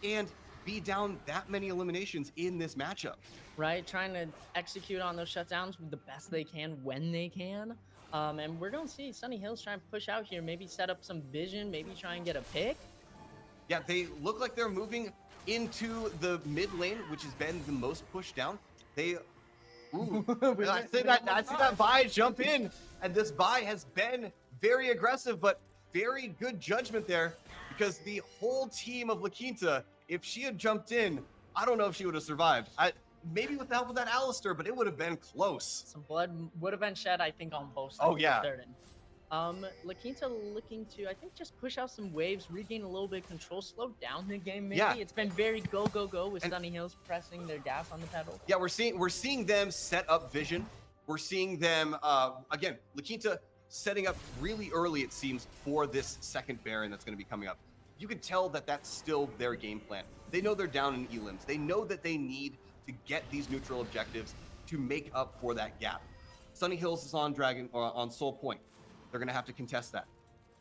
and be down that many eliminations in this matchup. Right, trying to execute on those shutdowns the best they can when they can. And we're going to see Sunny Hills try and push out here, maybe set up some vision, maybe try and get a pick. Yeah, they look like they're moving into the mid lane, which has been the most pushed down. They, ooh, I see that Vi jump in, and this Vi has been very aggressive, but very good judgment there, because the whole team of La Quinta, if she had jumped in, I don't know if she would have survived. Maybe with the help of that Alistar, but it would have been close. Some blood would have been shed, I think, on both sides. Oh, yeah. Certain. La Quinta looking to, I think, just push out some waves, regain a little bit of control, slow down the game maybe. Yeah. It's been very go, go, go with Sunny Hills pressing their gas on the pedal. Yeah, we're seeing them set up vision. We're seeing them, again, La Quinta setting up really early, it seems, for this second Baron that's going to be coming up. You can tell that that's still their game plan. They know they're down in elims. They know that they need to get these neutral objectives to make up for that gap. Sunny Hills is on on Soul Point. They're going to have to contest that.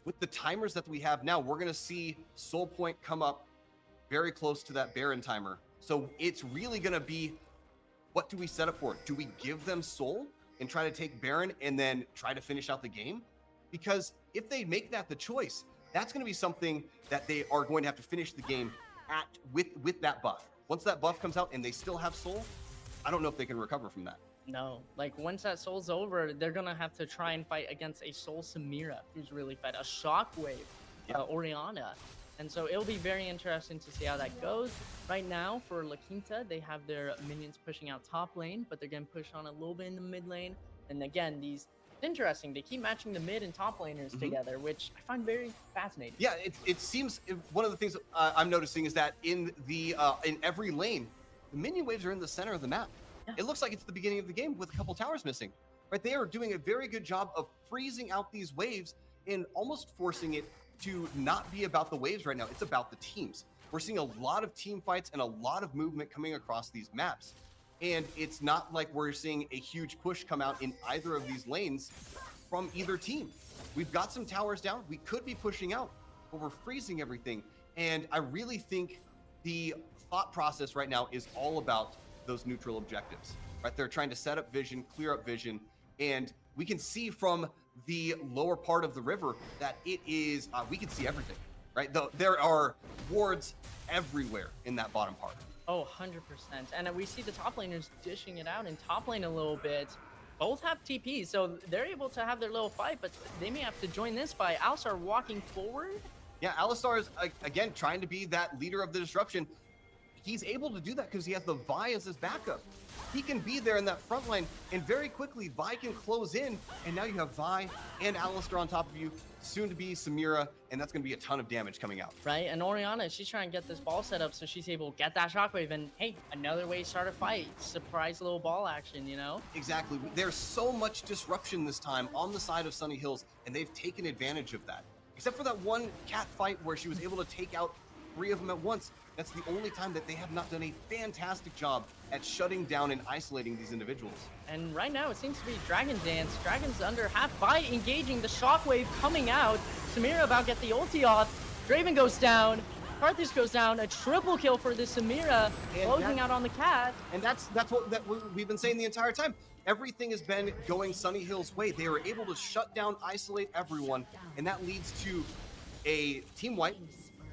With the timers that we have now, we're going to see Soul Point come up very close to that Baron timer. So it's really going to be, what do we set up for? Do we give them Soul and try to take Baron and then try to finish out the game? Because if they make that the choice, that's going to be something that they are going to have to finish the game with that buff. Once that buff comes out and they still have Soul, I don't know if they can recover from that. No, like once that Soul's over, they're going to have to try and fight against a Soul Samira, who's really fed, a Shockwave, Oriana. And so it'll be very interesting to see how that goes. Right now, for La Quinta, they have their minions pushing out top lane, but they're getting pushed on a little bit in the mid lane. And again, it's interesting. They keep matching the mid and top laners together, which I find very fascinating. Yeah, it seems one of the things I'm noticing is that in every lane, the minion waves are in the center of the map. Yeah. It looks like it's the beginning of the game with a couple towers missing. Right, they are doing a very good job of freezing out these waves and almost forcing it to not be about the waves right now. It's about the teams. We're seeing a lot of team fights and a lot of movement coming across these maps. And it's not like we're seeing a huge push come out in either of these lanes from either team. We've got some towers down. We could be pushing out, but we're freezing everything. And I really think the thought process right now is all about those neutral objectives, right? They're trying to set up vision, clear up vision, and we can see from the lower part of the river that it is, we can see everything, right? There are wards everywhere in that bottom part. Oh, 100%. And we see the top laners dishing it out in top lane a little bit. Both have TP, so they're able to have their little fight, but they may have to join this fight. Alistar walking forward. Yeah, Alistar is, again, trying to be that leader of the disruption. He's able to do that because he has the Vi as his backup. He can be there in that front line, and very quickly, Vi can close in, and now you have Vi and Alistar on top of you, soon to be Samira, and that's going to be a ton of damage coming out. Right, and Oriana, she's trying to get this ball set up so she's able to get that shockwave, and hey, another way to start a fight. Surprise little ball action, you know? Exactly. There's so much disruption this time on the side of Sunny Hills, and they've taken advantage of that. Except for that one cat fight where she was able to take out 3 of them at once. That's the only time that they have not done a fantastic job at shutting down and isolating these individuals. And right now it seems to be Dragon Dance. Dragon's under half by engaging the shockwave coming out. Samira about to get the ulti off. Draven goes down. Karthus goes down. A triple kill for this Samira, closing out on the cat. And that's what we've been saying the entire time. Everything has been going Sunny Hills' way. They were able to shut down, isolate everyone, and that leads to a team wipe.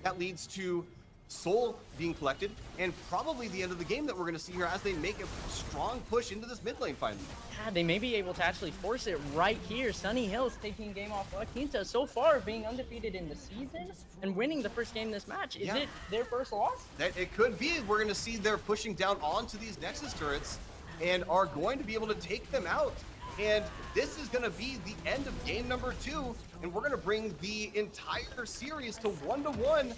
That leads to Soul being collected, and probably the end of the game that we're going to see here as they make a strong push into this mid lane finally. Yeah, they may be able to actually force it right here. Sunny Hills taking game off La Quinta, so far being undefeated in the season and winning the first game in this match. Is it their first loss? It could be. We're going to see they're pushing down onto these Nexus turrets and are going to be able to take them out. And this is going to be the end of game number 2, and we're going to bring the entire series to 1-1,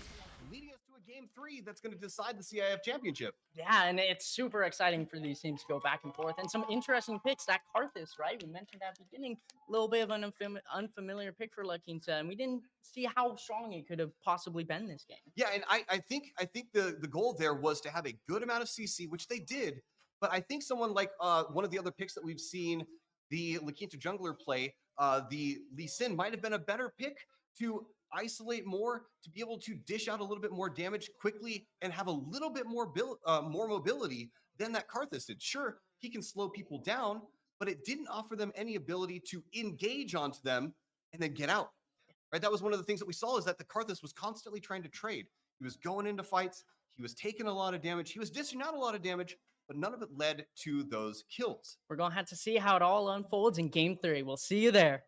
leading us to a game game 3 that's going to decide the CIF championship. Yeah, and it's super exciting for these teams to go back and forth. And some interesting picks. That Karthus, right? We mentioned at the beginning, a little bit of an unfamiliar pick for La Quinta, and we didn't see how strong it could have possibly been this game. Yeah, and I think the goal there was to have a good amount of CC, which they did. But I think someone like one of the other picks that we've seen the La Quinta jungler play, the Lee Sin, might have been a better pick to isolate more, to be able to dish out a little bit more damage quickly and have a little bit more more mobility than that Karthus did. Sure, he can slow people down, but it didn't offer them any ability to engage onto them and then get out. Right? That was one of the things that we saw, is that the Karthus was constantly trying to trade. He was going into fights. He was taking a lot of damage. He was dishing out a lot of damage, but none of it led to those kills. We're going to have to see how it all unfolds in game 3. We'll see you there.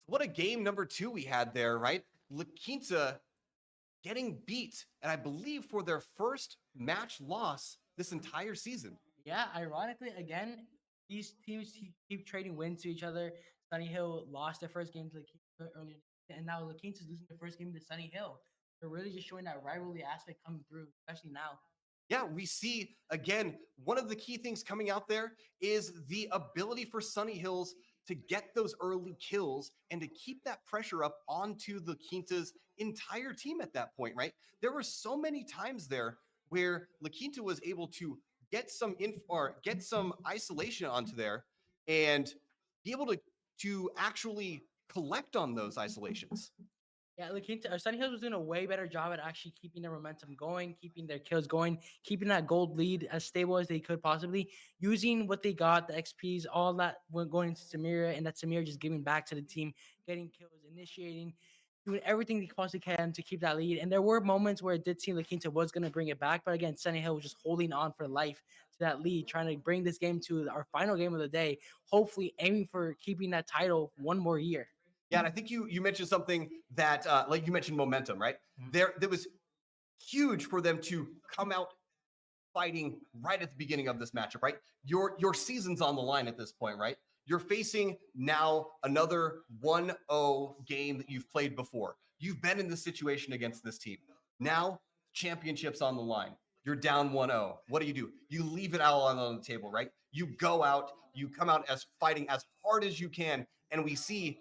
What a game number 2 we had there, right? La Quinta getting beat, and I believe for their first match loss this entire season. Yeah, ironically, again, these teams keep trading wins to each other. Sunny Hill lost their first game to La Quinta earlier, and now La Quinta is losing their first game to Sunny Hill. They're really just showing that rivalry aspect coming through, especially now. Yeah, we see, again, one of the key things coming out there is the ability for Sunny Hills to get those early kills and to keep that pressure up onto the Quinta's entire team at that point, right? There were so many times there where La Quinta was able to get some get some isolation onto there and be able to actually collect on those isolations. Yeah, La Quinta, Sunny Hills was doing a way better job at actually keeping their momentum going, keeping their kills going, keeping that gold lead as stable as they could possibly, using what they got, the XPs, all that went going into Samira, and that Samira just giving back to the team, getting kills, initiating, doing everything they possibly can to keep that lead. And there were moments where it did seem La Quinta was going to bring it back, but again, Sunny Hill was just holding on for life to that lead, trying to bring this game to our final game of the day, hopefully aiming for keeping that title one more year. Yeah, and I think you mentioned something that, like you mentioned momentum, right? There was huge for them to come out fighting right at the beginning of this matchup, right? Your season's on the line at this point, right? You're facing now another 1-0 game that you've played before. You've been in this situation against this team. Now, championship's on the line. You're down 1-0. What do? You leave it all on the table, right? You go out, you come out as fighting as hard as you can, and we see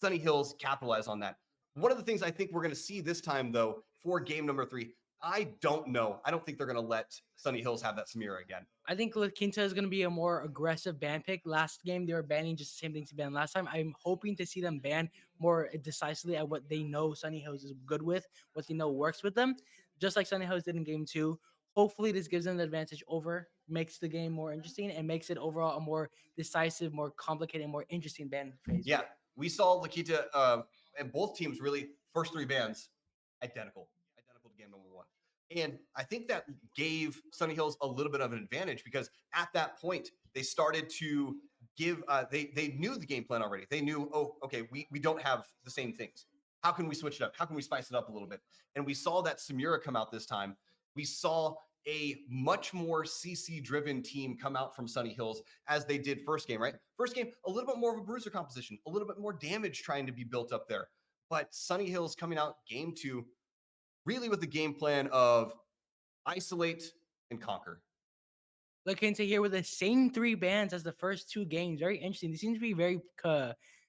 Sunny Hills capitalize on that. One of the things I think we're going to see this time, though, for game number 3, I don't know. I don't think they're going to let Sunny Hills have that Samira again. I think La Quinta is going to be a more aggressive ban pick. Last game, they were banning just the same things to ban last time. I'm hoping to see them ban more decisively at what they know Sunny Hills is good with, what they know works with them, just like Sunny Hills did in game 2. Hopefully, this gives them the advantage over, makes the game more interesting, and makes it overall a more decisive, more complicated, more interesting ban phase. Yeah, we saw La Quinta and both teams really, first 3 bans, identical to game number 1. And I think that gave Sunny Hills a little bit of an advantage because at that point, they started to give, they knew the game plan already. They knew, oh, okay, we don't have the same things. How can we switch it up? How can we spice it up a little bit? And we saw that Samira come out this time. We saw a much more CC-driven team come out from Sunny Hills as they did first game, right? First game, a little bit more of a bruiser composition, a little bit more damage trying to be built up there. But Sunny Hills coming out game 2, really with the game plan of isolate and conquer. La Quinta here with the same 3 bans as the first 2 games. Very interesting. They seem to be very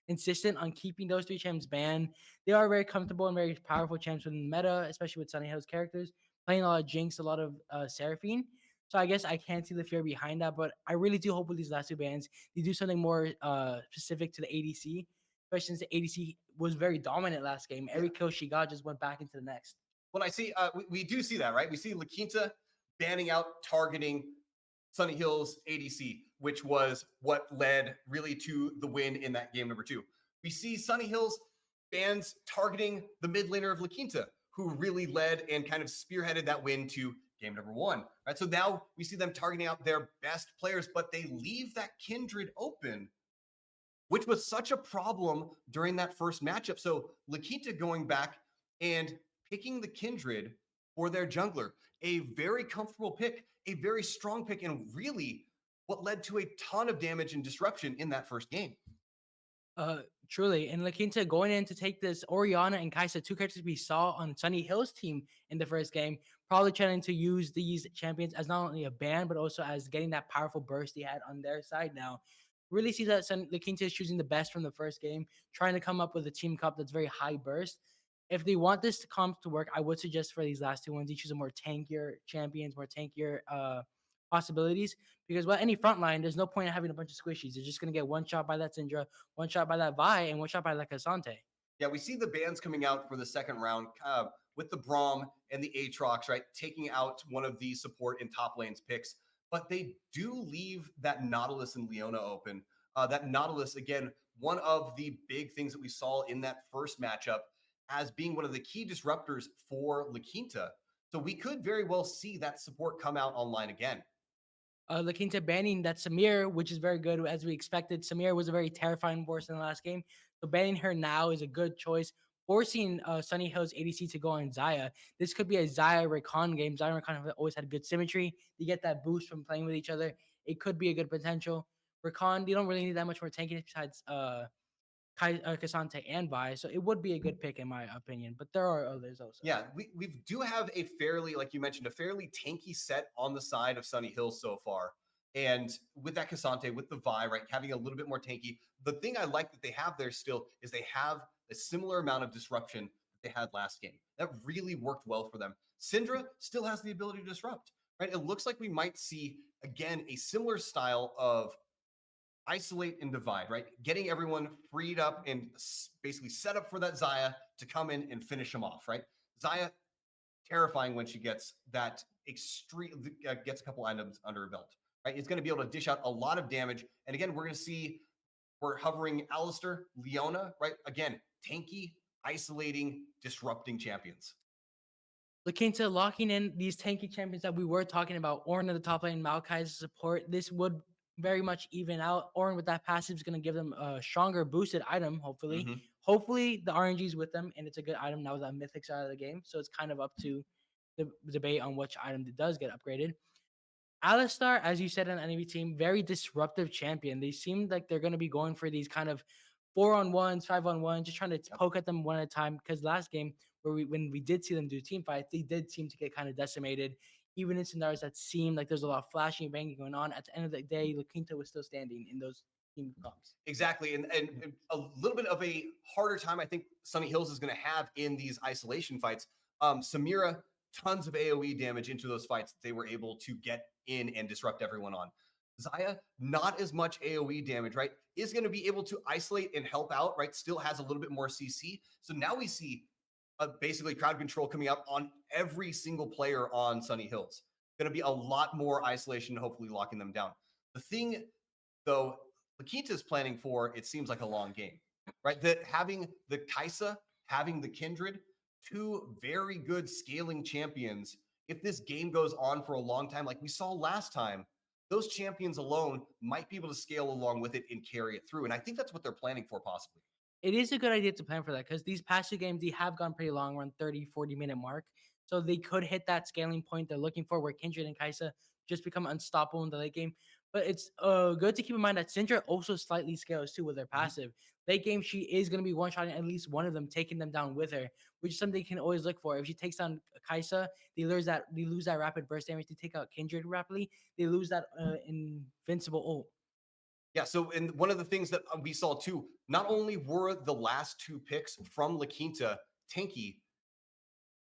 insistent on keeping those 3 champs banned. They are very comfortable and very powerful champs within the meta, especially with Sunny Hills characters. Playing a lot of Jinx, a lot of Seraphine. So I guess I can't see the fear behind that, but I really do hope with these last 2 bans, they do something more specific to the ADC, especially since the ADC was very dominant last game. Every kill she got just went back into the next. Well, I see. We do see that, right? We see La Quinta banning out targeting Sunny Hills ADC, which was what led really to the win in that game number 2. We see Sunny Hills bans targeting the mid laner of La Quinta, who really led and kind of spearheaded that win to game number 1. Right. So now we see them targeting out their best players, but they leave that Kindred open, which was such a problem during that first matchup. So La Quinta going back and picking the Kindred for their jungler, a very comfortable pick, a very strong pick, and really what led to a ton of damage and disruption in that first game. Truly. And La Quinta going in to take this Orianna and Kaisa, 2 characters we saw on Sunny Hill's team in the first game, probably trying to use these champions as not only a ban, but also as getting that powerful burst he had on their side now. Really see that La Quinta is choosing the best from the first game, trying to come up with a team comp that's very high burst. If they want this comp to work, I would suggest for these last 2 ones, you choose a more tankier champions, more tankier possibilities, because any front line, there's no point in having a bunch of squishies. They're just going to get one shot by that Syndra, one shot by that Vi, and one shot by that Cassante. Yeah, we see the bans coming out for the second round with the Braum and the Aatrox, right? Taking out one of the support and top lanes picks, but they do leave that Nautilus and Leona open. That Nautilus, again, one of the big things that we saw in that first matchup as being one of the key disruptors for La Quinta. So we could very well see that support come out online again. La Quinta banning that Samir, which is very good as we expected. Samir was a very terrifying force in the last game. So banning her now is a good choice. Forcing Sunny Hills ADC to go on Xayah. This could be a Xayah Rakan game. Xayah and Rakan have always had good symmetry. You get that boost from playing with each other. It could be a good potential. Rakan, you don't really need that much more tanking besides Cassante and Vi, so it would be a good pick in my opinion, but there are others also. Yeah, we do have a fairly, like you mentioned, a fairly tanky set on the side of Sunny Hills so far. And with that Cassante, with the Vi, right, having a little bit more tanky. The thing I like that they have there still is they have a similar amount of disruption that they had last game. That really worked well for them. Syndra still has the ability to disrupt, right? It looks like we might see, again, a similar style of isolate and divide, right? Getting everyone freed up and basically set up for that Xayah to come in and finish him off, right? Xayah, terrifying when she gets that extreme, gets a couple items under her belt, right? It's going to be able to dish out a lot of damage. And again, we're going to see, we're hovering Alistair, Leona, right? Again, tanky, isolating, disrupting champions. La Quinta locking in these tanky champions that we were talking about, Ornn at the top lane, Maokai as support. This would very much even out. Ornn with that passive is going to give them a stronger boosted item, hopefully. Mm-hmm. Hopefully the RNG's with them, and it's a good item now that Mythic's out of the game. So it's kind of up to the debate on which item does get upgraded. Alistar, as you said, on enemy team, very disruptive champion. They seem like they're going to be going for these kind of 4-on-1s, 5-on-1, just trying to poke at them one at a time. Because last game, when we did see them do team fights, they did seem to get kind of decimated. Even in scenarios that seemed like there's a lot of flashing and banging going on, at the end of the day, La Quinta was still standing in those team comps. Exactly. And a little bit of a harder time, I think, Sunny Hills is going to have in these isolation fights. Samira, tons of AoE damage into those fights that they were able to get in and disrupt everyone on. Xayah, not as much AoE damage, right? Is going to be able to isolate and help out, right? Still has a little bit more CC. So now we see basically crowd control coming out on every single player on Sunny Hills. Going to be a lot more isolation, hopefully locking them down. The thing, though, La Quinta is planning for, it seems like a long game, right? That having the Kaisa, having the Kindred, 2 very good scaling champions. If this game goes on for a long time, like we saw last time, those champions alone might be able to scale along with it and carry it through. And I think that's what they're planning for possibly. It is a good idea to plan for that because these past 2 games, they have gone pretty long, around 30, 40-minute mark. So they could hit that scaling point they're looking for where Kindred and Kaisa just become unstoppable in the late game. But it's good to keep in mind that Syndra also slightly scales too with their passive. Late game, she is going to be one-shotting at least one of them, taking them down with her, which is something you can always look for. If she takes down Kaisa, they lose that rapid burst damage to take out Kindred rapidly. They lose that invincible ult. Yeah, so and one of the things that we saw too, not only were the last 2 picks from La Quinta tanky,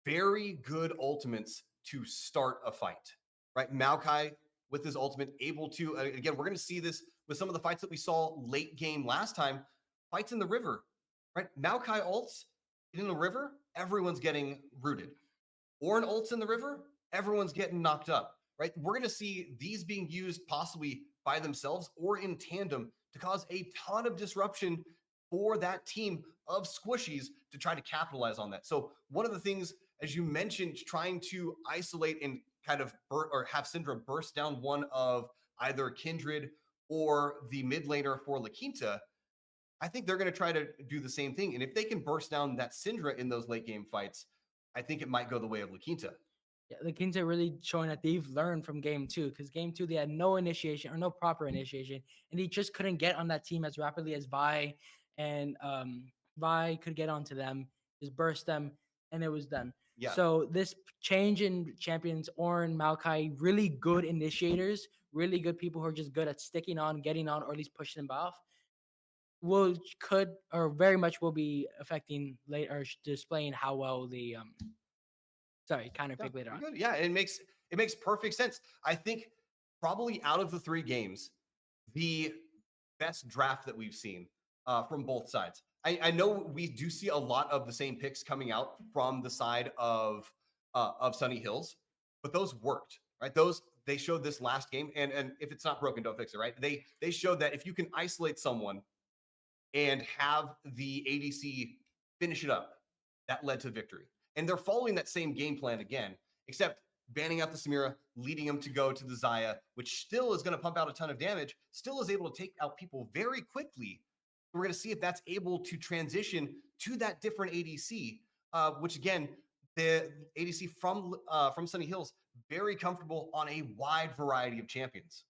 very good ultimates to start a fight, right? Maokai with his ultimate able to, again, we're going to see this with some of the fights that we saw late game last time, fights in the river, right? Maokai ults in the river, everyone's getting rooted. Ornn ults in the river, everyone's getting knocked up, right? We're going to see these being used possibly by themselves or in tandem to cause a ton of disruption for that team of squishies to try to capitalize on that. So one of the things, as you mentioned, trying to isolate and kind of or have Syndra burst down one of either Kindred or the mid laner for La Quinta, I think they're going to try to do the same thing. And if they can burst down that Syndra in those late game fights, I think it might go the way of La Quinta. Yeah, the Kings are really showing that they've learned from game two, because game two they had no initiation or no proper initiation, and he just couldn't get on that team as rapidly as Vi and Vi could get onto them, just burst them, and it was done. Yeah. So this change in champions, Ornn, Maokai, really good initiators, really good people who are just good at sticking on, getting on, or at least pushing them off, could or very much will be affecting later, or displaying how well the counter pick later on. Good. Yeah, it makes perfect sense. I think probably out of the 3 games, the best draft that we've seen from both sides. I know we do see a lot of the same picks coming out from the side of Sunny Hills, but those worked, right? They showed this last game, and if it's not broken, don't fix it, right? They showed that if you can isolate someone and have the ADC finish it up, that led to victory. And they're following that same game plan again, except banning out the Samira, leading them to go to the Xayah, which still is going to pump out a ton of damage, still is able to take out people very quickly. We're going to see if that's able to transition to that different ADC, which again, the ADC from Sunny Hills, very comfortable on a wide variety of champions.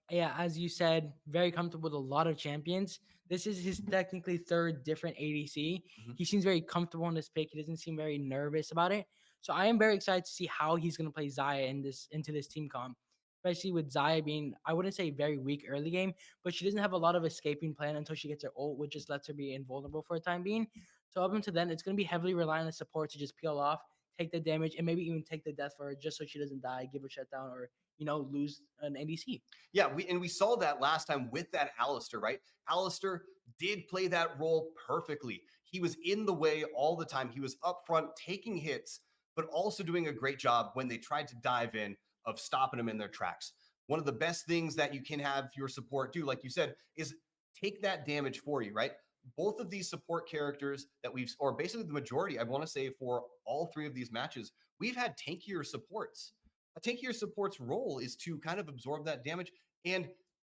Yeah, as you said, very comfortable with a lot of champions. This is his technically 3rd different ADC. He seems very comfortable in this pick. He doesn't seem very nervous about it. So I am very excited to see how he's going to play Xayah into this team comp, especially with Xayah being, I wouldn't say very weak early game, but she doesn't have a lot of escaping plan until she gets her ult, which just lets her be invulnerable for a time being. So up until then, it's going to be heavily reliant on the support to just peel off, take the damage, and maybe even take the death for her just so she doesn't die, give her shutdown, or lose an ADC. Yeah, we saw that last time with that Alistar, right? Alistar did play that role perfectly. He was in the way all the time. He was up front taking hits, but also doing a great job when they tried to dive in of stopping them in their tracks. One of the best things that you can have your support do, like you said, is take that damage for you, right? Both of these support characters that or basically the majority, I want to say for all 3 of these matches, we've had tankier supports. A tankier support's role is to kind of absorb that damage and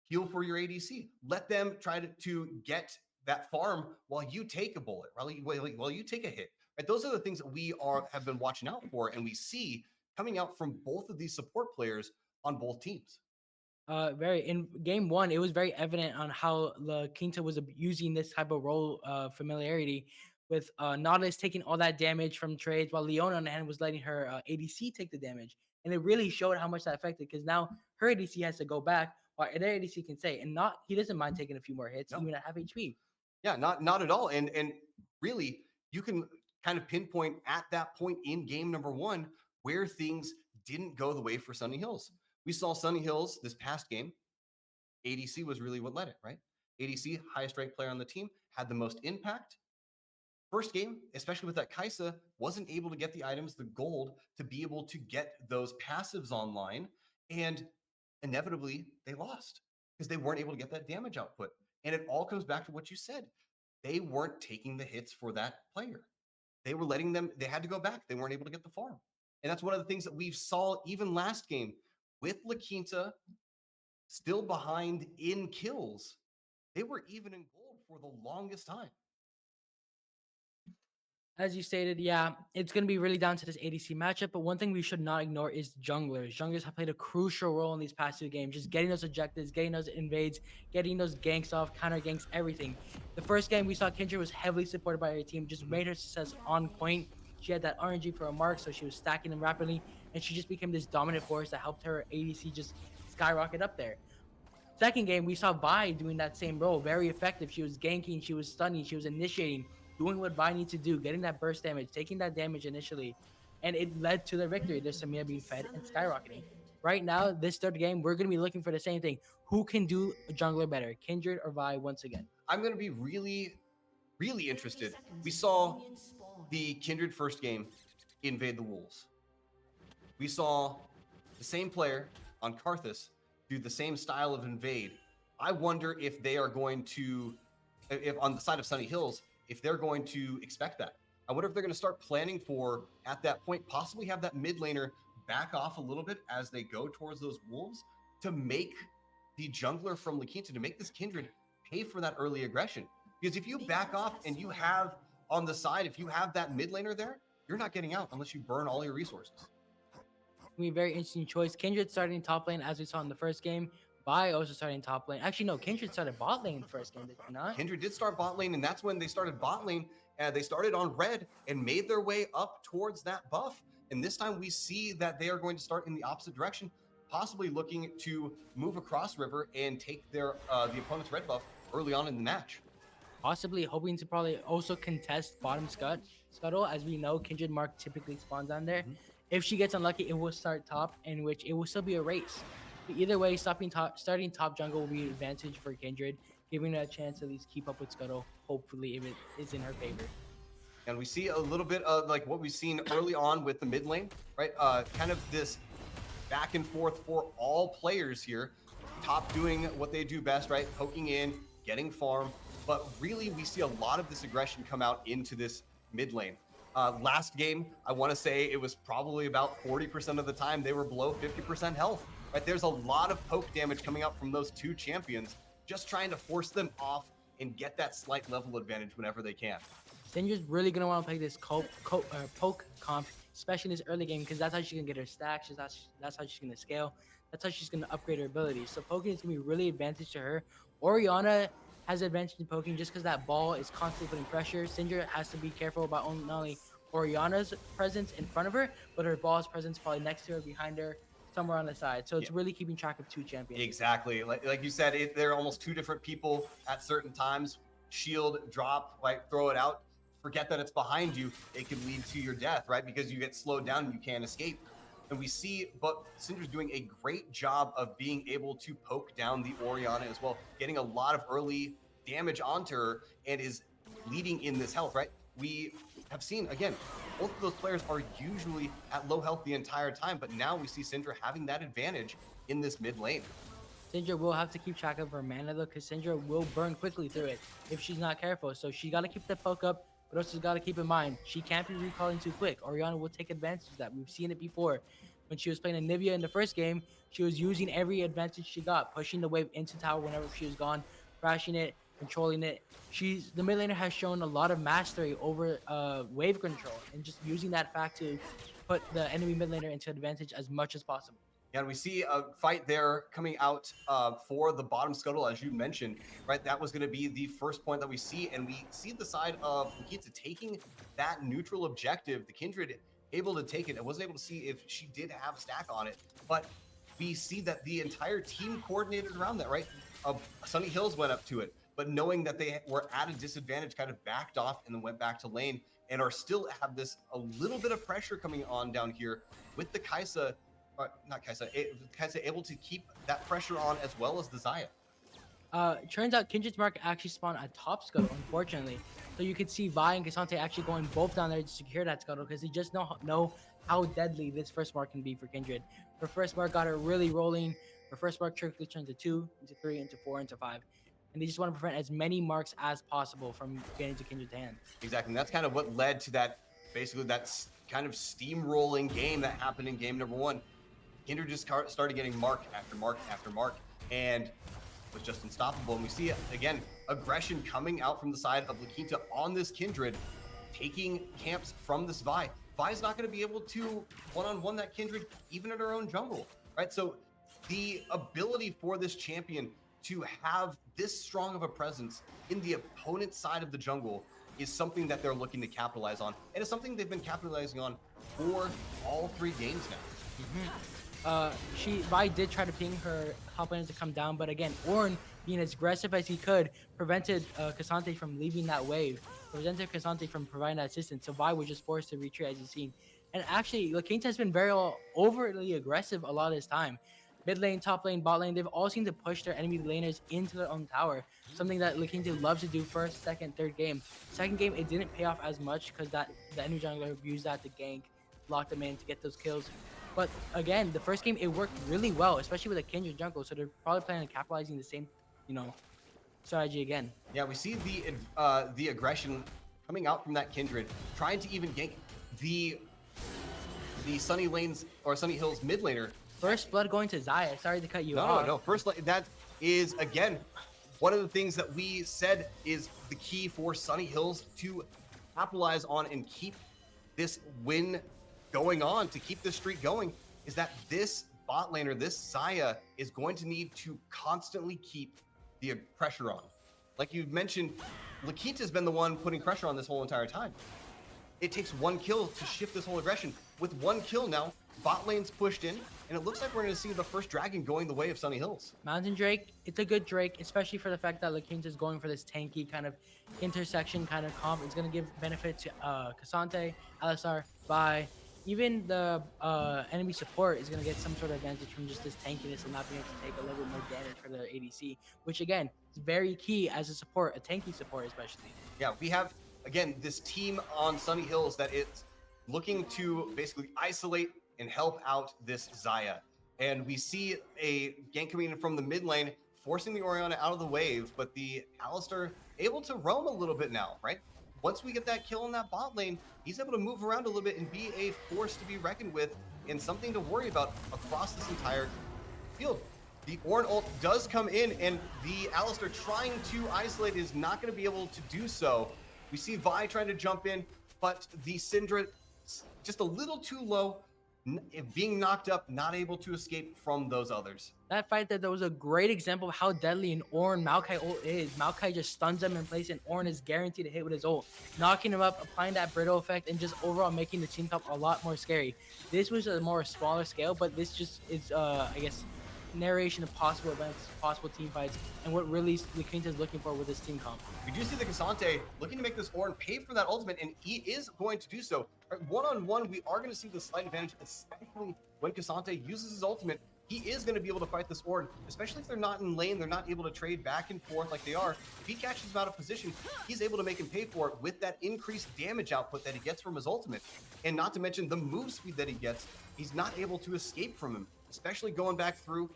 heal for your ADC. Let them try to get that farm while you take a bullet, while you take a hit. Right? Those are the things that we have been watching out for, and we see coming out from both of these support players on both teams. In game 1, it was very evident on how La Quinta was using this type of role familiarity, with Nautilus taking all that damage from trades, while Leona on the hand was letting her ADC take the damage. And it really showed how much that affected, because now her ADC has to go back while their ADC can stay, and he doesn't mind taking a few more hits, even at half HP. Yeah, not at all. And really, you can kind of pinpoint at that point in game number 1 where things didn't go the way for Sunny Hills. We saw Sunny Hills this past game. ADC was really what led it, right? ADC, highest ranked player on the team, had the most impact. First game, especially with that Kaisa, wasn't able to get the items, the gold, to be able to get those passives online. And inevitably, they lost because they weren't able to get that damage output. And it all comes back to what you said. They weren't taking the hits for that player. They were letting them, they had to go back. They weren't able to get the farm. And that's one of the things that we saw even last game with La Quinta still behind in kills. They were even in gold for the longest time. As you stated, yeah, it's going to be really down to this ADC matchup. But one thing we should not ignore is junglers. Junglers have played a crucial role in these past 2 games, just getting those objectives, getting those invades, getting those ganks off, counter ganks, everything. The first game we saw Kindred was heavily supported by her team, just made her success on point. She had that RNG for a mark, so she was stacking them rapidly, and she just became this dominant force that helped her ADC just skyrocket up there. Second game, we saw Vi doing that same role, very effective. She was ganking, she was stunning, she was initiating, doing what Vi needs to do, getting that burst damage, taking that damage initially, and it led to their victory. There's Samia being fed and skyrocketing. Right now, this 3rd game, we're going to be looking for the same thing. Who can do a jungler better, Kindred or Vi once again? I'm going to be really, really interested. We saw the Kindred first game invade the Wolves. We saw the same player on Karthus do the same style of invade. I wonder if they are going to, if on the side of Sunny Hills, if they're going to expect that. I wonder if they're going to start planning for, at that point, possibly have that mid laner back off a little bit as they go towards those Wolves to make the jungler from La Quinta, to make this Kindred pay for that early aggression. Because if you back off and you have on the side, if you have that mid laner there, you're not getting out unless you burn all your resources. Be a very interesting choice. Kindred starting top lane as we saw in the first game. Vi also starting top lane. Actually, no, Kindred started bot lane first game, did he not? Kindred did start bot lane, and that's when they started bot lane. They started on red and made their way up towards that buff. And this time we see that they are going to start in the opposite direction, possibly looking to move across river and take their the opponent's red buff early on in the match. Possibly hoping to probably also contest bottom scuttle. As we know, Kindred Mark typically spawns on there. If she gets unlucky, it will start top, in which it will still be a race. But either way, starting top jungle will be an advantage for Kindred, giving her a chance to at least keep up with Scuttle, hopefully if it is in her favor. And we see a little bit of like what we've seen early on with the mid lane, right? Kind of this back and forth for all players here. Top doing what they do best, right? Poking in, getting farm. But really, we see a lot of this aggression come out into this mid lane. Last game, I want to say it was probably about 40% of the time they were below 50% health. Right? There's a lot of poke damage coming out from those two champions, just trying to force them off and get that slight level advantage whenever they can. Syndra's really going to want to play this poke comp, especially in this early game, because that's how she's going to get her stacks. That's how she's going to scale. That's how she's going to upgrade her abilities. So poking is going to be really advantage to her. Orianna has advantage in poking just because that ball is constantly putting pressure. Syndra has to be careful about not only Orianna's presence in front of her, but her ball's presence probably next to her, behind her, somewhere on the side. So it's really keeping track of two champions. Exactly. Like you said, they're almost two different people at certain times. Shield, drop, like throw it out. Forget that it's behind you. It could lead to your death, right? Because you get slowed down and you can't escape. And we see, but Syndra's doing a great job of being able to poke down the Orianna as well, getting a lot of early damage onto her and is leading in this health, right? We have seen, again, both of those players are usually at low health the entire time, but now we see Syndra having that advantage in this mid lane. Syndra will have to keep track of her mana though, because Syndra will burn quickly through it if she's not careful. So she got to keep the poke up, but also got to keep in mind, she can't be recalling too quick. Orianna will take advantage of that. We've seen it before. When she was playing Anivia in the first game, she was using every advantage she got, pushing the wave into tower whenever she was gone, crashing it, controlling it. The mid laner has shown a lot of mastery over wave control and just using that fact to put the enemy mid laner into advantage as much as possible. Yeah, and we see a fight there coming out for the bottom scuttle, as you mentioned, right? That was going to be the first point that we see, and we see the side of Nikita taking that neutral objective. The Kindred able to take it. I wasn't able to see if she did have a stack on it, but we see that the entire team coordinated around that, right? Sunny Hills went up to it, but knowing that they were at a disadvantage, kind of backed off and then went back to lane and are still have this a little bit of pressure coming on down here with the Kai'Sa. Kai'Sa able to keep that pressure on as well as the Xayah. Turns out Kindred's Mark actually spawned a top scuttle, unfortunately. So you could see Vi and Cassante actually going both down there to secure that scuttle because they just know how deadly this first mark can be for Kindred. Her first mark got her really rolling. Her first mark quickly turned to 2, into 3, into 4, into 5. And they just want to prevent as many marks as possible from getting to Kindred's hand. Exactly. And that's kind of what led to that, basically that kind of steamrolling game that happened in game number 1. Kindred just started getting mark after mark after mark and was just unstoppable. And we see, again, aggression coming out from the side of La Quinta on this Kindred, taking camps from this Vi. Vi's not going to be able to one-on-one that Kindred, even in her own jungle, right? So the ability for this champion to have this strong of a presence in the opponent's side of the jungle is something that they're looking to capitalize on. And it's something they've been capitalizing on for all 3 games now. Vi did try to ping her top laner to come down, but again, Ornn, being as aggressive as he could, prevented Cassante from leaving that wave, prevented Cassante from providing that assistance, so Vi was just forced to retreat, as you've seen. And actually, La Quinta has been very overly aggressive a lot of this time. Mid lane, top lane, bot lane, they've all seemed to push their enemy laners into their own tower, something that La Quinta loves to do first, second, third game. Second game, it didn't pay off as much because the enemy jungler used that to gank lock them in to get those kills. But again, the first game, it worked really well, especially with a Kindred jungle. So they're probably planning on capitalizing the same, strategy again. Yeah, we see the aggression coming out from that Kindred, trying to even gank the Sunny Lanes or Sunny Hills mid laner. First blood going to Zaya. Sorry to cut you No, off. no. That is, again, one of the things that we said is the key for Sunny Hills to capitalize on and keep this win going on, to keep this streak going, is that this bot laner, this Zaya, is going to need to constantly keep the pressure on. Like you mentioned, Lakita's been the one putting pressure on this whole entire time. It takes one kill to shift this whole aggression. With one kill now, bot lane's pushed in, and it looks like we're going to see the first dragon going the way of Sunny Hills. Mountain Drake, it's a good Drake, especially for the fact that Lakinta is going for this tanky kind of intersection kind of comp. It's going to give benefit to Cassante, Alistar, Vi. Even the enemy support is going to get some sort of advantage from just this tankiness and not being able to take a little bit more damage for the ADC, which again is very key as a support, a tanky support especially. Yeah, we have, again, this team on Sunny Hills that is looking to basically isolate and help out this Zaya. And we see a gank coming in from the mid lane, forcing the Orianna out of the wave, but the Alistar able to roam a little bit now, right? Once we get that kill in that bot lane, he's able to move around a little bit and be a force to be reckoned with and something to worry about across this entire field. The Ornn ult does come in, and the Alistar trying to isolate is not going to be able to do so. We see Vi trying to jump in, but the Syndra just a little too low, being knocked up, not able to escape from those others. That fight there was a great example of how deadly an Ornn Maokai ult is. Maokai just stuns them in place, and Ornn is guaranteed to hit with his ult, knocking him up, applying that brittle effect, and just overall making the team comp a lot more scary. This was a more smaller scale, but this just is, I guess, narration of possible events, possible team fights, and what really Lakinta is looking for with this team comp. We do see the Cassante looking to make this Ornn pay for that ultimate, and he is going to do so. One-on-one, we are going to see the slight advantage, especially when Cassante uses his ultimate. He is going to be able to fight this Ornn, especially if they're not in lane, they're not able to trade back and forth like they are. If he catches him out of position, he's able to make him pay for it with that increased damage output that he gets from his ultimate. And not to mention the move speed that he gets, he's not able to escape from him, especially going back through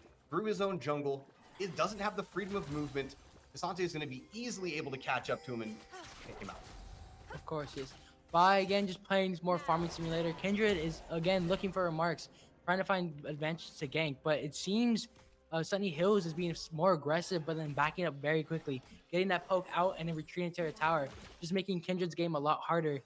his own jungle. It doesn't have the freedom of movement. Cassante is going to be easily able to catch up to him and take him out. Of course, yes. Vi, again, just playing more farming simulator. Kindred is, again, looking for remarks, trying to find advantage to gank, but it seems Sunny Hills is being more aggressive, but then backing up very quickly, getting that poke out and then retreating to her tower, just making Kindred's game a lot harder.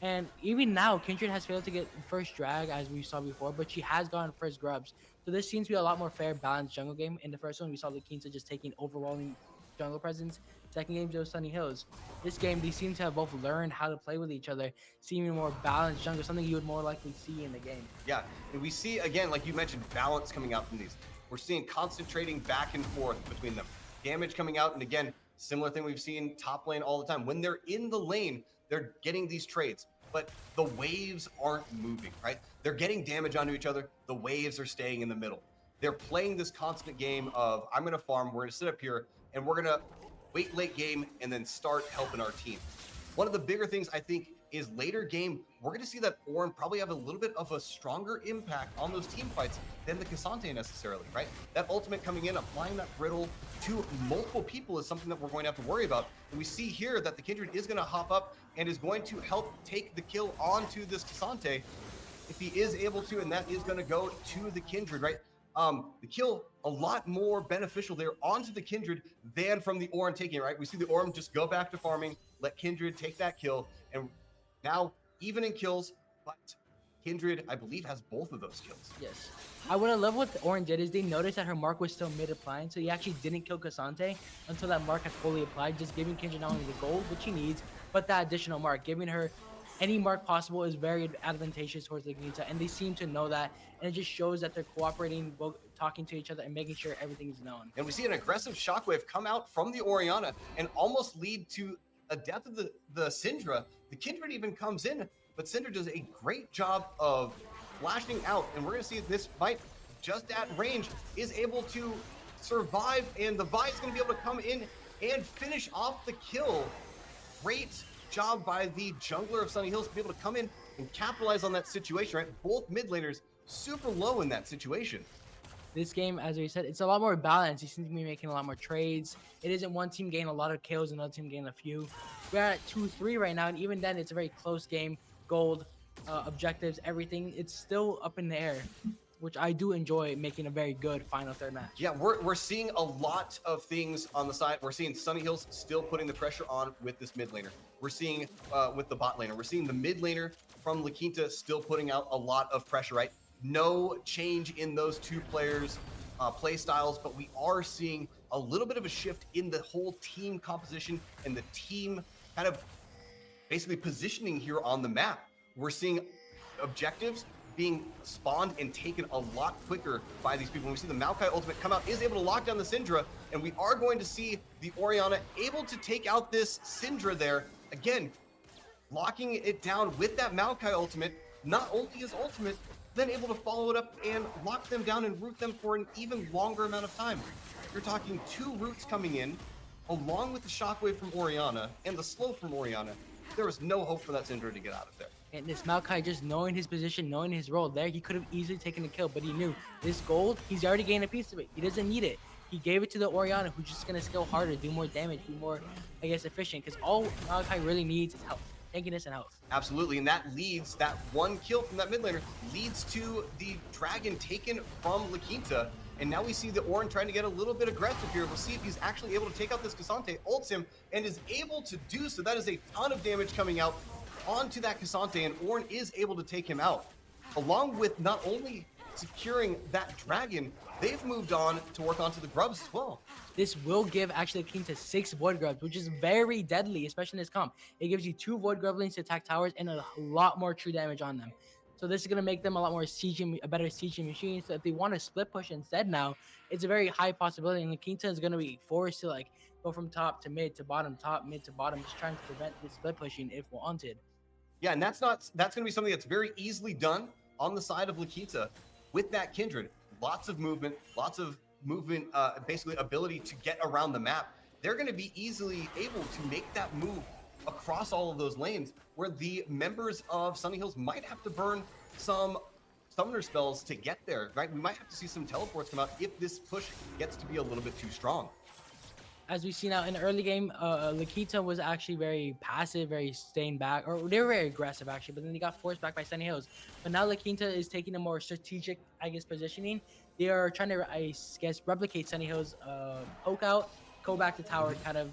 And even now, Kindred has failed to get first drag, as we saw before, but she has gotten first grubs. So this seems to be a lot more fair, balanced jungle game. In the first one, we saw Lakinta just taking overwhelming jungle presence. Second game, Joe Sunny Hills. This game, they seem to have both learned how to play with each other, seeming more balanced jungle, something you would more likely see in the game. Yeah, and we see, again, like you mentioned, balance coming out from these. We're seeing constant trading back and forth between them. Damage coming out, and again, similar thing we've seen top lane all the time. When they're in the lane, they're getting these trades, but the waves aren't moving, right? They're getting damage onto each other. The waves are staying in the middle. They're playing this constant game of, I'm going to farm, we're going to sit up here, and we're going to wait late game and then start helping our team. One of the bigger things I think is later game, we're going to see that Ornn probably have a little bit of a stronger impact on those team fights than the Cassante necessarily, right? That ultimate coming in, applying that brittle to multiple people is something that we're going to have to worry about. And we see here that the Kindred is going to hop up and is going to help take the kill onto this Cassante if he is able to, and that is going to go to the Kindred, right? The kill a lot more beneficial there onto the Kindred than from the Ornn taking it, right? We see the Ornn just go back to farming, let Kindred take that kill, and now even in kills, but Kindred, I believe, has both of those kills. Yes. I would have loved what Ornn did is they noticed that her mark was still mid-applying, so he actually didn't kill Cassante until that mark had fully applied, just giving Kindred not only the gold, which she needs, but that additional mark, giving her any mark possible is very advantageous towards Lakinta, and they seem to know that, and it just shows that they're cooperating, talking to each other, and making sure everything is known. And we see an aggressive shockwave come out from the Orianna and almost lead to a death of the Syndra. The Kindred even comes in, but Syndra does a great job of flashing out, and we're going to see this fight just at range is able to survive, and the Vi is going to be able to come in and finish off the kill. Great job by the jungler of Sunny Hills to be able to come in and capitalize on that situation, right? Both mid laners super low in that situation. This game, as we said, it's a lot more balanced. He seems to be making a lot more trades. It isn't one team getting a lot of kills, another team getting a few. We're at 2-3 right now, and even then, it's a very close game. Gold, objectives, everything. It's still up in the air, which I do enjoy, making a very good final third match. Yeah, we're seeing a lot of things on the side. We're seeing Sunny Hills still putting the pressure on with this mid laner. We're seeing with the bot laner. We're seeing the mid laner from La Quinta still putting out a lot of pressure, right? No change in those two players' play styles, but we are seeing a little bit of a shift in the whole team composition and the team kind of basically positioning here on the map. We're seeing objectives being spawned and taken a lot quicker by these people. When we see the Maokai ultimate come out, is able to lock down the Syndra, and we are going to see the Orianna able to take out this Syndra there. Again, locking it down with that Maokai ultimate, not only his ultimate, then able to follow it up and lock them down and root them for an even longer amount of time. You're talking 2 roots coming in, along with the shockwave from Orianna and the slow from Orianna. There was no hope for that Syndra to get out of there. And this Maokai, just knowing his position, knowing his role there, he could have easily taken the kill, but he knew this gold, he's already gained a piece of it. He doesn't need it. He gave it to the Orianna, who's just going to skill harder, do more damage, be more, I guess, efficient, because all Maokai really needs is health. Tankiness and health. Absolutely, and that leads, that one kill from that mid laner leads to the dragon taken from La Quinta, and now we see the Ornn trying to get a little bit aggressive here. We'll see if he's actually able to take out this Cassante, ults him, and is able to do so. That is a ton of damage coming out onto that Cassante, and Ornn is able to take him out. Along with not only securing that dragon, they've moved on to work onto the grubs as well. This will give actually Quinta 6 Void Grubs, which is very deadly, especially in this comp. It gives you 2 Void Grublings to attack towers and a lot more true damage on them. So this is going to make them a lot more a better sieging machine. So if they want to split push instead now, it's a very high possibility. And La Quinta is going to be forced to like go from top to mid to bottom, top, mid to bottom, just trying to prevent this split pushing if wanted. Yeah, and that's going to be something that's very easily done on the side of La Quinta with that Kindred. Lots of movement, basically ability to get around the map. They're going to be easily able to make that move across all of those lanes, where the members of Sunny Hills might have to burn some summoner spells to get there, right? We might have to see some teleports come out if this push gets to be a little bit too strong. As we see now in the early game, La Quinta was actually very passive, very staying back, or they were very aggressive actually, but then they got forced back by Sunny Hills. But now La Quinta is taking a more strategic, I guess, positioning. They are trying to, I guess, replicate Sunny Hills' poke out, go back to tower kind of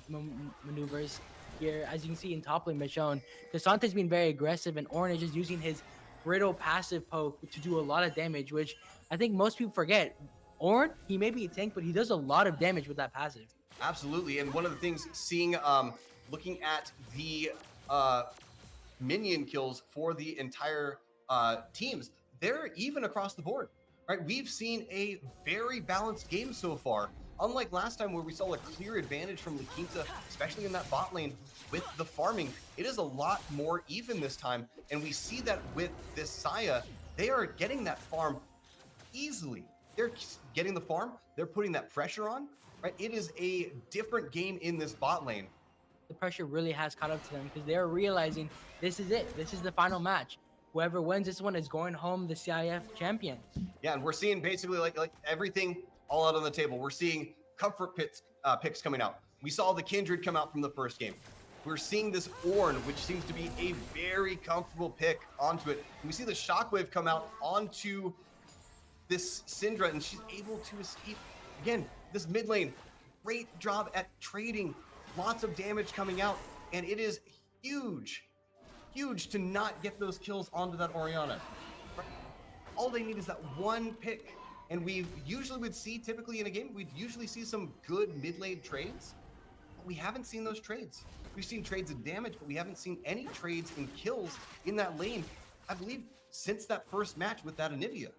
maneuvers here. As you can see in top lane, Michonne, Cassante's been very aggressive, and Ornn is just using his brittle passive poke to do a lot of damage, which I think most people forget. Ornn, he may be a tank, but he does a lot of damage with that passive. Absolutely, and one of the things seeing, looking at the minion kills for the entire teams, they're even across the board, right? We've seen a very balanced game so far. Unlike last time where we saw a clear advantage from La Quinta, especially in that bot lane with the farming, it is a lot more even this time. And we see that with this Saya, they are getting that farm easily. They're getting the farm, they're putting that pressure on, right? It is a different game in this bot lane. The pressure really has caught up to them because they're realizing this is it. This is the final match. Whoever wins this one is going home the CIF champion. Yeah, and we're seeing basically like everything all out on the table. We're seeing comfort picks coming out. We saw the Kindred come out from the first game. We're seeing this Ornn, which seems to be a very comfortable pick onto it. And we see the Shockwave come out onto this Syndra, and she's able to escape. Again, this mid lane, great job at trading. Lots of damage coming out, and it is huge to not get those kills onto that Orianna. All they need is that one pick. And we usually would see, typically in a game, we'd usually see some good mid-lane trades. But we haven't seen those trades. We've seen trades in damage, but we haven't seen any trades in kills in that lane, I believe, since that first match with that Anivia.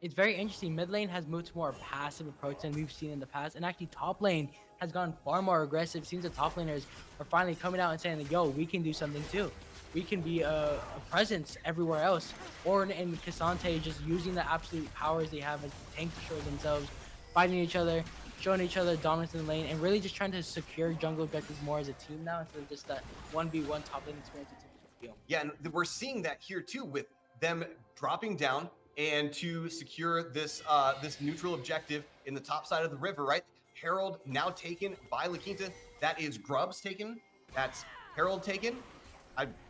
It's very interesting. Mid lane has moved to more passive approach than we've seen in the past. And actually top lane has gone far more aggressive. Seems the top laners are finally coming out and saying, yo, we can do something too. We can be a presence everywhere else. Ornn and Cassante just using the absolute powers they have as tanks to show themselves, fighting each other. showing each other dominance in the lane, and really just trying to secure jungle objectives more as a team now instead of just that 1v1 top lane experience we typically feel. Yeah, and we're seeing that here too with them dropping down and to secure this this neutral objective in the top side of the river, right? Herald now taken by La Quinta. That is Grubs taken. That's Herald taken.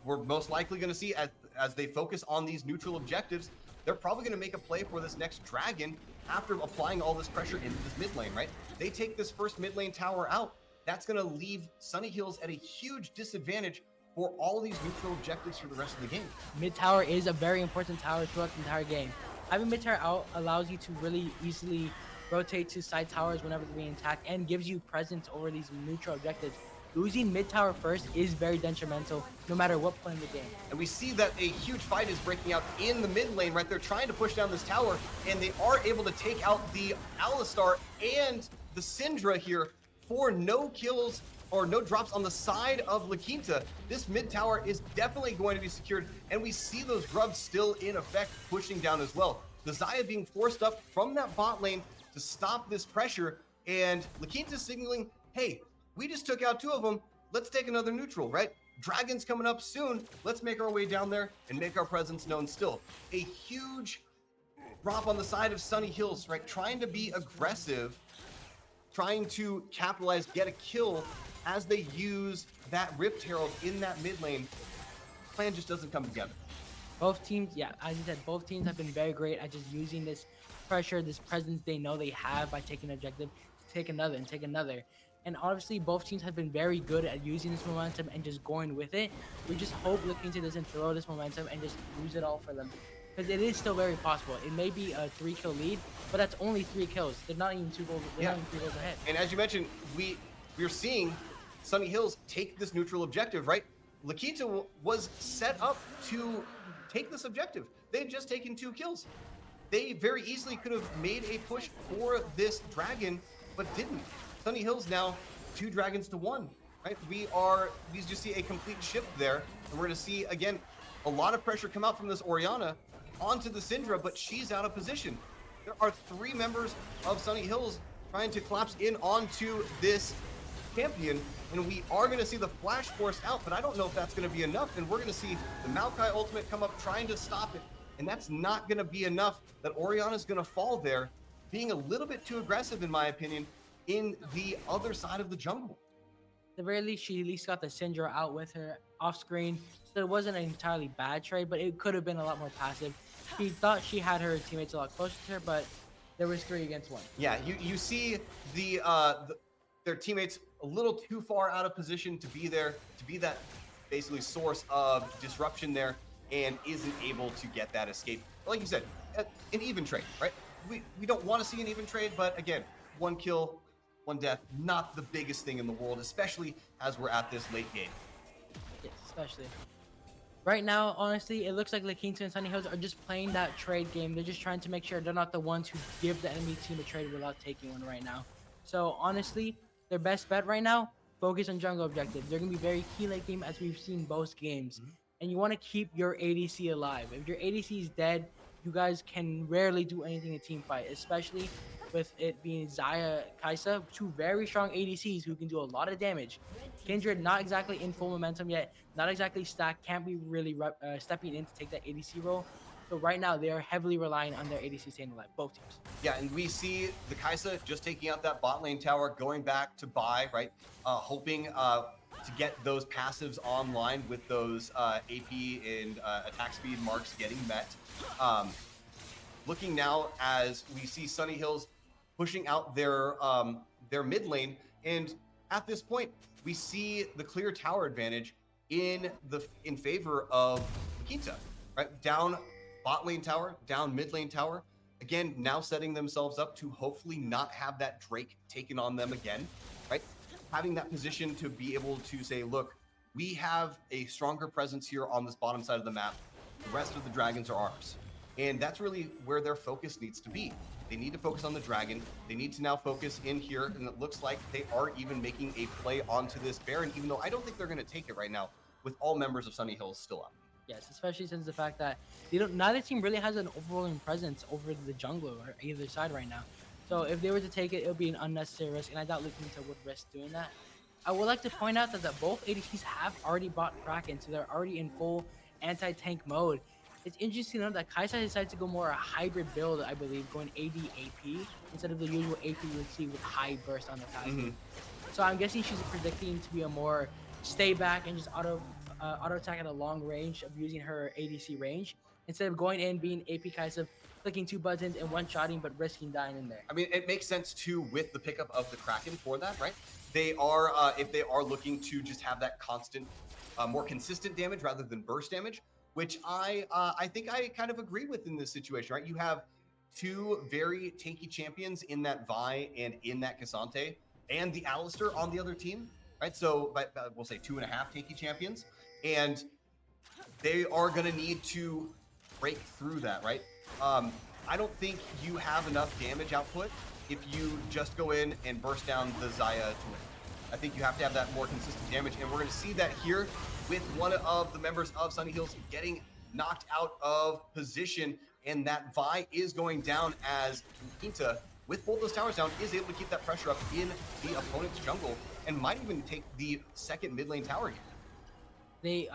We're most likely going to see as they focus on these neutral objectives, they're probably going to make a play for this next dragon after applying all this pressure into this mid lane, right? They take this first mid lane tower out. That's going to leave Sunny Hills at a huge disadvantage for all these neutral objectives for the rest of the game. Mid tower is a very important tower throughout the entire game. Having mid tower out allows you to really easily rotate to side towers whenever they're being attacked and gives you presence over these neutral objectives. Losing mid tower first is very detrimental no matter what point in the game. And we see that a huge fight is breaking out in the mid lane, right? They're trying to push down this tower, and they are able to take out the Alistar and the Syndra here for no kills or no drops on the side of La Quinta. This mid tower is definitely going to be secured, and we see those grubs still in effect pushing down as well. The Xayah being forced up from that bot lane to stop this pressure, and La Quinta signaling, hey, we just took out 2 of them. Let's take another neutral, right? Dragon's coming up soon. Let's make our way down there and make our presence known still. A huge drop on the side of Sunny Hills, right? Trying to be aggressive, trying to capitalize, get a kill as they use that Rift Herald in that mid lane. Plan just doesn't come together. Both teams, yeah, as you said, both teams have been very great at just using this pressure, this presence they know they have by taking an objective, to take another and take another. And obviously, both teams have been very good at using this momentum and just going with it. We just hope La Quinta doesn't throw this momentum and just lose it all for them. Because it is still very possible. It may be a 3-kill lead, but that's only 3 kills. They're not even 2 goals. They're not even 3 goals ahead. And as you mentioned, we're seeing Sunny Hills take this neutral objective, right? La Quinta was set up to take this objective. They had just taken 2 kills. They very easily could have made a push for this dragon, but didn't. Sunny Hills now 2 dragons to 1, right? We just see a complete shift there, and we're going to see again a lot of pressure come out from this Orianna onto the Syndra, but she's out of position. There are 3 members of Sunny Hills trying to collapse in onto this champion, and we are going to see the flash forced out, but I don't know if that's going to be enough, and we're going to see the Maokai ultimate come up trying to stop it, and that's not going to be enough. That Orianna's going to fall there, being a little bit too aggressive in my opinion in the other side of the jungle. At the very least, she at least got the Syndra out with her off screen, so it wasn't an entirely bad trade, but it could have been a lot more passive. She thought she had her teammates a lot closer to her, but there was 3 against 1. Yeah, you see their teammates a little too far out of position to be there, to be that basically source of disruption there, and isn't able to get that escape. Like you said, an even trade, right? We don't want to see an even trade, but again, 1 kill, 1 death, not the biggest thing in the world, especially as we're at this late game. Yes, especially. Right now, honestly, it looks like La Quinta and Sunny Hills are just playing that trade game. They're just trying to make sure they're not the ones who give the enemy team a trade without taking one right now. So honestly, their best bet right now, focus on jungle objectives. They're going to be very key late game as we've seen both games. And you want to keep your ADC alive. If your ADC is dead, you guys can rarely do anything in a team fight, especially with it being Xayah, Kai'Sa, 2 very strong ADCs who can do a lot of damage. Kindred not exactly in full momentum yet, not exactly stacked, can't be really stepping in to take that ADC role. So right now they are heavily relying on their ADC staying alive, both teams. Yeah, and we see the Kai'Sa just taking out that bot lane tower, going back to buy, right? Hoping to get those passives online with those AP and attack speed marks getting met. Looking now as we see Sunny Hills pushing out their mid lane, and at this point we see the clear tower advantage in favor of Quinta, right? Down bot lane tower, down mid lane tower. Again, now setting themselves up to hopefully not have that Drake taken on them again, right? Having that position to be able to say, look, we have a stronger presence here on this bottom side of the map. The rest of the dragons are ours. And that's really where their focus needs to be. They need to focus on the dragon. They need to now focus in here, and it looks like they are even making a play onto this Baron, even though I don't think they're going to take it right now, with all members of Sunny Hills still up. Yes, especially since the fact that neither team really has an overwhelming presence over the jungler or either side right now. So if they were to take it, it would be an unnecessary risk, and I doubt Lukinta would risk doing that. I would like to point out that both ADCs have already bought Kraken, so they're already in full anti-tank mode. It's interesting to note that Kaisa decided to go more a hybrid build, I believe, going AD AP instead of the usual AP you would see with high burst on the passive. So I'm guessing she's predicting to be a more stay back and just auto attack at a long range of using her ADC range instead of going in being AP Kaisa, clicking 2 buttons and one-shotting but risking dying in there. I mean, it makes sense too with the pickup of the Kraken for that, right? They are, if they are looking to just have that constant, more consistent damage rather than burst damage, which I think I kind of agree with in this situation, right? You have 2 very tanky champions in that Vi and in that Cassante, and the Alistar on the other team, right? So, but we'll say 2.5 tanky champions, and they are going to need to break through that, right? I don't think you have enough damage output if you just go in and burst down the Xayah to win. I think you have to have that more consistent damage, and we're going to see that here with one of the members of Sunny Hills getting knocked out of position, and that Vi is going down as Quinta, with both those towers down, is able to keep that pressure up in the opponent's jungle and might even take the second mid lane tower game. They,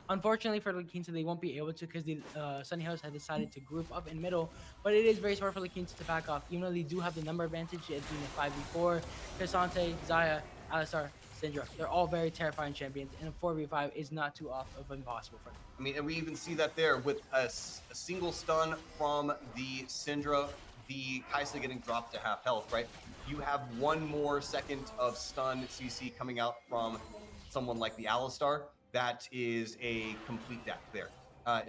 unfortunately for La Quinta, they won't be able to because the Sunny House had decided to group up in middle. But it is very smart for La Quinta to back off, even though they do have the number advantage. It being a 5v4, Cassante, Xayah, Alistar, Syndra. They're all very terrifying champions, and a 4v5 is not too off of impossible for them. I mean, and we even see that there with a single stun from the Syndra, the Kaisa getting dropped to half health, right? You have 1 more second of stun CC coming out from someone like the Alistar. That is a complete death there,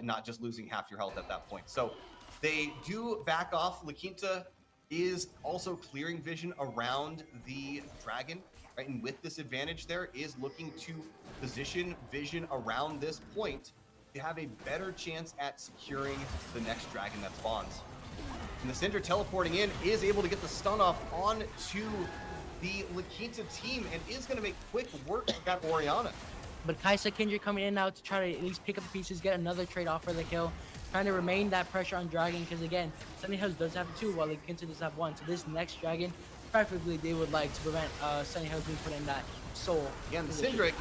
not just losing half your health at that point. So they do back off. La Quinta is also clearing vision around the dragon, right? And with this advantage there, is looking to position vision around this point to have a better chance at securing the next dragon that spawns. And the Syndra teleporting in is able to get the stun off onto the La Quinta team and is going to make quick work of that Orianna. But Kaisa Kindred coming in now to try to at least pick up the pieces, get another trade off for the kill, trying to remain that pressure on Dragon, because again, Sunny Hills does have 2 while La Quinta does have 1. So this next Dragon, preferably they would like to prevent Sunny Hills being put in that soul. Yeah, and the Syndra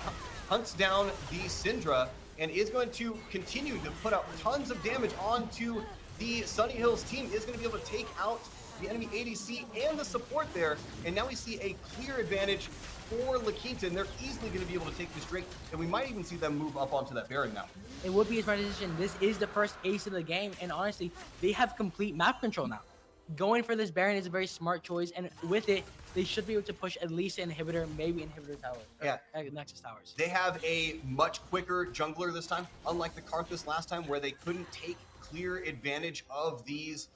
hunts down the Syndra and is going to continue to put out tons of damage onto the Sunny Hills team. Is going to be able to take out the enemy ADC and the support there. And now we see a clear advantage for La Quinta, and they're easily going to be able to take this Drake, and we might even see them move up onto that Baron now. It would be a smart decision. This is the first ace of the game, and honestly, they have complete map control now. Going for this Baron is a very smart choice, and with it, they should be able to push at least an inhibitor, maybe inhibitor tower. Yeah, Nexus towers. They have a much quicker jungler this time, unlike the Karthus last time, where they couldn't take clear advantage of these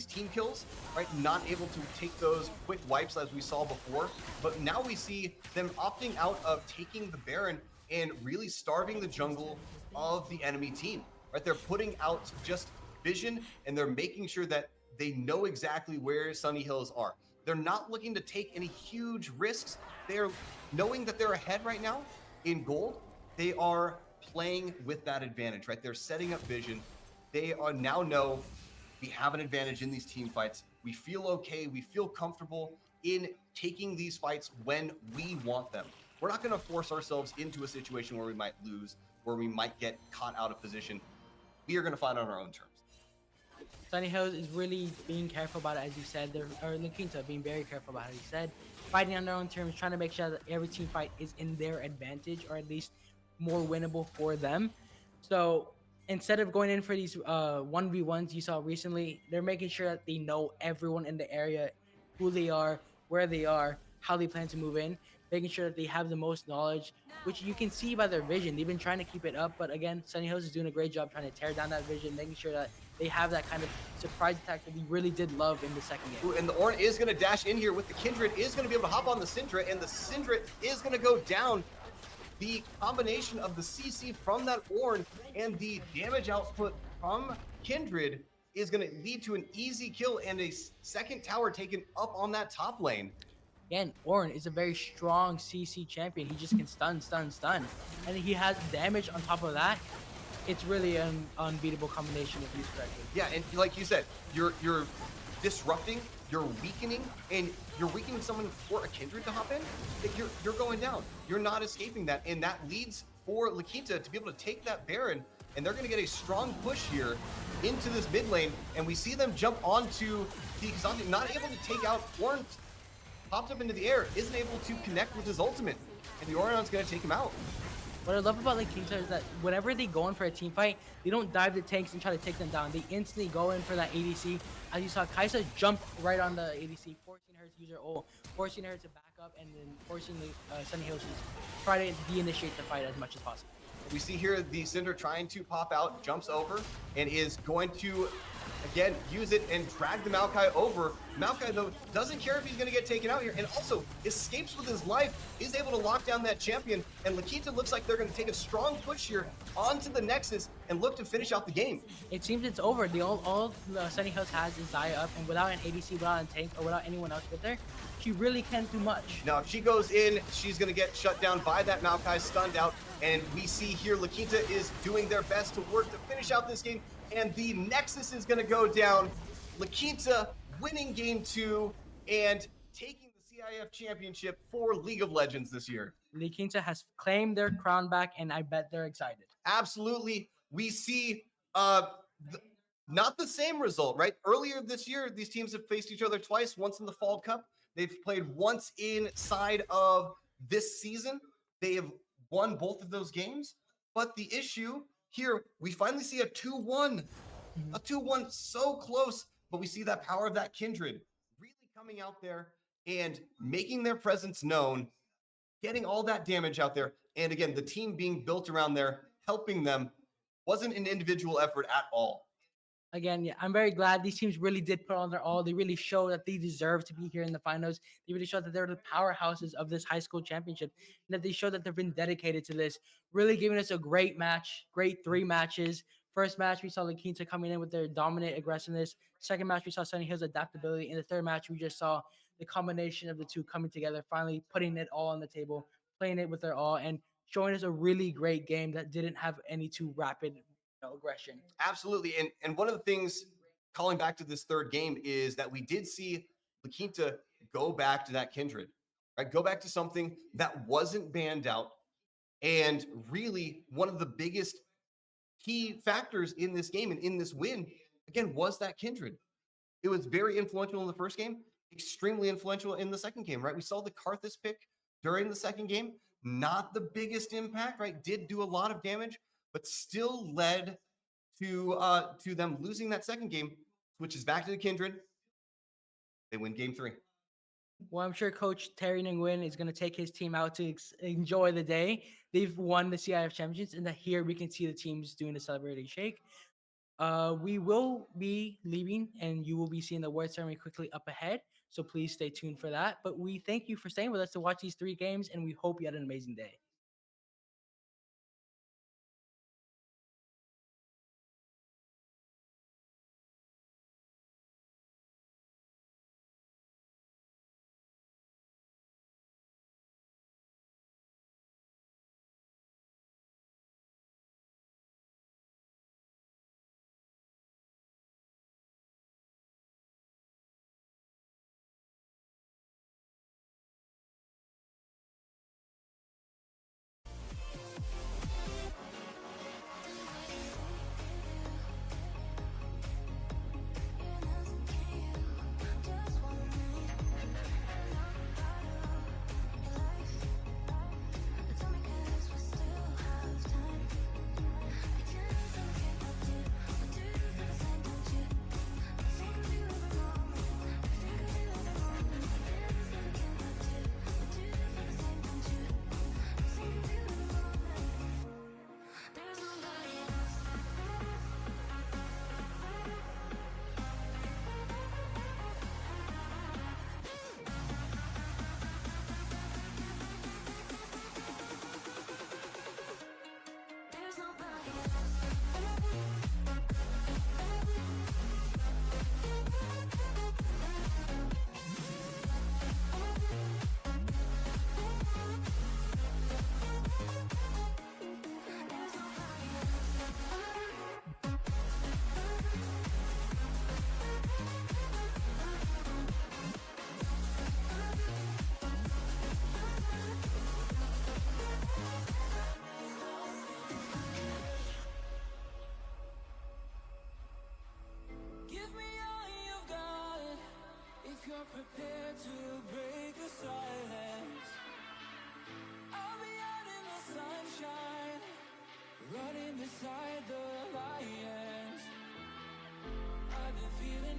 team kills, right? Not able to take those quick wipes as we saw before, but now we see them opting out of taking the Baron and really starving the jungle of the enemy team, right? They're putting out just vision, and they're making sure that they know exactly where Sunny Hills are. They're not looking to take any huge risks. They're knowing that they're ahead right now in gold. They are playing with that advantage, right? They're setting up vision. They are now know we have an advantage in these team fights. We feel okay. We feel comfortable in taking these fights when we want them. We're not going to force ourselves into a situation where we might lose, where we might get caught out of position. We are going to fight on our own terms. Sunny Hills is really being careful about it, as you said. Or La Quinta being very careful about it, as you said. Fighting on their own terms, trying to make sure that every team fight is in their advantage, or at least more winnable for them. So instead of going in for these 1v1s you saw recently, they're making sure that they know everyone in the area, who they are, where they are, how they plan to move in, making sure that they have the most knowledge, which you can see by their vision. They've been trying to keep it up, but again, Sunny Hills is doing a great job trying to tear down that vision, making sure that they have that kind of surprise attack that we really did love in the second game. Ooh, and the Ornn is going to dash in here with the Kindred, is going to be able to hop on the Syndra, and the Syndra is going to go down. The combination of the CC from that Ornn and the damage output from Kindred is going to lead to an easy kill and a second tower taken up on that top lane. Again, Ornn is a very strong CC champion. He just can stun. And he has damage on top of that. It's really an unbeatable combination if used correctly. Yeah, and like you said, you're disrupting you're weakening, and you're weakening someone for a Kindred to hop in, that you're going down. You're not escaping that, and that leads for La Quinta to be able to take that Baron, and they're going to get a strong push here into this mid lane, and we see them jump onto the Xante, not able to take out Ornn, popped up into the air, isn't able to connect with his ultimate, and the Orion's going to take him out. What I love about La Quinta is that whenever they go in for a team fight, they don't dive the tanks and try to take them down. They instantly go in for that ADC. As you saw, Kaisa jump right on the ADC, forcing her to use her ult, forcing her to back up, and then forcing the Sunny Hills to try to de-initiate the fight as much as possible. We see here the Cinder trying to pop out, jumps over, and is going to, again, use it and drag the Maokai over. Maokai, though, doesn't care if he's going to get taken out here, and also escapes with his life, is able to lock down that champion, and La Quinta looks like they're going to take a strong push here onto the Nexus and look to finish out the game. It seems it's over. All Sunny Hills has is Zaya up, and without an ADC, without a tank, or without anyone else with her, she really can't do much. Now, if she goes in, she's going to get shut down by that Maokai, stunned out, and we see here La Quinta is doing their best to work to finish out this game, and the Nexus is going to go down. La Quinta winning game 2 and taking the CIF championship for League of Legends this year. La Quinta has claimed their crown back, and I bet they're excited. Absolutely. We see not the same result, right? Earlier this year, these teams have faced each other twice, once in the Fall Cup. They've played once inside of this season. They have won both of those games. But the issue here, we finally see a 2-1. A 2-1 so close, but we see that power of that Kindred really coming out there and making their presence known, getting all that damage out there. And again, the team being built around there, helping them, wasn't an individual effort at all. Again, yeah, I'm very glad these teams really did put on their all. They really show that they deserve to be here in the finals. They really show that they're the powerhouses of this high school championship, and that they show that they've been dedicated to this, really giving us a great match, great 3 matches. First match, we saw La Quinta coming in with their dominant aggressiveness. Second match, we saw Sunny Hills' adaptability. In the third match, we just saw the combination of the two coming together, finally putting it all on the table, playing it with their all, and showing us a really great game that didn't have any too rapid aggression. Absolutely. And one of the things, calling back to this third game, is that we did see La Quinta go back to that Kindred, right? Go back to something that wasn't banned out. And really, one of the biggest key factors in this game and in this win, again, was that Kindred. It was very influential in the first game, extremely influential in the second game, right? We saw the Karthus pick during the second game, not the biggest impact, right? Did do a lot of damage, but still led to them losing that second game, switches back to the Kindred. They win game 3. Well, I'm sure Coach Terry Nguyen is going to take his team out to enjoy the day. They've won the CIF championships, and here we can see the teams doing the celebrating shake. We will be leaving, and you will be seeing the award ceremony quickly up ahead. So please stay tuned for that. But we thank you for staying with us to watch these 3 games, and we hope you had an amazing day.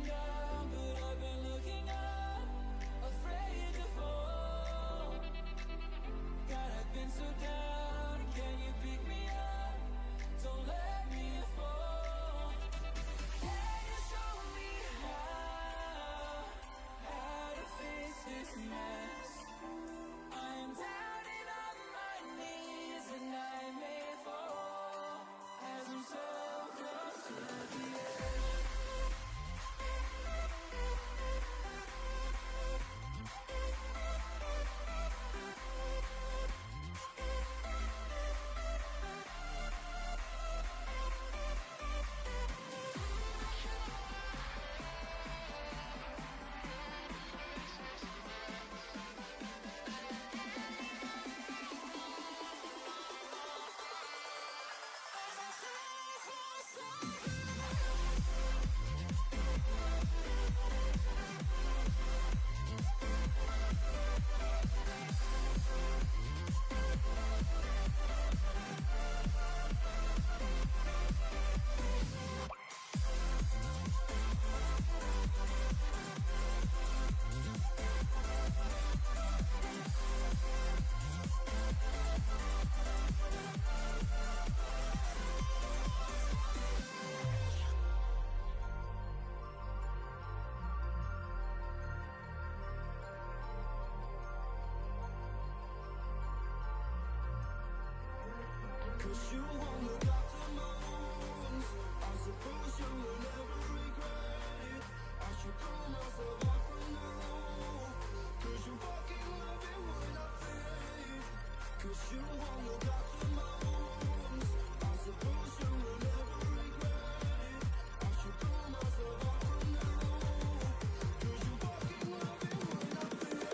down, but I've been looking up, afraid to fall. God, I've been so down, can you pick me up? Don't let me fall. Can you show me how to fix this mess? I am down and on my knees and I may fall as I'm so close to the edge. Cause you won't look after my wounds. I suppose you will never regret it. I should pull myself up from the roof. Cause you fucking love it when I fade. Cause you won't look after my wounds. I suppose you will never regret it. I should pull myself up from the roof. Cause you fucking love it when I fade.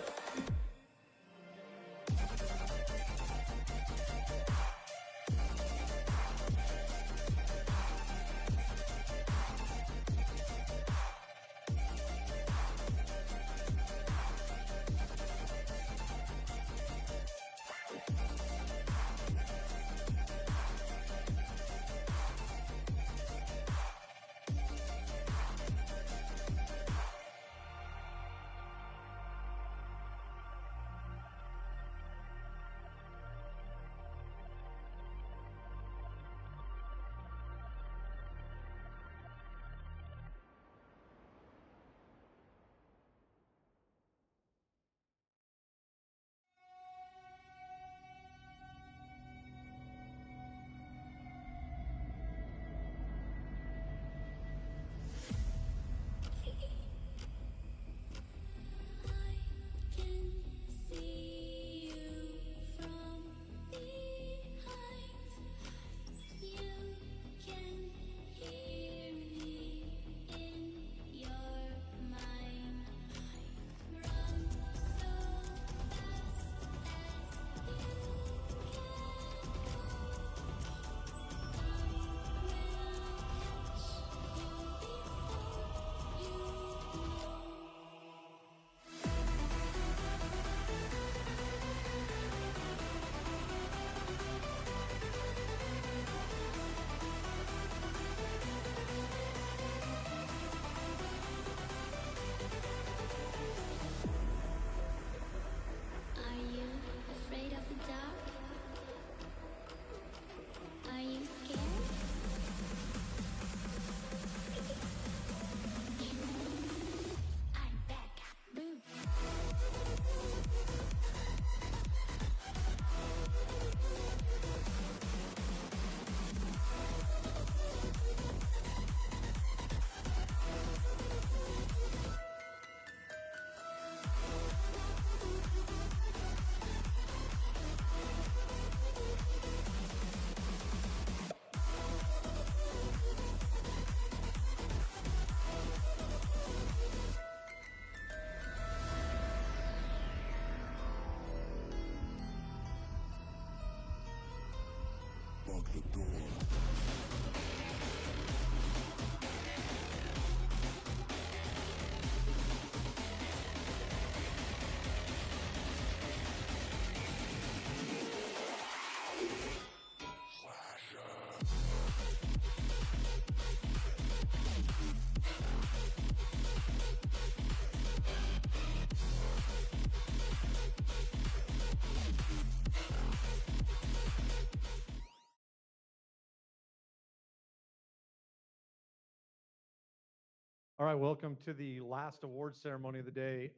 All right, welcome to the last award ceremony of the day.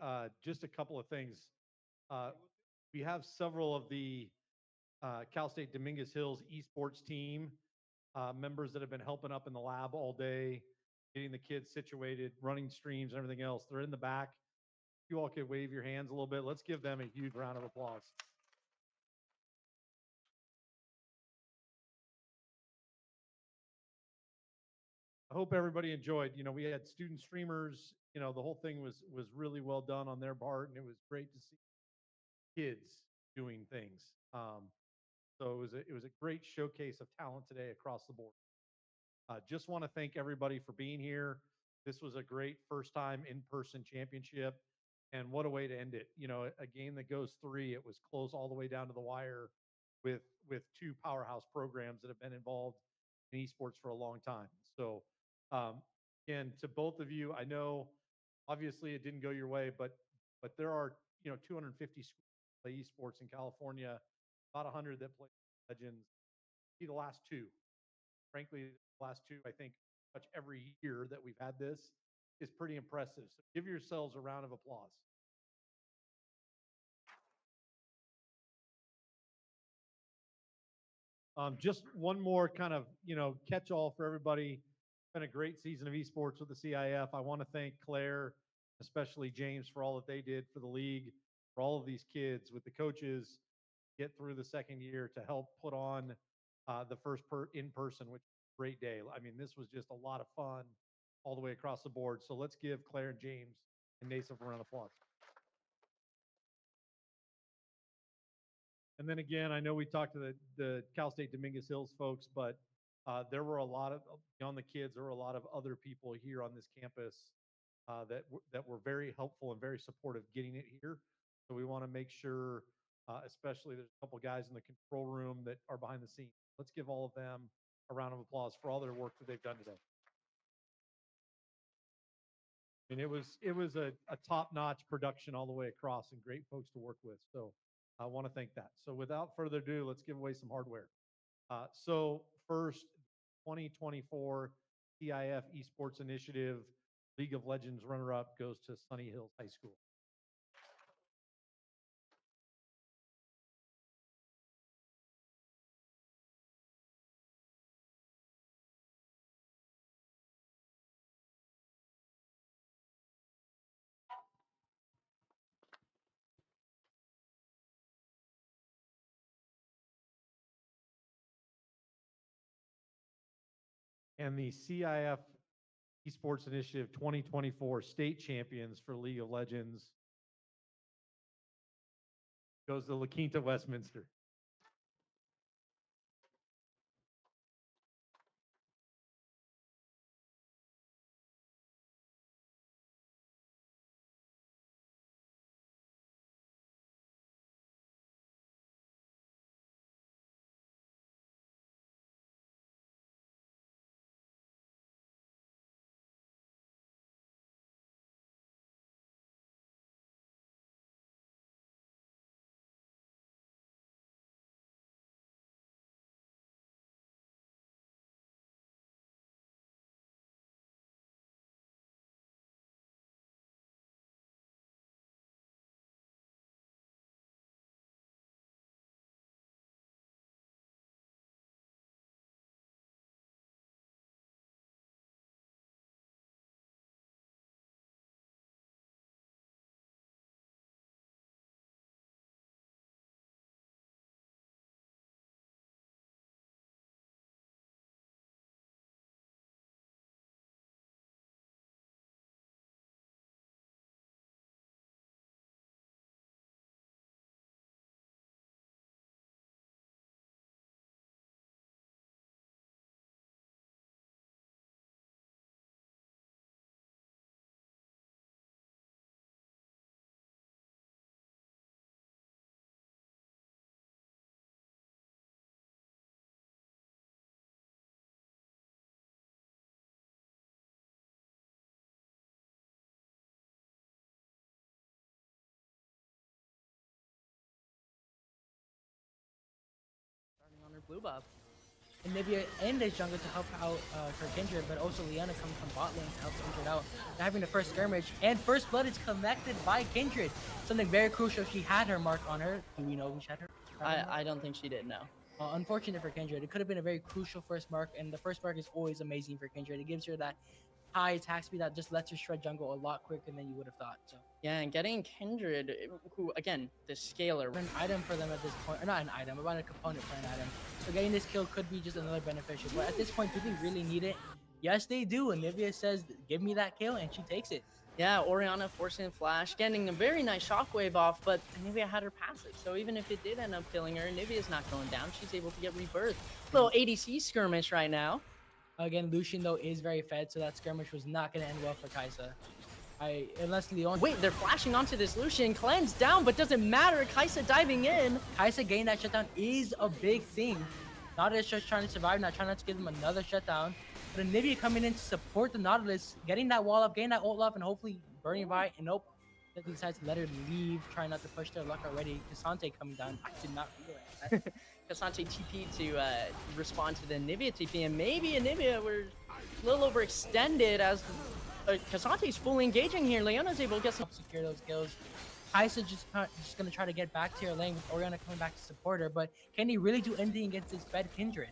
Just a couple of things. We have several of the Cal State Dominguez Hills esports team members that have been helping up in the lab all day, getting the kids situated, running streams, and everything else. They're in the back. You all could wave your hands a little bit. Let's give them a huge round of applause. I hope everybody enjoyed. You know, we had student streamers. You know, the whole thing was really well done on their part, and it was great to see kids doing things. So it was a great showcase of talent today across the board. Just want to thank everybody for being here. This was a great first time in-person championship, and what a way to end it. You know, a game that goes 3, it was close all the way down to the wire with two powerhouse programs that have been involved in esports for a long time. So, and to both of you, I know obviously it didn't go your way, but there are 250 schools that play esports in California, about 100 that play Legends. Be the last 2. Frankly, the last 2, I think, much every year that we've had this is pretty impressive. So give yourselves a round of applause. Just one more kind of, catch-all for everybody. It's been a great season of esports with the CIF. I want to thank Claire, especially James, for all that they did for the league, for all of these kids with the coaches, get through the second year to help put on the first in-person, which was a great day. I mean, this was just a lot of fun all the way across the board. So let's give Claire and James and NASEF a round of applause. And then again, I know we talked to the Cal State Dominguez Hills folks, but there were a lot of, beyond the kids, there were a lot of other people here on this campus that were very helpful and very supportive getting it here. So we want to make sure, especially there's a couple guys in the control room that are behind the scenes. Let's give all of them a round of applause for all their work that they've done today. And it was a top-notch production all the way across and great folks to work with. So I want to thank that. So without further ado, let's give away some hardware. So first, 2024 CIF Esports Initiative League of Legends runner-up goes to Sunny Hills High School. And the CIF Esports Initiative 2024 state champions for League of Legends goes to La Quinta Westminster. Starting on her blue buff. Nivea and his jungle to help out her Kindred, but also Liana coming from bot lane to help Kindred out. They're having the first skirmish, and first blood is collected by Kindred. Something very crucial. She had her mark on her. Do we know who she had her? I don't think she did, no. Unfortunate for Kindred. It could have been a very crucial first mark, and the first mark is always amazing for Kindred. It gives her that high attack speed that just lets her shred jungle a lot quicker than you would have thought. So Yeah, and getting Kindred, who, again, the scaler. an item for them at this point, or not an item, about a component for an item. So getting this kill could be just another beneficial. But at this point, do they really need it? Yes, they do. And Nivea says, give me that kill, and she takes it. Yeah, Orianna forcing Flash, getting a very nice shockwave off, but Nivea had her passive. So even if it did end up killing her, Nivea's not going down. She's able to get rebirth. Little ADC skirmish right now. Again, Lucian, though, is very fed, so that skirmish was not going to end well for Kaisa. Unless Leon... Wait, they're flashing onto this Lucian. Cleanse down, but doesn't matter. Kaisa diving in. Kaisa getting that shutdown is a big thing. Nautilus just trying to survive, not trying not to give them another shutdown. But Nivea coming in to support the Nautilus, getting that wall up, getting that ult off, and hopefully burning by. And nope, they decides to let her leave, trying not to push their luck already. Cassante coming down. I did not feel that. Cassante TP to respond to the Nivea TP, and maybe Nivea were a little overextended as Cassante's fully engaging here. Leona's able to get some secure those kills. Kaisa just gonna try to get back to her lane with Orianna coming back to support her, but can he really do anything against this fed Kindred?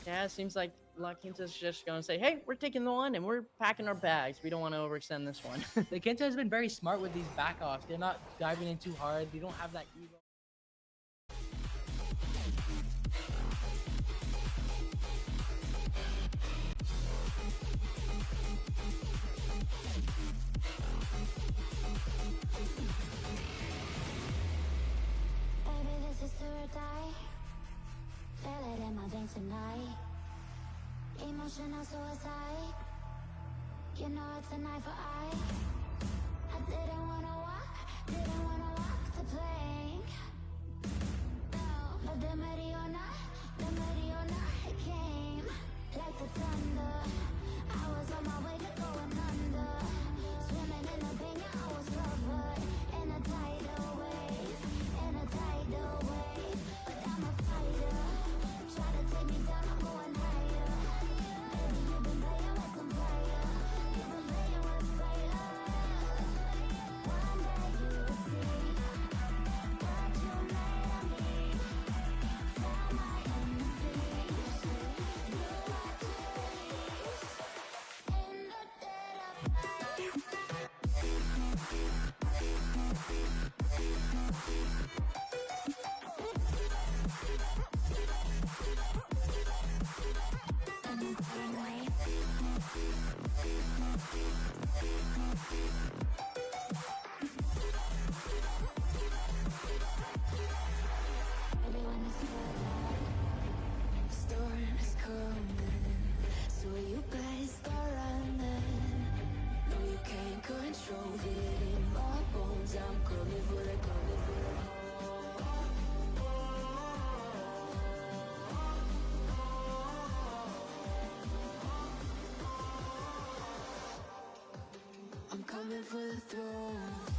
Yeah, it seems like La Quinta's just gonna say, hey, we're taking the one and we're packing our bags. We don't want to overextend this one. The Quinta has been very smart with these back offs. They're not diving in too hard. They don't have that ego. Baby, this is do or die. Feel it in my veins tonight. Emotional suicide. You know it's an eye for eye. I didn't wanna walk the plank. No, but the Mariona, it came like the thunder. I was on my way to going under. Swimming in the pain, I was covered in a tidal wave, But I'm a fighter. Try to take me down, I'm going higher. Baby, you've been playing with some fire. You've been playing with fire. One day you'll see what you made of me. Found my inner peace. Do what you release. In the dead of night. Storm's coming, so you guys start running. No, you can't control it in my bones. I'm coming for the I'm coming for the throne.